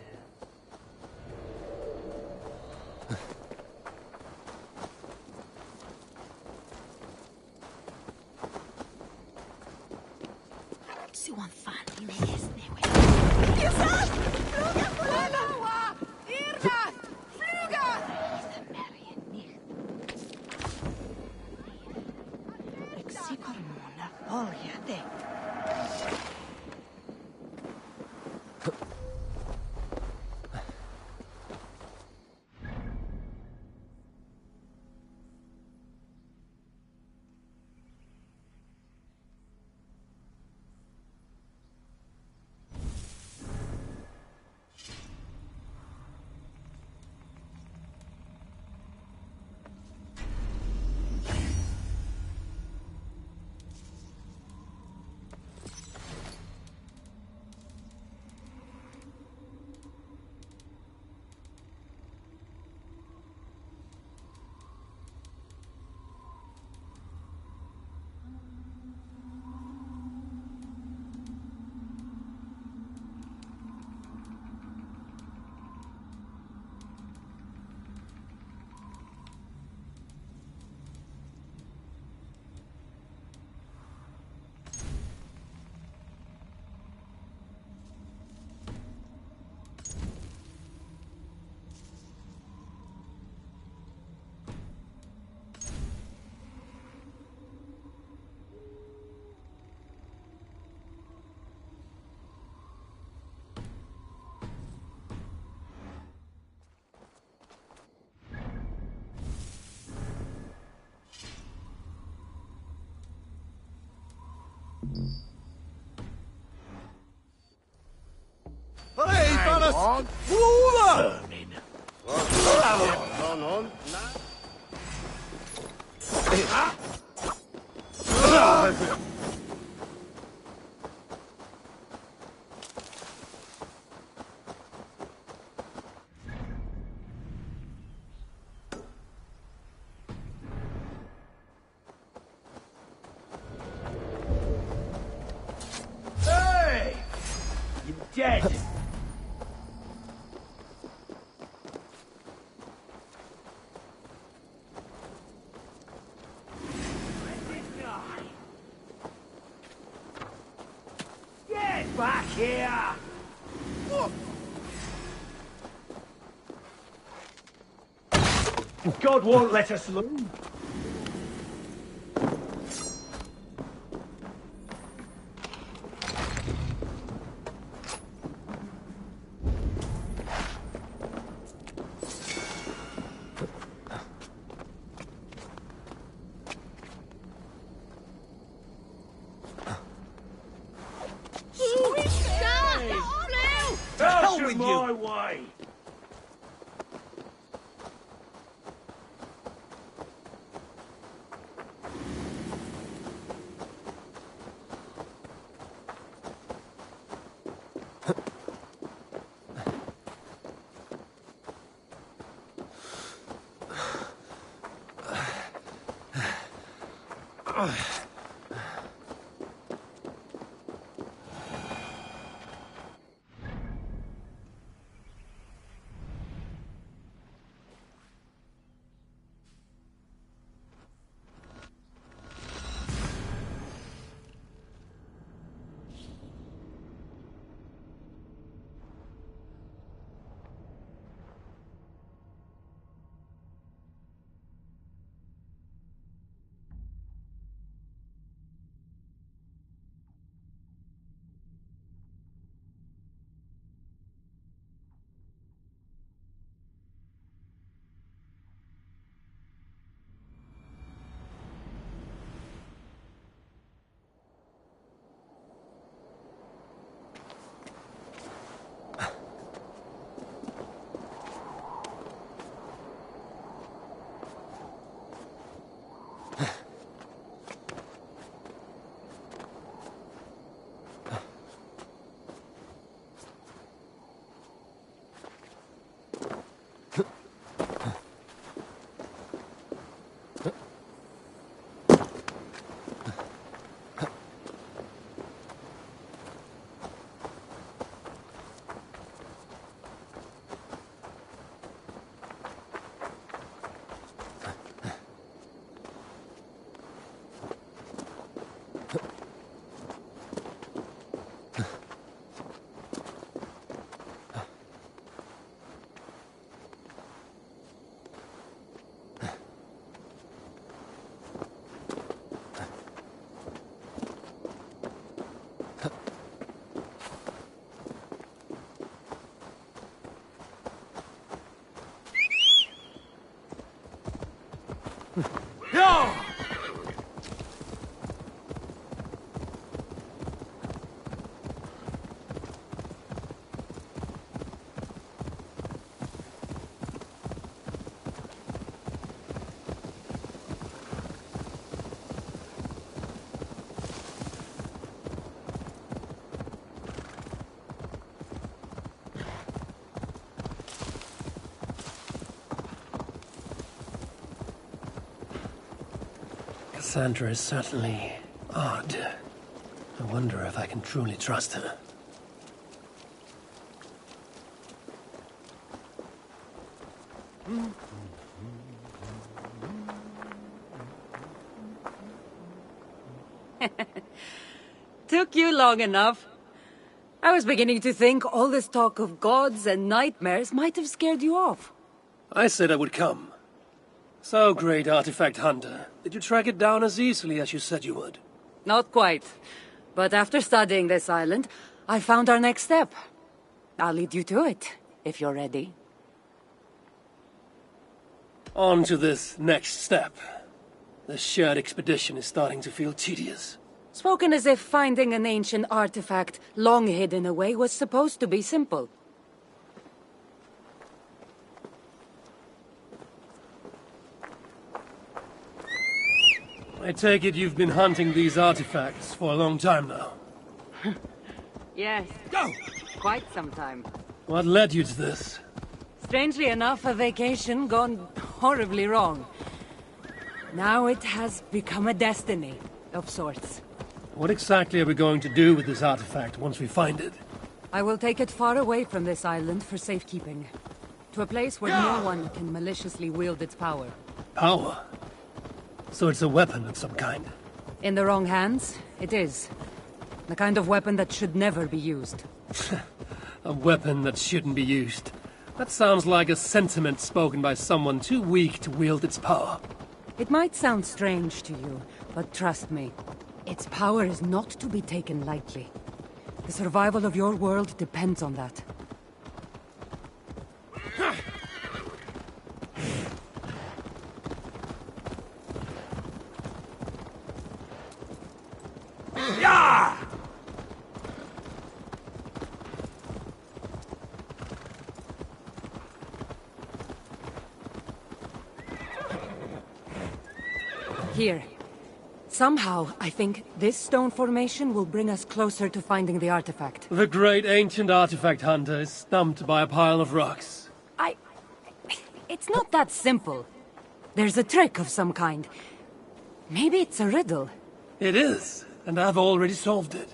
Hey, Varas! Vermin! dead! Get back here! God won't let us lose. Hell with My you! way! No! Cassandra is certainly odd. I wonder if I can truly trust her. Took you long enough. I was beginning to think all this talk of gods and nightmares might have scared you off. I said I would come. So, great artifact hunter, did you track it down as easily as you said you would? Not quite. But after studying this island, I found our next step. I'll lead you to it, if you're ready. On to this next step. The shared expedition is starting to feel tedious. Spoken as if finding an ancient artifact long hidden away was supposed to be simple. I take it you've been hunting these artifacts for a long time now. Yes. Go! Quite some time. What led you to this? Strangely enough, a vacation gone horribly wrong. Now it has become a destiny, of sorts. What exactly are we going to do with this artifact once we find it? I will take it far away from this island for safekeeping. To a place where no one can maliciously wield its power. Power? So it's a weapon of some kind? In the wrong hands, it is. The kind of weapon that should never be used. A weapon that shouldn't be used. That sounds like a sentiment spoken by someone too weak to wield its power. It might sound strange to you, but trust me, its power is not to be taken lightly. The survival of your world depends on that. Here. Somehow, I think this stone formation will bring us closer to finding the artifact. The great ancient artifact hunter is stumped by a pile of rocks. It's not that simple. There's a trick of some kind. Maybe it's a riddle. It is, and I've already solved it.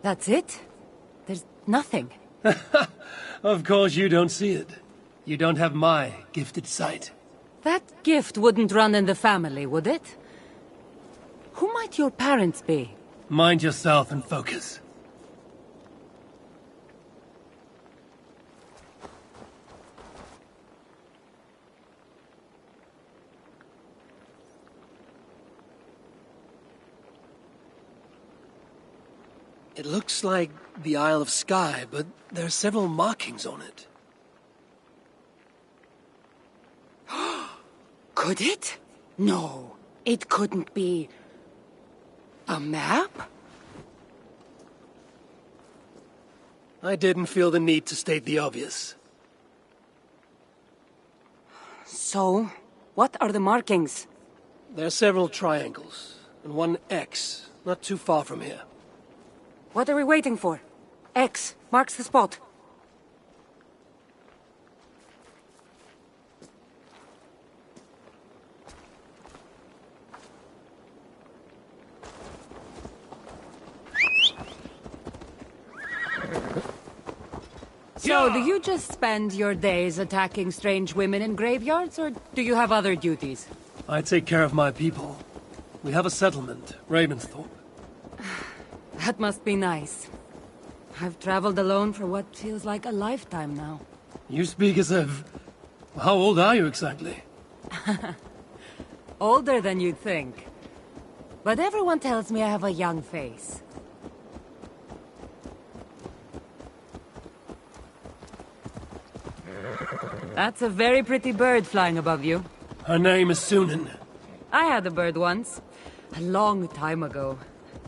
That's it? There's nothing. Of course you don't see it. You don't have my gifted sight. That gift wouldn't run in the family, would it? Who might your parents be? Mind yourself and focus. It looks like the Isle of Skye, but there are several markings on it. Could it? No, it couldn't be. A map? I didn't feel the need to state the obvious. So, what are the markings? There are several triangles, and one X, not too far from here. What are we waiting for? X marks the spot. So, do you just spend your days attacking strange women in graveyards, or do you have other duties? I take care of my people. We have a settlement, Ravensthorpe. That must be nice. I've traveled alone for what feels like a lifetime now. You speak as if... How old are you exactly? Older than you'd think. But everyone tells me I have a young face. That's a very pretty bird flying above you. Her name is Sunan. I had a bird once. A long time ago.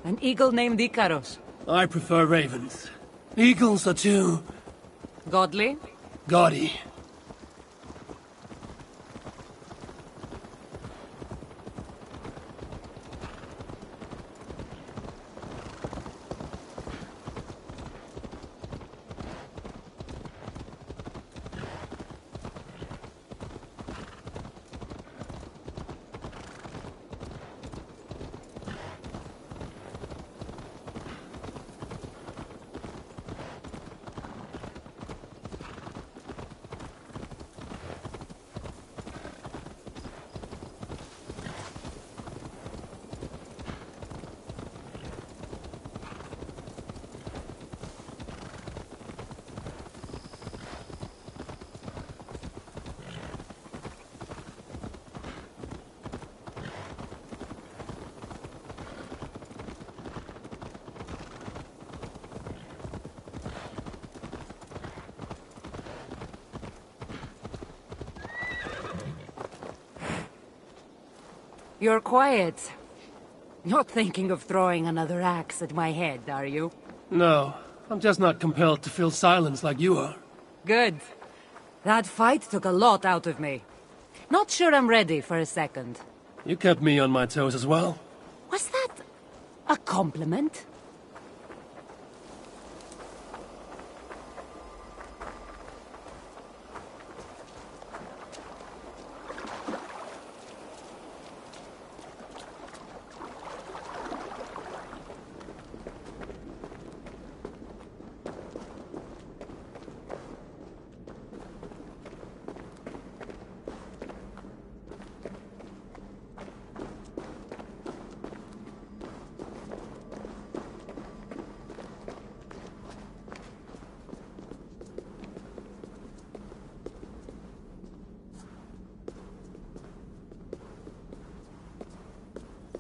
An eagle named Ikaros. I prefer ravens. Eagles are too... Godly? gaudy. You're quiet. Not thinking of throwing another axe at my head, are you? No, I'm just not compelled to fill silence like you are. Good. That fight took a lot out of me. Not sure I'm ready for a second. You kept me on my toes as well. Was that a compliment?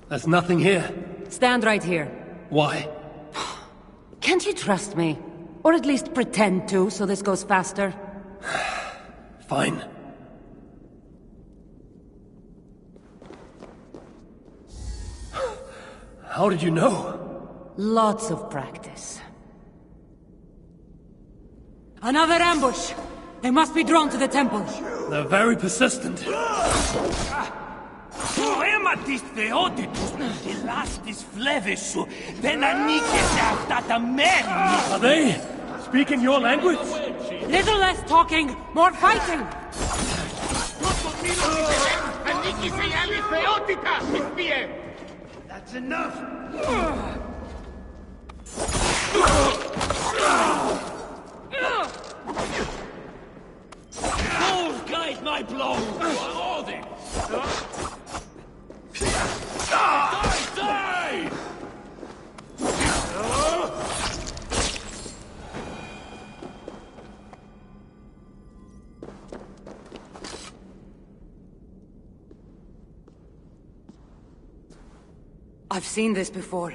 There's nothing here. Stand right here. Why? Can't you trust me? Or at least pretend to, so this goes faster? Fine. How did you know? Lots of practice. Another ambush! They must be drawn to the temple. They're very persistent. Are they speaking your language? Little less talking, more fighting! That's enough! Fools guide my blow! All this! Die! I've seen this before.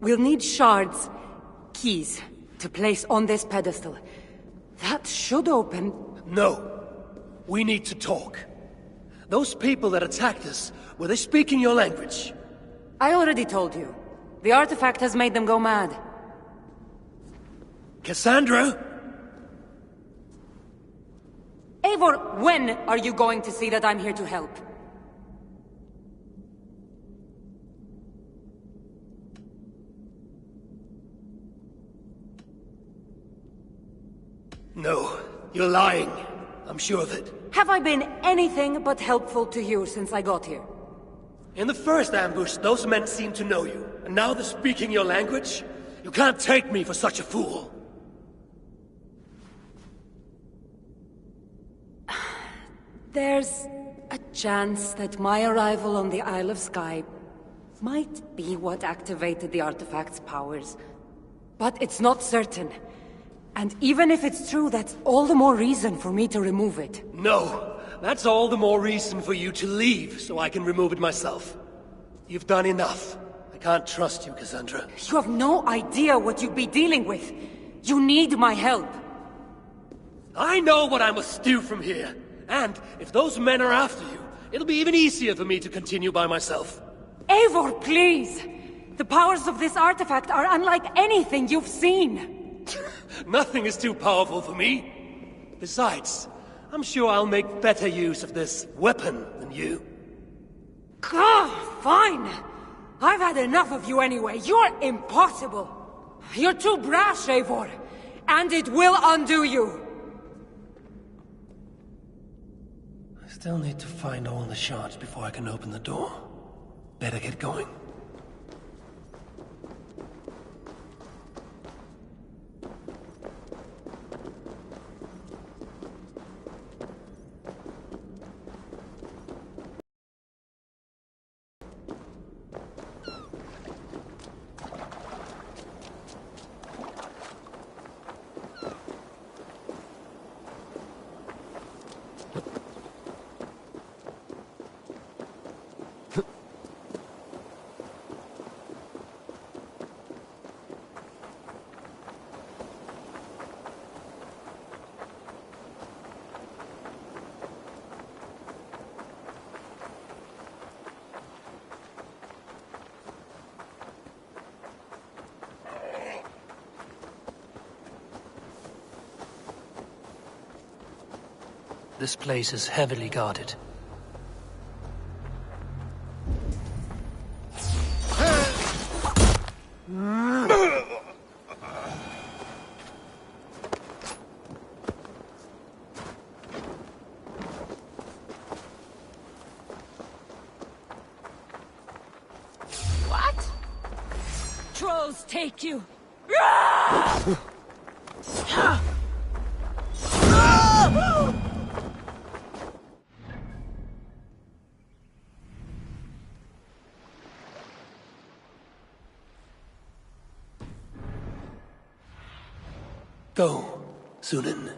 We'll need shards, keys, to place on this pedestal. That should open... No. We need to talk. Those people that attacked us, were they speaking your language? I already told you. The artifact has made them go mad. Cassandra? Eivor, when are you going to see that I'm here to help? No, you're lying. I'm sure of it. Have I been anything but helpful to you since I got here? In the first ambush, those men seemed to know you. And now they're speaking your language? You can't take me for such a fool. There's a chance that my arrival on the Isle of Skye might be what activated the artifact's powers. But it's not certain. And even if it's true, that's all the more reason for me to remove it. No, that's all the more reason for you to leave, so I can remove it myself. You've done enough. I can't trust you, Cassandra. You have no idea what you'd be dealing with. You need my help. I know what I must do from here. And if those men are after you, it'll be even easier for me to continue by myself. Eivor, please! The powers of this artifact are unlike anything you've seen. Nothing is too powerful for me. Besides, I'm sure I'll make better use of this weapon than you. Fine! I've had enough of you anyway. You're impossible. You're too brash, Eivor. And it will undo you. I still need to find all the shards before I can open the door. Better get going. This place is heavily guarded. What? Trolls take you. Go, Sunan.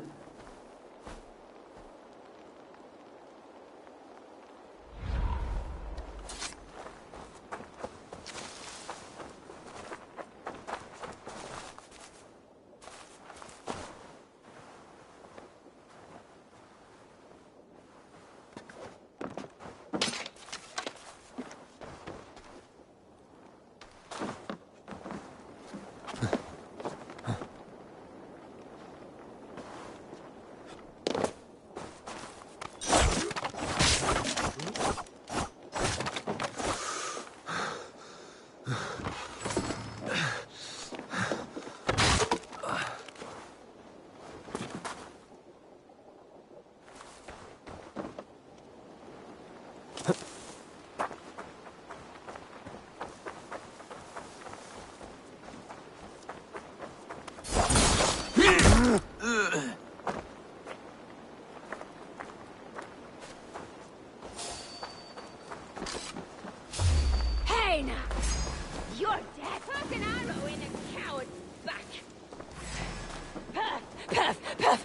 now! You're dead! Put an arrow in a coward's back! Puff!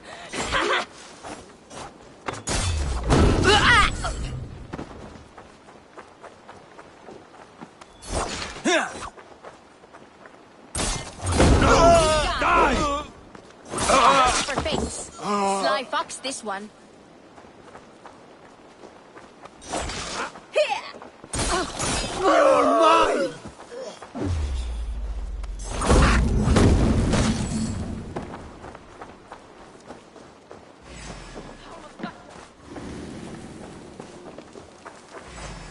Die! For face. Sly fox, this one. You're mine!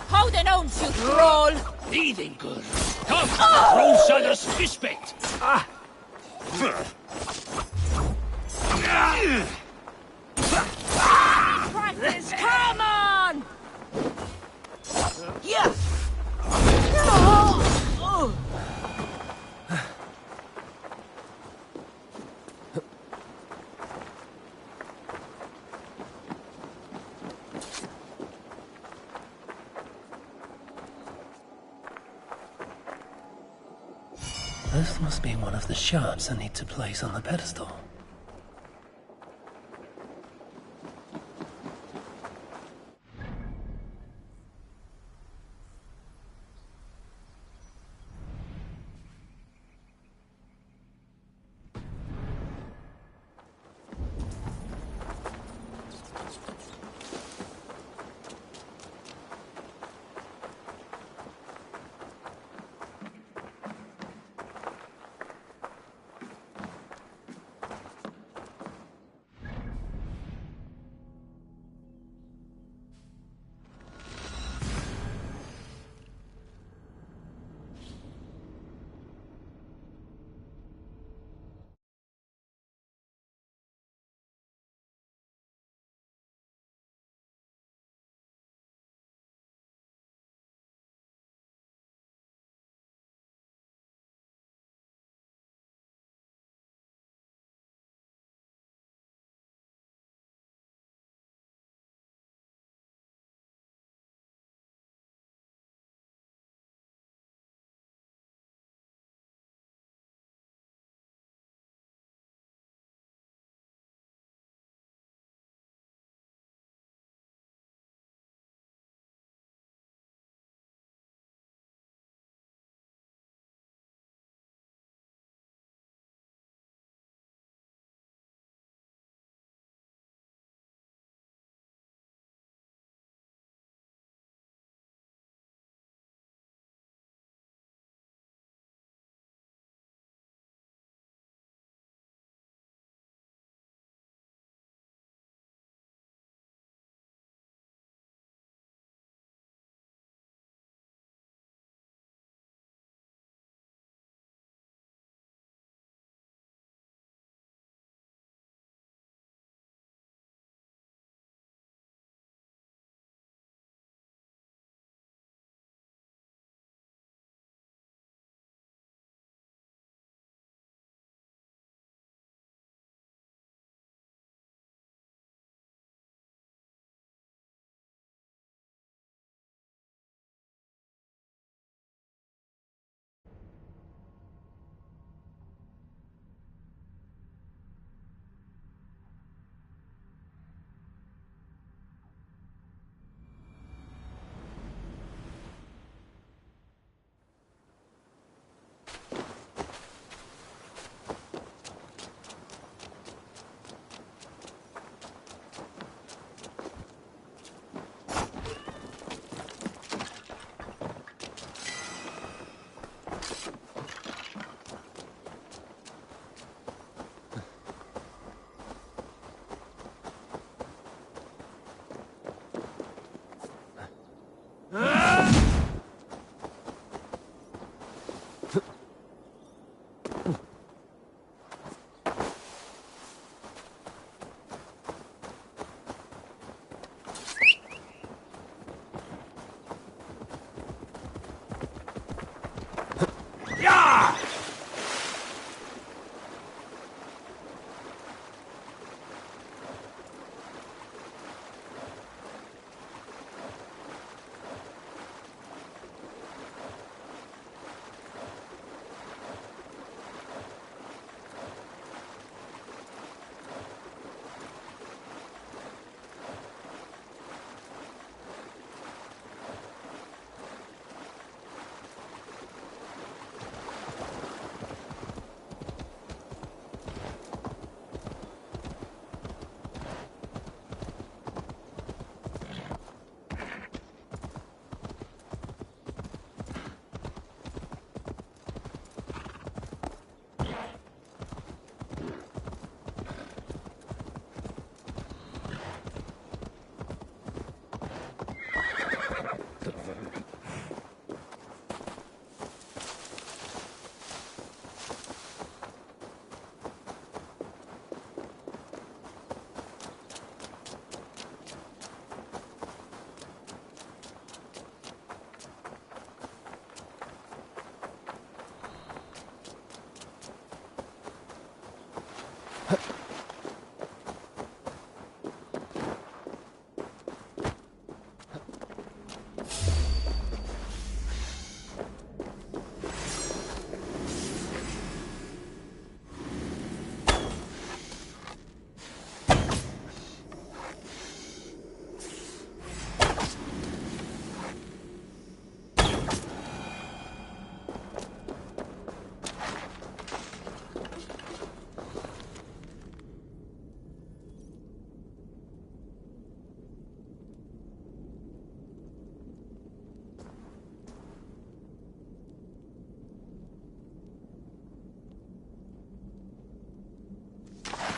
Hold it on, you troll! Thieving good. Come, Trollshagger's fishbait. Practice, come on! Yeah! This must be one of the shards I need to place on the pedestal.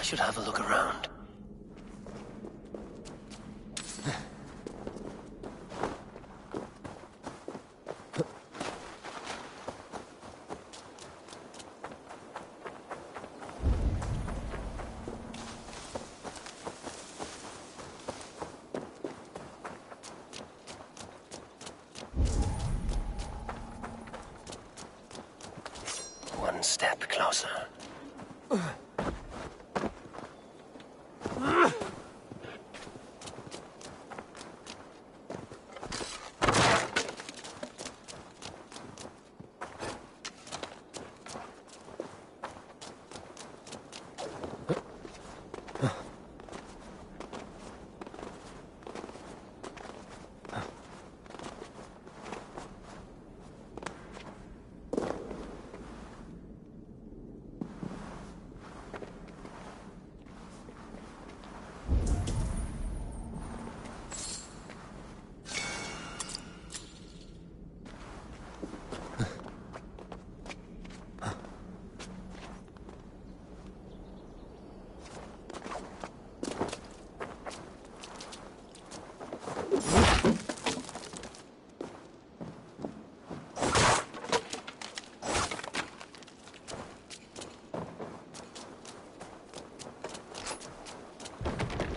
should have a look around. One step closer.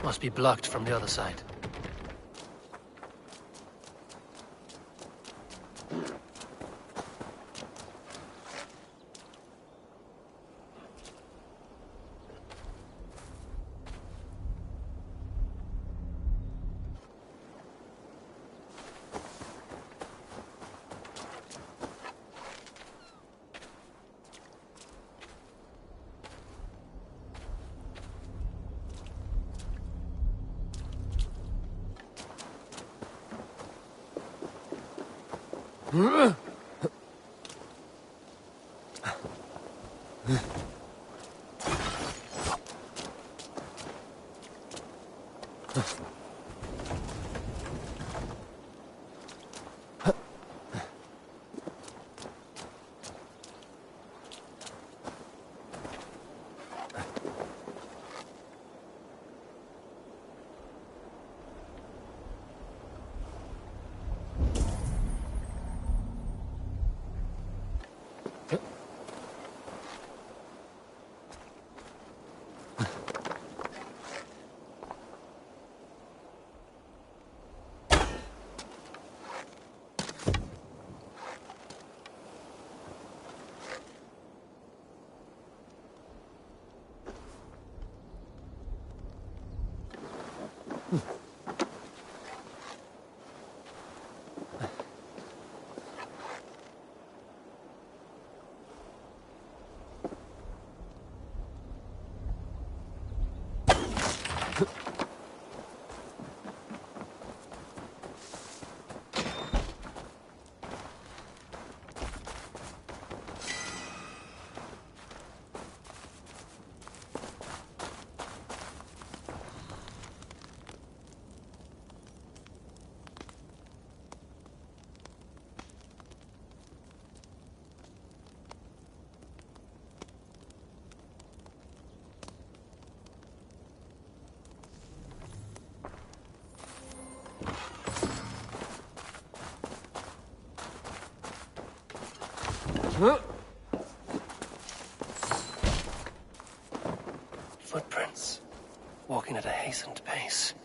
Must be blocked from the other side. Footprints. Walking at a hastened pace.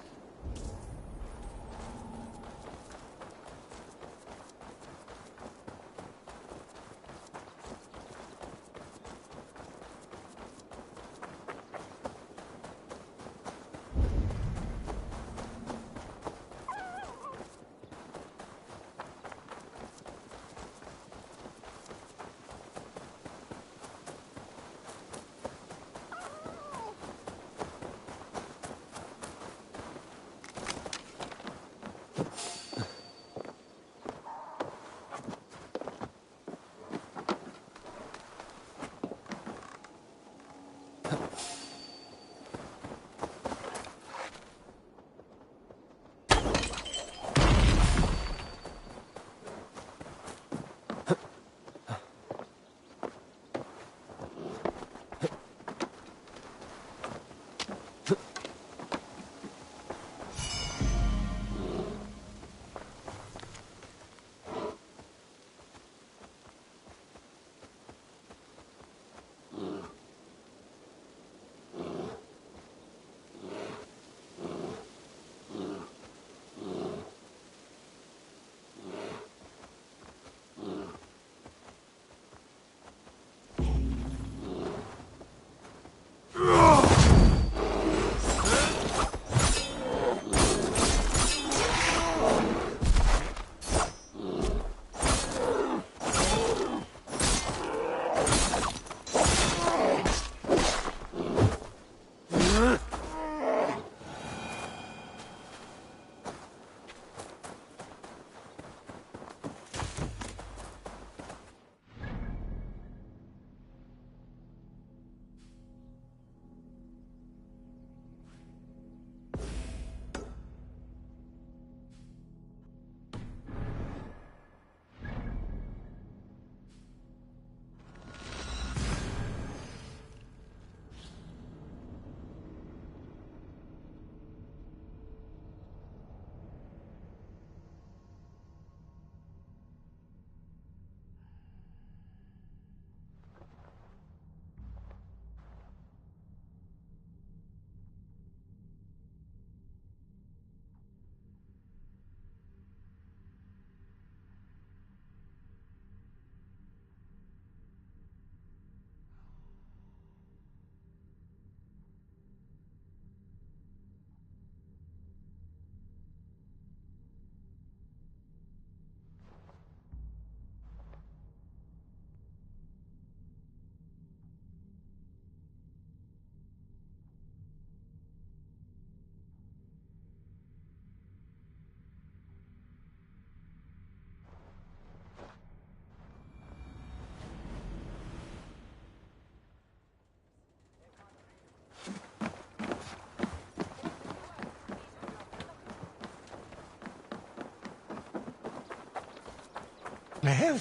Well,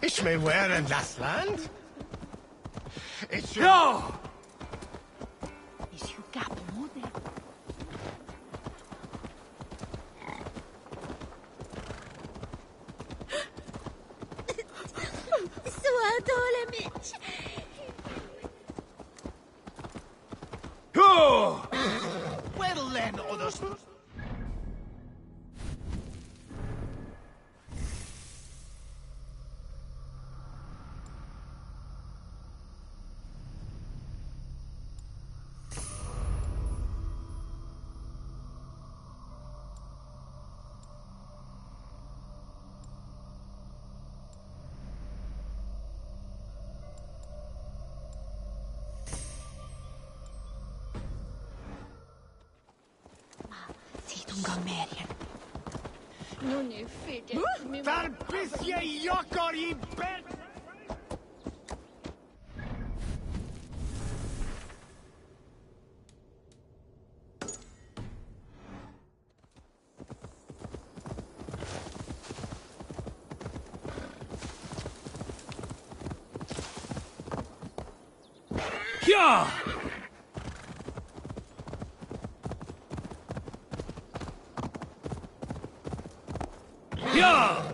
ich may wear in das Land. It's your... No! Is you capo there? Oh! Well then, others... Non è fede. Tarpisje jokor i bed! Yeah! Yeah!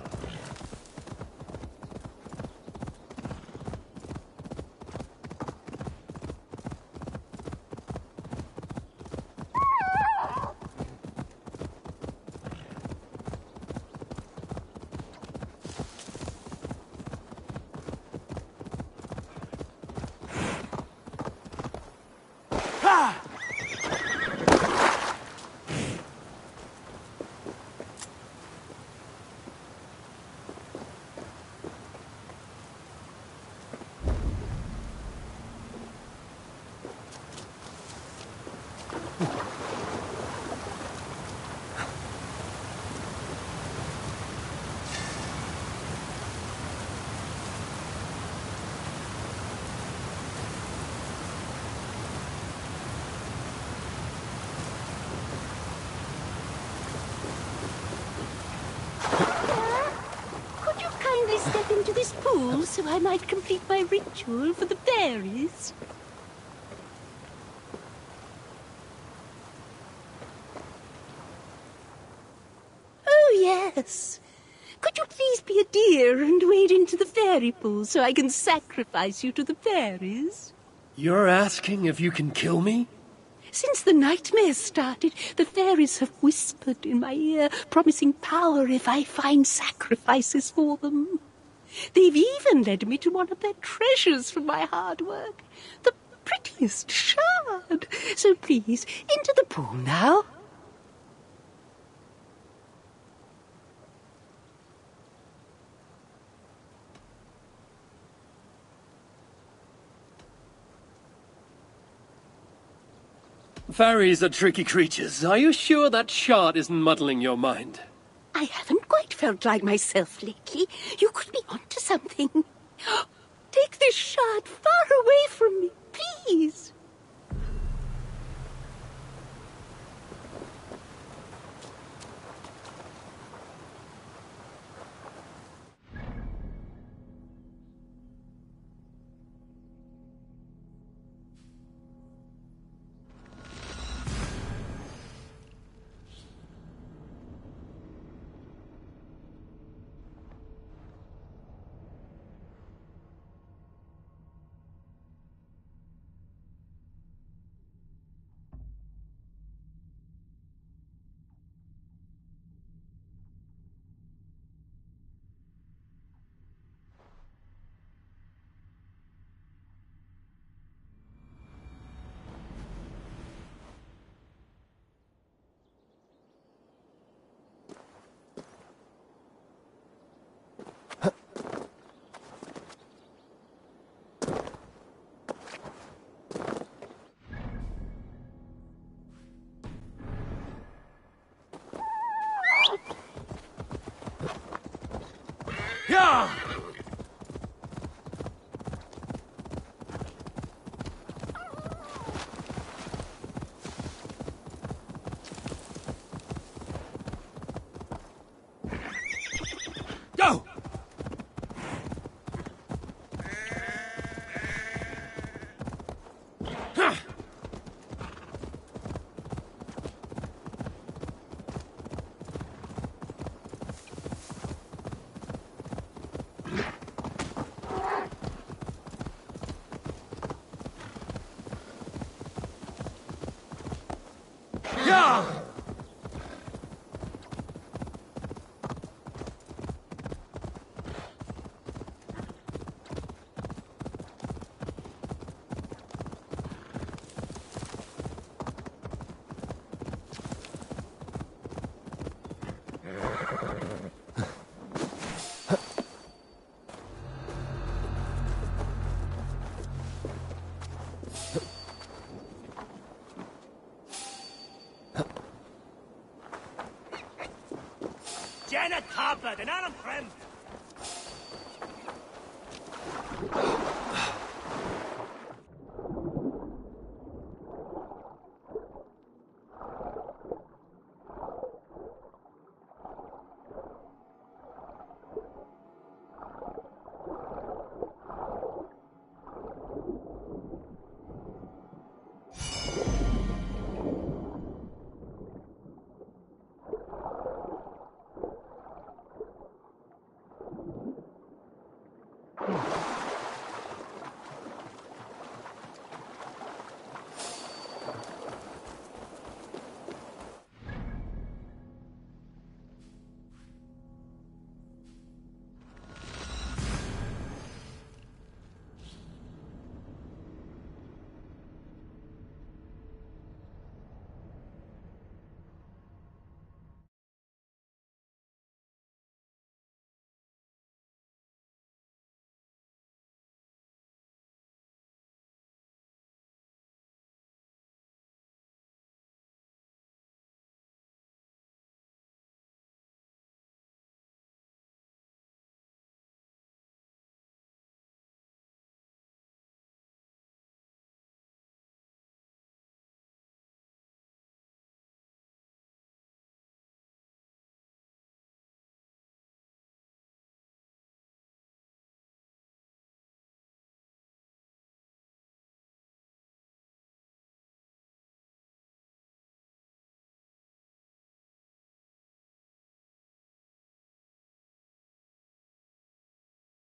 Could you kindly step into this pool so I might complete my ritual for the fairies? Oh, yes. Could you please be a dear and wade into the fairy pool so I can sacrifice you to the fairies? You're asking if you can kill me? Since the nightmares started, the fairies have whispered in my ear, promising power if I find sacrifices for them. They've even led me to one of their treasures from my hard work, the prettiest shard. So please, into the pool now. Fairies are tricky creatures. Are you sure that shard isn't muddling your mind? I haven't quite felt like myself lately. You could be onto something. Take this shard far away from me, please. Yeah! Janet Harper, den Adam Frem!